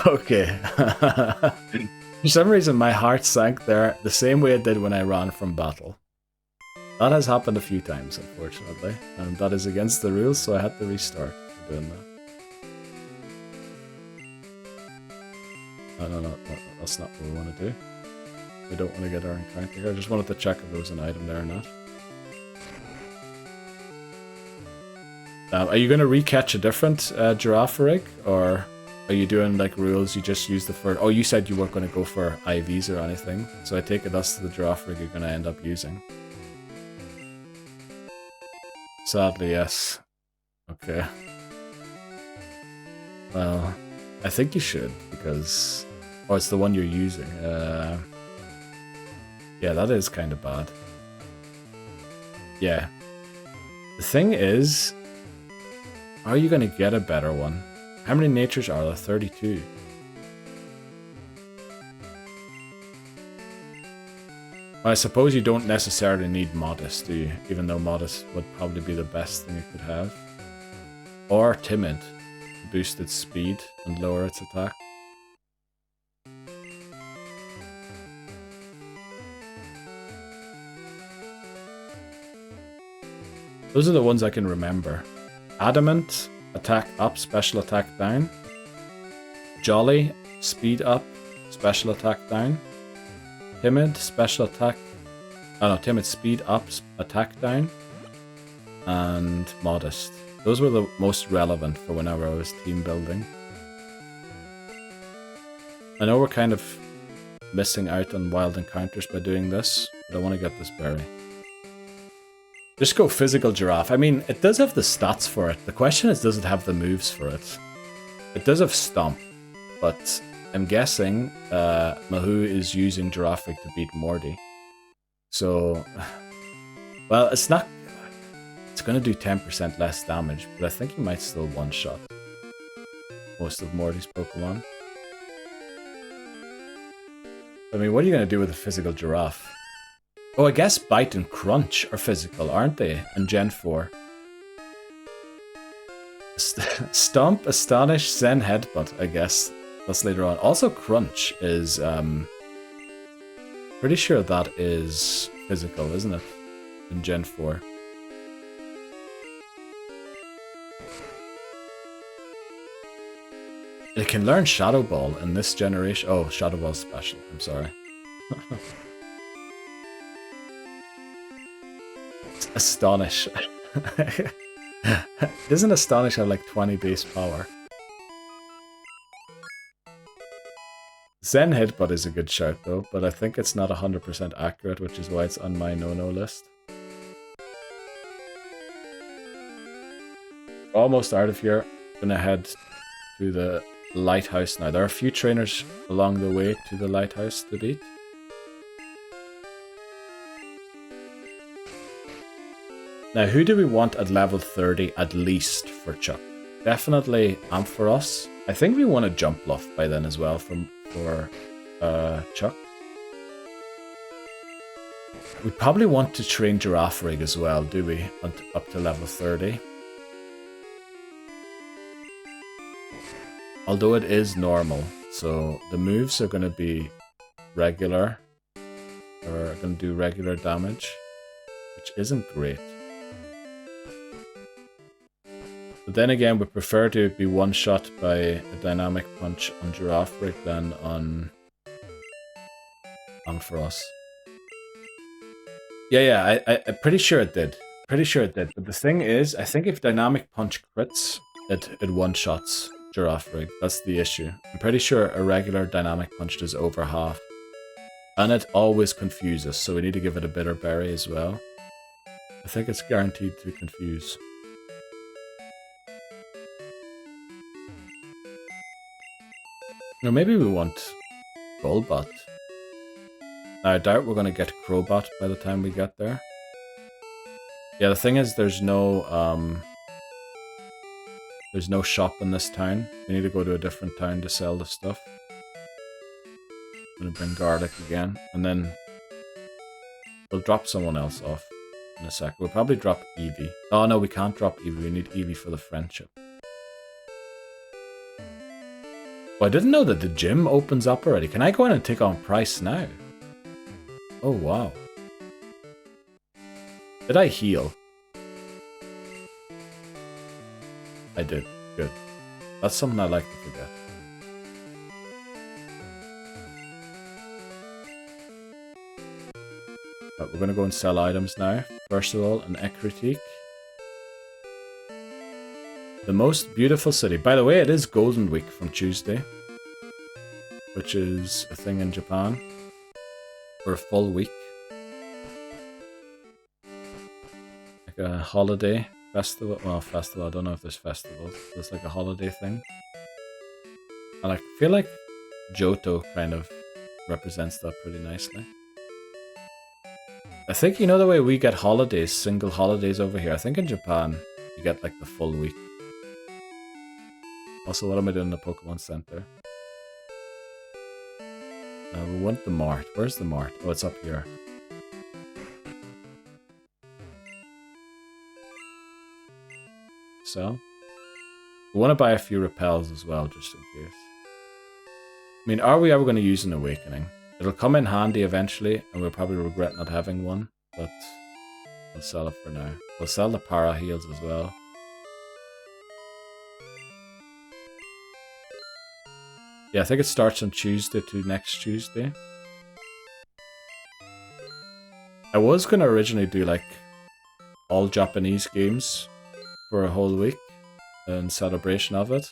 Okay. For some reason, my heart sank there the same way it did when I ran from battle. That has happened a few times, unfortunately. And that is against the rules, so I had to restart for doing that. No, that's not what we want to do. We don't want to get our encounter here. I just wanted to check if there was an item there or not. Are you going to re-catch a different giraffe rig? Or are you doing like rules, you just use the first... Oh, you said you weren't going to go for IVs or anything. So I take it that's the giraffe rig you're going to end up using. Sadly, yes. Okay. Well, I think you should, because... Oh, it's the one you're using. Yeah, that is kind of bad. Yeah. The thing is... Are you going to get a better one? How many natures are there? 32. Well, I suppose you don't necessarily need Modest, do you? Even though Modest would probably be the best thing it could have. Or Timid, to boost its speed and lower its attack. Those are the ones I can remember. Adamant, attack up, special attack down. Jolly, speed up, special attack down. Timid, special attack... Oh no, Timid, speed up, attack down. And Modest. Those were the most relevant for whenever I was team building. I know we're kind of missing out on wild encounters by doing this, but I want to get this berry. Just go physical giraffe. I mean, it does have the stats for it. The question is, does it have the moves for it? It does have Stomp, but I'm guessing Mahoo is using Giraffe to beat Morty. So, well, it's not... It's going to do 10% less damage, but I think he might still one-shot most of Morty's Pokemon. I mean, what are you going to do with a physical giraffe? Oh, I guess Bite and Crunch are physical, aren't they? And Gen 4. Stomp, Astonish, Zen, Headbutt, I guess. That's later on. Also, Crunch is... pretty sure that is physical, isn't it? In Gen 4. It can learn Shadow Ball in this generation. Oh, Shadow Ball's special. I'm sorry. Astonish. Doesn't Astonish have like 20 base power? Zen Headbutt is a good shout though, but I think it's not 100% accurate, which is why it's on my no-no list. Almost out of here. Gonna head to the lighthouse now. There are a few trainers along the way to the lighthouse to beat. Now, who do we want at level 30 at least for Chuck? Definitely Ampharos. I think we want a Jump Bluff by then as well for Chuck. We probably want to train Giraffe Rig as well, do we? Up to level 30. Although it is normal, so the moves are going to be regular. Or going to do regular damage, which isn't great. But then again, we prefer to be one-shot by a Dynamic Punch on Giraffe Rig than on Ampharos. Yeah, I'm pretty sure it did. Pretty sure it did. But the thing is, I think if Dynamic Punch crits, it one-shots Giraffe Rig. That's the issue. I'm pretty sure a regular Dynamic Punch does over half. And it always confuses, so we need to give it a Bitter Berry as well. I think it's guaranteed to confuse. Or maybe we want Golbat. Now, I doubt we're going to get Crobat by the time we get there. Yeah, the thing is, there's no shop in this town. We need to go to a different town to sell the stuff. I'm going to bring Garlic again, and then we'll drop someone else off in a sec. We'll probably drop Eevee. Oh no, we can't drop Eevee. We need Eevee for the friendship. Oh, I didn't know that the gym opens up already. Can I go in and take on Price now? Oh, wow. Did I heal? I did. Good. That's something I like to forget. But we're going to go and sell items now. First of all, an Ekritique. The most beautiful city. By the way, it is Golden Week from Tuesday, which is a thing in Japan for a full week. Like a holiday festival. Well, festival, I don't know if there's festivals. It's like a holiday thing. And I feel like Johto kind of represents that pretty nicely. I think, you know the way we get holidays, single holidays over here? I think in Japan, you get like the full week. Also, what am I doing in the Pokemon Center? We want the Mart. Where's the Mart? Oh, it's up here. So, we want to buy a few repels as well, just in case. I mean, are we ever going to use an Awakening? It'll come in handy eventually, and we'll probably regret not having one, but we'll sell it for now. We'll sell the Para Heals as well. Yeah, I think it starts on Tuesday to next Tuesday. I was going to originally do like all Japanese games for a whole week in celebration of it.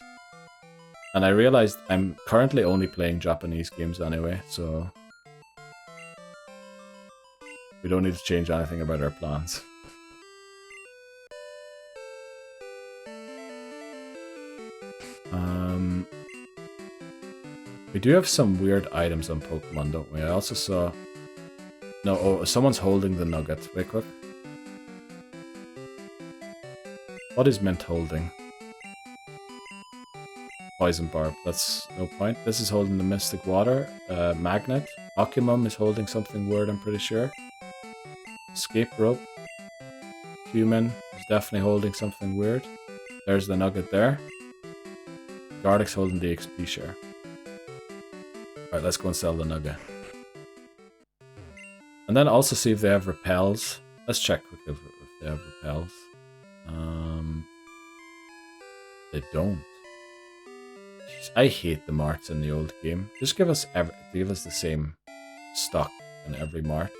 And I realized I'm currently only playing Japanese games anyway, so we don't need to change anything about our plans. We do have some weird items on Pokemon, don't we? I also saw... No, oh, someone's holding the nugget. Wait, quick. What is Mint holding? Poison Barb. That's no point. This is holding the Mystic Water. Magnet. Occamum is holding something weird, I'm pretty sure. Escape Rope. Human is definitely holding something weird. There's the nugget there. Garlic's holding the XP share. Alright, let's go and sell the nugget. And then also see if they have repels. Let's check quickly if they have repels. They don't. Jeez, I hate the marts in the old game. Just give us the same stock in every mart.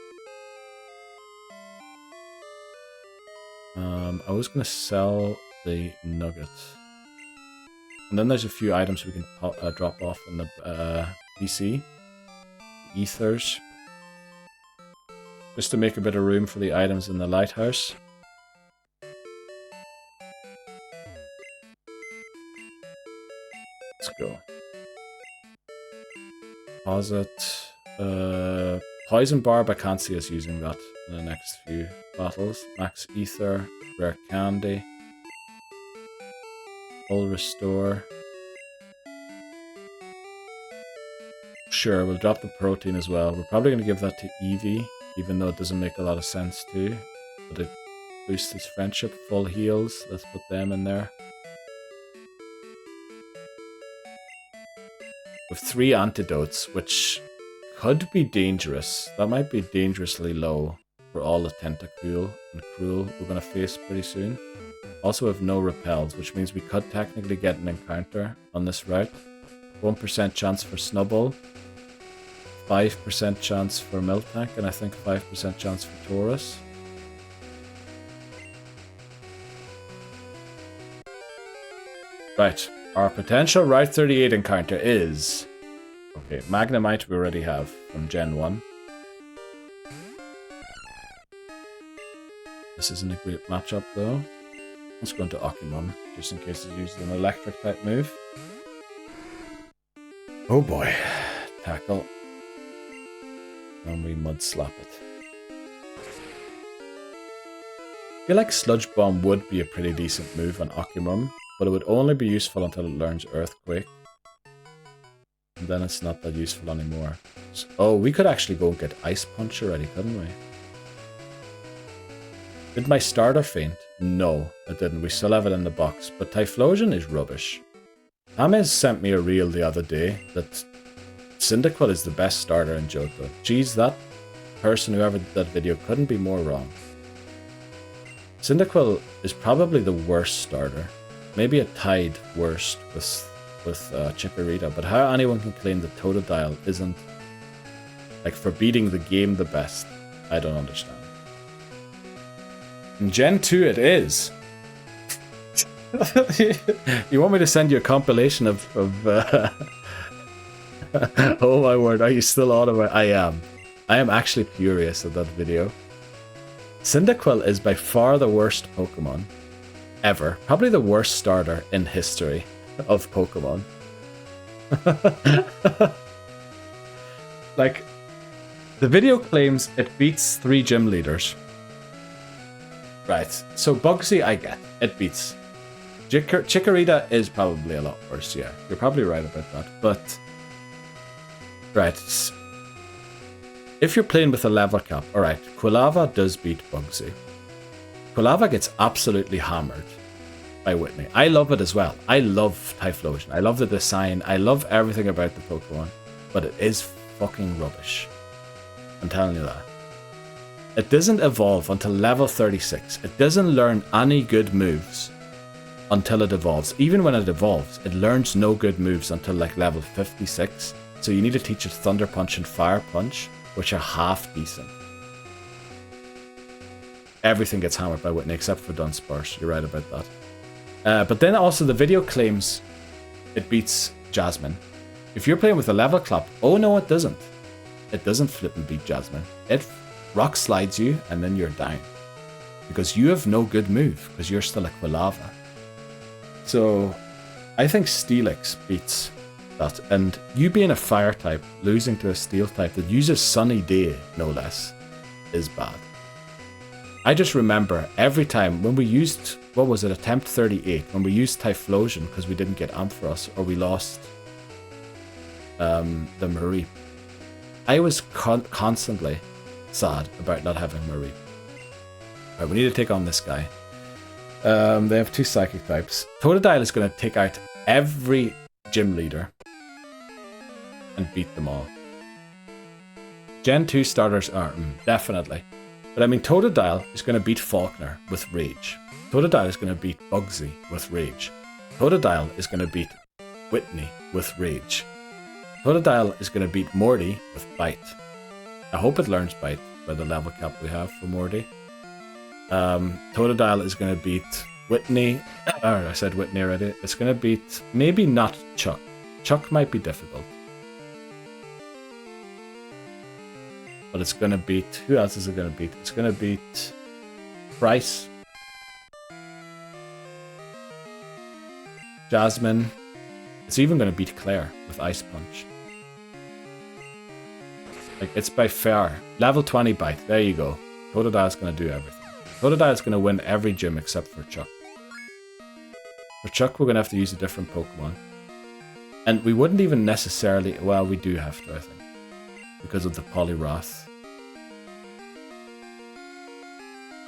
I was gonna sell the nuggets. And then there's a few items we can drop off in the PC. Ethers. Just to make a bit of room for the items in the lighthouse. Let's go. Deposit. Poison Barb, I can't see us using that in the next few battles. Max Ether. Rare Candy. Full Restore. Sure, we'll drop the protein as well. We're probably going to give that to Eevee, even though it doesn't make a lot of sense to. But it boosts his friendship. Full heals, let's put them in there. With 3 antidotes, which could be dangerous. That might be dangerously low for all the Tentacool and Cruel we're going to face pretty soon. Also have no repels, which means we could technically get an encounter on this route. 1% chance for Snubbull. 5% chance for Miltank, and I think 5% chance for Taurus. Right, our potential Route 38 encounter is... Okay, Magnemite we already have from Gen 1. This isn't a great matchup though. Let's go into Occamum, just in case it uses an electric type move. Oh boy. Tackle. And we mud slap it. I feel like Sludge Bomb would be a pretty decent move on Occamum, but it would only be useful until it learns Earthquake. And then it's not that useful anymore. So, oh, we could actually go and get Ice Punch already, couldn't we? Did my starter faint? No, it didn't. We still have it in the box, but Typhlosion is rubbish. Amez sent me a reel the other day that Cyndaquil is the best starter in Johto. Geez, that person whoever did that video couldn't be more wrong. Cyndaquil is probably the worst starter. Maybe a tied worst with Chikorita, but how anyone can claim that Totodile isn't, like, for beating the game the best, I don't understand. In Gen 2 it is. You want me to send you a compilation of oh my word, are you still on about? I am actually furious at that video. Cyndaquil is by far the worst Pokemon ever. Probably the worst starter in history of Pokemon. Like, the video claims it beats 3 gym leaders. Right, so Bugsy I get. It beats. Chikorita is probably a lot worse, yeah. You're probably right about that, but... Right, if you're playing with a level cap, alright, Quilava does beat Bugsy. Quilava gets absolutely hammered by Whitney. I love it as well. I love Typhlosion. I love the design. I love everything about the Pokemon. But it is fucking rubbish. I'm telling you that. It doesn't evolve until level 36. It doesn't learn any good moves until it evolves. Even when it evolves, it learns no good moves until like level 56. So you need to teach it Thunder Punch and Fire Punch, which are half decent. Everything gets hammered by Whitney except for Dunsparce. You're right about that. But then also the video claims it beats Jasmine. If you're playing with a level cap, oh no it doesn't. It doesn't flip and beat Jasmine. It rock slides you and then you're down. Because you have no good move, because you're still a Quilava. So I think Steelix beats that. And you being a fire type, losing to a steel type that uses Sunny Day, no less, is bad. I just remember every time when we used, what was it, attempt 38, when we used Typhlosion because we didn't get Ampharos or we lost the Mareep. I was constantly sad about not having Mareep. Alright, we need to take on this guy. They have 2 psychic types. Totodile is going to take out every gym leader and beat them all. Gen 2 starters are, definitely. But I mean, Totodile is going to beat Faulkner with Rage. Totodile is going to beat Bugsy with Rage. Totodile is going to beat Whitney with Rage. Totodile is going to beat Morty with Bite. I hope it learns Bite by the level cap we have for Morty. Totodile is going to beat Whitney. I said Whitney already. It's going to beat, maybe not Chuck. Chuck might be difficult. But it's going to beat... Who else is it going to beat? It's going to beat... Bryce. Jasmine. It's even going to beat Claire with Ice Punch. Like, it's by far. Level 20 Bite. There you go. Totodile's going to do everything. Totodile's going to win every gym except for Chuck. For Chuck, we're going to have to use a different Pokemon. And we wouldn't even necessarily... Well, we do have to, I think. Because of the Poliwrath.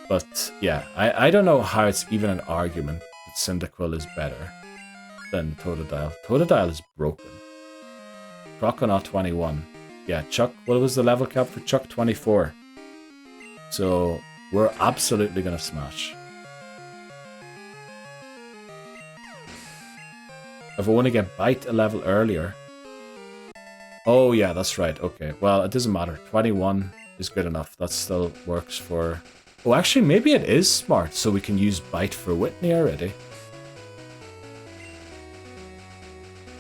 But yeah, I don't know how it's even an argument that Cyndaquil is better than Totodile. Totodile is broken. Croconaut 21. Yeah, Chuck, what was the level cap for Chuck? 24. So we're absolutely gonna smash. If I want to get Bite a level earlier. Oh yeah, that's right. Okay, well, it doesn't matter. 21 is good enough. That still works for... Oh, actually, maybe it is smart, so we can use Bite for Whitney already.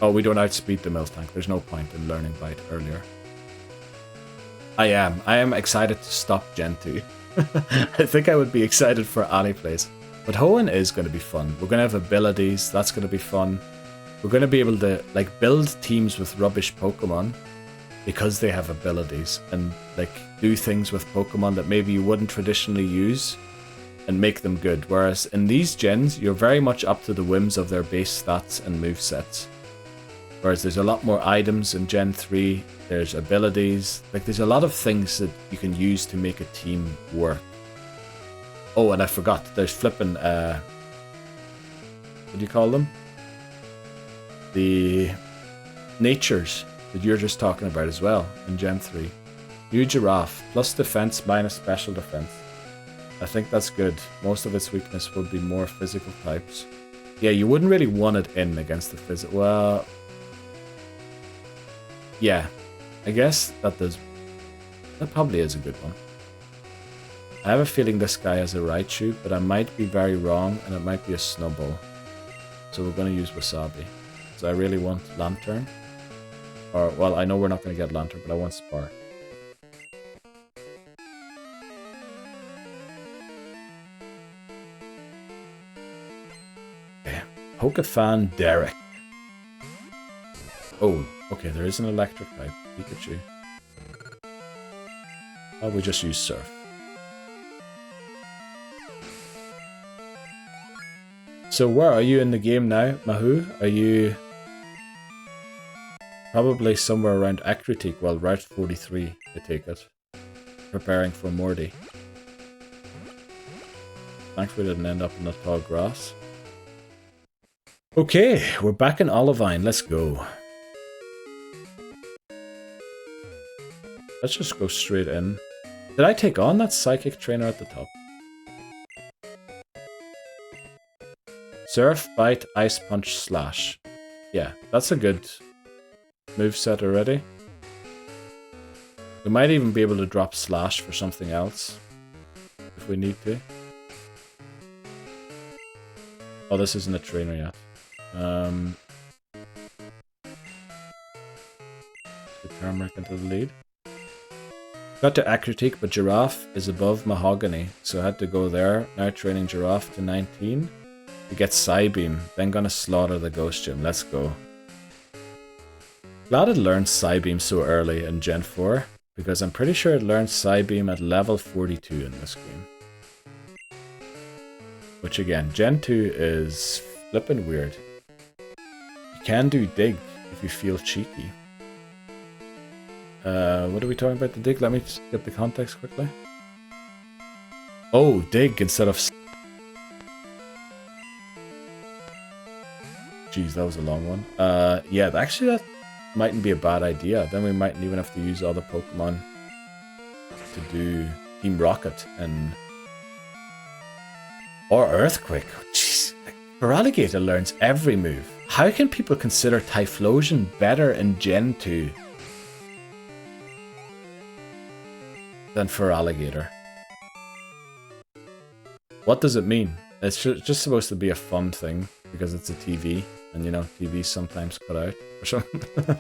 Oh, we don't outspeed the Miltank. There's no point in learning Bite earlier. I am excited to stop Gen 2. I think I would be excited for any place. But Hoenn is going to be fun. We're going to have abilities. That's going to be fun. we're going to be able to like build teams with rubbish Pokemon because they have abilities, and like do things with Pokemon that maybe you wouldn't traditionally use and make them good. Whereas in these gens, you're very much up to the whims of their base stats and movesets. Whereas there's a lot more items in Gen 3, there's abilities, like there's a lot of things that you can use to make a team work. Oh, and I forgot, there's flipping, what do you call them? The natures that you're just talking about as well in Gen 3. New Giraffe, plus defense, minus special defense. I think that's good. Most of its weakness will be more physical types. Yeah, you wouldn't really want it in against the physical. Well, yeah, I guess that probably is a good one. I have a feeling this guy has a Raichu, but I might be very wrong, and it might be a Snubbull. So we're going to use Wasabi. So I really want Lantern. Or, well, I know we're not going to get Lantern, but I want Spark. Okay. Pokefan Derek. Oh, okay, there is an electric type. Pikachu. Oh, we just use Surf. So where are you in the game now, Mahu? Are you probably somewhere around Akritik? Well, Route 43, I take it. Preparing for Morty. Thankfully we didn't end up in the tall grass. Okay, we're back in Olivine. Let's go. Let's just go straight in. Did I take on that Psychic Trainer at the top? Surf, Bite, Ice Punch, Slash. Yeah, that's a good moveset already. We might even be able to drop Slash for something else if we need to. Oh, this isn't a trainer yet. The Turmeric into the lead. Got to Akritik, but Giraffe is above Mahogany, so I had to go there. Now training Giraffe to 19. To get Psybeam, then gonna slaughter the Ghost Gym. Let's go. Glad it learned Psybeam so early in Gen 4, because I'm pretty sure it learned Psybeam at level 42 in this game. Which again, Gen 2 is flippin' weird. You can do Dig if you feel cheeky. What are we talking about the Dig? Let me just get the context quickly. Oh, Dig instead of... Jeez, that was a long one. Yeah, actually that mightn't be a bad idea. Then we mightn't even have to use all the Pokemon to do Team Rocket and... Or Earthquake. Jeez, Feraligatr learns every move. How can people consider Typhlosion better in Gen 2 than Feraligatr? What does it mean? It's just supposed to be a fun thing because it's a TV, and you know, TVs sometimes cut out or something.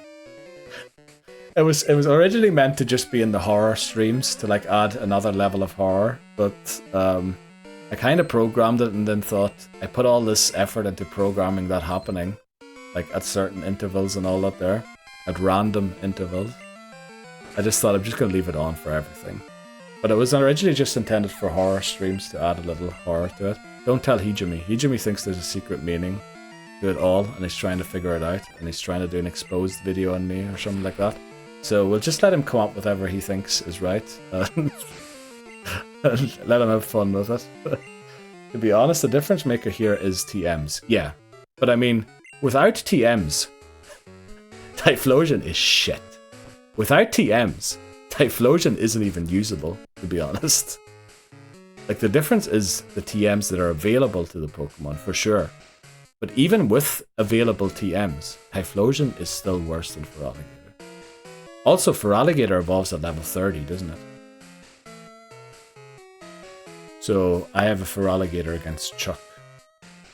It was originally meant to just be in the horror streams to like add another level of horror, but I kind of programmed it and then thought I put all this effort into programming that happening, like at certain intervals and all that there, at random intervals. I just thought I'm just gonna leave it on for everything. But it was originally just intended for horror streams to add a little horror to it. Don't tell Hijimi. Hijimi thinks there's a secret meaning to it all, and he's trying to figure it out, and he's trying to do an exposed video on me or something like that. So we'll just let him come up with whatever he thinks is right, and let him have fun with it. To be honest, the difference maker here is TMs. Yeah, but I mean, without TMs, Typhlosion is shit. Without TMs, Typhlosion isn't even usable, to be honest. Like, the difference is the TMs that are available to the Pokemon, for sure. But even with available TMs, Typhlosion is still worse than Feraligatr. Also, Feraligatr evolves at level 30, doesn't it? So, I have a Feraligatr against Chuck,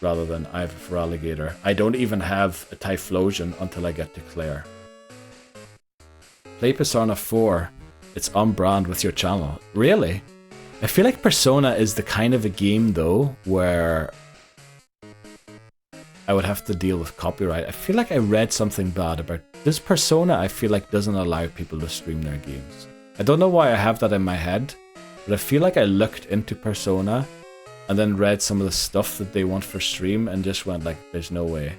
rather than I have a Feraligatr. I don't even have a Typhlosion until I get to Claire. Play Persona 4. It's on brand with your channel. Really? I feel like Persona is the kind of a game, though, where I would have to deal with copyright. I feel like I read something bad about this Persona. I feel like doesn't allow people to stream their games. I don't know why I have that in my head, but I feel like I looked into Persona and then read some of the stuff that they want for stream and just went like, there's no way.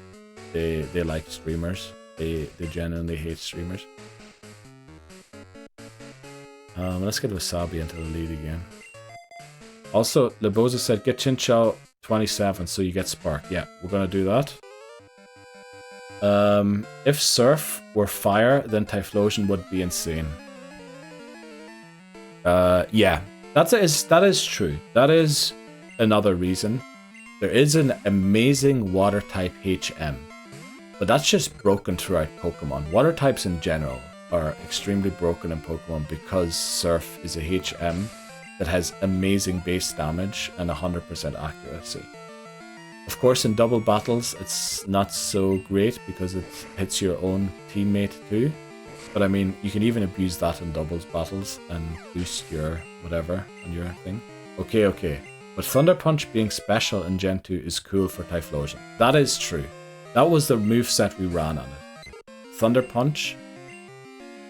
They like streamers. They genuinely hate streamers. Let's get Wasabi into the lead again. Also, Leboza said get Chinchou 27 so you get Spark. Yeah, we're gonna do that. If Surf were fire, then Typhlosion would be insane. Yeah, that is true. That is another reason. There is an amazing water type HM, but that's just broken throughout Pokemon. Water types in general are extremely broken in Pokemon because Surf is a HM that has amazing base damage and 100% accuracy. Of course, in double battles, it's not so great because it hits your own teammate too. But I mean, you can even abuse that in doubles battles and boost your whatever on your thing. Okay. But Thunder Punch being special in Gen 2 is cool for Typhlosion. That is true. That was the moveset we ran on it. Thunder Punch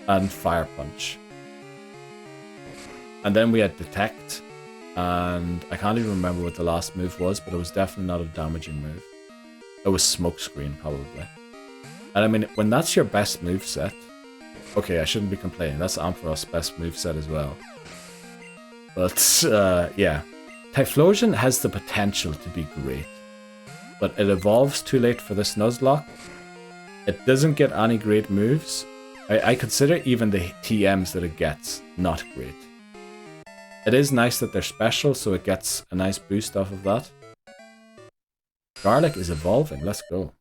and Fire Punch. And then we had Detect, and I can't even remember what the last move was, but it was definitely not a damaging move. It was Smokescreen, probably. And I mean, when that's your best moveset... Okay, I shouldn't be complaining, that's Ampharos' best moveset as well. But, yeah. Typhlosion has the potential to be great, but it evolves too late for this Nuzlocke. It doesn't get any great moves. I consider even the TMs that it gets not great. It is nice that they're special, so it gets a nice boost off of that. Garlic is evolving, let's go.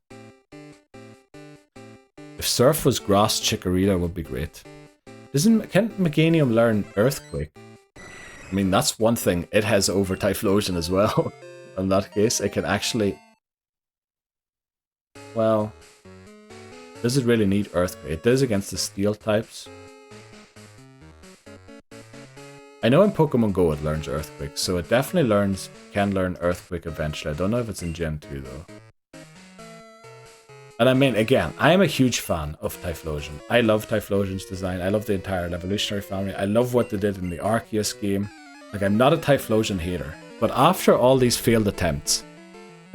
If Surf was grass, Chikorita would be great. Can't Meganium learn Earthquake? I mean, that's one thing it has over Typhlosion as well. In that case, it can actually... Well... Does it really need Earthquake? It does against the Steel types. I know in Pokemon Go it learns Earthquake, so it definitely can learn Earthquake eventually. I don't know if it's in Gen 2 though. And I mean, again, I am a huge fan of Typhlosion. I love Typhlosion's design. I love the entire Evolutionary family. I love what they did in the Arceus game. Like, I'm not a Typhlosion hater. But after all these failed attempts,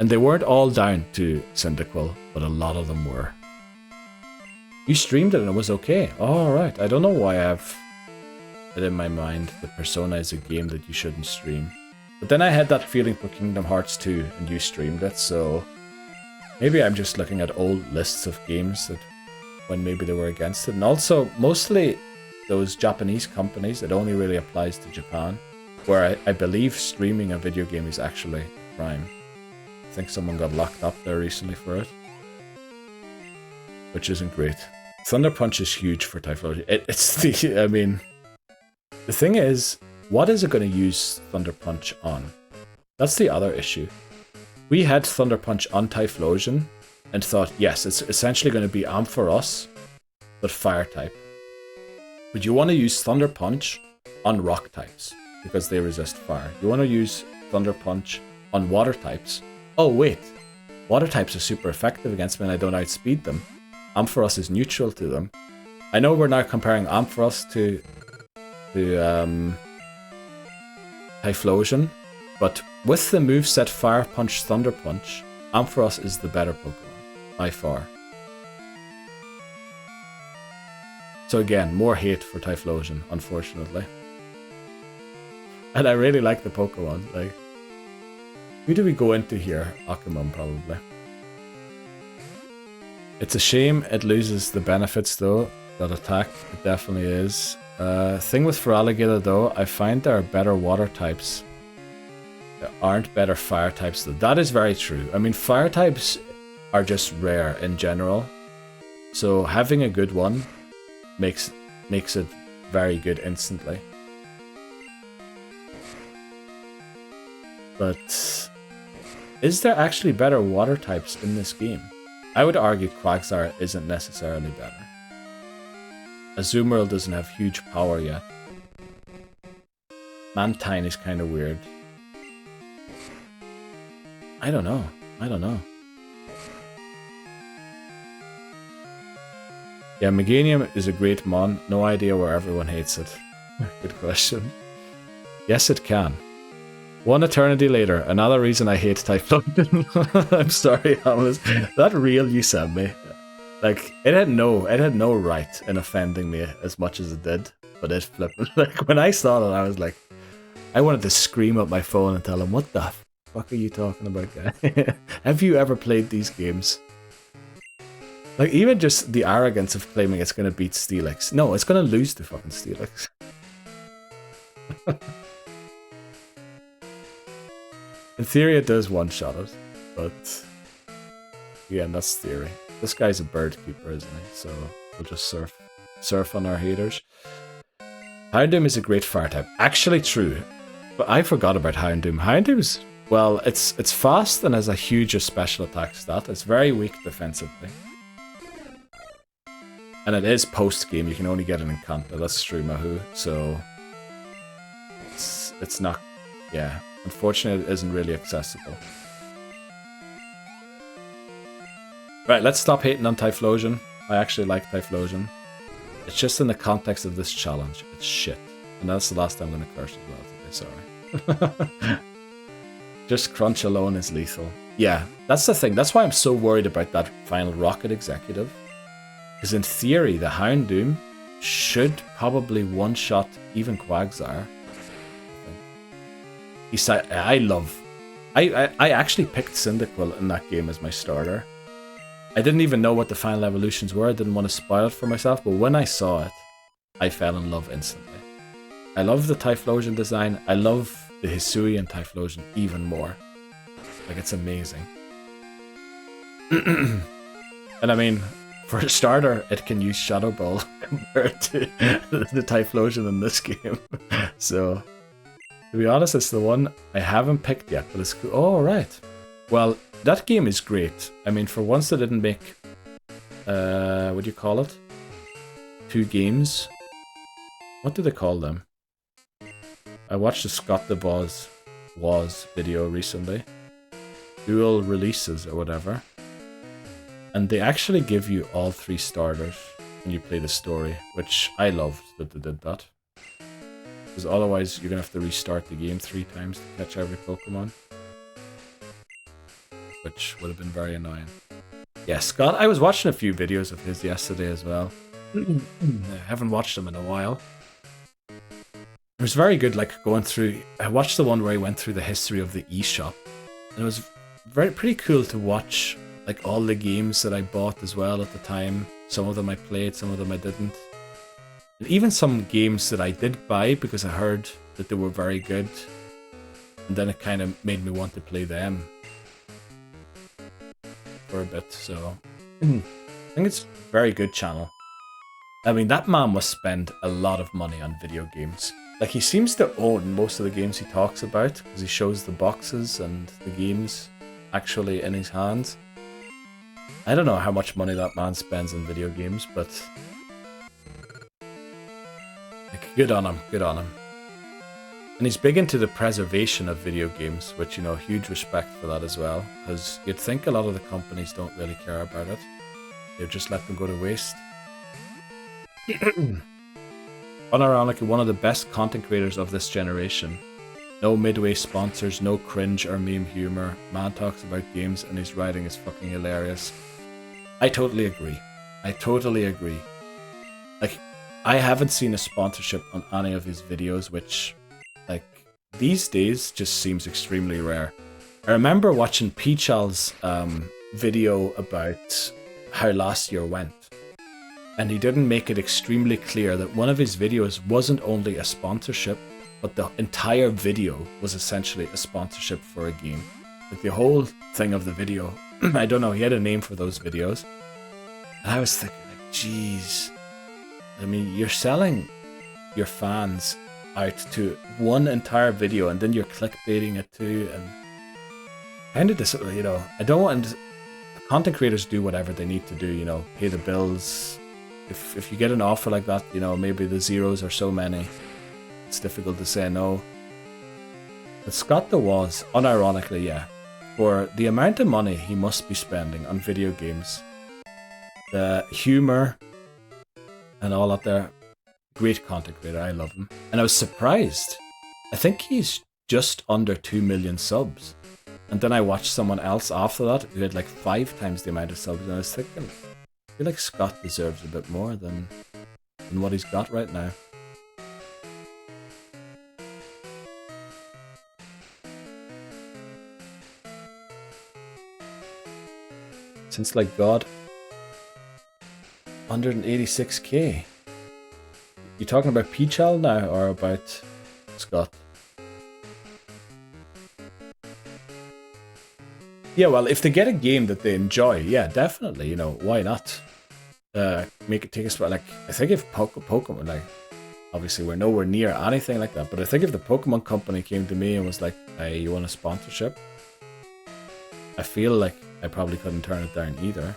and they weren't all down to Cyndaquil, but a lot of them were. You streamed it and it was okay. Alright, I don't know why I have it in my mind that Persona is a game that you shouldn't stream. But then I had that feeling for Kingdom Hearts 2 and you streamed it, so... Maybe I'm just looking at old lists of games that when maybe they were against it. And also, mostly those Japanese companies, it only really applies to Japan, where I believe streaming a video game is actually a crime. I think someone got locked up there recently for it. Which isn't great. Thunder Punch is huge for Typhlosion. It's the... I mean... The thing is, what is it going to use Thunder Punch on? That's the other issue. We had Thunder Punch on Typhlosion and thought, yes, it's essentially going to be Ampharos, but Fire type. But you want to use Thunder Punch on Rock types, because they resist fire. You want to use Thunder Punch on Water types. Oh wait, Water types are super effective against me and I don't outspeed them. Ampharos is neutral to them. I know we're now comparing Ampharos to Typhlosion, but with the moveset Fire Punch, Thunder Punch, Ampharos is the better Pokemon, by far. So again, more hate for Typhlosion, unfortunately. And I really like the Pokemon, like... Who do we go into here? Akamon, probably. It's a shame it loses the benefits, though, that attack. It definitely is. Thing with Feraligatr, though, I find there are better water types. There aren't better fire types, though. That is very true. I mean, fire types are just rare in general. So having a good one makes it very good instantly. But is there actually better water types in this game? I would argue Quagsire isn't necessarily better. Azumarill doesn't have huge power yet. Mantine is kind of weird. I don't know. Yeah, Meganium is a great mon. No idea where everyone hates it. Good question. Yes, it can. One eternity later, another reason I hate Typhlosion. I'm sorry, Hamlet. That reel you sent me, like, it had no right in offending me as much as it did, but it flipped. Like, when I saw it, I was like, I wanted to scream at my phone and tell him, what the fuck are you talking about, guy? Have you ever played these games? Like, even just the arrogance of claiming it's going to beat Steelix. No, it's going to lose to fucking Steelix. In theory, it does one-shot it, but yeah, that's theory. This guy's a bird keeper, isn't he? So we'll just surf on our haters. Houndoom is a great fire type. Actually true, but I forgot about Houndoom. Houndoom's, well, it's fast and has a huge special attack stat. It's very weak defensively. And it is post-game, you can only get an encounter. That's true, Mahoo. So it's not, yeah. Unfortunately, it isn't really accessible. Right, let's stop hating on Typhlosion. I actually like Typhlosion. It's just in the context of this challenge. It's shit. And that's the last time I'm going to curse as well today, sorry. Just Crunch alone is lethal. Yeah, that's the thing. That's why I'm so worried about that final Rocket Executive. Because in theory, the Houndoom should probably one-shot even Quagsire. I actually picked Cyndaquil in that game as my starter. I didn't even know what the final evolutions were. I didn't want to spoil it for myself, but when I saw it, I fell in love instantly. I love the Typhlosion design. I love the Hisuian Typhlosion even more. Like, it's amazing. And I mean, for a starter, it can use Shadow Ball compared to the Typhlosion in this game. So, to be honest, it's the one I haven't picked yet, but it's cool. Oh, right. Well, that game is great. I mean, for once they didn't make, what do you call it? 2 games. What do they call them? I watched the Scott the Boss Was video recently. Dual releases or whatever. And they actually give you all 3 starters when you play the story, which I loved that they did that. Because otherwise you're going to have to restart the game 3 times to catch every Pokemon. Which would have been very annoying. Yeah, Scott, I was watching a few videos of his yesterday as well. I haven't watched them in a while. It was very good, like, going through... I watched the one where he went through the history of the eShop. And it was pretty cool to watch, like, all the games that I bought as well at the time. Some of them I played, some of them I didn't. And even some games that I did buy because I heard that they were very good. And then it kind of made me want to play them for a bit, so I think it's a very good channel. I mean, that man must spend a lot of money on video games. Like, he seems to own most of the games he talks about, because he shows the boxes and the games actually in his hands. I don't know how much money that man spends on video games, but like, good on him, good on him. And he's big into the preservation of video games, which, you know, huge respect for that as well. Because you'd think a lot of the companies don't really care about it. They just let them go to waste. Unironically, one of the best content creators of this generation. No midway sponsors, no cringe or meme humor. Man talks about games and his writing is fucking hilarious. I totally agree. I totally agree. Like, I haven't seen a sponsorship on any of his videos, which... like, these days just seems extremely rare. I remember watching Peachal's video about how last year went. And he didn't make it extremely clear that one of his videos wasn't only a sponsorship, but the entire video was essentially a sponsorship for a game. Like, the whole thing of the video, I don't know, he had a name for those videos. And I was thinking, like, jeez. I mean, you're selling your fans out to one entire video and then you're clickbaiting it too, and kind of this, you know, I don't want... content creators do whatever they need to do, you know, pay the bills. If you get an offer like that, you know, maybe the zeros are so many, it's difficult to say no. But Scott the Was, unironically, yeah, for the amount of money he must be spending on video games, the humor, and all that there. Great content creator, I love him. And I was surprised. I think he's just under 2 million subs. And then I watched someone else after that who had like 5 times the amount of subs, and I was thinking, I feel like Scott deserves a bit more than what he's got right now. Since like God, 186k. You talking about Peachal now or about Scott? Yeah, well, if they get a game that they enjoy, yeah, definitely, you know, why not? Make it take a spot. Like, I think if Pokemon, like, obviously we're nowhere near anything like that, but I think if the Pokemon company came to me and was like, hey, you want a sponsorship? I feel like I probably couldn't turn it down either.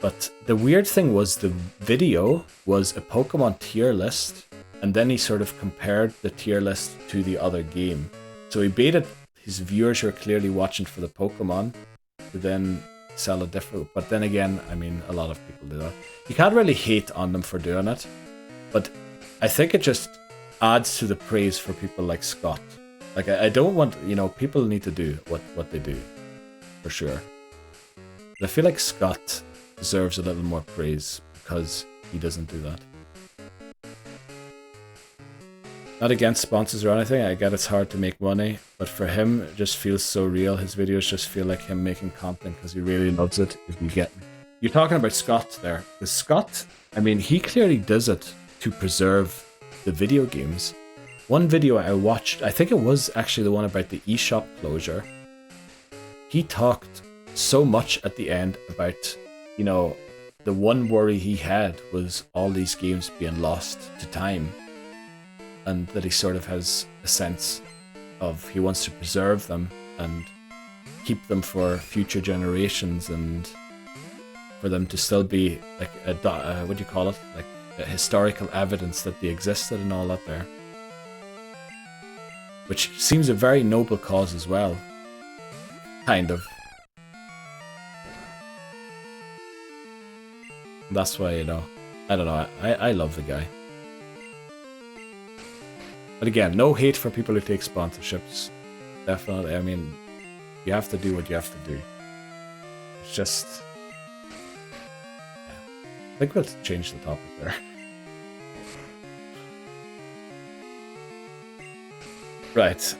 But the weird thing was the video was a Pokemon tier list, and then he sort of compared the tier list to the other game. So he baited his viewers who are clearly watching for the Pokemon to then sell a different... But then again, I mean, a lot of people do that. You can't really hate on them for doing it, but I think it just adds to the praise for people like Scott. Like, I don't want... You know, people need to do what they do, for sure. But I feel like Scott deserves a little more praise because he doesn't do that. Not against sponsors or anything, I get it's hard to make money, but for him it just feels so real. His videos just feel like him making content because he really loves it, if you get me. You're talking about Scott there. Because Scott, I mean, he clearly does it to preserve the video games. One video I watched, I think it was actually the one about the eShop closure. He talked so much at the end about, you know, the one worry he had was all these games being lost to time. And that he sort of has a sense of he wants to preserve them and keep them for future generations and for them to still be like a what do you call it? Like a historical evidence that they existed and all that there. Which seems a very noble cause as well. Kind of. That's why, you know, I don't know, I love the guy. But again, no hate for people who take sponsorships. Definitely, I mean, you have to do what you have to do. It's just... Yeah. I think we'll change the topic there. Right.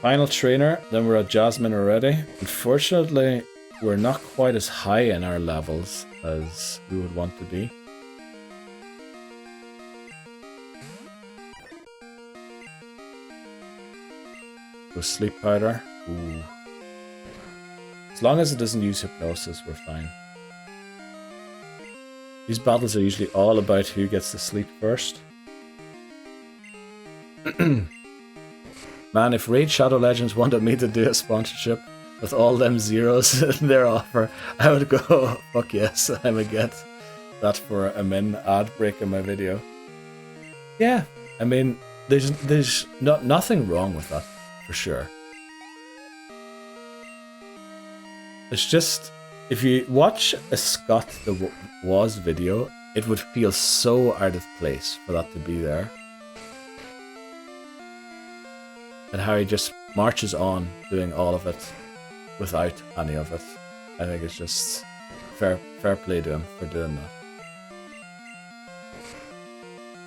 Final trainer, then we're at Jasmine already. Unfortunately, we're not quite as high in our levels as we would want to be. Go sleep powder. Ooh. As long as it doesn't use hypnosis, we're fine. These battles are usually all about who gets to sleep first. Man, if Raid Shadow Legends wanted me to do a sponsorship with all them zeros in their offer, I would go, fuck yes, I would get that for a min ad break in my video. Yeah, I mean, there's nothing wrong with that, for sure. It's just, if you watch a Scott the Was video, it would feel so out of place for that to be there. And how he just marches on doing all of it without any of it. I think it's just fair play to him for doing that.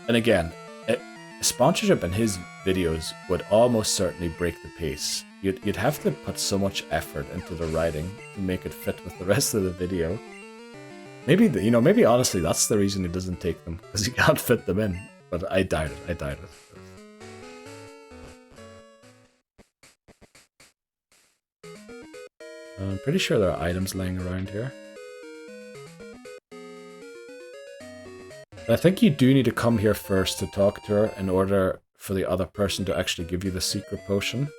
And again, a sponsorship in his videos would almost certainly break the pace. You'd have to put so much effort into the writing to make it fit with the rest of the video. Maybe, maybe honestly that's the reason he doesn't take them, because he can't fit them in. But I doubt it, I'm pretty sure there are items laying around here. I think you do need to come here first to talk to her in order for the other person to actually give you the secret potion.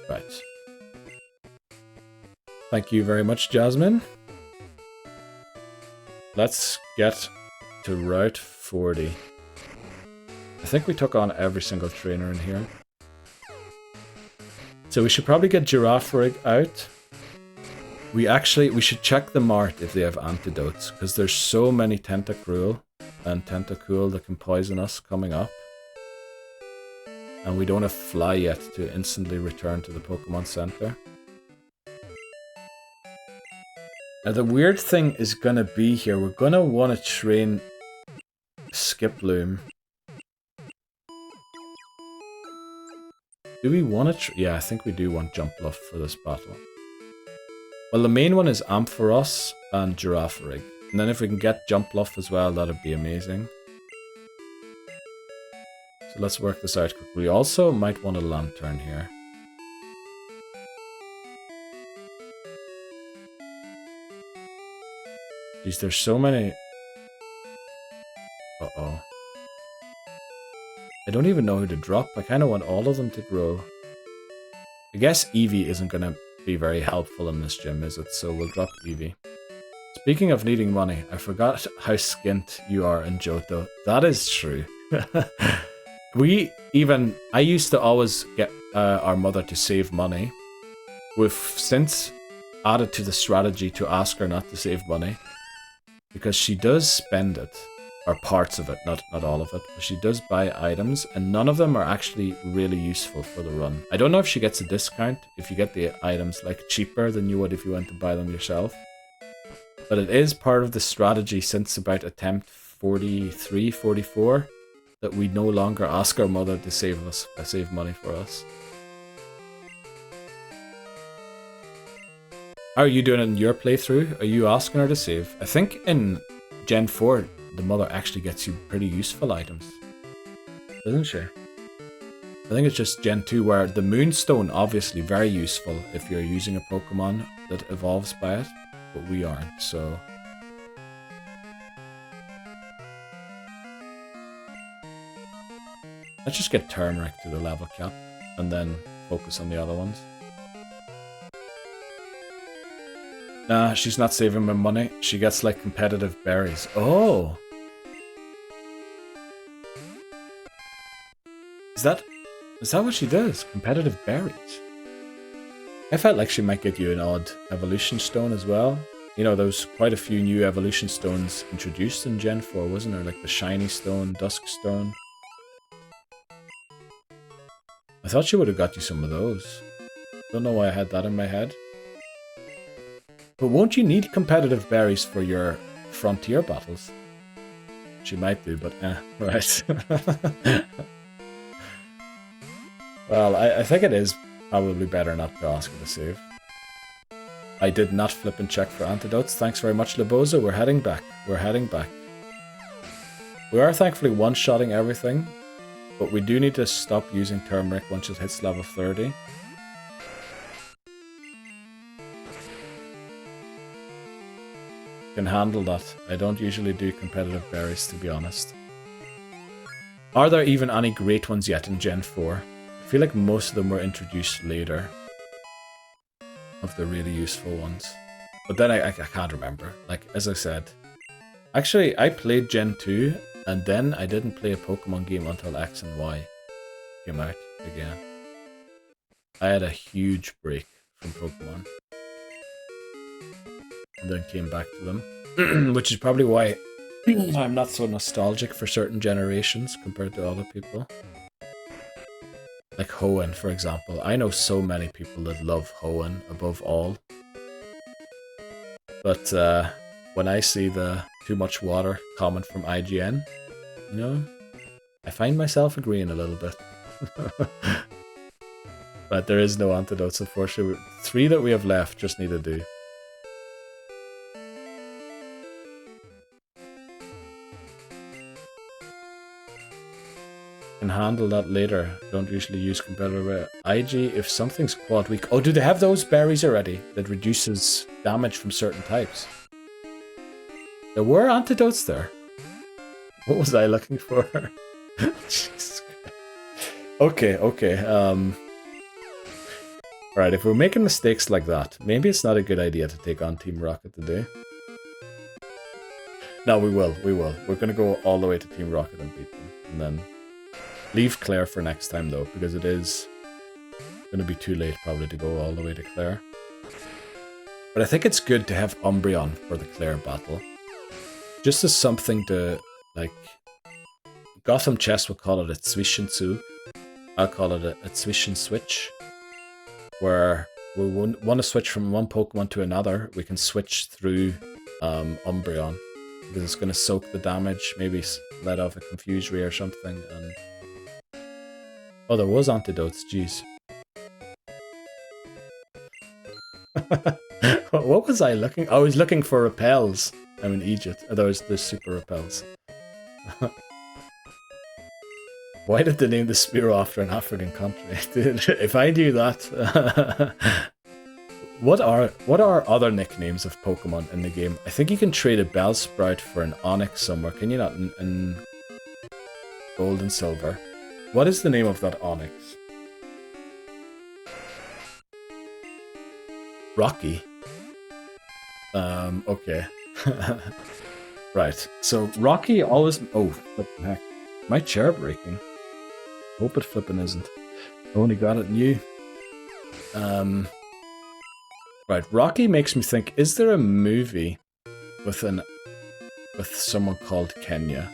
Right. Thank you very much, Jasmine. Let's get to Route 40. I think we took on every single trainer in here. So we should probably get Girafarig out. We should check the mart if they have antidotes, because there's so many Tentacruel and Tentacool that can poison us coming up. And we don't have Fly yet to instantly return to the Pokemon Center. Now the weird thing is gonna be here, we're gonna want to train Skiploom. Do we want to yeah, I think we do want Jumpluff for this battle. Well, the main one is Ampharos and Girafarig. And then if we can get Jumpluff as well, that'd be amazing. So let's work this out quickly. We also might want a Lantern here. Jeez, there's so many... Uh-oh. I don't even know who to drop. I kind of want all of them to grow. I guess Eevee isn't going to be very helpful in this gym, is it? So we'll drop Eevee. Speaking of needing money, I forgot how skint you are in Johto. That is true. I used to always get our mother to save money. We've since added to the strategy to ask her not to save money. Because she does spend it. Or parts of it, not all of it. But she does buy items, and none of them are actually really useful for the run. I don't know if she gets a discount if you get the items like cheaper than you would if you went to buy them yourself. But it is part of the strategy since about attempt 43, 44 that we no longer ask our mother to save money for us. How are you doing it in your playthrough? Are you asking her to save? I think in Gen 4 the mother actually gets you pretty useful items, doesn't she? I think it's just Gen 2 where the Moonstone, obviously very useful if you're using a Pokemon that evolves by it, but we aren't, so... Let's just get Turmeric to the level cap, and then focus on the other ones. Nah, she's not saving my money. She gets like competitive berries. Oh! Is that what she does? Competitive berries? I felt like she might get you an odd evolution stone as well. You know, there was quite a few new evolution stones introduced in Gen 4, wasn't there? Like the shiny stone, dusk stone. I thought she would have got you some of those. Don't know why I had that in my head. But won't you need competitive berries for your frontier battles? She might do, but right. Well, I think it is probably better not to ask her to save. I did not flip and check for antidotes. Thanks very much, Libozo. We're heading back. We're heading back. We are thankfully one-shotting everything, but we do need to stop using Turmeric once it hits level 30. Can handle that. I don't usually do competitive berries, to be honest. Are there even any great ones yet in Gen 4? I feel like most of them were introduced later. Of the really useful ones. But then I can't remember. Like, as I said. Actually, I played Gen 2, and then I didn't play a Pokemon game until X and Y came out again. I had a huge break from Pokemon. And then came back to them. Which is probably why I'm not so nostalgic for certain generations compared to other people. Like Hoenn, for example. I know so many people that love Hoenn above all. But when I see the too much water comment from IGN, you know, I find myself agreeing a little bit. But there is no antidotes, unfortunately. 3 that we have left just need to do. Can handle that later. Don't usually use competitive IG if something's quad weak. Oh, do they have those berries already that reduces damage from certain types? There were antidotes there. What was I looking for? Okay. Alright, if we're making mistakes like that, maybe it's not a good idea to take on Team Rocket today. No, we will. We're gonna go all the way to Team Rocket and beat them. And then Leave Claire for next time though, because it is going to be too late probably to go all the way to Claire. But I think it's good to have Umbreon for the Claire battle. Just as something to, like, Gotham Chess will call it a Zwischenzu. I'll call it a Zwischenswitch. Where we want to switch from one Pokemon to another, we can switch through Umbreon. Because it's going to soak the damage, maybe let off a Confusory or something. And oh, there was antidotes, jeez. What was I looking? I was looking for repels. I'm in Egypt. Oh, there's super repels. Why did they name the Spearow after an African country? If I knew that. What are other nicknames of Pokemon in the game? I think you can trade a Bellsprout for an Onix somewhere. Can you not in Gold and Silver? What is the name of that Onix? Rocky. Okay. Right. So Rocky always. Oh, flippin' heck! My chair breaking. Hope it flipping isn't. I only got it new. Right. Rocky makes me think. Is there a movie with someone called Kenya?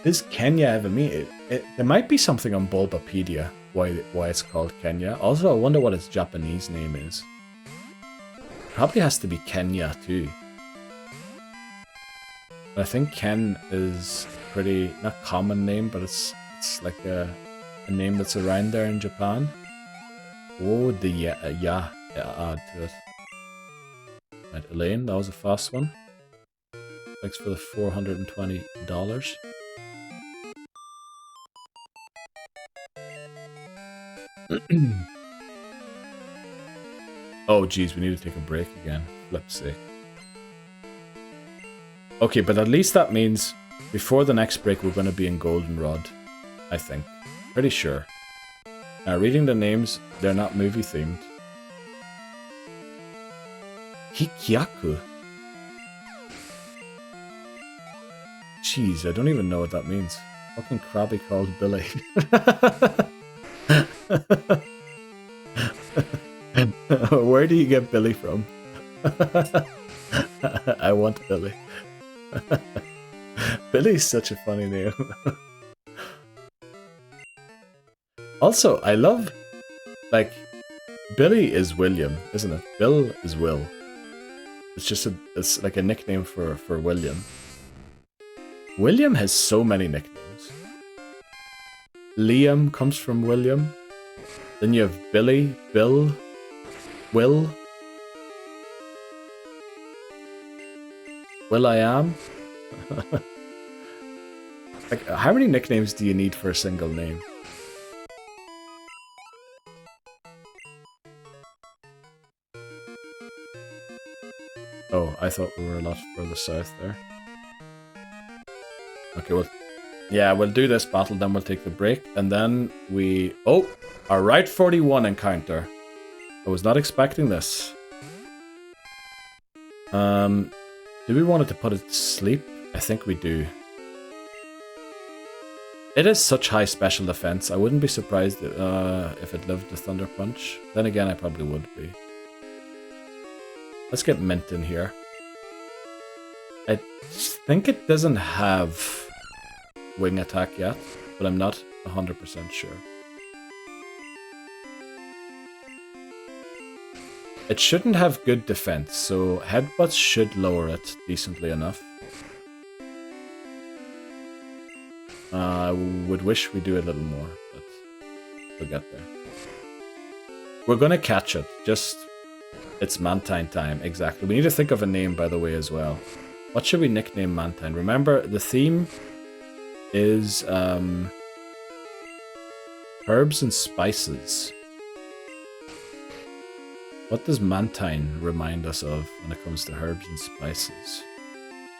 Does Kenya ever meet it? There might be something on Bulbapedia why it's called Kenya. Also, I wonder what its Japanese name is. Probably has to be Kenya too. I think Ken is a pretty not common name, but it's like a name that's around there in Japan. What would the ya add to it? Right, Elaine, that was a fast one. Thanks for the $420. Oh geez, we need to take a break again. Flip's sake. Okay, but at least that means before the next break we're going to be in Goldenrod, I think. Pretty sure. Now, reading the names, they're not movie themed. Hikyaku. Jeez, I don't even know what that means. Fucking Krabby called Billy. Where do you get Billy from? I want Billy. Billy's such a funny name. Also, I love, like, Billy is William, isn't it? Bill is Will. It's just it's like a nickname for William. William has so many nicknames. Liam comes from William. Then you have Billy, Bill, Will. Will I am? Like, how many nicknames do you need for a single name? Oh, I thought we were a lot further south there. Okay, well, yeah, we'll do this battle, then we'll take the break, and then we... Oh! Our Route 41 encounter. I was not expecting this. Do we want it to put it to sleep? I think we do. It is such high special defense. I wouldn't be surprised if it lived the Thunder Punch. Then again, I probably would be. Let's get Mint in here. I think it doesn't have wing attack yet, but I'm not 100% sure. It shouldn't have good defense, so Headbutts should lower it decently enough. I would wish we do a little more, but we'll get there. We're gonna catch it, just... It's Mantine time, exactly. We need to think of a name, by the way, as well. What should we nickname Mantine? Remember, the theme is herbs and spices. What does Mantine remind us of when it comes to herbs and spices?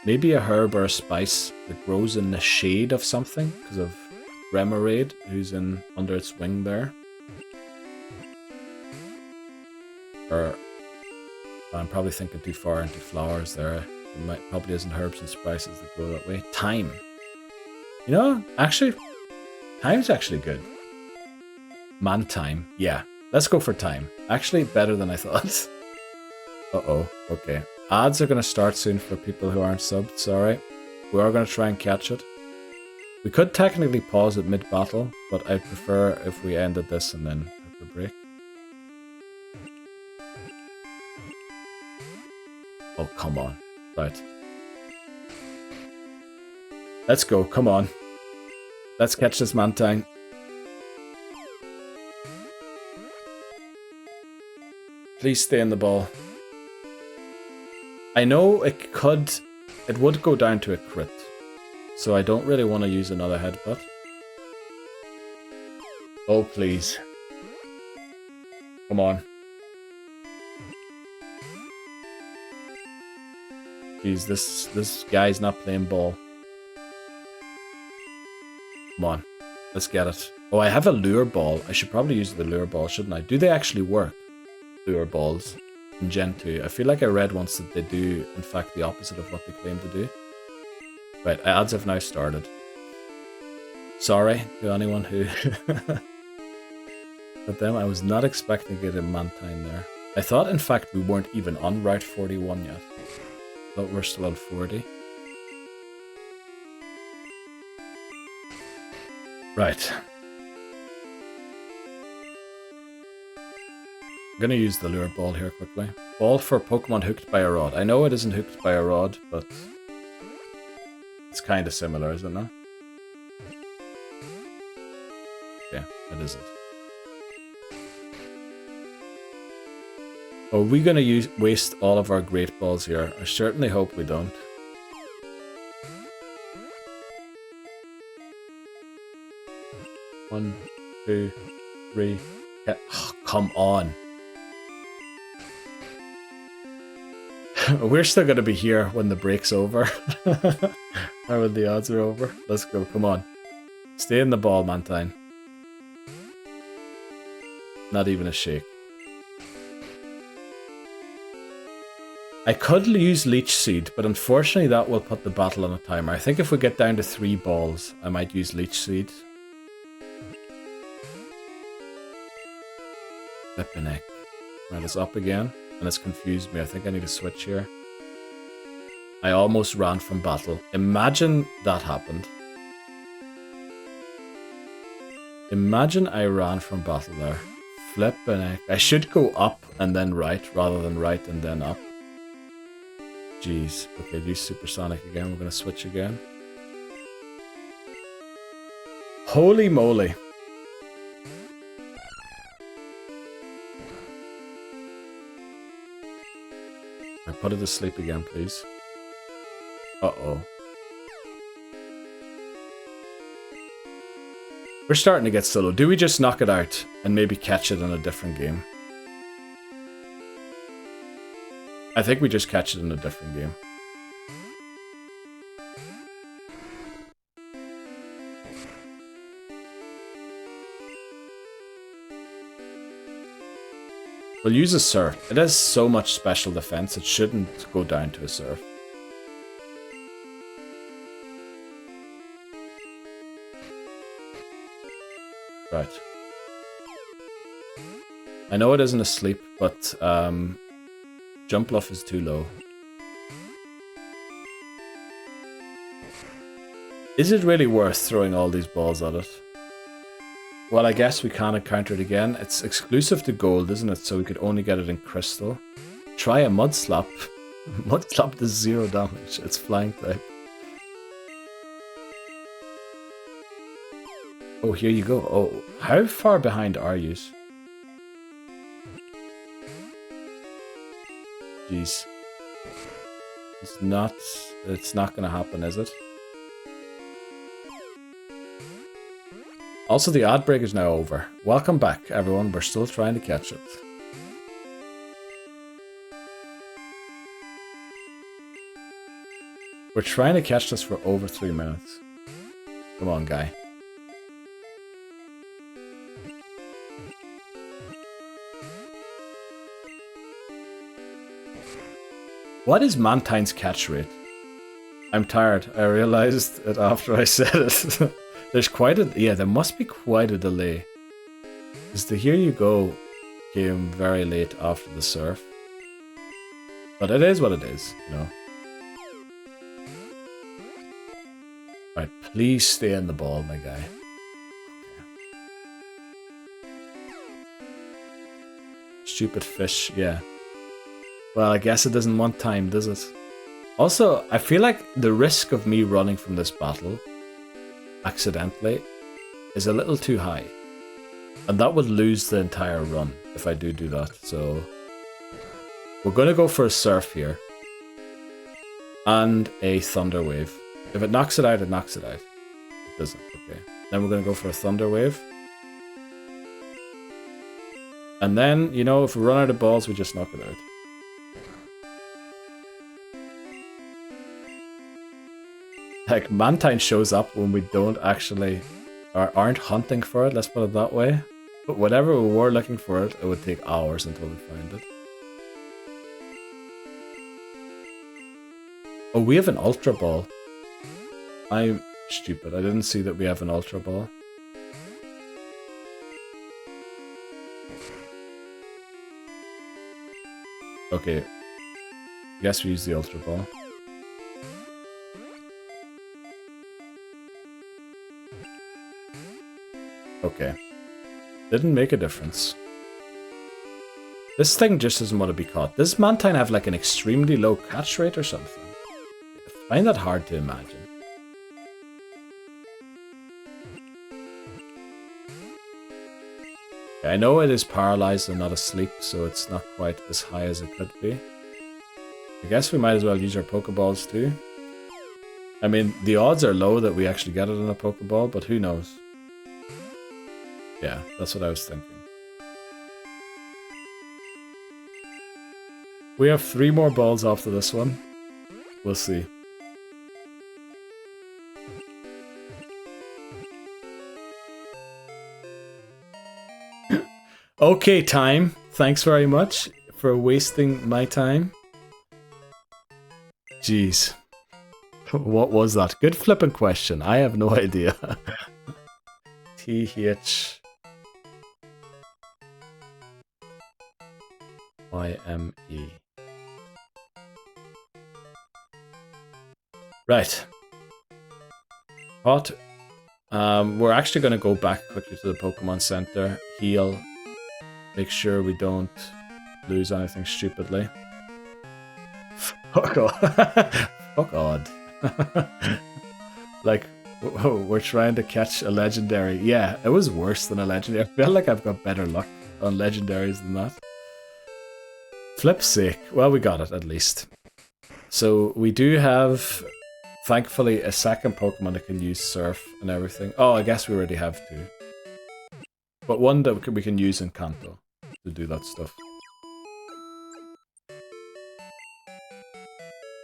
Maybe a herb or a spice that grows in the shade of something, because of Remoraid, who's under its wing there. Or I'm probably thinking too far into flowers there. There probably isn't herbs and spices that grow that way. Thyme. You know, actually, thyme's actually good. Thyme. Yeah, let's go for thyme. Actually, better than I thought. Uh-oh. Okay. Ads are going to start soon for people who aren't subbed. Sorry. We are going to try and catch it. We could technically pause it mid-battle, but I'd prefer if we ended this and then have the break. Oh, come on. Right. Let's go. Come on. Let's catch this Mantine. Please stay in the ball. I know it would go down to a crit. So I don't really want to use another headbutt. Oh, please. Come on. Jeez, this guy's not playing ball. Come on. Let's get it. Oh, I have a lure ball. I should probably use the lure ball, shouldn't I? Do they actually work? Lure balls in Gen 2. I feel like I read once that they do, in fact, the opposite of what they claim to do. Right, ads have now started. Sorry to anyone who... But then I was not expecting to get a Mantine there. I thought, in fact, we weren't even on Route 41 yet. I thought we're still on 40. Right. I'm gonna use the lure ball here quickly. Ball for Pokemon hooked by a rod. I know it isn't hooked by a rod, but... it's kind of similar, isn't it? Yeah, it isn't. Are we going to waste all of our great balls here? I certainly hope we don't. One, two, three. Yeah. Oh, come on. We're still going to be here when the break's over. Or when the odds are over. Let's go, come on. Stay in the ball, Mantine. Not even a shake. I could use Leech Seed, but unfortunately that will put the battle on a timer. I think if we get down to 3 balls, I might use Leech Seed. Flippin' heck. Right, it's up again, and it's confused me. I think I need to switch here. I almost ran from battle. Imagine that happened. Imagine I ran from battle there. Flippin' heck. I should go up and then right, rather than right and then up. Jeez. Okay, use Supersonic again. We're going to switch again. Holy moly. I put it to sleep again, please. Uh-oh. We're starting to get solo. Do we just knock it out and maybe catch it in a different game? I think we just catch it in a different game. We'll use a surf. It has so much special defense, it shouldn't go down to a surf. Right. I know it isn't asleep, but Jump Bluff is too low. Is it really worth throwing all these balls at it? Well, I guess we can't counter it again. It's exclusive to Gold, isn't it? So we could only get it in Crystal. Try a Mud Slap. Mud Slap does 0 damage. It's flying type. Oh, here you go. Oh, how far behind are you? Jeez. It's not gonna happen, is it? Also, the ad break is now over. Welcome back, everyone. We're still trying to catch it. We're trying to catch this for over 3 minutes. Come on, guy. What is Mantine's catch rate? I'm tired. I realized it after I said it. There's quite a... Yeah, there must be quite a delay. Because the Here You Go came very late after the surf. But it is what it is, you know. Right, please stay in the ball, my guy. Stupid fish, yeah. Well, I guess it doesn't want time, does it? Also, I feel like the risk of me running from this battle accidentally is a little too high. And that would lose the entire run if I do that, so... We're gonna go for a surf here. And a thunder wave. If it knocks it out, it knocks it out. It doesn't, okay. Then we're gonna go for a thunder wave. And then, you know, if we run out of balls, we just knock it out. Like, Mantine shows up when we don't actually... or aren't hunting for it, let's put it that way. But whenever we were looking for it, it would take hours until we find it. Oh, we have an Ultra Ball. I'm stupid. I didn't see that we have an Ultra Ball. Okay. Guess we use the Ultra Ball. Okay. Didn't make a difference. This thing just doesn't want to be caught. Does Mantine have like an extremely low catch rate or something? I find that hard to imagine. I know it is paralyzed and not asleep, so it's not quite as high as it could be. I guess we might as well use our Pokeballs too. I mean, the odds are low that we actually get it in a Pokeball, but who knows? Yeah, that's what I was thinking. We have 3 more balls after this one. We'll see. Okay, time. Thanks very much for wasting my time. Jeez. What was that? Good flipping question. I have no idea. TH YME. Right. Hot. We're actually going to go back quickly to the Pokemon Center, heal, make sure we don't lose anything stupidly. Fuck odd. Fuck odd. Like, we're trying to catch a legendary. Yeah, it was worse than a legendary. I feel like I've got better luck on legendaries than that. Flip's sake. Well, we got it at least. So we do have, thankfully, a second Pokemon that can use Surf and everything. Oh, I guess we already have 2. But one that we can use in Kanto to do that stuff.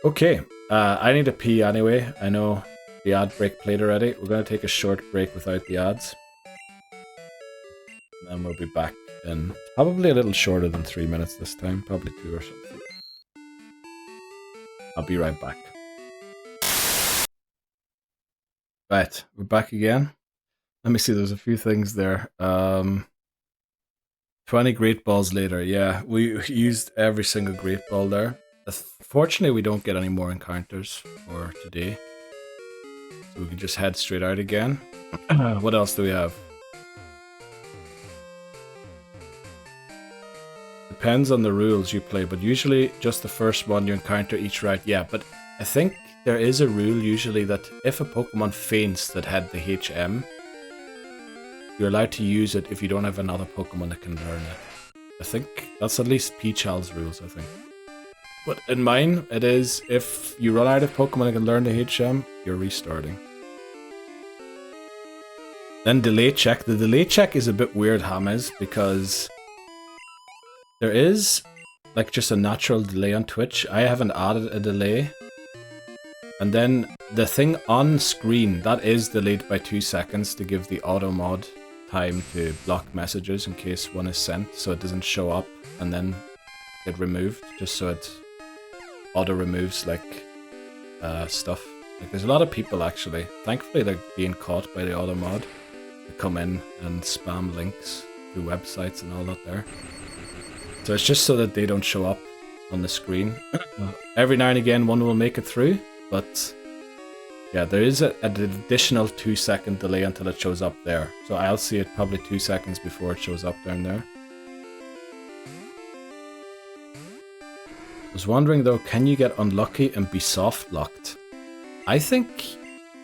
Okay, I need a pee anyway. I know the ad break played already. We're going to take a short break without the ads. And we'll be back in probably a little shorter than 3 minutes this time. Probably 2 or something. I'll be right back. Right, we're back again. Let me see, there's a few things there. 20 Great Balls later. Yeah, we used every single Great Ball there. Fortunately, we don't get any more encounters for today. So we can just head straight out again. What else do we have? Depends on the rules you play, but usually just the first one you encounter each route. Yeah, but I think there is a rule usually that if a Pokemon faints that had the HM, you're allowed to use it if you don't have another Pokemon that can learn it. I think that's at least P-Chal's rules, I think. But in mine, it is if you run out of Pokemon that can learn the HM, you're restarting. Then delay check. The delay check is a bit weird, Hames, because there is like just a natural delay on Twitch. I haven't added a delay. And then the thing on screen, that is delayed by 2 seconds to give the auto mod time to block messages in case one is sent, so it doesn't show up and then get removed, just so it auto removes like stuff. Like there's a lot of people actually. Thankfully they're being caught by the auto mod. They come in and spam links to websites and all that there. So it's just so that they don't show up on the screen. Every now and again one will make it through, but yeah, there is an additional 2-second delay until it shows up there. So I'll see it probably 2 seconds before it shows up down there. I was wondering though, can you get unlucky and be soft locked? I think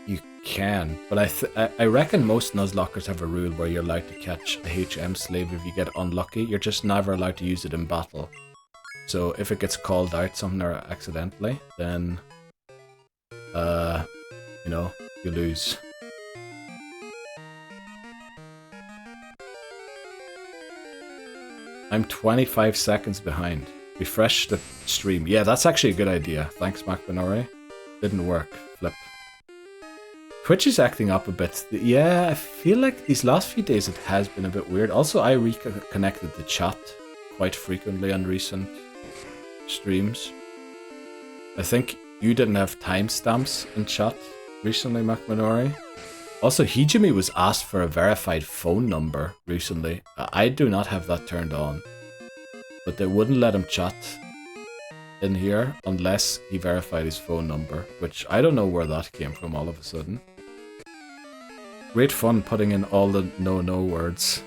you can, but I reckon most Nuzlockers have a rule where you're allowed to catch a HM slave if you get unlucky. You're just never allowed to use it in battle. So if it gets called out somewhere accidentally, then you know, you lose. I'm 25 seconds behind. Refresh the stream. Yeah, that's actually a good idea. Thanks, MacBinori. Didn't work. Flip. Twitch is acting up a bit. Yeah, I feel like these last few days it has been a bit weird. Also, I reconnected the chat quite frequently on recent streams. I think you didn't have timestamps in chat recently, MacMinori. Also, Hijimi was asked for a verified phone number recently. I do not have that turned on. But they wouldn't let him chat in here unless he verified his phone number, which I don't know where that came from all of a sudden. Great fun putting in all the no words.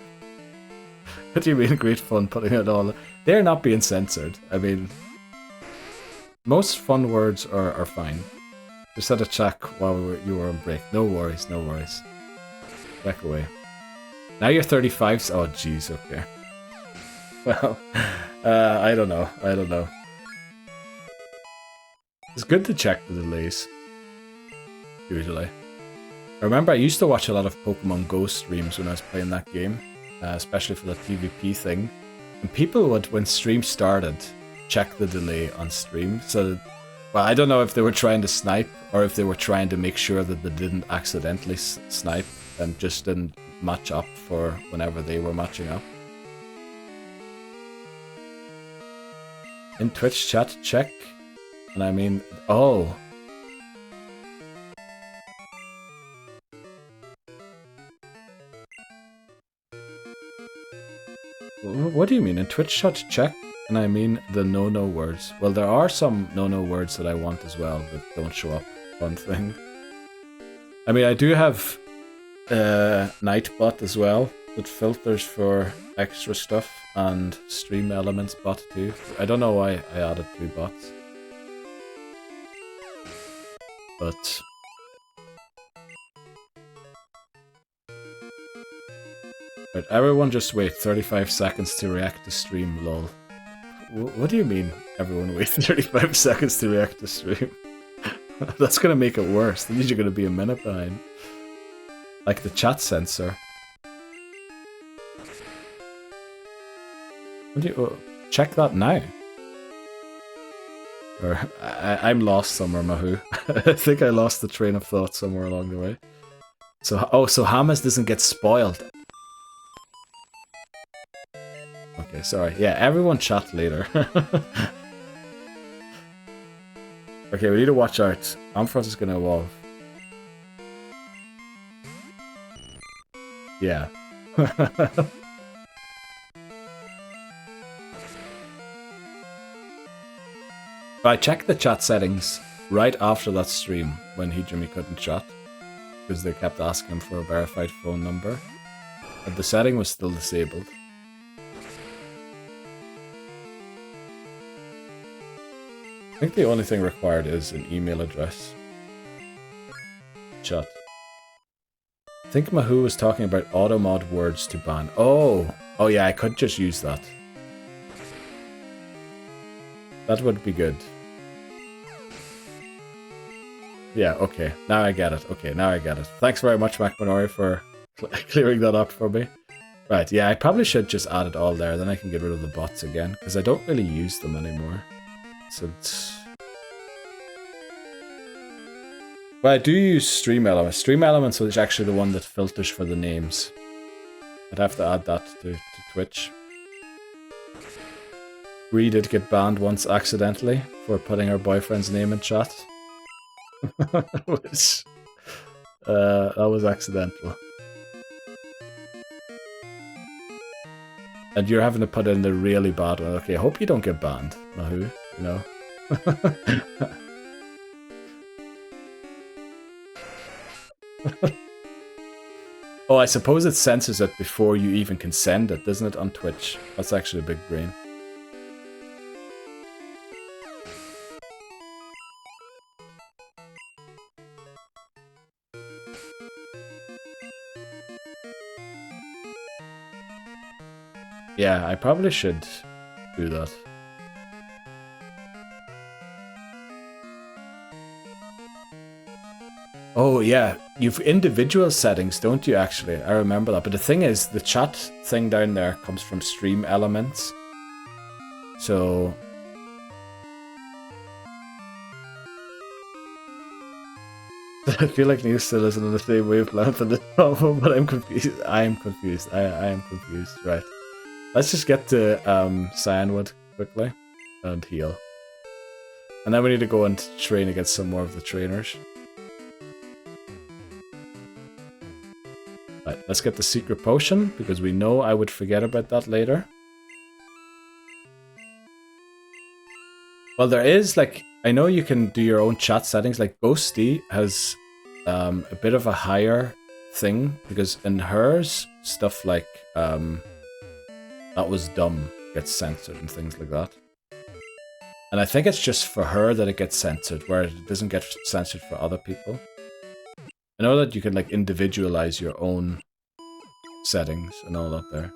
What do you mean great fun putting in all the... They're not being censored. I mean, most fun words are fine. Just had a check while you were on break. No worries, no worries. Back away. Now you're 35. Oh, jeez, okay. Well, I don't know. I don't know. It's good to check the delays. Usually. I remember I used to watch a lot of Pokemon Go streams when I was playing that game. Especially for the PvP thing. And people would, when stream started, check the delay on stream. So, well, I don't know if they were trying to snipe or if they were trying to make sure that they didn't accidentally snipe and just didn't match up for whenever they were matching up. In Twitch chat, check. And I mean, oh. What do you mean? In Twitch chat, check? And I mean the no words. Well, there are some no words that I want as well that don't show up on thing. I mean, I do have Nightbot as well that filters for extra stuff, and Stream Elements bot too. I don't know why I added 2 bots. But right, everyone just wait 35 seconds to react to stream, lol. What do you mean, everyone wait 35 seconds to react to stream? That's gonna make it worse. Then you're gonna be a minute behind. Like the chat censor. What do you, check that now. Or I'm lost somewhere, Mahu. I think I lost the train of thought somewhere along the way. So, oh, so Hamas doesn't get spoiled. Okay, sorry. Yeah, everyone chat later. Okay, we need to watch out. Ampharos is going to evolve. Yeah. I checked the chat settings right after that stream when Hijimi couldn't chat because they kept asking him for a verified phone number, but the setting was still disabled. I think the only thing required is an email address. Chat. I think Mahu was talking about automod words to ban. Oh yeah, I could just use that. That would be good. Yeah, okay. Now I get it. Okay, now I get it. Thanks very much, MacMinori, for clearing that up for me. Right, yeah, I probably should just add it all there, then I can get rid of the bots again, because I don't really use them anymore. So it's... Well, I do use Stream Elements. Stream Elements is actually the one that filters for the names. I'd have to add that to Twitch. Bree did get banned once accidentally for putting her boyfriend's name in chat. Which, that was accidental. And you're having to put in the really bad one. Okay, I hope you don't get banned, Mahu, you know. Oh, I suppose it censors it before you even can send it, doesn't it, on Twitch? That's actually a big brain. Yeah, I probably should do that. Oh yeah, you've individual settings, don't you actually? I remember that. But the thing is, the chat thing down there comes from stream elements. So... I feel like Neil still isn't on the same wavelength in this problem, but I'm confused. I am confused. I am confused. Right. Let's just get to Cyanwood quickly and heal. And then we need to go and train against some more of the trainers. Right, let's get the secret potion, because we know I would forget about that later. Well, there is, like, I know you can do your own chat settings, like Ghosty has a bit of a higher thing, because in hers, stuff like, that was dumb gets censored and things like that. And I think it's just for her that it gets censored, where it doesn't get censored for other people. I know that you can like individualize your own settings and all that there.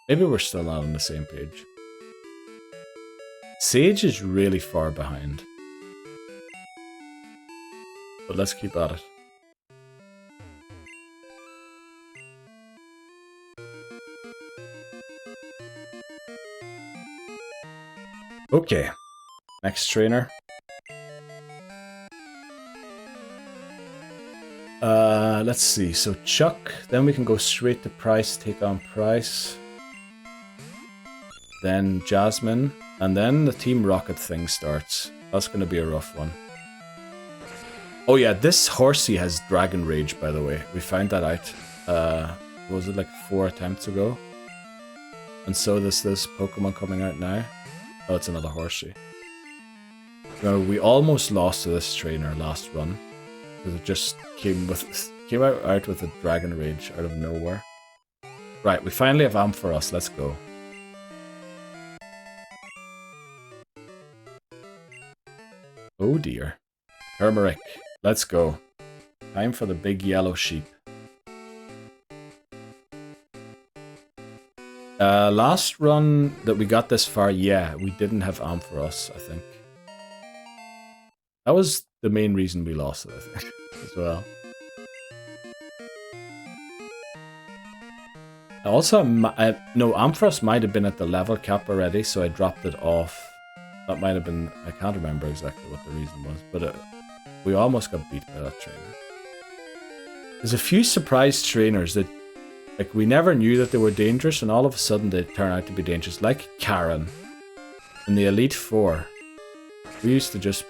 Maybe we're still not on the same page. Sage is really far behind. But let's keep at it. Okay, next trainer. Let's see, so Chuck, then we can go straight to Price, take on Price. Then Jasmine, and then the Team Rocket thing starts. That's gonna be a rough one. Oh yeah, this horsey has Dragon Rage, by the way. We found that out, was it like 4 attempts ago? And so does this Pokemon coming out now. Oh, it's another horsey. Remember, we almost lost to this trainer last run. Because it just came out with a Dragon Rage out of nowhere. Right, we finally have Ampharos, let's go. Oh dear. Hermeric, let's go. Time for the big yellow sheep. Last run that we got this far, yeah, we didn't have Ampharos, I think. That was the main reason we lost it, I think, as well. Also, no, Ampharos might have been at the level cap already, so I dropped it off. That might have been, I can't remember exactly what the reason was, but we almost got beat by that trainer. There's a few surprise trainers that, like, we never knew that they were dangerous, and all of a sudden they turn out to be dangerous, like Karen. In the Elite Four, we used to just,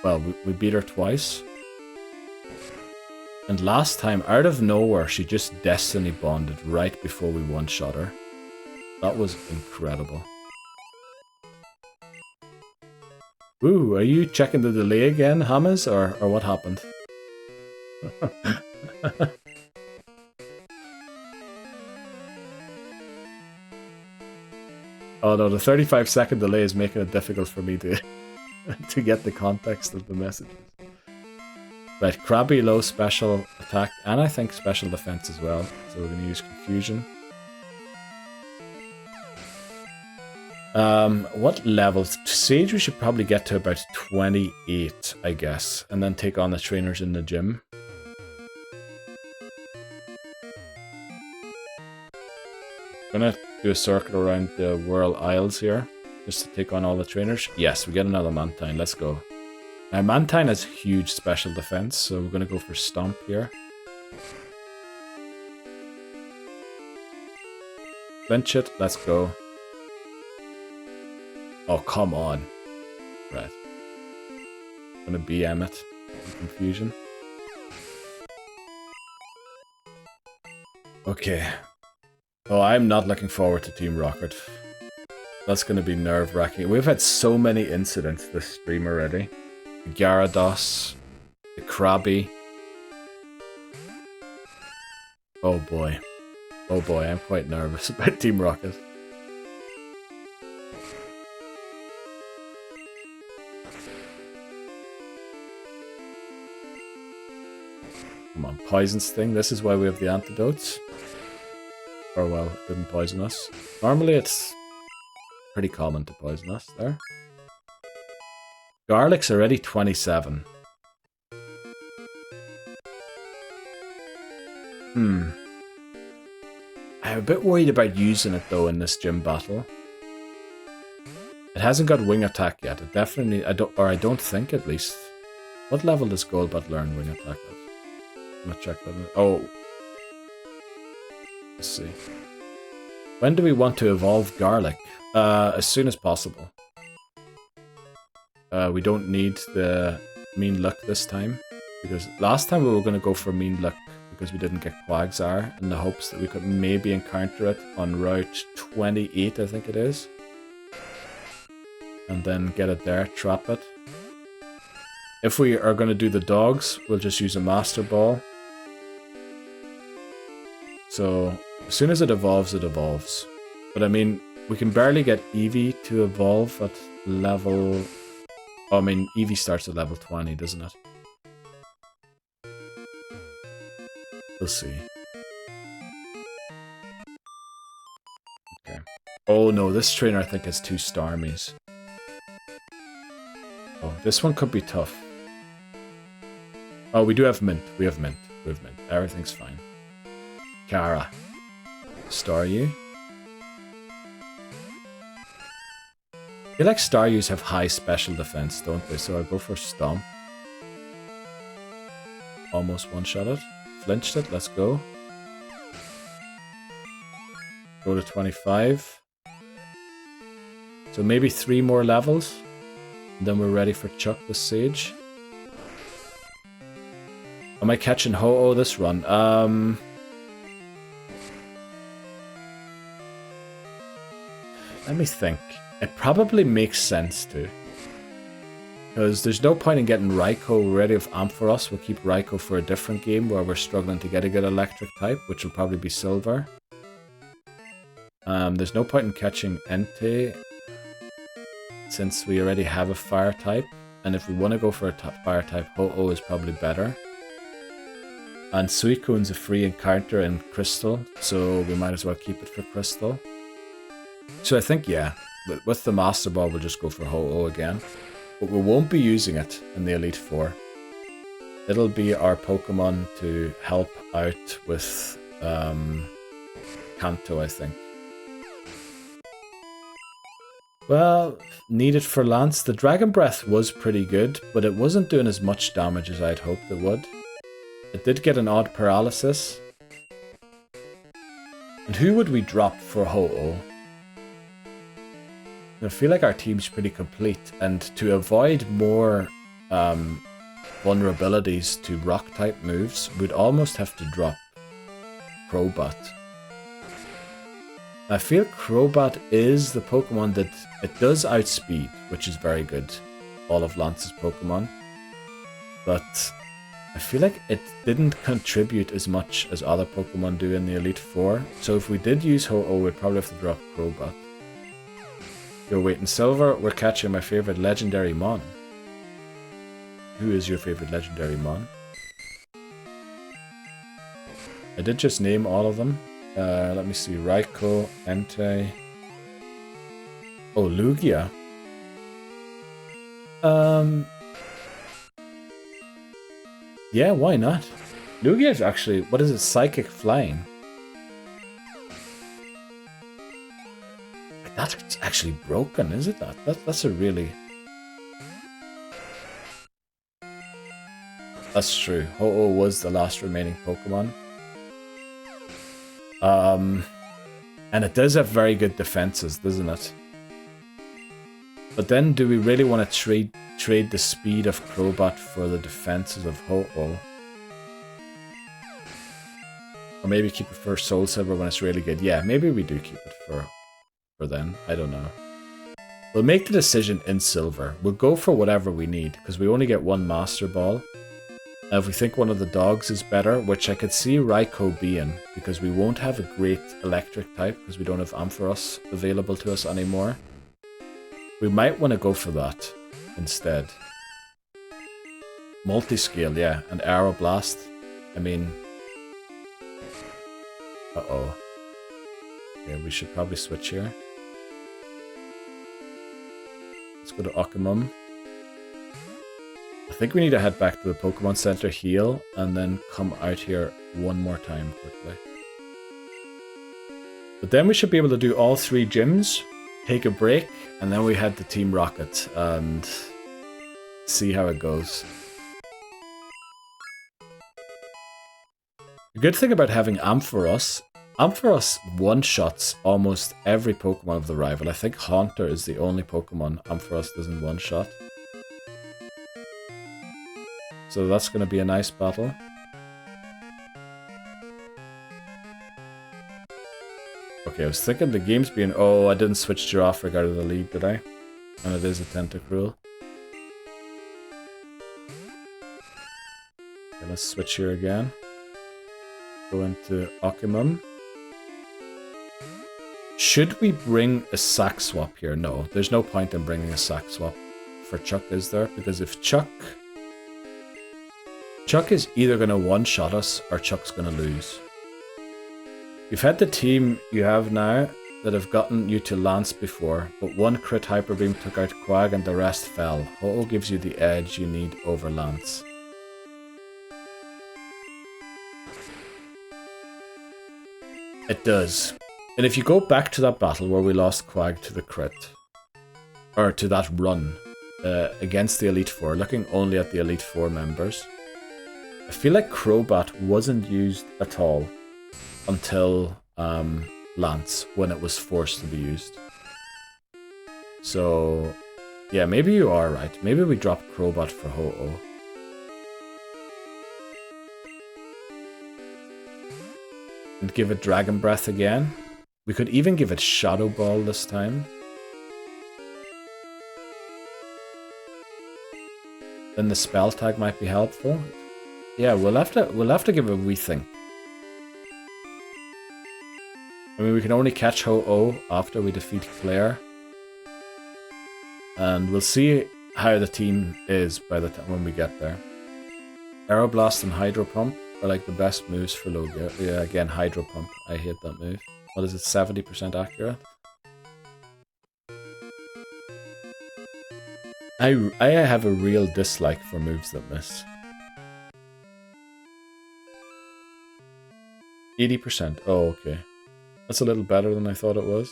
well, we beat her twice. And last time, out of nowhere, she just Destiny bonded right before we one-shot her. That was incredible. Ooh, are you checking the delay again, Hamas, or what happened? Oh no, the 35-second delay is making it difficult for me to to get the context of the messages. Right, Krabby low special attack, and I think special defense as well, so we're going to use Confusion. What levels? Sage we should probably get to about 28, I guess, and then take on the trainers in the gym. Gonna do a circle around the Whirl Isles here, just to take on all the trainers. Yes, we get another Mantine, let's go. Now, Mantine has huge special defense, so we're going to go for Stomp here. Flinch it, let's go. Oh, come on. Right. I'm going to BM it. Confusion. Okay. Oh, I'm not looking forward to Team Rocket. That's going to be nerve-wracking. We've had so many incidents this stream already. The Gyarados, the Krabby. Oh boy. Oh boy, I'm quite nervous about Team Rocket. Come on, Poison Sting. This is why we have the antidotes. Or well, it didn't poison us. Normally it's pretty common to poison us there. Garlic's already 27. I'm a bit worried about using it though in this gym battle. It hasn't got wing attack yet. It definitely, I don't think at least. What level does Golbat learn wing attack at? I'm gonna check that. Oh. Let's see. When do we want to evolve Garlic? As soon as possible. We don't need the Mean Luck this time. Because last time we were going to go for Mean Luck because we didn't get Quagsire in the hopes that we could maybe encounter it on Route 28, I think it is. And then get it there, trap it. If we are going to do the dogs, we'll just use a Master Ball. So, as soon as it evolves, it evolves. But I mean, we can barely get Eevee to evolve at level... Oh, I mean, Eevee starts at level 20, doesn't it? We'll see. Okay. Oh no, this trainer I think has 2 Starmies. Oh, this one could be tough. Oh, we do have Mint. We have Mint. We have Mint. Everything's fine. Kara. Staryu. I feel like Staryus have high special defense, don't they? So I'll go for Stomp. Almost one-shot it. Flinched it. Let's go. Go to 25. So maybe 3 more levels. And then we're ready for Chuck the Sage. Am I catching Ho-Oh this run? Let me think. It probably makes sense to. Because there's no point in getting Raikou ready with Ampharos. We'll keep Raikou for a different game where we're struggling to get a good electric type, which will probably be Silver. There's no point in catching Entei, since we already have a fire type. And if we want to go for a fire type, Ho-Oh is probably better. And Suicune's a free encounter in Crystal, so we might as well keep it for Crystal. So I think, yeah, with the Master Ball, we'll just go for Ho-Oh again. But we won't be using it in the Elite Four. It'll be our Pokemon to help out with Kanto, I think. Well, needed for Lance. The Dragon Breath was pretty good, but it wasn't doing as much damage as I'd hoped it would. It did get an odd paralysis. And who would we drop for Ho-Oh? I feel like our team's pretty complete, and to avoid more vulnerabilities to rock-type moves, we'd almost have to drop Crobat. I feel Crobat is the Pokemon that it does outspeed, which is very good, all of Lance's Pokemon. But I feel like it didn't contribute as much as other Pokemon do in the Elite Four, so if we did use Ho-Oh, we'd probably have to drop Crobat. Yo, wait, in Silver, we're catching my favorite legendary Mon. Who is your favorite legendary Mon? I did just name all of them. Let me see. Raikou, Entei. Oh, Lugia. Yeah, why not? Lugia is actually, what is it? Psychic Flying. That's actually broken, is it? That's a really... That's true. Ho-Oh was the last remaining Pokemon. And it does have very good defenses, doesn't it? But then, do we really want to trade the speed of Crobat for the defenses of Ho-Oh? Or maybe keep it for Soul Silver when it's really good. Yeah, maybe we do keep it for then. I don't know. We'll make the decision in Silver. We'll go for whatever we need, because we only get one Master Ball. Now, if we think one of the dogs is better, which I could see Raikou being, because we won't have a great electric type, because we don't have Ampharos available to us anymore. We might want to go for that instead. Multiscale, yeah, and Aeroblast. I mean... Uh-oh. Okay, we should probably switch here. Let's go to Okamum. I think we need to head back to the Pokemon Center, heal, and then come out here one more time quickly. But then we should be able to do all 3 gyms, take a break, and then we head to Team Rocket and see how it goes. The good thing about having Ampharos one-shots almost every Pokemon of the rival. I think Haunter is the only Pokemon Ampharos doesn't one-shot. So that's going to be a nice battle. Okay, I was thinking the game's being... Oh, I didn't switch Girafarig out of the lead, did I? And it is a Tentacruel. Okay, let's switch here again. Go into Okamum. Should we bring a sack swap here? No, there's no point in bringing a sack swap for Chuck, is there? Because if Chuck is either going to one-shot us or Chuck's going to lose. You've had the team you have now that have gotten you to Lance before, but one crit Hyper Beam took out Quag and the rest fell. Ho-Oh gives you the edge you need over Lance. It does. And if you go back to that battle where we lost Quag to the crit, or to that run against the Elite Four, looking only at the Elite Four members, I feel like Crobat wasn't used at all until Lance, when it was forced to be used. So, yeah, maybe you are right. Maybe we drop Crobat for Ho-Oh. And give it Dragon Breath again. We could even give it Shadow Ball this time. Then the Spell Tag might be helpful. Yeah, we'll have to give it a rethink. I mean, we can only catch Ho-Oh after we defeat Claire. And we'll see how the team is by the time when we get there. Aeroblast and Hydro Pump are like the best moves for Logia. Yeah, again, Hydro Pump. I hate that move. What is it, 70% accurate? I have a real dislike for moves that miss. 80%. Oh, okay. That's a little better than I thought it was.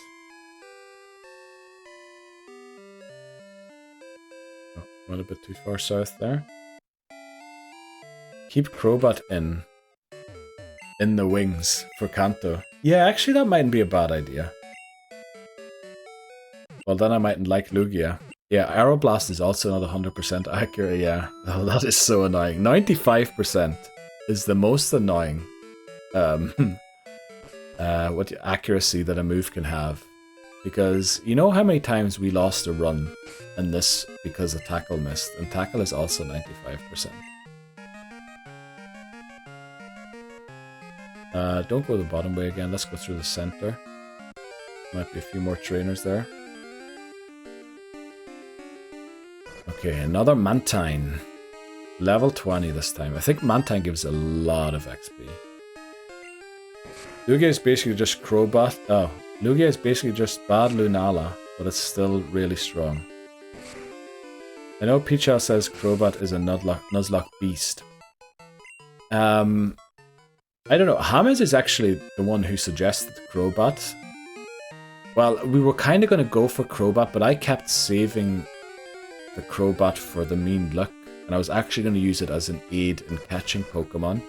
Oh, went a bit too far south there. Keep Crobat in the wings for Kanto. Yeah, actually that mightn't be a bad idea. Well, then I mightn't like Lugia. Yeah, Aeroblast is also not 100% accurate, yeah. Oh, that is so annoying. 95% is the most annoying what accuracy that a move can have. Because you know how many times we lost a run in this because the Tackle missed, and Tackle is also 95%. Don't go the bottom way again, let's go through the center. Might be a few more trainers there. Okay, another Mantine. Level 20 this time. I think Mantine gives a lot of XP. Lugia is basically just Crobat. Oh, Lugia is basically just bad Lunala, but it's still really strong. I know Pichal says Crobat is a Nuzlocke beast. I don't know. Hamid is actually the one who suggested Crobat. Well, we were kind of going to go for Crobat, but I kept saving the Crobat for the mean luck and I was actually going to use it as an aid in catching Pokemon.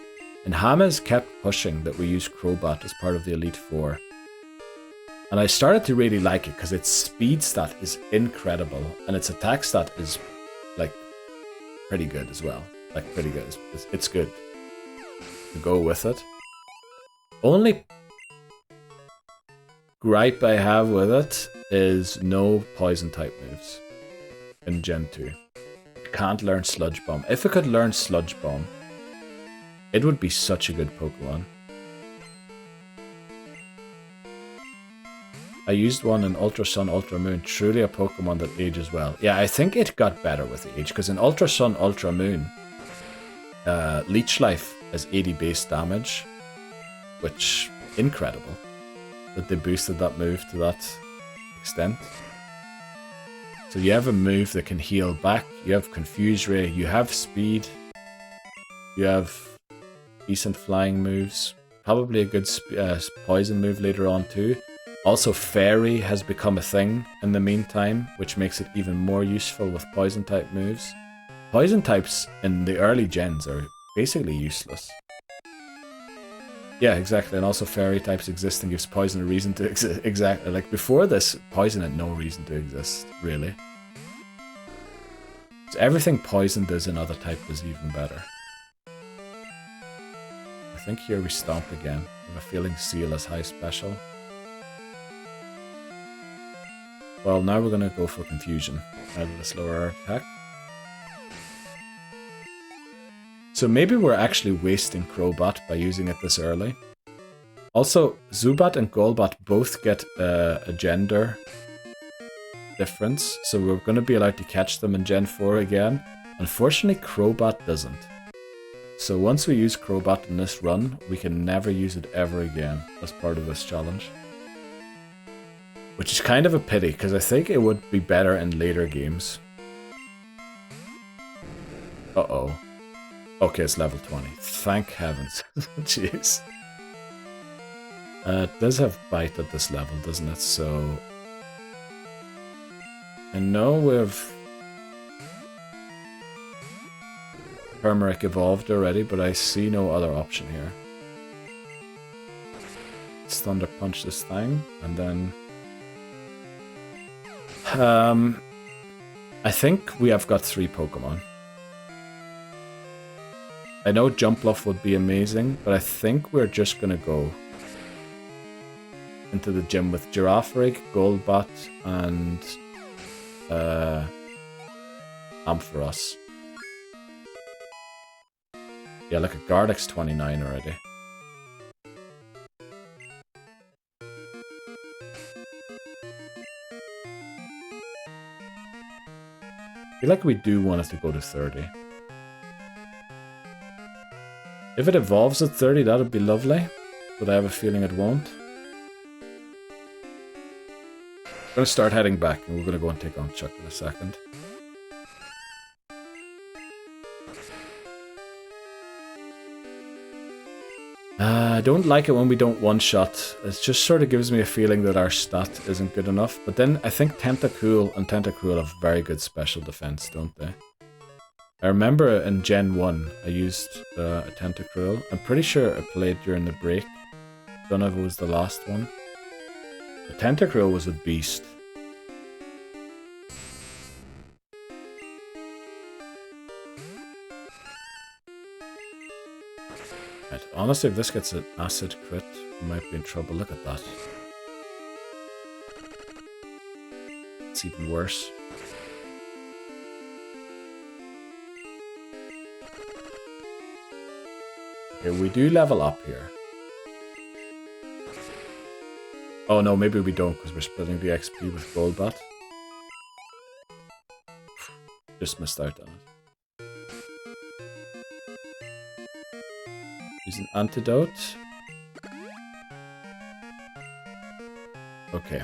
And Hamas kept pushing that we use Crobat as part of the Elite Four. And I started to really like it because its speed stat is incredible, and its attack stat is, like, pretty good as well. Like, pretty good. It's good to go with it. Only gripe I have with it is no poison type moves in Gen 2. It can't learn Sludge Bomb. If it could learn Sludge Bomb, it would be such a good Pokemon. I used one in Ultra Sun, Ultra Moon. Truly a Pokemon that ages well. Yeah, I think it got better with age, because in Ultra Sun, Ultra Moon, Leech Life has 80 base damage, which, incredible that they boosted that move to that extent. So you have a move that can heal back, you have Confuse Ray, you have speed, you have decent flying moves, probably a good poison move later on too. Also, Fairy has become a thing in the meantime, which makes it even more useful with poison type moves. Poison types in the early gens are basically useless. Yeah, exactly, and also Fairy types existing gives poison a reason to exist. Exactly, like before this, poison had no reason to exist, really. So everything poison does another type is even better. I think here we stomp again. I have a feeling Seal is high special. Well, now we're gonna go for Confusion out of the slower attack. So maybe we're actually wasting Crobat by using it this early. Also, Zubat and Golbat both get a gender difference, so we're going to be allowed to catch them in Gen 4 again. Unfortunately, Crobat doesn't. So once we use Crobat in this run, we can never use it ever again as part of this challenge. Which is kind of a pity, because I think it would be better in later games. Uh-oh. Okay, it's level 20. Thank heavens. Jeez. It does have bite at this level, doesn't it? So... I know we've... Turmeric evolved already, but I see no other option here. It's Thunder Punch this time, and then... I think we have got 3 Pokemon. I know Jumpluff would be amazing, but I think we're just gonna go into the gym with Girafarig, Golbat, and Ampharos. Yeah, look at Gardex 29 already. I feel like we do want it to go to 30. If it evolves at 30, that'd be lovely, but I have a feeling it won't. I'm gonna start heading back, and we're gonna go and take on Chuck in a second. I don't like it when we don't one-shot. It just sort of gives me a feeling that our stat isn't good enough. But then I think Tentacool and Tentacruel have very good special defense, don't they? I remember in Gen 1, I used a Tentacruel. I'm pretty sure I played during the break. Don't know if it was the last one. The Tentacruel was a beast. Right. Honestly, if this gets an acid crit, we might be in trouble. Look at that. It's even worse. Okay, we do level up here. Oh no, maybe we don't because we're splitting the XP with Golbat. Just missed out on it. Use an antidote. Okay.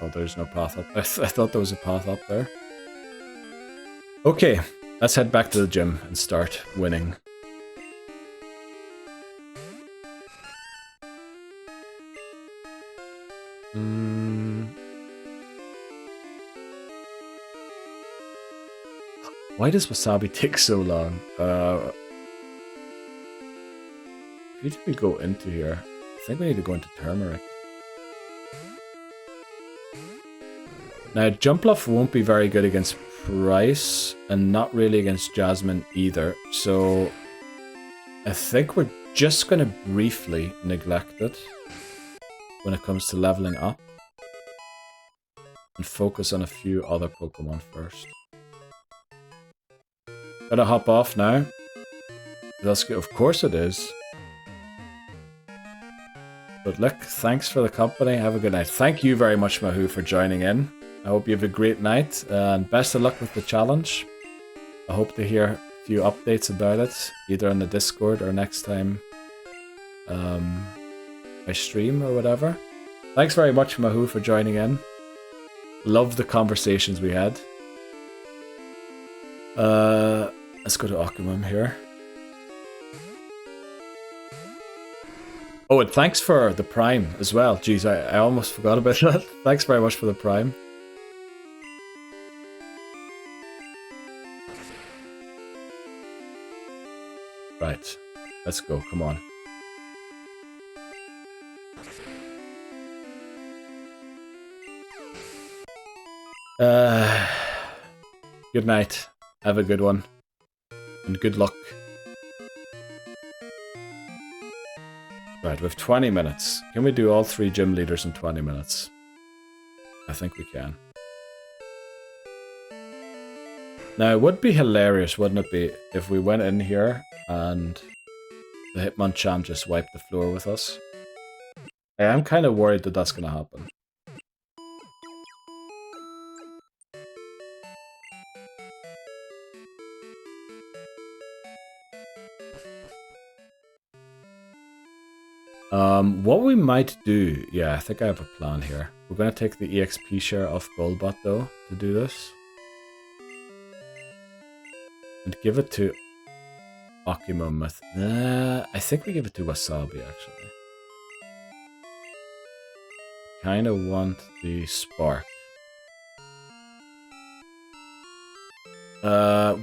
Oh, there's no path up. I thought there was a path up there. Okay, let's head back to the gym and start winning. Why does Wasabi take so long? Who did we go into here? I think we need to go into turmeric. Now, Jumpluff won't be very good against Price, and not really against Jasmine either, so I think we're just going to briefly neglect it when it comes to leveling up, and focus on a few other Pokemon first. Gotta hop off now. That's good. Of course it is. But look, thanks for the company. Have a good night. Thank you very much, Mahu, for joining in. I hope you have a great night, and best of luck with the challenge. I hope to hear a few updates about it, either on the Discord or next time I stream or whatever. Thanks very much, Mahu, for joining in. Love the conversations we had. Let's go to Occamum here. Oh, and thanks for the Prime as well. Jeez, I almost forgot about that. Thanks very much for the Prime. Right, let's go, come on. Good night. Have a good one. And good luck. Right, we have 20 minutes. Can we do all 3 gym leaders in 20 minutes? I think we can. Now, it would be hilarious, wouldn't it be, if we went in here and the Hitmonchan just wiped the floor with us? I am kind of worried that that's going to happen. What we might do... Yeah, I think I have a plan here. We're going to take the EXP share off Golbat, though, to do this. And give it to Occamum. I think we give it to Wasabi, actually. Kind of want the Spark.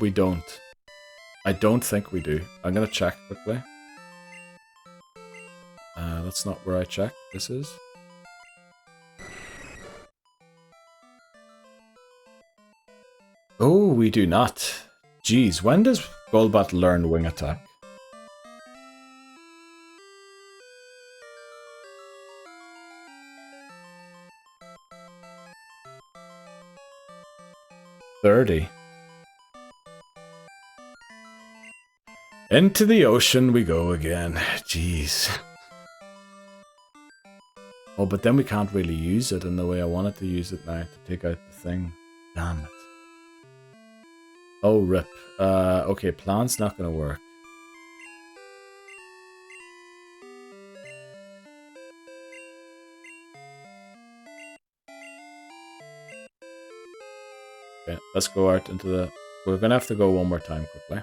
We don't. I don't think we do. I'm going to check quickly. That's not where I checked. This is. Oh, we do not. Jeez, when does Golbat learn Wing Attack? $30. Into the ocean we go again. Jeez. Oh, but then we can't really use it in the way I wanted to use it now to take out the thing. Damn it. Oh, rip. Okay, plan's not gonna work. Okay, let's go out into the... We're gonna have to go one more time quickly.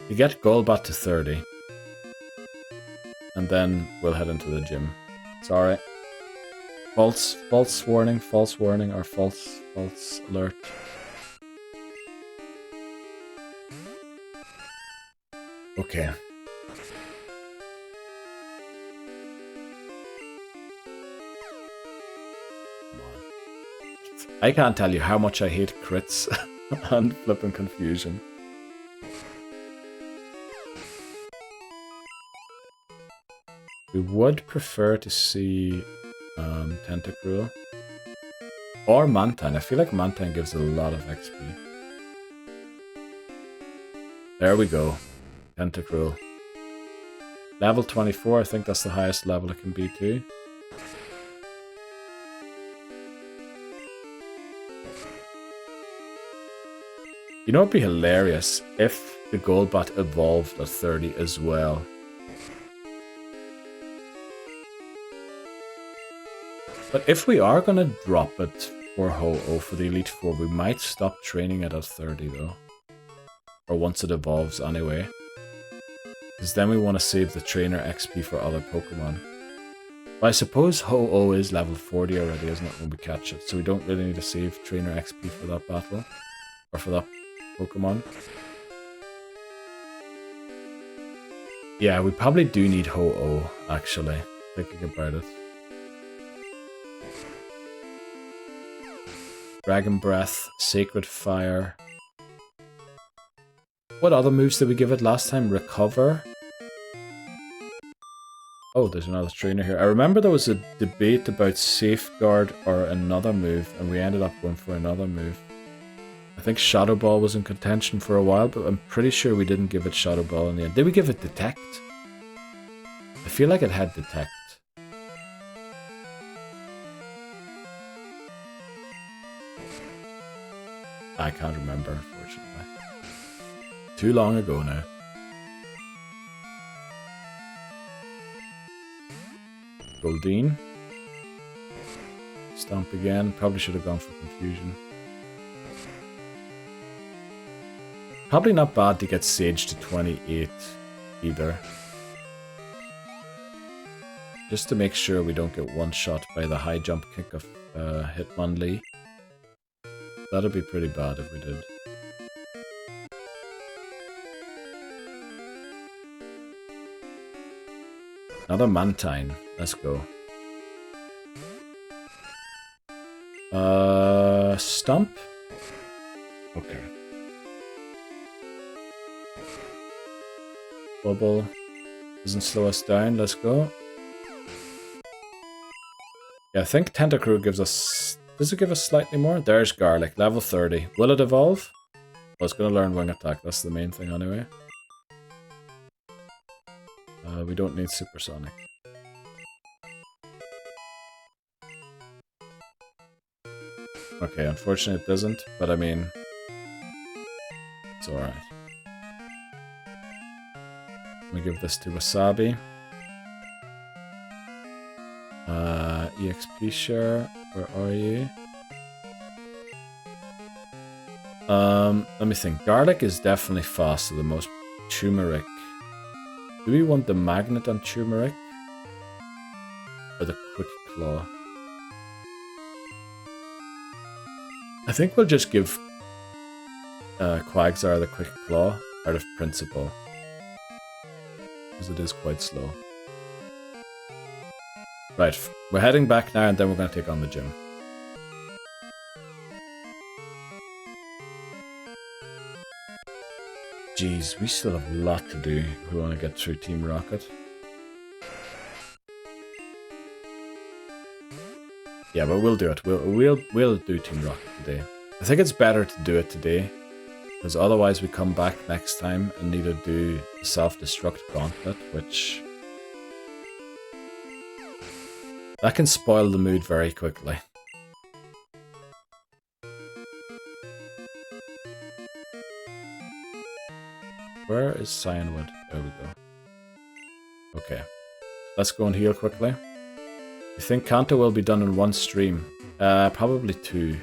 You get Golbat to 30. And then we'll head into the gym. Sorry. False warning, or false alert. Okay. Come on. I can't tell you how much I hate crits and flipping confusion. We would prefer to see Tentacruel. Or Mantine. I feel like Mantine gives a lot of XP. There we go. Tentacruel. Level 24, I think that's the highest level it can be too. You know, it'd be hilarious if the Golbat evolved at 30 as well. But if we are going to drop it for Ho-Oh for the Elite Four, we might stop training it at 30 though. Or once it evolves anyway. Because then we want to save the trainer XP for other Pokemon. I suppose Ho-Oh is level 40 already, isn't it, when we catch it? So we don't really need to save trainer XP for that battle. Or for that Pokemon. Yeah, we probably do need Ho-Oh, actually. Thinking about it. Dragon Breath, Sacred Fire. What other moves did we give it last time? Recover? Oh, there's another trainer here. I remember there was a debate about Safeguard or another move, and we ended up going for another move. I think Shadow Ball was in contention for a while, but I'm pretty sure we didn't give it Shadow Ball in the end. Did we give it Detect? I feel like it had Detect. I can't remember, unfortunately. Too long ago now. Goldeen. Stomp again. Probably should have gone for Confusion. Probably not bad to get Sage to 28 either. Just to make sure we don't get one-shot by the high jump kick of Hitmonlee. That'd be pretty bad if we did. Another Mantine. Let's go. Stomp? Okay. Bubble. Doesn't slow us down. Let's go. Yeah, I think Tentacruel gives us... Does it give us slightly more? There's Garlic. Level 30. Will it evolve? Well, it's going to learn Wing Attack. That's the main thing anyway. We don't need Supersonic. Okay, unfortunately it doesn't, but I mean... It's alright. Let me give this to Wasabi. EXP share, where are you? Let me think. Garlic is definitely faster than most. Turmeric. Do we want the Magnet on Turmeric? Or the Quick Claw? I think we'll just give Quagsire the Quick Claw out of principle. Because it is quite slow. Right, we're heading back now and then we're going to take on the gym. Jeez, we still have a lot to do if we want to get through Team Rocket. Yeah, but we'll do it. We'll do Team Rocket today. I think it's better to do it today, because otherwise we come back next time and need to do the self-destruct gauntlet, which... that can spoil the mood very quickly. Where is Cyanwood? There we go. Okay. Let's go and heal quickly. You think Kanto will be done in one stream? Probably two.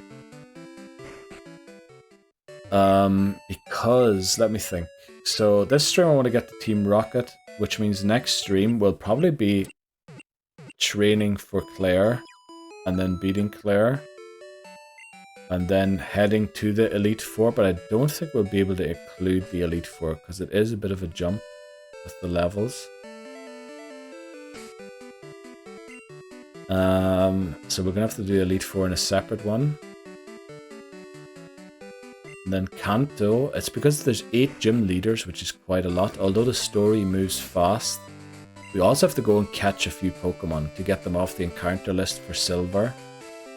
Because, let me think. So this stream I want to get to Team Rocket, which means next stream will probably be training for Claire, and then beating Claire, and then heading to the Elite Four, but I don't think we'll be able to include the Elite Four, because it is a bit of a jump with the levels. So we're going to have to do Elite Four in a separate one. And then Kanto, it's because there's 8 gym leaders, which is quite a lot, although the story moves fast. We also have to go and catch a few Pokemon to get them off the encounter list for Silver,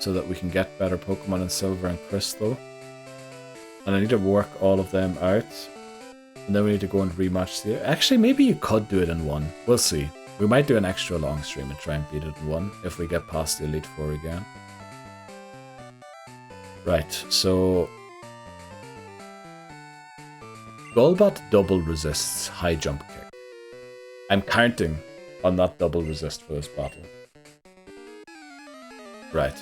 so that we can get better Pokemon in Silver and Crystal. And I need to work all of them out. And then we need to go and rematch the... Actually, maybe you could do it in one. We'll see. We might do an extra long stream and try and beat it in one, if we get past the Elite Four again. Right, so... Golbat double resists high jump kick. I'm counting on that double resist for this battle. Right.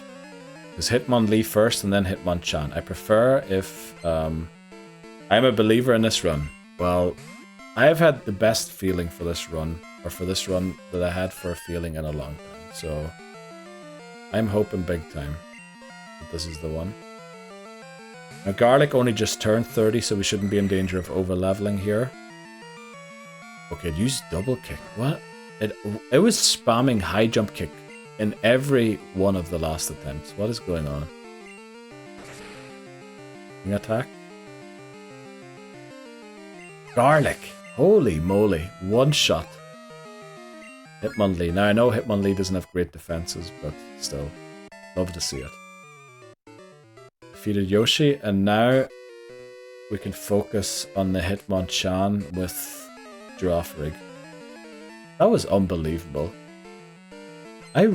Because Hitmonlee first and then Hitmonchan. I prefer if... I'm a believer in this run. Well, I have had the best feeling for this run, or for this run that I had for a feeling in a long time. So I'm hoping big time that this is the one. Now Garlic only just turned 30, so we shouldn't be in danger of over leveling here. Okay, it used double kick. What? It was spamming high jump kick in every one of the last attempts. What is going on? Wing attack. Garlic. Holy moly. One shot. Hitmonlee. Now I know Hitmonlee doesn't have great defenses, but still. Love to see it. Defeated Yoshi, and now we can focus on the Hitmonchan with Girafarig. That was unbelievable. I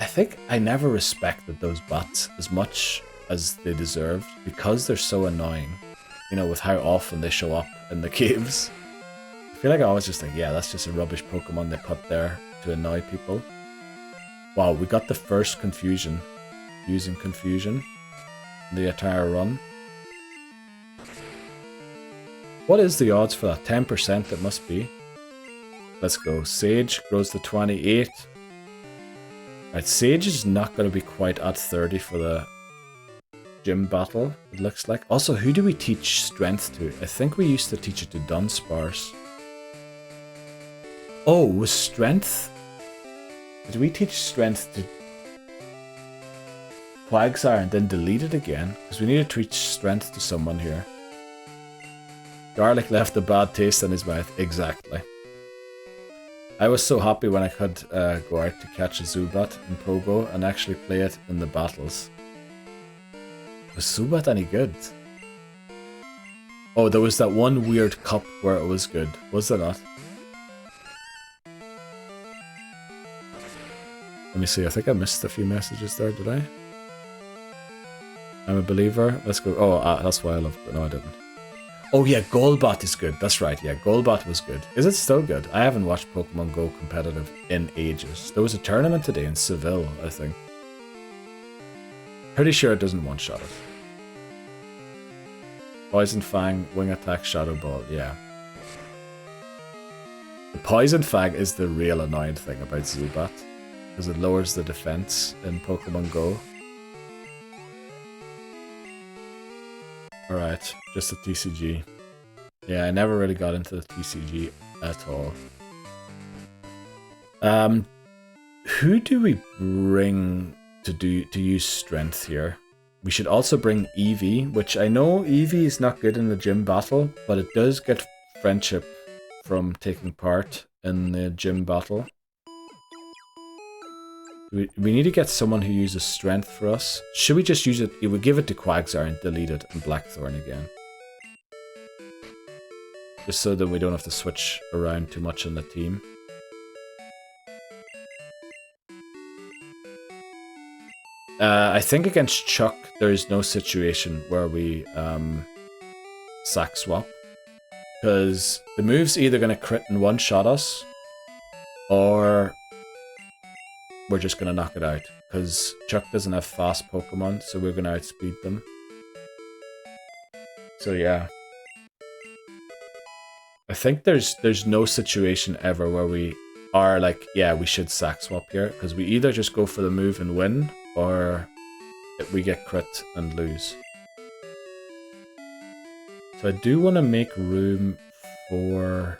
think I never respected those bats as much as they deserved because they're so annoying. You know, with how often they show up in the caves. I feel like I was just like, yeah, that's just a rubbish Pokemon they put there to annoy people. Wow, we got the first confusion using confusion in the entire run. What is the odds for that? 10% it must be. Let's go. Sage grows to 28. Right, Sage is not going to be quite at 30 for the gym battle, it looks like. Also, who do we teach strength to? I think we used to teach it to Dunsparce. Oh, was strength? Did we teach strength to Quagsire and then delete it again? Because we need to teach strength to someone here. Garlic left a bad taste in his mouth. Exactly. I was so happy when I could go out to catch a Zubat in Pogo and actually play it in the battles. Was Zubat any good? Oh, there was that one weird cup where it was good. Was there not? Let me see. I think I missed a few messages there, did I? I'm a believer. Let's go. Oh, that's why I love it. No, I didn't. Oh yeah, Golbat is good. That's right. Yeah, Golbat was good. Is it still good? I haven't watched Pokemon Go competitive in ages. There was a tournament today in Seville, I think. Pretty sure it doesn't one-shot it. Poison Fang, Wing Attack, Shadow Ball. Yeah. The Poison Fang is the real annoying thing about Zubat, because it lowers the defense in Pokemon Go. Alright, just a TCG. Yeah, I never really got into the TCG at all. Who do we bring to use strength here? We should also bring Eevee, which I know Eevee is not good in the gym battle, but it does get friendship from taking part in the gym battle. We need to get someone who uses strength for us. Should we just use it? We give it to Quagsire and delete it in Blackthorn again. Just so that we don't have to switch around too much on the team. I think against Chuck, there is no situation where we sack swap. Because the move's either going to crit and one-shot us, or we're just going to knock it out. Because Chuck doesn't have fast Pokemon, so we're going to outspeed them. So yeah. I think there's no situation ever where we are like, yeah, we should sack swap here. Because we either just go for the move and win, or we get crit and lose. So I do want to make room for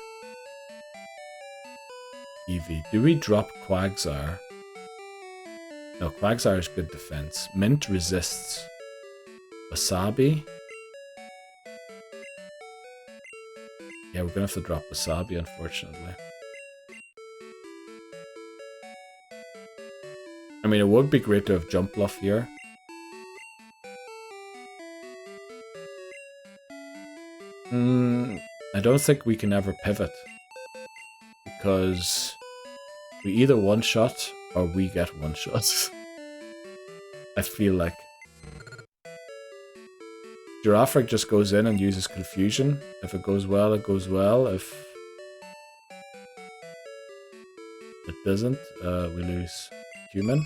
Eevee. Do we drop Quagsire? No, Quagsire is good defense. Mint resists. Wasabi? Yeah, we're gonna have to drop Wasabi, unfortunately. I mean, it would be great to have Jump Bluff here. I don't think we can ever pivot. Because we either one-shot or we get one-shots. I feel like. Girafarig just goes in and uses Confusion. If it goes well, it goes well. If it doesn't, we lose Human.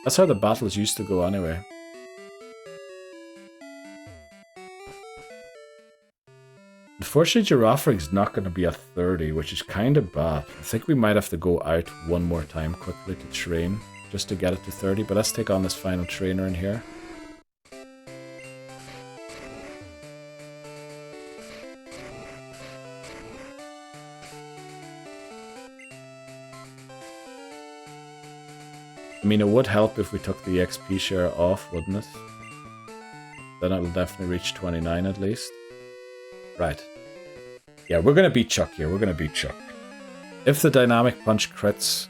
That's how the battles used to go anyway. Unfortunately, Giraffrig's not going to be at 30, which is kind of bad. I think we might have to go out one more time quickly to train, just to get it to 30. But let's take on this final trainer in here. I mean, it would help if we took the XP share off, wouldn't it? Then it'll definitely reach 29 at least. Right. Yeah, we're going to beat Chuck here. We're going to beat Chuck. If the Dynamic Punch crits,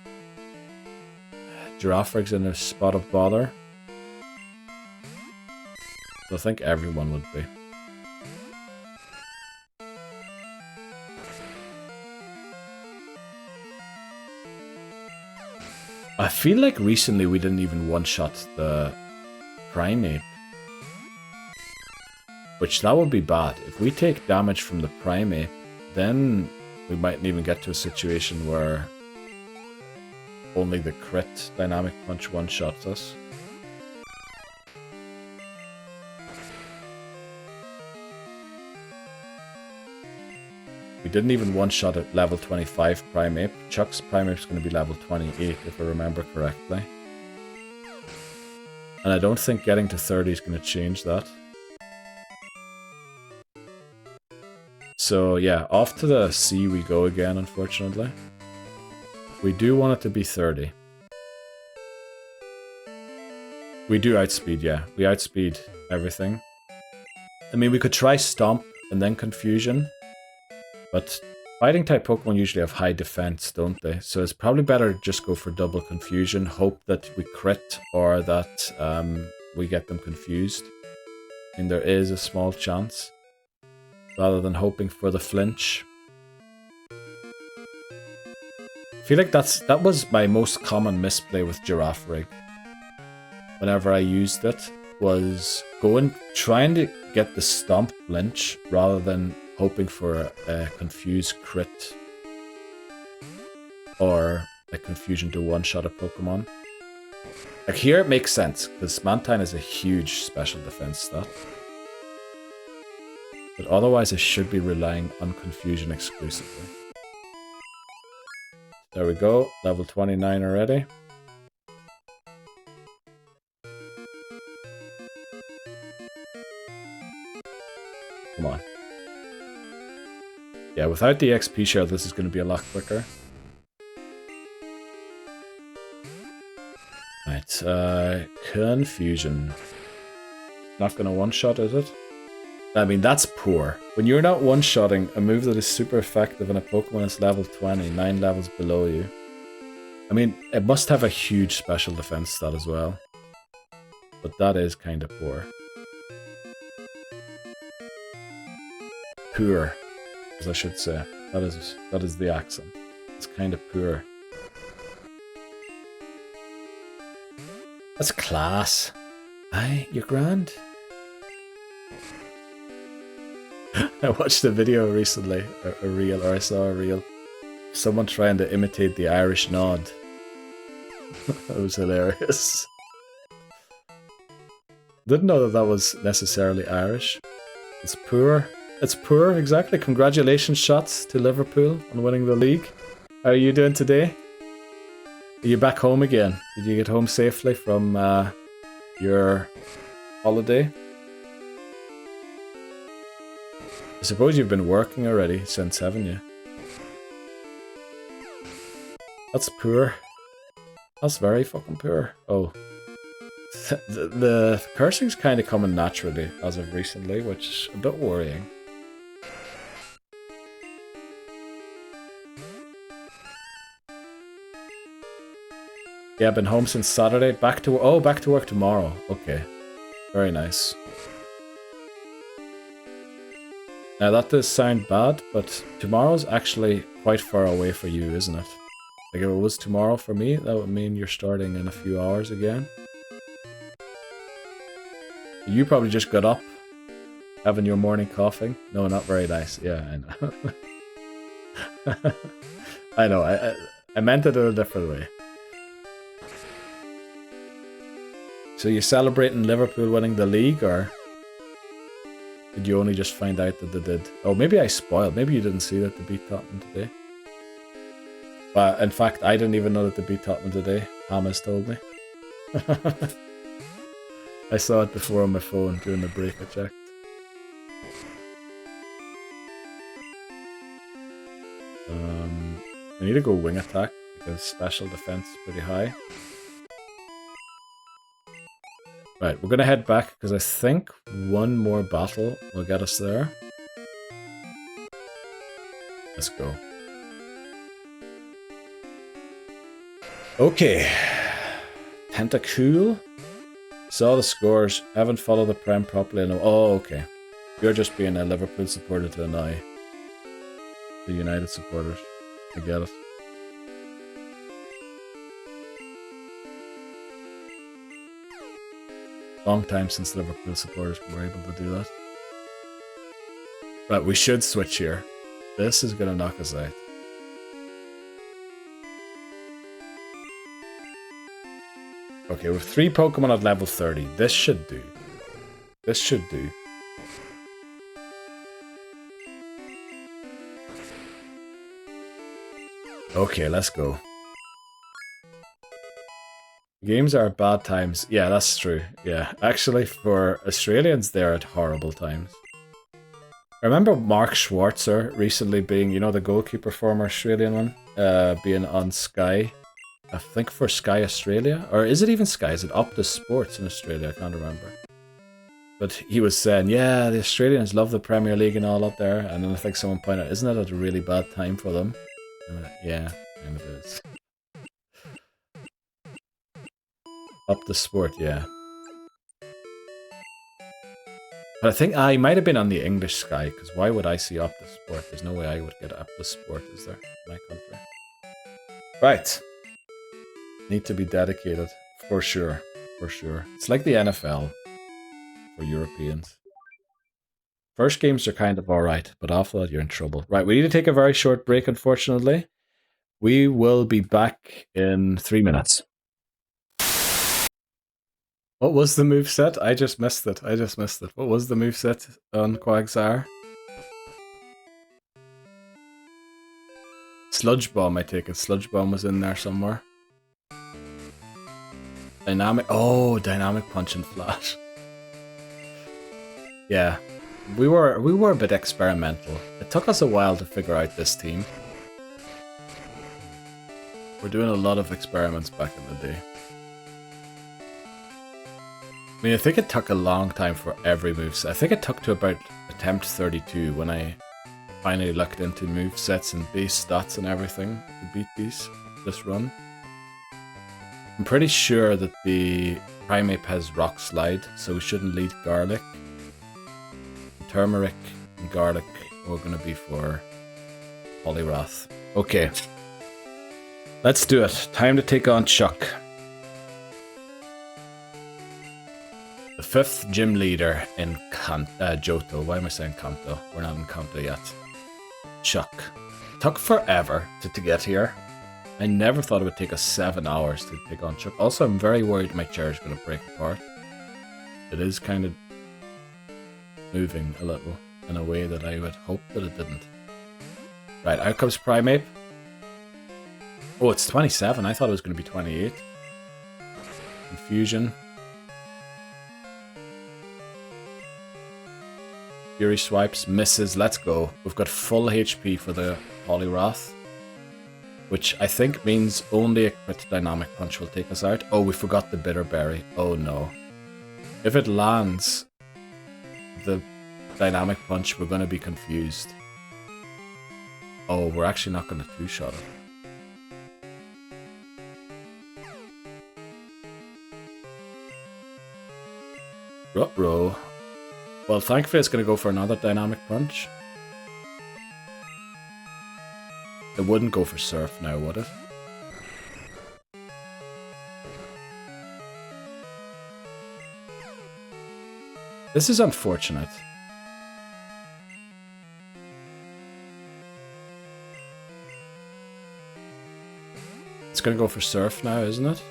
Giraffrig's in a spot of bother. So I think everyone would be. I feel like recently we didn't even one-shot the Primeape. Which, that would be bad. If we take damage from the Primeape, then we mightn't even get to a situation where only the crit Dynamic Punch one-shots us. We didn't even one-shot at level 25 Primeape. Chuck's Primeape's going to be level 28, if I remember correctly. And I don't think getting to 30 is going to change that. So yeah, off to the sea we go again, unfortunately. We do want it to be 30. We do outspeed, yeah. We outspeed everything. I mean, we could try Stomp and then Confusion. But fighting type Pokemon usually have high defense, don't they? So it's probably better to just go for double Confusion, hope that we crit or that we get them confused. And there is a small chance. Rather than hoping for the flinch. I feel like that was my most common misplay with Giraffrig. Whenever I used it, was trying to get the Stomp flinch rather than hoping for a confused crit or a confusion to one-shot a Pokemon. Like here it makes sense, because Mantine is a huge special defense stat. But otherwise I should be relying on confusion exclusively. There we go, level 29 already. Come on. Yeah, without the XP share, this is going to be a lot quicker. Right, Confusion. Not going to one-shot, is it? I mean, that's poor. When you're not one-shotting a move that is super effective and a Pokemon is level 20, 9 levels below you. I mean, it must have a huge special defense stat as well. But that is kind of poor. Poor, as I should say. That is the accent. It's kind of poor. That's class. Aye, you're grand. I watched a video recently, a reel, or I saw a reel. Someone trying to imitate the Irish nod. That was hilarious. Didn't know that was necessarily Irish. It's poor. It's poor, exactly. Congratulations, Shots, to Liverpool on winning the league. How are you doing today? Are you back home again? Did you get home safely from your holiday? I suppose you've been working already since, haven't you? That's poor. That's very fucking poor. Oh. The cursing's kind of coming naturally as of recently, which is a bit worrying. Yeah, I've been home since Saturday. Back to work tomorrow. Okay. Very nice. Now that does sound bad, but tomorrow's actually quite far away for you, isn't it? Like if it was tomorrow for me, that would mean you're starting in a few hours again. You probably just got up, having your morning coffee. No, not very nice. Yeah, I know. I know, I meant it in a different way. So you celebrating Liverpool winning the league, or? Did you only just find out that they did? Oh, maybe I spoiled. Maybe you didn't see that they beat Tottenham today. But in fact, I didn't even know that they beat Tottenham today. Hamas told me. I saw it before on my phone during the break. I checked. I need to go wing attack because special defense is pretty high. Right, we're gonna head back because I think one more battle will get us there. Let's go. Okay. Tentacool. Saw the scores. Haven't followed the Prem properly. No. Oh, okay. You're just being a Liverpool supporter to annoy the United supporters. I get it. Long time since Liverpool supporters were able to do that. Right, we should switch here. This is gonna knock us out. Okay, we have 3 Pokemon at level 30. This should do. This should do. Okay, let's go. Games are at bad times. Yeah, that's true. Yeah, actually, for Australians, they're at horrible times. I remember Mark Schwarzer recently being, you know, the goalkeeper, former Australian one, being on Sky. I think for Sky Australia, or is it even Sky? Is it Optus Sports in Australia? I can't remember. But he was saying, yeah, the Australians love the Premier League and all up there. And then I think someone pointed out, isn't that at a really bad time for them? Yeah, kind of is. Up the sport, yeah. But I think I might have been on the English Sky, because why would I see up the sport? There's no way I would get up the sport, is there, in my country? Right. Need to be dedicated, for sure, for sure. It's like the NFL for Europeans. First games are kind of alright, but after that you're in trouble. Right, we need to take a very short break, unfortunately. We will be back in 3 minutes. What was the moveset? I just missed it. What was the moveset on Quagsire? Sludge Bomb, I take it. Sludge Bomb was in there somewhere. Dynamic... Oh, Dynamic Punch and Flash. Yeah. We were a bit experimental. It took us a while to figure out this team. We're doing a lot of experiments back in the day. I mean, I think it took a long time for every moveset. I think it took to about attempt 32 when I finally looked into movesets and base stats and everything to beat this run. I'm pretty sure that the Primeape has Rock Slide, so we shouldn't lead Garlic. Turmeric and Garlic are going to be for Poliwrath. Okay. Let's do it. Time to take on Chuck. The 5th gym leader in Johto. Why am I saying Kanto? We're not in Kanto yet. Chuck. Took forever to get here. I never thought it would take us 7 hours to take on Chuck. Also, I'm very worried my chair is going to break apart. It is kind of moving a little in a way that I would hope that it didn't. Right, out comes Primeape. Oh, it's 27. I thought it was going to be 28. Confusion. Fury swipes, misses, let's go. We've got full HP for the Poliwrath, which I think means only a crit Dynamic Punch will take us out. Oh, we forgot the Bitter Berry. Oh no. If it lands the Dynamic Punch, we're going to be confused. Oh, we're actually not going to two-shot it. Ruh-roh. Well, thankfully it's going to go for another Dynamic Punch. It wouldn't go for Surf now, would it? This is unfortunate. It's going to go for Surf now, isn't it?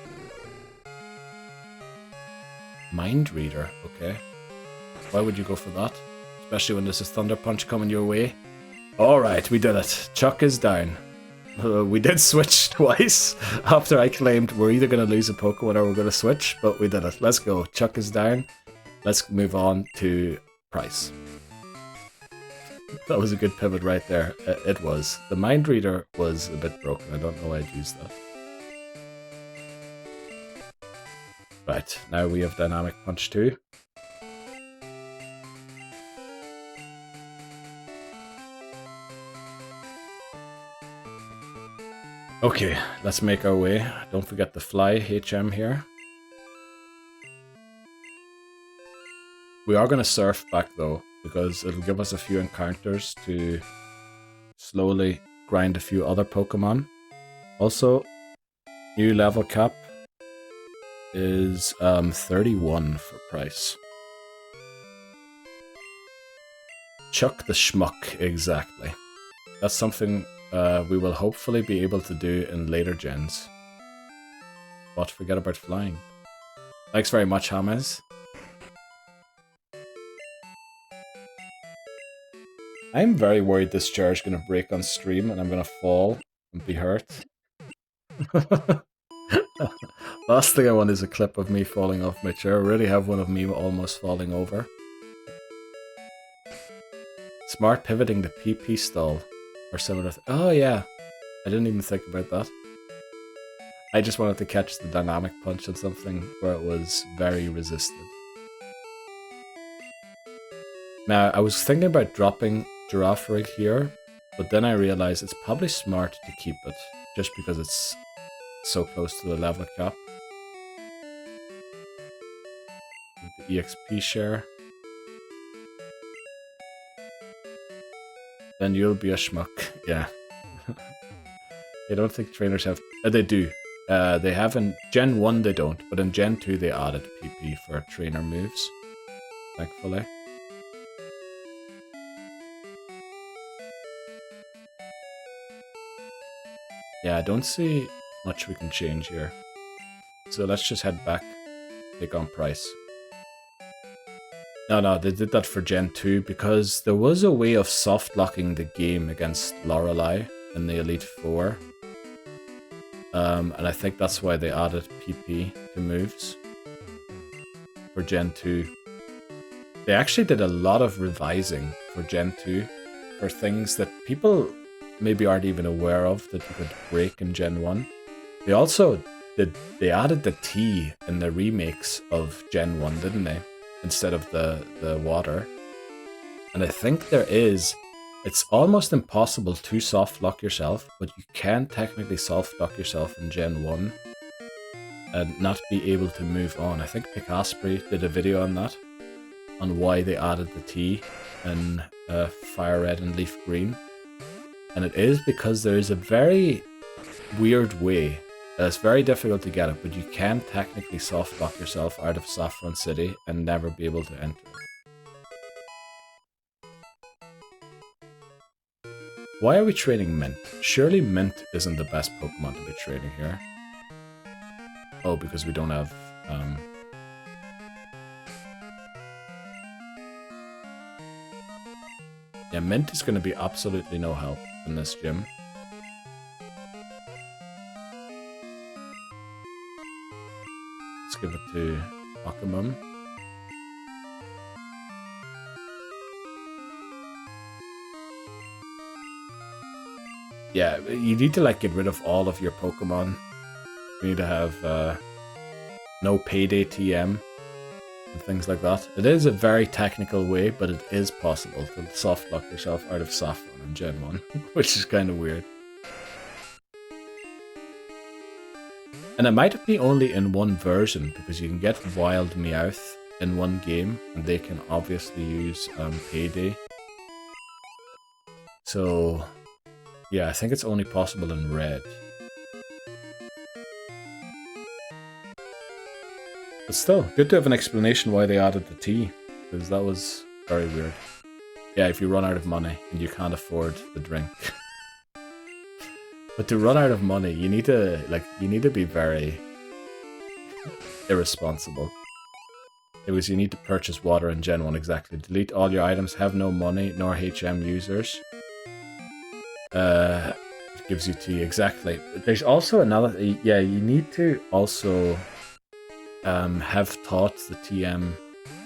Mind Reader, okay. Why would you go for that? It's especially when there's a Thunder Punch coming your way. Alright, we did it. Chuck is down. We did switch twice after I claimed we're either going to lose a Pokemon or we're going to switch, but we did it. Let's go. Chuck is down. Let's move on to Price. That was a good pivot right there. It was. The Mind Reader was a bit broken. I don't know why I'd used that. Right, now we have Dynamic Punch 2. Okay, let's make our way. Don't forget the fly HM here. We are going to surf back though, because it'll give us a few encounters to slowly grind a few other Pokemon. Also, new level cap is 31 for Price. Chuck the Schmuck, exactly. That's something we will hopefully be able to do in later gens. But forget about flying. Thanks very much, James. I'm very worried this chair is going to break on stream and I'm going to fall and be hurt. Last thing I want is a clip of me falling off my chair. I already have one of me almost falling over. Smart pivoting the PP stall. Or similar. Oh yeah, I didn't even think about that. I just wanted to catch the dynamic punch on something where it was very resisted. Now, I was thinking about dropping Giraffe Rig here, but then I realized it's probably smart to keep it, just because it's so close to the level cap. With the EXP share. Then you'll be a schmuck. Yeah. I don't think trainers have... they do. They have in Gen 1 they don't, but in Gen 2 they added PP for trainer moves. Thankfully. Yeah, I don't see much we can change here. So let's just head back. Take on Price. No, they did that for Gen 2 because there was a way of soft locking the game against Lorelei in the Elite Four. And I think that's why they added PP to moves for Gen 2. They actually did a lot of revising for Gen 2 for things that people maybe aren't even aware of that you could break in Gen 1. They also they added the T in the remakes of Gen 1, didn't they? Instead of the water. And I think it's almost impossible to soft lock yourself, but you can technically soft lock yourself in Gen 1 and not be able to move on. I think Picasprey did a video on that, on why they added the T in Fire Red and Leaf Green. And it is because there is a very weird way. It's very difficult to get it, but you can technically soft lock yourself out of Saffron City and never be able to enter it. Why are we training Mint? Surely Mint isn't the best Pokemon to be training here. Oh, because we don't have... Yeah, Mint is going to be absolutely no help in this gym. Give it to Pokémon. Yeah, you need to get rid of all of your Pokemon. You need to have no payday TM and things like that. It is a very technical way, but it is possible to soft lock yourself out of Saffron in Gen 1, which is kind of weird. And it might be only in one version, because you can get Wild Meowth in one game, and they can obviously use Payday. So, yeah, I think it's only possible in Red. But still, good to have an explanation why they added the T, because that was very weird. Yeah, if you run out of money and you can't afford the drink. But to run out of money, you need to be very irresponsible. It was you need to purchase water in Gen 1, exactly. Delete all your items, have no money, nor HM users. It gives you tea, exactly. There's also another, yeah, you need to also have taught the TM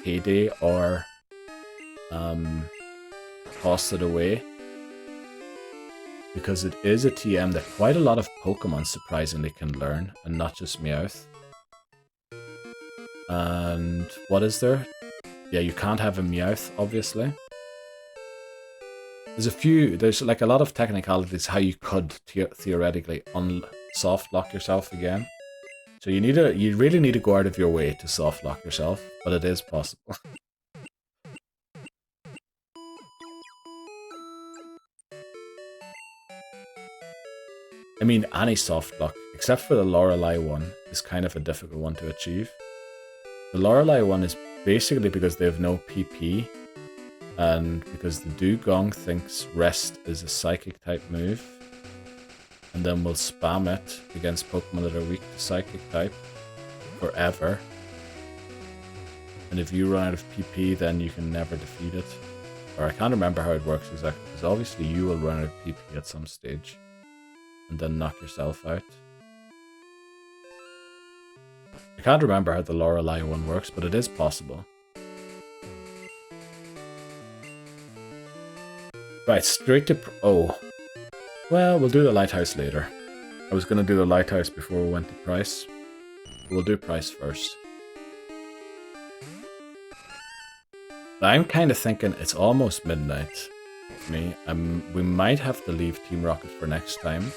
Heyday or toss it away. Because it is a TM that quite a lot of Pokemon surprisingly can learn, and not just Meowth. And what is there? Yeah, you can't have a Meowth, obviously. There's like a lot of technicalities how you could theoretically soft lock yourself again. So you really need to go out of your way to soft lock yourself, but it is possible. I mean, any soft lock, except for the Lorelei one, is kind of a difficult one to achieve. The Lorelei one is basically because they have no PP, and because the Dugong thinks Rest is a Psychic type move, and then will spam it against Pokemon that are weak to Psychic type forever. And if you run out of PP, then you can never defeat it. Or I can't remember how it works exactly, because obviously you will run out of PP at some stage, and then knock yourself out. I can't remember how the Lorelei one works, but it is possible. Right, straight to... oh. Well, we'll do the Lighthouse later. I was going to do the Lighthouse before we went to Price. We'll do Price first. I'm kind of thinking it's almost midnight for me. We might have to leave Team Rocket for next time.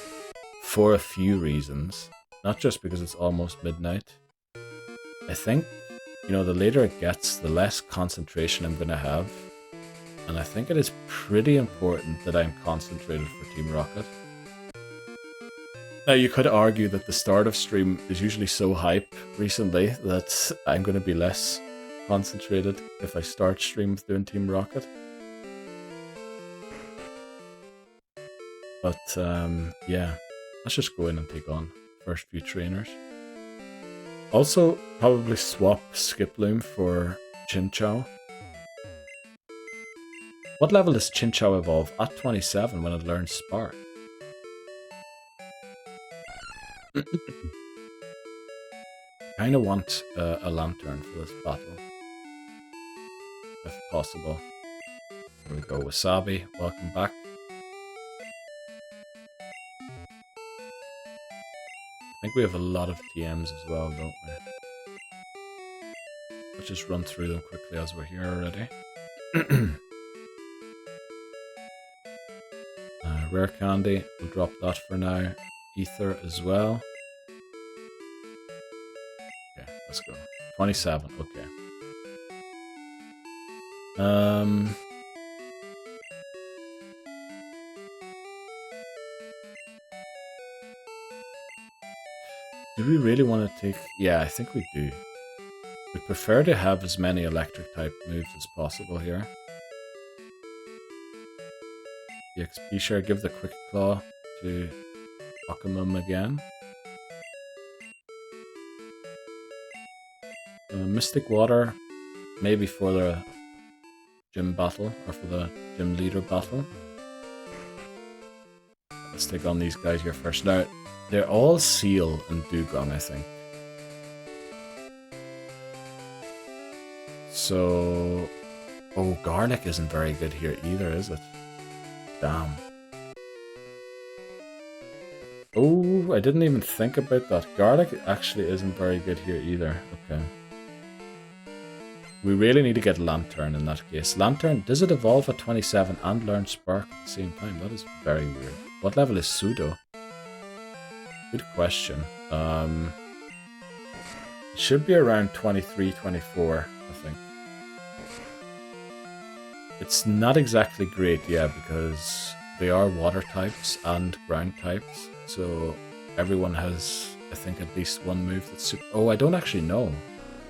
For a few reasons. Not just because it's almost midnight. I think, you know, the later it gets, the less concentration I'm going to have. And I think it is pretty important that I'm concentrated for Team Rocket. Now, you could argue that the start of stream is usually so hype recently that I'm going to be less concentrated if I start stream with doing Team Rocket. But, yeah. Let's just go in and take on first few trainers. Also, probably swap Skiploom for Chinchou. What level does Chinchou evolve? At 27 when it learns Spark. Kinda want a Lantern for this battle. If possible. Here we go, Wasabi. Welcome back. I think we have a lot of TMs as well, don't we? Let's just run through them quickly as we're here already. Rare Candy, we'll drop that for now. Ether as well. Okay, let's go. 27, okay. Do we really want to take... yeah, I think we do. We'd prefer to have as many electric type moves as possible here. The XP share, give the Quick Claw to Pokémon again. Mystic Water, maybe for the gym battle, or for the gym leader battle. Let's take on these guys here first. Now, they're all Seal and Dugong, I think. So... oh, Garlic isn't very good here either, is it? Damn. Oh, I didn't even think about that. Garlic actually isn't very good here either. Okay. We really need to get Lantern in that case. Lantern, does it evolve at 27 and learn Spark at the same time? That is very weird. What level is Pseudo? Good question. It should be around 23, 24, I think. It's not exactly great, yeah, because they are water types and ground types. So everyone has, I think, at least one move that's super... oh, I don't actually know.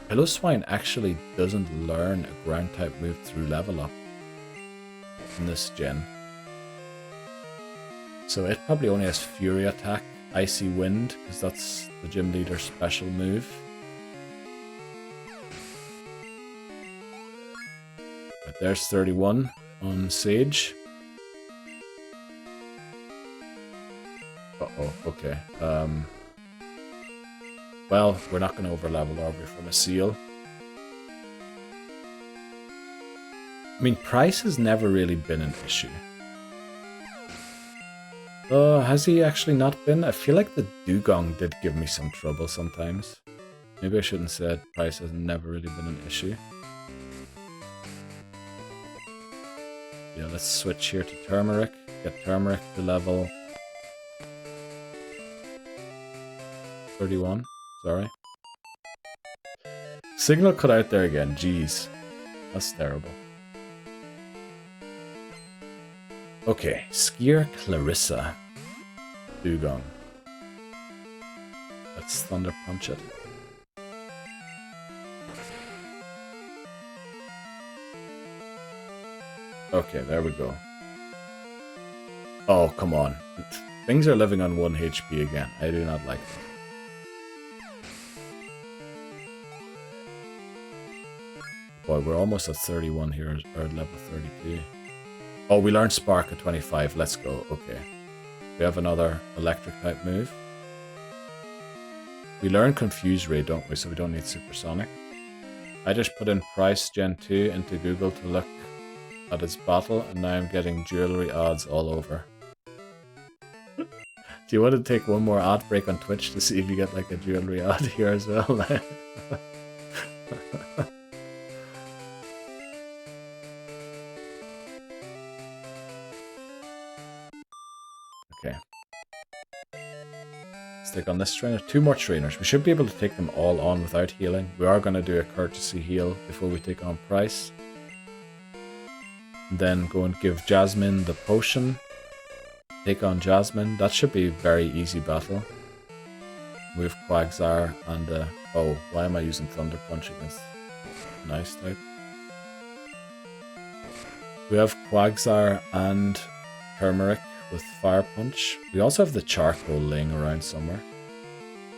Piloswine actually doesn't learn a ground type move through level up in this gen. So it probably only has Fury Attack, Icy Wind, because that's the gym leader's special move. there's 31 on Sage. Uh-oh, okay. Well, we're not going to overlevel, are we, from a seal? I mean, price has never really been an issue. Has he actually not been? I feel like the Dugong did give me some trouble sometimes. Maybe I shouldn't say it. Price has never really been an issue. Yeah, let's switch here to Turmeric. Get Turmeric to level 31. Sorry. Signal cut out there again. Jeez. That's terrible. Okay, Skier Clarissa. Dugong. Let's Thunder Punch it. Okay, there we go. Oh, come on. Things are living on 1 HP again. I do not like that. Boy, we're almost at 31 here, or level 32. Oh, we learned Spark at 25. Let's go. Okay. We have another electric type move. We learn Confuse Ray, don't we? So we don't need Supersonic. I just put in Price Gen 2 into Google to look at its battle, and now I'm getting jewelry odds all over. Do you want to take one more ad break on Twitch to see if you get like a jewelry odd here as well? Okay. Let's take on this trainer. 2 more trainers. We should be able to take them all on without healing. We are going to do a courtesy heal before we take on Price. And then go and give Jasmine the potion. Take on Jasmine. That should be a very easy battle. We have Quagsire and oh, why am I using Thunder Punch against Nice type? We have Quagsire and Turmeric with Fire Punch. We also have the Charcoal laying around somewhere.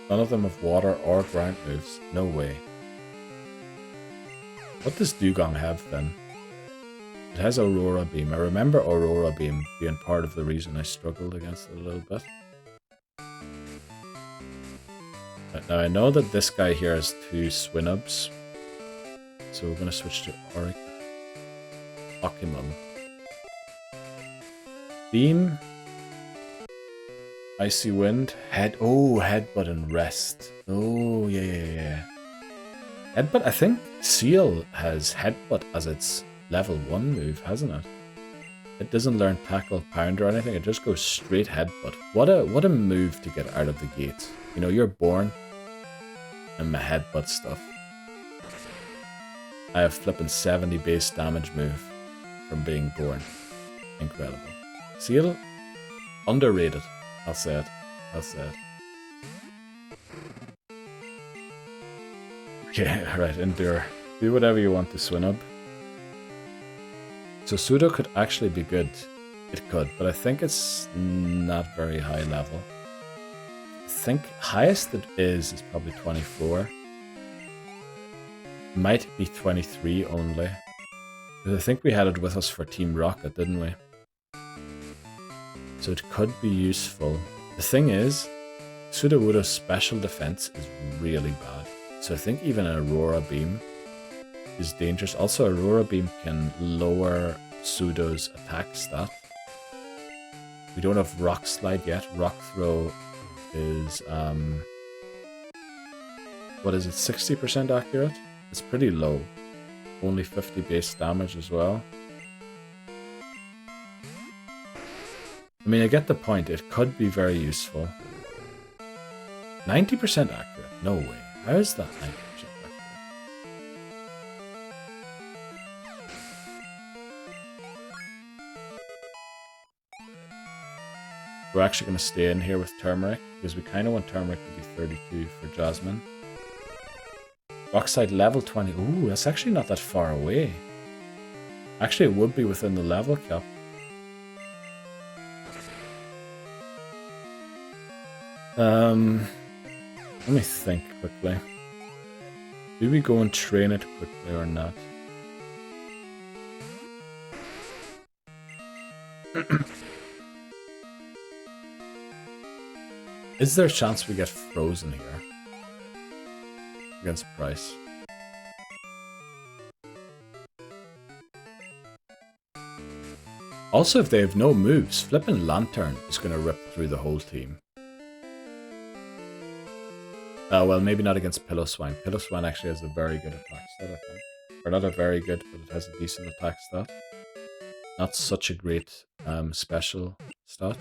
None of them have water or ground moves. No way. What does Dugong have then? It has Aurora Beam. I remember Aurora Beam being part of the reason I struggled against it a little bit. Right, now I know that this guy here has 2 Swinubs. So we're going to switch to Pokémon. Beam. Icy Wind. Headbutt and Rest. Oh, yeah. Headbutt, I think Seal has Headbutt as its level 1 move, hasn't it? It doesn't learn Tackle, Pound or anything, it just goes straight Headbutt. What a move to get out of the gate. You know, you're born and my Headbutt stuff. I have flipping 70 base damage move from being born. Incredible. Seal? Underrated. I'll say it. Okay, alright, Endure. Do whatever you want to Swinub. So Pseudo could actually be good. It could, but I think it's not very high level. I think highest it is probably 24. Might be 23 only. Because I think we had it with us for Team Rocket, didn't we? So it could be useful. The thing is, Sudowoodo's special defense is really bad. So I think even an Aurora Beam is dangerous. Also, Aurora Beam can lower Pseudo's attack stat. We don't have Rock Slide yet. Rock Throw is, what is it, 60% accurate? It's pretty low. Only 50 base damage as well. I mean, I get the point. It could be very useful. 90% accurate? No way. How is that 90% accurate? We're actually going to stay in here with Turmeric, because we kind of want Turmeric to be 32 for Jasmine. Rockside level 20. Ooh, that's actually not that far away. Actually, it would be within the level cap. Let me think quickly. Do we go and train it quickly or not? Is there a chance we get frozen here? Against Price. Also, if they have no moves, flipping Lantern is going to rip through the whole team. Well, maybe not against Pillow-Swine. Pillow-Swine actually has a very good attack stat, I think. Or not a very good, but it has a decent attack stat. Not such a great special stat.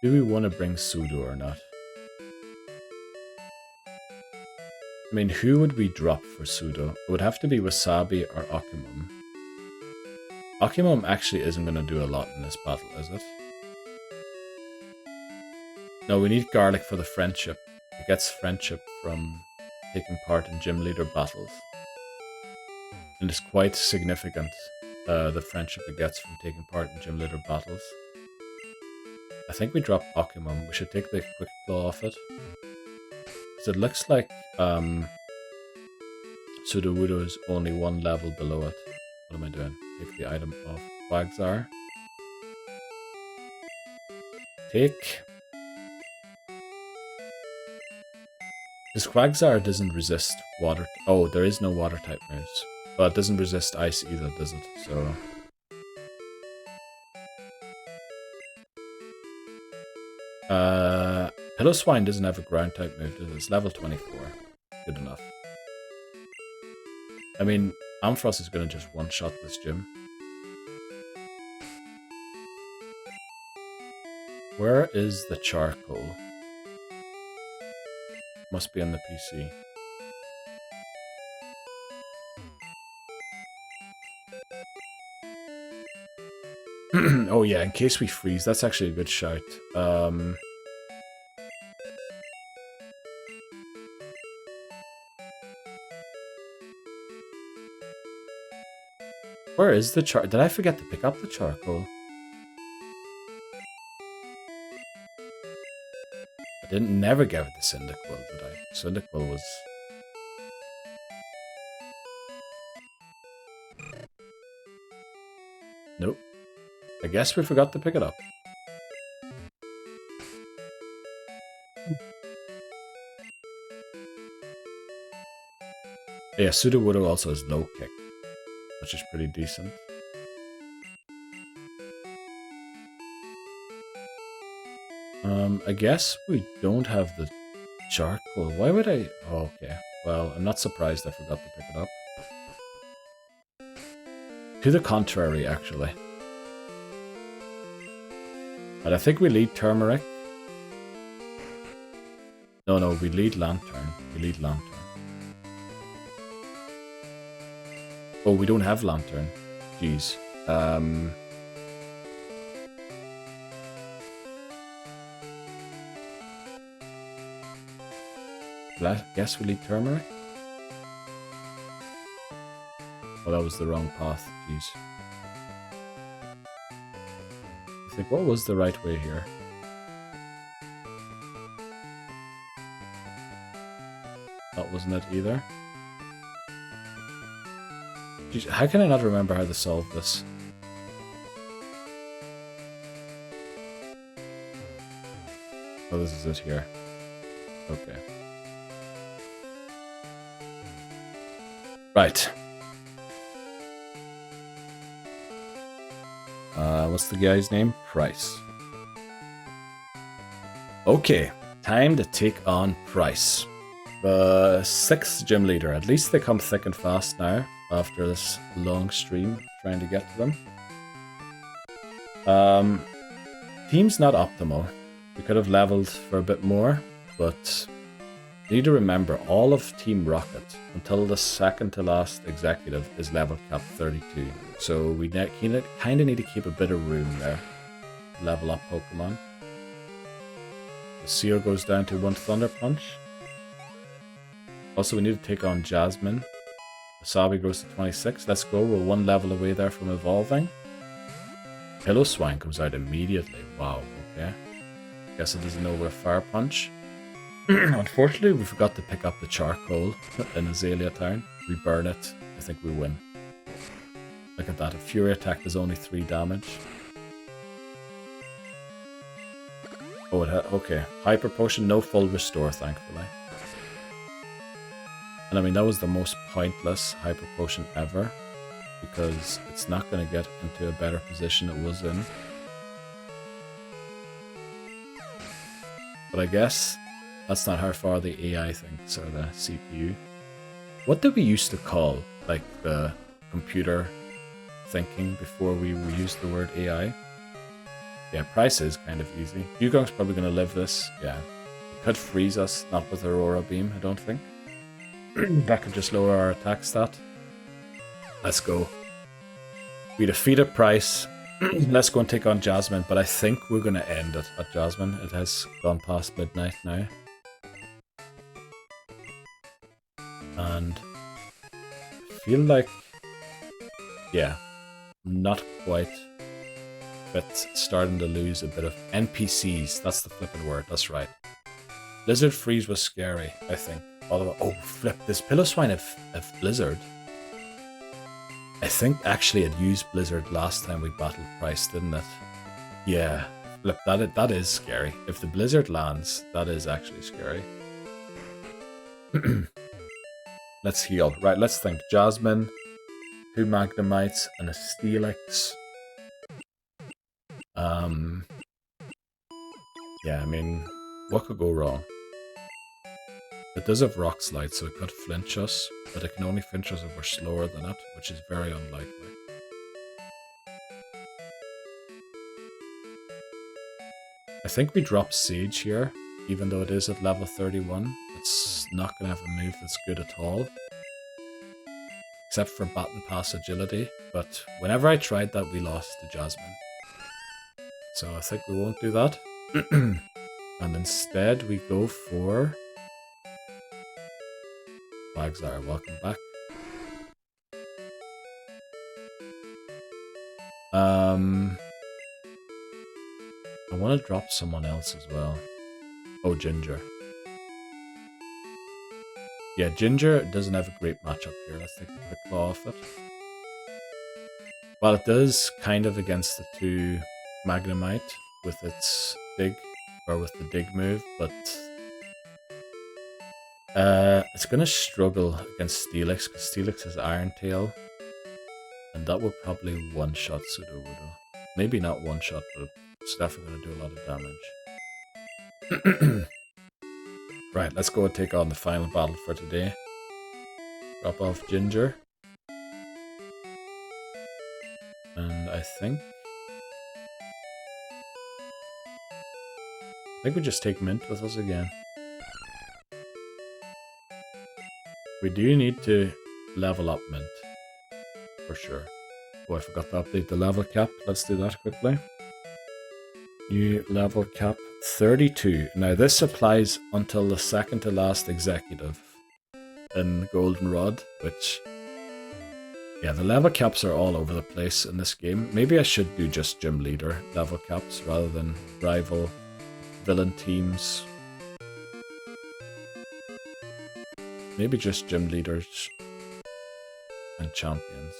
Do we want to bring Pseudo or not? I mean, who would we drop for Pseudo? It would have to be Wasabi or Okimum. Okimum actually isn't going to do a lot in this battle, is it? No, we need Garlic for the friendship. It gets friendship from taking part in gym leader battles. And it's quite significant, the friendship it gets from taking part in gym leader battles. I think we drop Okimum. We should take the Quick Claw off it. Because it looks like Sudowoodo is only one level below it. What am I doing? Take the item off Quagsire. Take... Because Quagsire doesn't resist water... Oh, there is no water type moves. But it doesn't resist ice either, does it? So... Pillow-Swine doesn't have a ground type move, does it? It's level 24. Good enough. I mean, Ampharos is going to just one-shot this gym. Where is the charcoal? Must be on the PC. Oh yeah, in case we freeze, that's actually a good shout. Where is the char? Did I forget to pick up the charcoal? I didn't never give it to Cyndaquil, did I? Cyndaquil was... Nope. I guess we forgot to pick it up. Yeah, Sudowoodo also has low kick, which is pretty decent. I guess we don't have the charcoal. Why would I? Oh, okay. Well, I'm not surprised I forgot to pick it up. To the contrary, actually. But I think we lead Turmeric. No, we lead Lantern. We lead Lantern. Oh, we don't have Lantern. Jeez. I guess we lead Turmeric? Oh, that was the wrong path. Jeez. I think, what was the right way here? That wasn't it either. Jeez, how can I not remember how to solve this? Oh, this is it here. Okay. Right. What's the guy's name? Price. Okay, time to take on Price. The 6th gym leader. At least they come thick and fast now, after this long stream, trying to get to them. Team's not optimal. We could have leveled for a bit more, but you need to remember, all of Team Rocket, until the second to last executive, is level cap 32. So we kind of need to keep a bit of room there. Level up Pokemon. The Seer goes down to 1 Thunder Punch. Also, we need to take on Jasmine. Wasabi goes to 26. Let's go. We're 1 level away there from evolving. Pillow-Swine comes out immediately. Wow, okay. Guess it doesn't know we're Fire Punch. Unfortunately, we forgot to pick up the charcoal in Azalea Town. We burn it, I think we win. Look at that, a Fury attack does only 3 damage. Oh, okay. Hyper Potion, no full restore, thankfully. And I mean, that was the most pointless Hyper Potion ever, because it's not going to get into a better position it was in. But I guess that's not how far the AI thinks, or the CPU. What did we used to call, like, the computer thinking before we used the word AI? Yeah, price is kind of easy. Dugong's probably going to live this. Yeah. It could freeze us, not with Aurora Beam, I don't think. That could just lower our attack stat. Let's go. We defeated Price. Let's go and take on Jasmine, but I think we're going to end it at Jasmine. It has gone past midnight now. And I feel like, yeah, not quite, but starting to lose a bit of NPCs. That's the flipping word, that's right. Blizzard Freeze was scary, I think. Oh, flip, this Piloswine of Blizzard. I think actually it used Blizzard last time we battled Price, didn't it? Yeah, flip, that is scary. If the Blizzard lands, that is actually scary. Let's heal. Right, let's think. Jasmine, 2 Magnemites, and a Steelix. Yeah, I mean, what could go wrong? It does have Rock Slide, so it could flinch us, but it can only flinch us if we're slower than it, which is very unlikely. I think we drop Siege here, even though it is at level 31. It's not going to have a move that's good at all. Except for Baton Pass Agility, but whenever I tried that, we lost to Jasmine. So I think we won't do that. And instead we go for Quagsire, welcome back. I want to drop someone else as well. Oh, Ginger. Yeah, Ginger doesn't have a great matchup here. Let's take the claw off it. Well, it does kind of against the 2 Magnemite with its dig, or with the dig move, but it's going to struggle against Steelix, because Steelix has Iron Tail, and that will probably one-shot Sudowoodo. Maybe not one-shot, but it's definitely going to do a lot of damage. Right, let's go and take on the final battle for today. Drop off Ginger. And I think we just take Mint with us again. We do need to level up Mint, for sure. Oh, I forgot to update the level cap. Let's do that quickly. New level cap 32. Now this applies until the second to last executive in Goldenrod, which, yeah, the level caps are all over the place in this game. Maybe I should do just gym leader level caps rather than rival villain teams. Maybe just gym leaders and champions.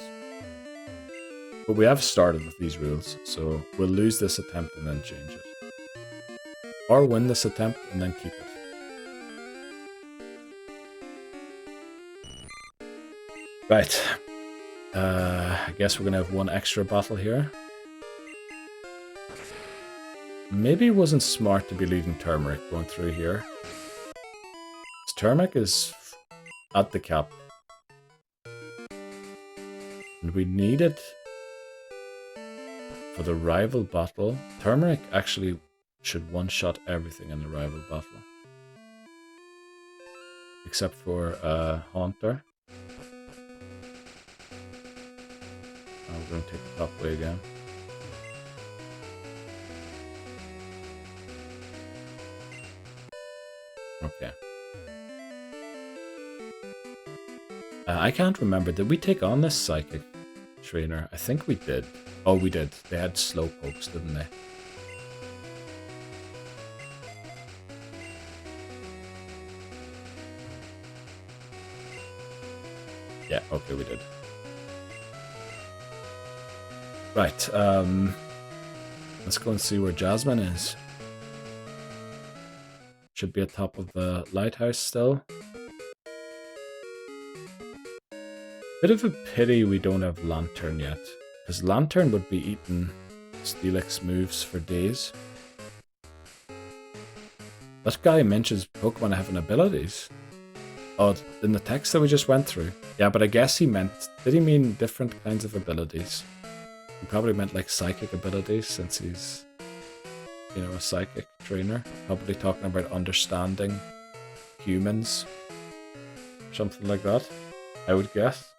But we have started with these rules, so we'll lose this attempt and then change it. Or win this attempt and then keep it. Right. I guess we're going to have one extra battle here. Maybe it wasn't smart to be leaving Turmeric going through here. Turmeric is at the cap. And we need it for the rival battle. Turmeric actually should one-shot everything in the rival battle. Except for Haunter. I'm going to take the top way again. Okay. I can't remember. Did we take on this Psychic Trainer? I think we did. Oh, we did. They had Slowpokes, didn't they? Yeah, okay, we did. Right, let's go and see where Jasmine is. Should be at top of the lighthouse still. Bit of a pity we don't have Lantern yet, because Lantern would be eating Steelix moves for days. That guy mentions Pokemon having abilities. Oh, in the text that we just went through. Yeah, but I guess he meant... Did he mean different kinds of abilities? He probably meant like psychic abilities, since he's, you know, a psychic trainer. Probably talking about understanding humans. Something like that, I would guess.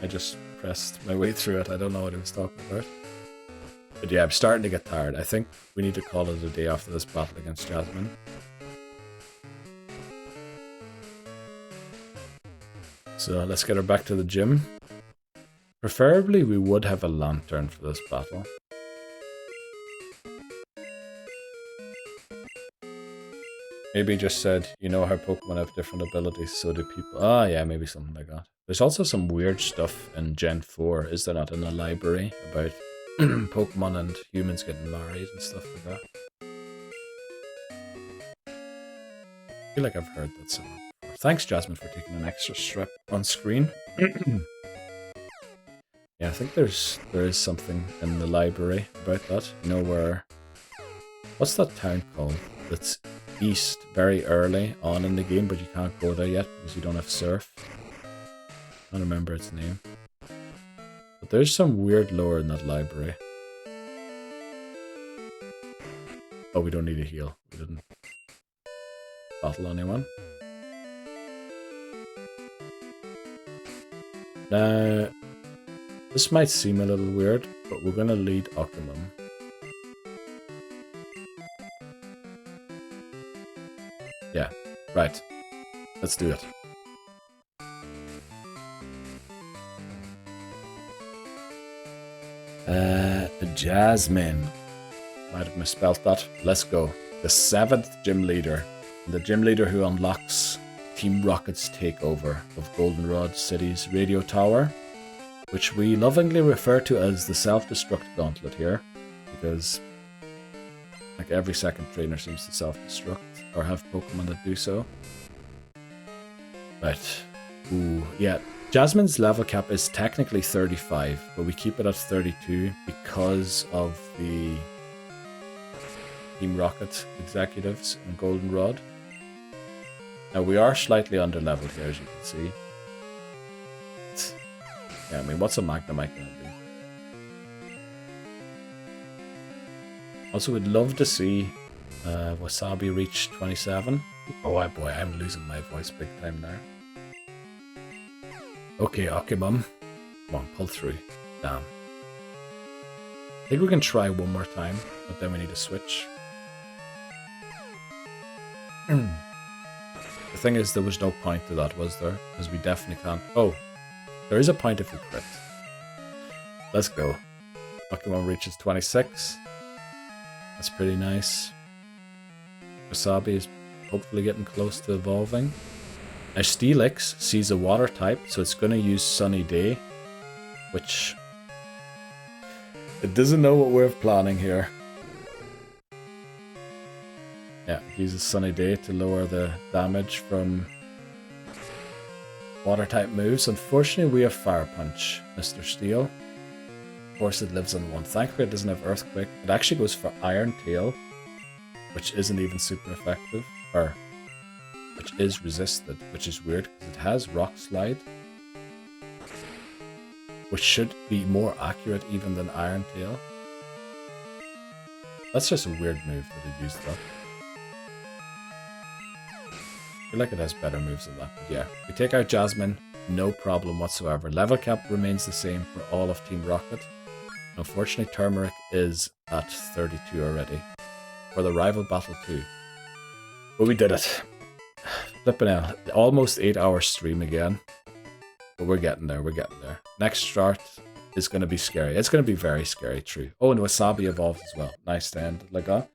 I just pressed my way through it. I don't know what he was talking about. But yeah, I'm starting to get tired. I think we need to call it a day after this battle against Jasmine. So let's get her back to the gym. Preferably we would have a Lantern for this battle. Maybe just said, you know how Pokemon have different abilities, so do people. Ah, yeah, maybe something like that. There's also some weird stuff in Gen 4, is there not, in the library about Pokemon and humans getting married and stuff like that? I feel like I've heard that somewhere before. Thanks, Jasmine, for taking an extra strip on screen. Yeah, I think there is something in the library about that. You know where... What's that town called? That's east very early on in the game, but you can't go there yet because you don't have surf. I don't remember its name. But there's some weird lore in that library. Oh, we don't need a heal. We didn't battle anyone. Now, this might seem a little weird, but we're gonna lead Occamum. Yeah, right. Let's do it. Jasmine. Might have misspelled that. Let's go. The 7th gym leader. The gym leader who unlocks Team Rocket's takeover of Goldenrod City's radio tower, which we lovingly refer to as the self-destruct gauntlet here, because like every second trainer seems to self-destruct or have Pokemon that do so. Right. Ooh, yeah. Jasmine's level cap is technically 35, but we keep it at 32 because of the Team Rocket executives and Goldenrod. Now we are slightly under-leveled here, as you can see. Yeah, I mean, what's a Magnemite gonna do? Also, we'd love to see Wasabi reach 27. Oh boy, I'm losing my voice big time there. Okay, Occamum. Come on, pull through. Damn. I think we can try one more time, but then we need to switch. The thing is, there was no point to that, was there? Because we definitely can't... Oh, there is a point if we crit. Let's go. Pokémon reaches 26. That's pretty nice. Wasabi is hopefully getting close to evolving. Now Steelix sees a water type, so it's going to use Sunny Day, which... It doesn't know what we're planning here. Yeah, it uses Sunny Day to lower the damage from water type moves. Unfortunately, we have Fire Punch, Mr. Steel. Of course, it lives on 1. Thankfully, it doesn't have Earthquake. It actually goes for Iron Tail, which isn't even super effective, or which is resisted, which is weird because it has Rock Slide, which should be more accurate even than Iron Tail. That's just a weird move that it used that. I feel like it has better moves than that, but yeah. We take out Jasmine, no problem whatsoever. Level cap remains the same for all of Team Rocket. Unfortunately, Turmeric is at 32 already for the rival battle too. But we did it. Flipping out. Almost 8-hour stream again. But we're getting there, we're getting there. Next start is going to be scary. It's going to be very scary, true. Oh, and Wasabi evolved as well. Nice to end like that.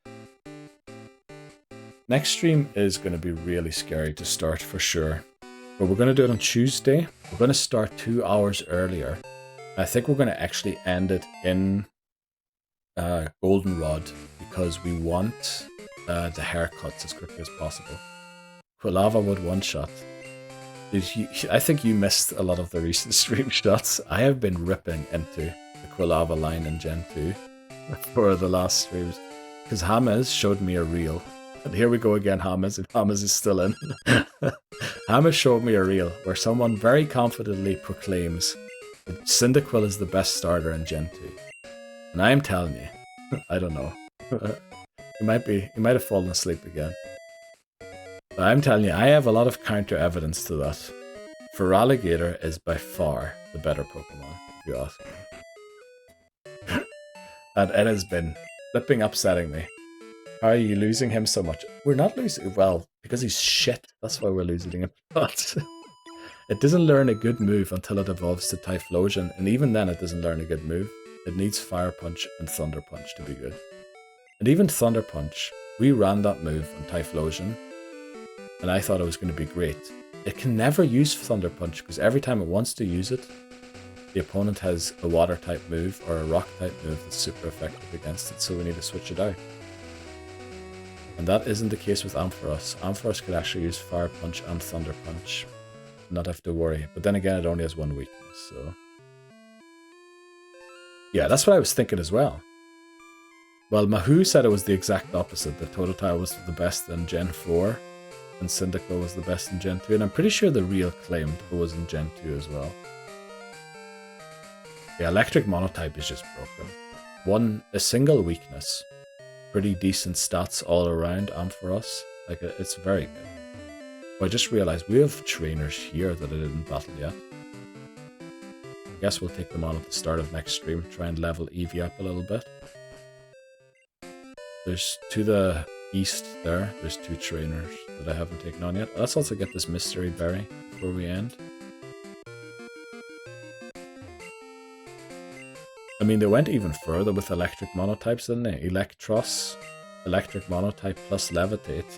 Next stream is going to be really scary to start for sure. But we're going to do it on Tuesday. We're going to start 2 hours earlier. I think we're going to actually end it in Goldenrod because we want the haircuts as quickly as possible. Quilava would one-shot. I think you missed a lot of the recent stream shots. I have been ripping into the Quilava line in Gen 2 for the last streams. Because Hamas showed me a reel. And here we go again, Hamas, if Hamas is still in. Hamas showed me a reel where someone very confidently proclaims that Cyndaquil is the best starter in Gen 2. And I am telling you, I don't know. He might have fallen asleep again. But I'm telling you, I have a lot of counter evidence to that. Feraligatr is by far the better Pokemon, if you ask me. And it has been flipping upsetting me. How are you losing him so much? We're not losing, well, because he's shit. That's why we're losing him. But it doesn't learn a good move until it evolves to Typhlosion, and even then it doesn't learn a good move. It needs Fire Punch and Thunder Punch to be good. And even Thunder Punch, we ran that move on Typhlosion, and I thought it was going to be great. It can never use Thunder Punch because every time it wants to use it, the opponent has a water type move or a rock type move that's super effective against it, so we need to switch it out. And that isn't the case with Ampharos. Ampharos could actually use Fire Punch and Thunder Punch, not have to worry. But then again, it only has one weakness, so... Yeah, that's what I was thinking as well. Well, Mahou said it was the exact opposite, that Totodile was the best in Gen 4, and Cyndaquil was the best in Gen 2, and I'm pretty sure the real claimed it was in Gen 2 as well. The electric monotype is just broken. A single weakness. Pretty decent stats all around Ampharos. Like, it's very good. But I just realized we have trainers here that I didn't battle yet. I guess we'll take them on at the start of next stream, try and level Eevee up a little bit. There's to the east there, there's 2 trainers that I haven't taken on yet. Let's also get this mystery berry before we end. I mean, they went even further with electric monotypes, didn't they? Electros, electric monotype plus levitate.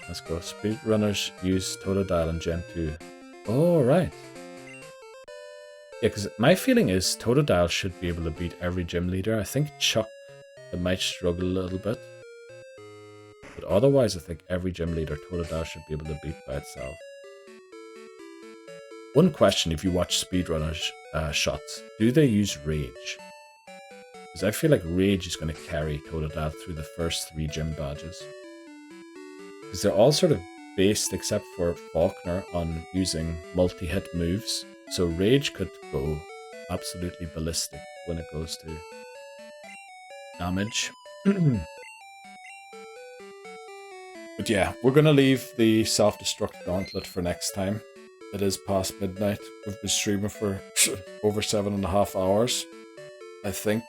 Let's go. Speedrunners use Totodile in Gen 2. Oh, right. Yeah, because my feeling is Totodile should be able to beat every gym leader. I think Chuck might struggle a little bit. But otherwise, I think every gym leader Totodile should be able to beat by itself. One question, if you watch speedrunners shots, do they use Rage? Because I feel like Rage is going to carry Totodile through the first 3 gym badges. Because they're all sort of based, except for Faulkner, on using multi-hit moves. So Rage could go absolutely ballistic when it goes to damage. But yeah, we're going to leave the self-destruct gauntlet for next time. It is past midnight. We've been streaming for over 7.5 hours. I think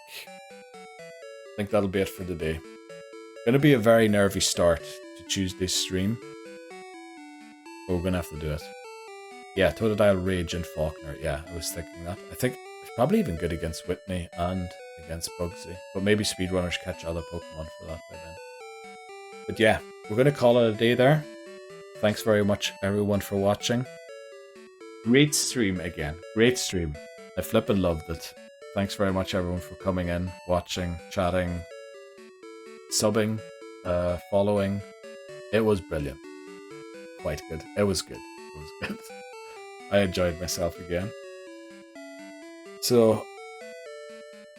that'll be it for today. Gonna be a very nervy start to Tuesday's stream, but we're gonna have to do it. Yeah, Totodile, Rage, and Faulkner. Yeah, I was thinking that. I think it's probably even good against Whitney and against Bugsy, but maybe speedrunners catch other Pokemon for that by then. But yeah, we're gonna call it a day there. Thanks very much, everyone, for watching. Great stream again. Great stream. I flippin' loved it. Thanks very much, everyone, for coming in, watching, chatting, subbing, following. It was brilliant. Quite good. It was good. It was good. I enjoyed myself again. So,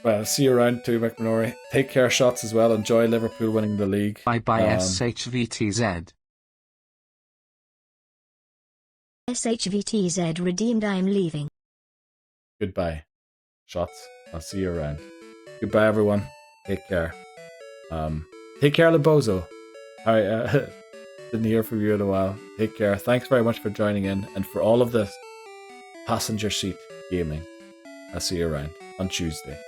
well, see you around too, McMinory. Take care, shots as well. Enjoy Liverpool winning the league. Bye-bye, SHVTZ. SHVTZ redeemed. I'm leaving. Goodbye, shots. I'll see you around. Goodbye, everyone. Take care. Take care, Lebozo. Alright, didn't hear from you in a while. Take care. Thanks very much for joining in and for all of this passenger seat gaming. I'll see you around on Tuesday.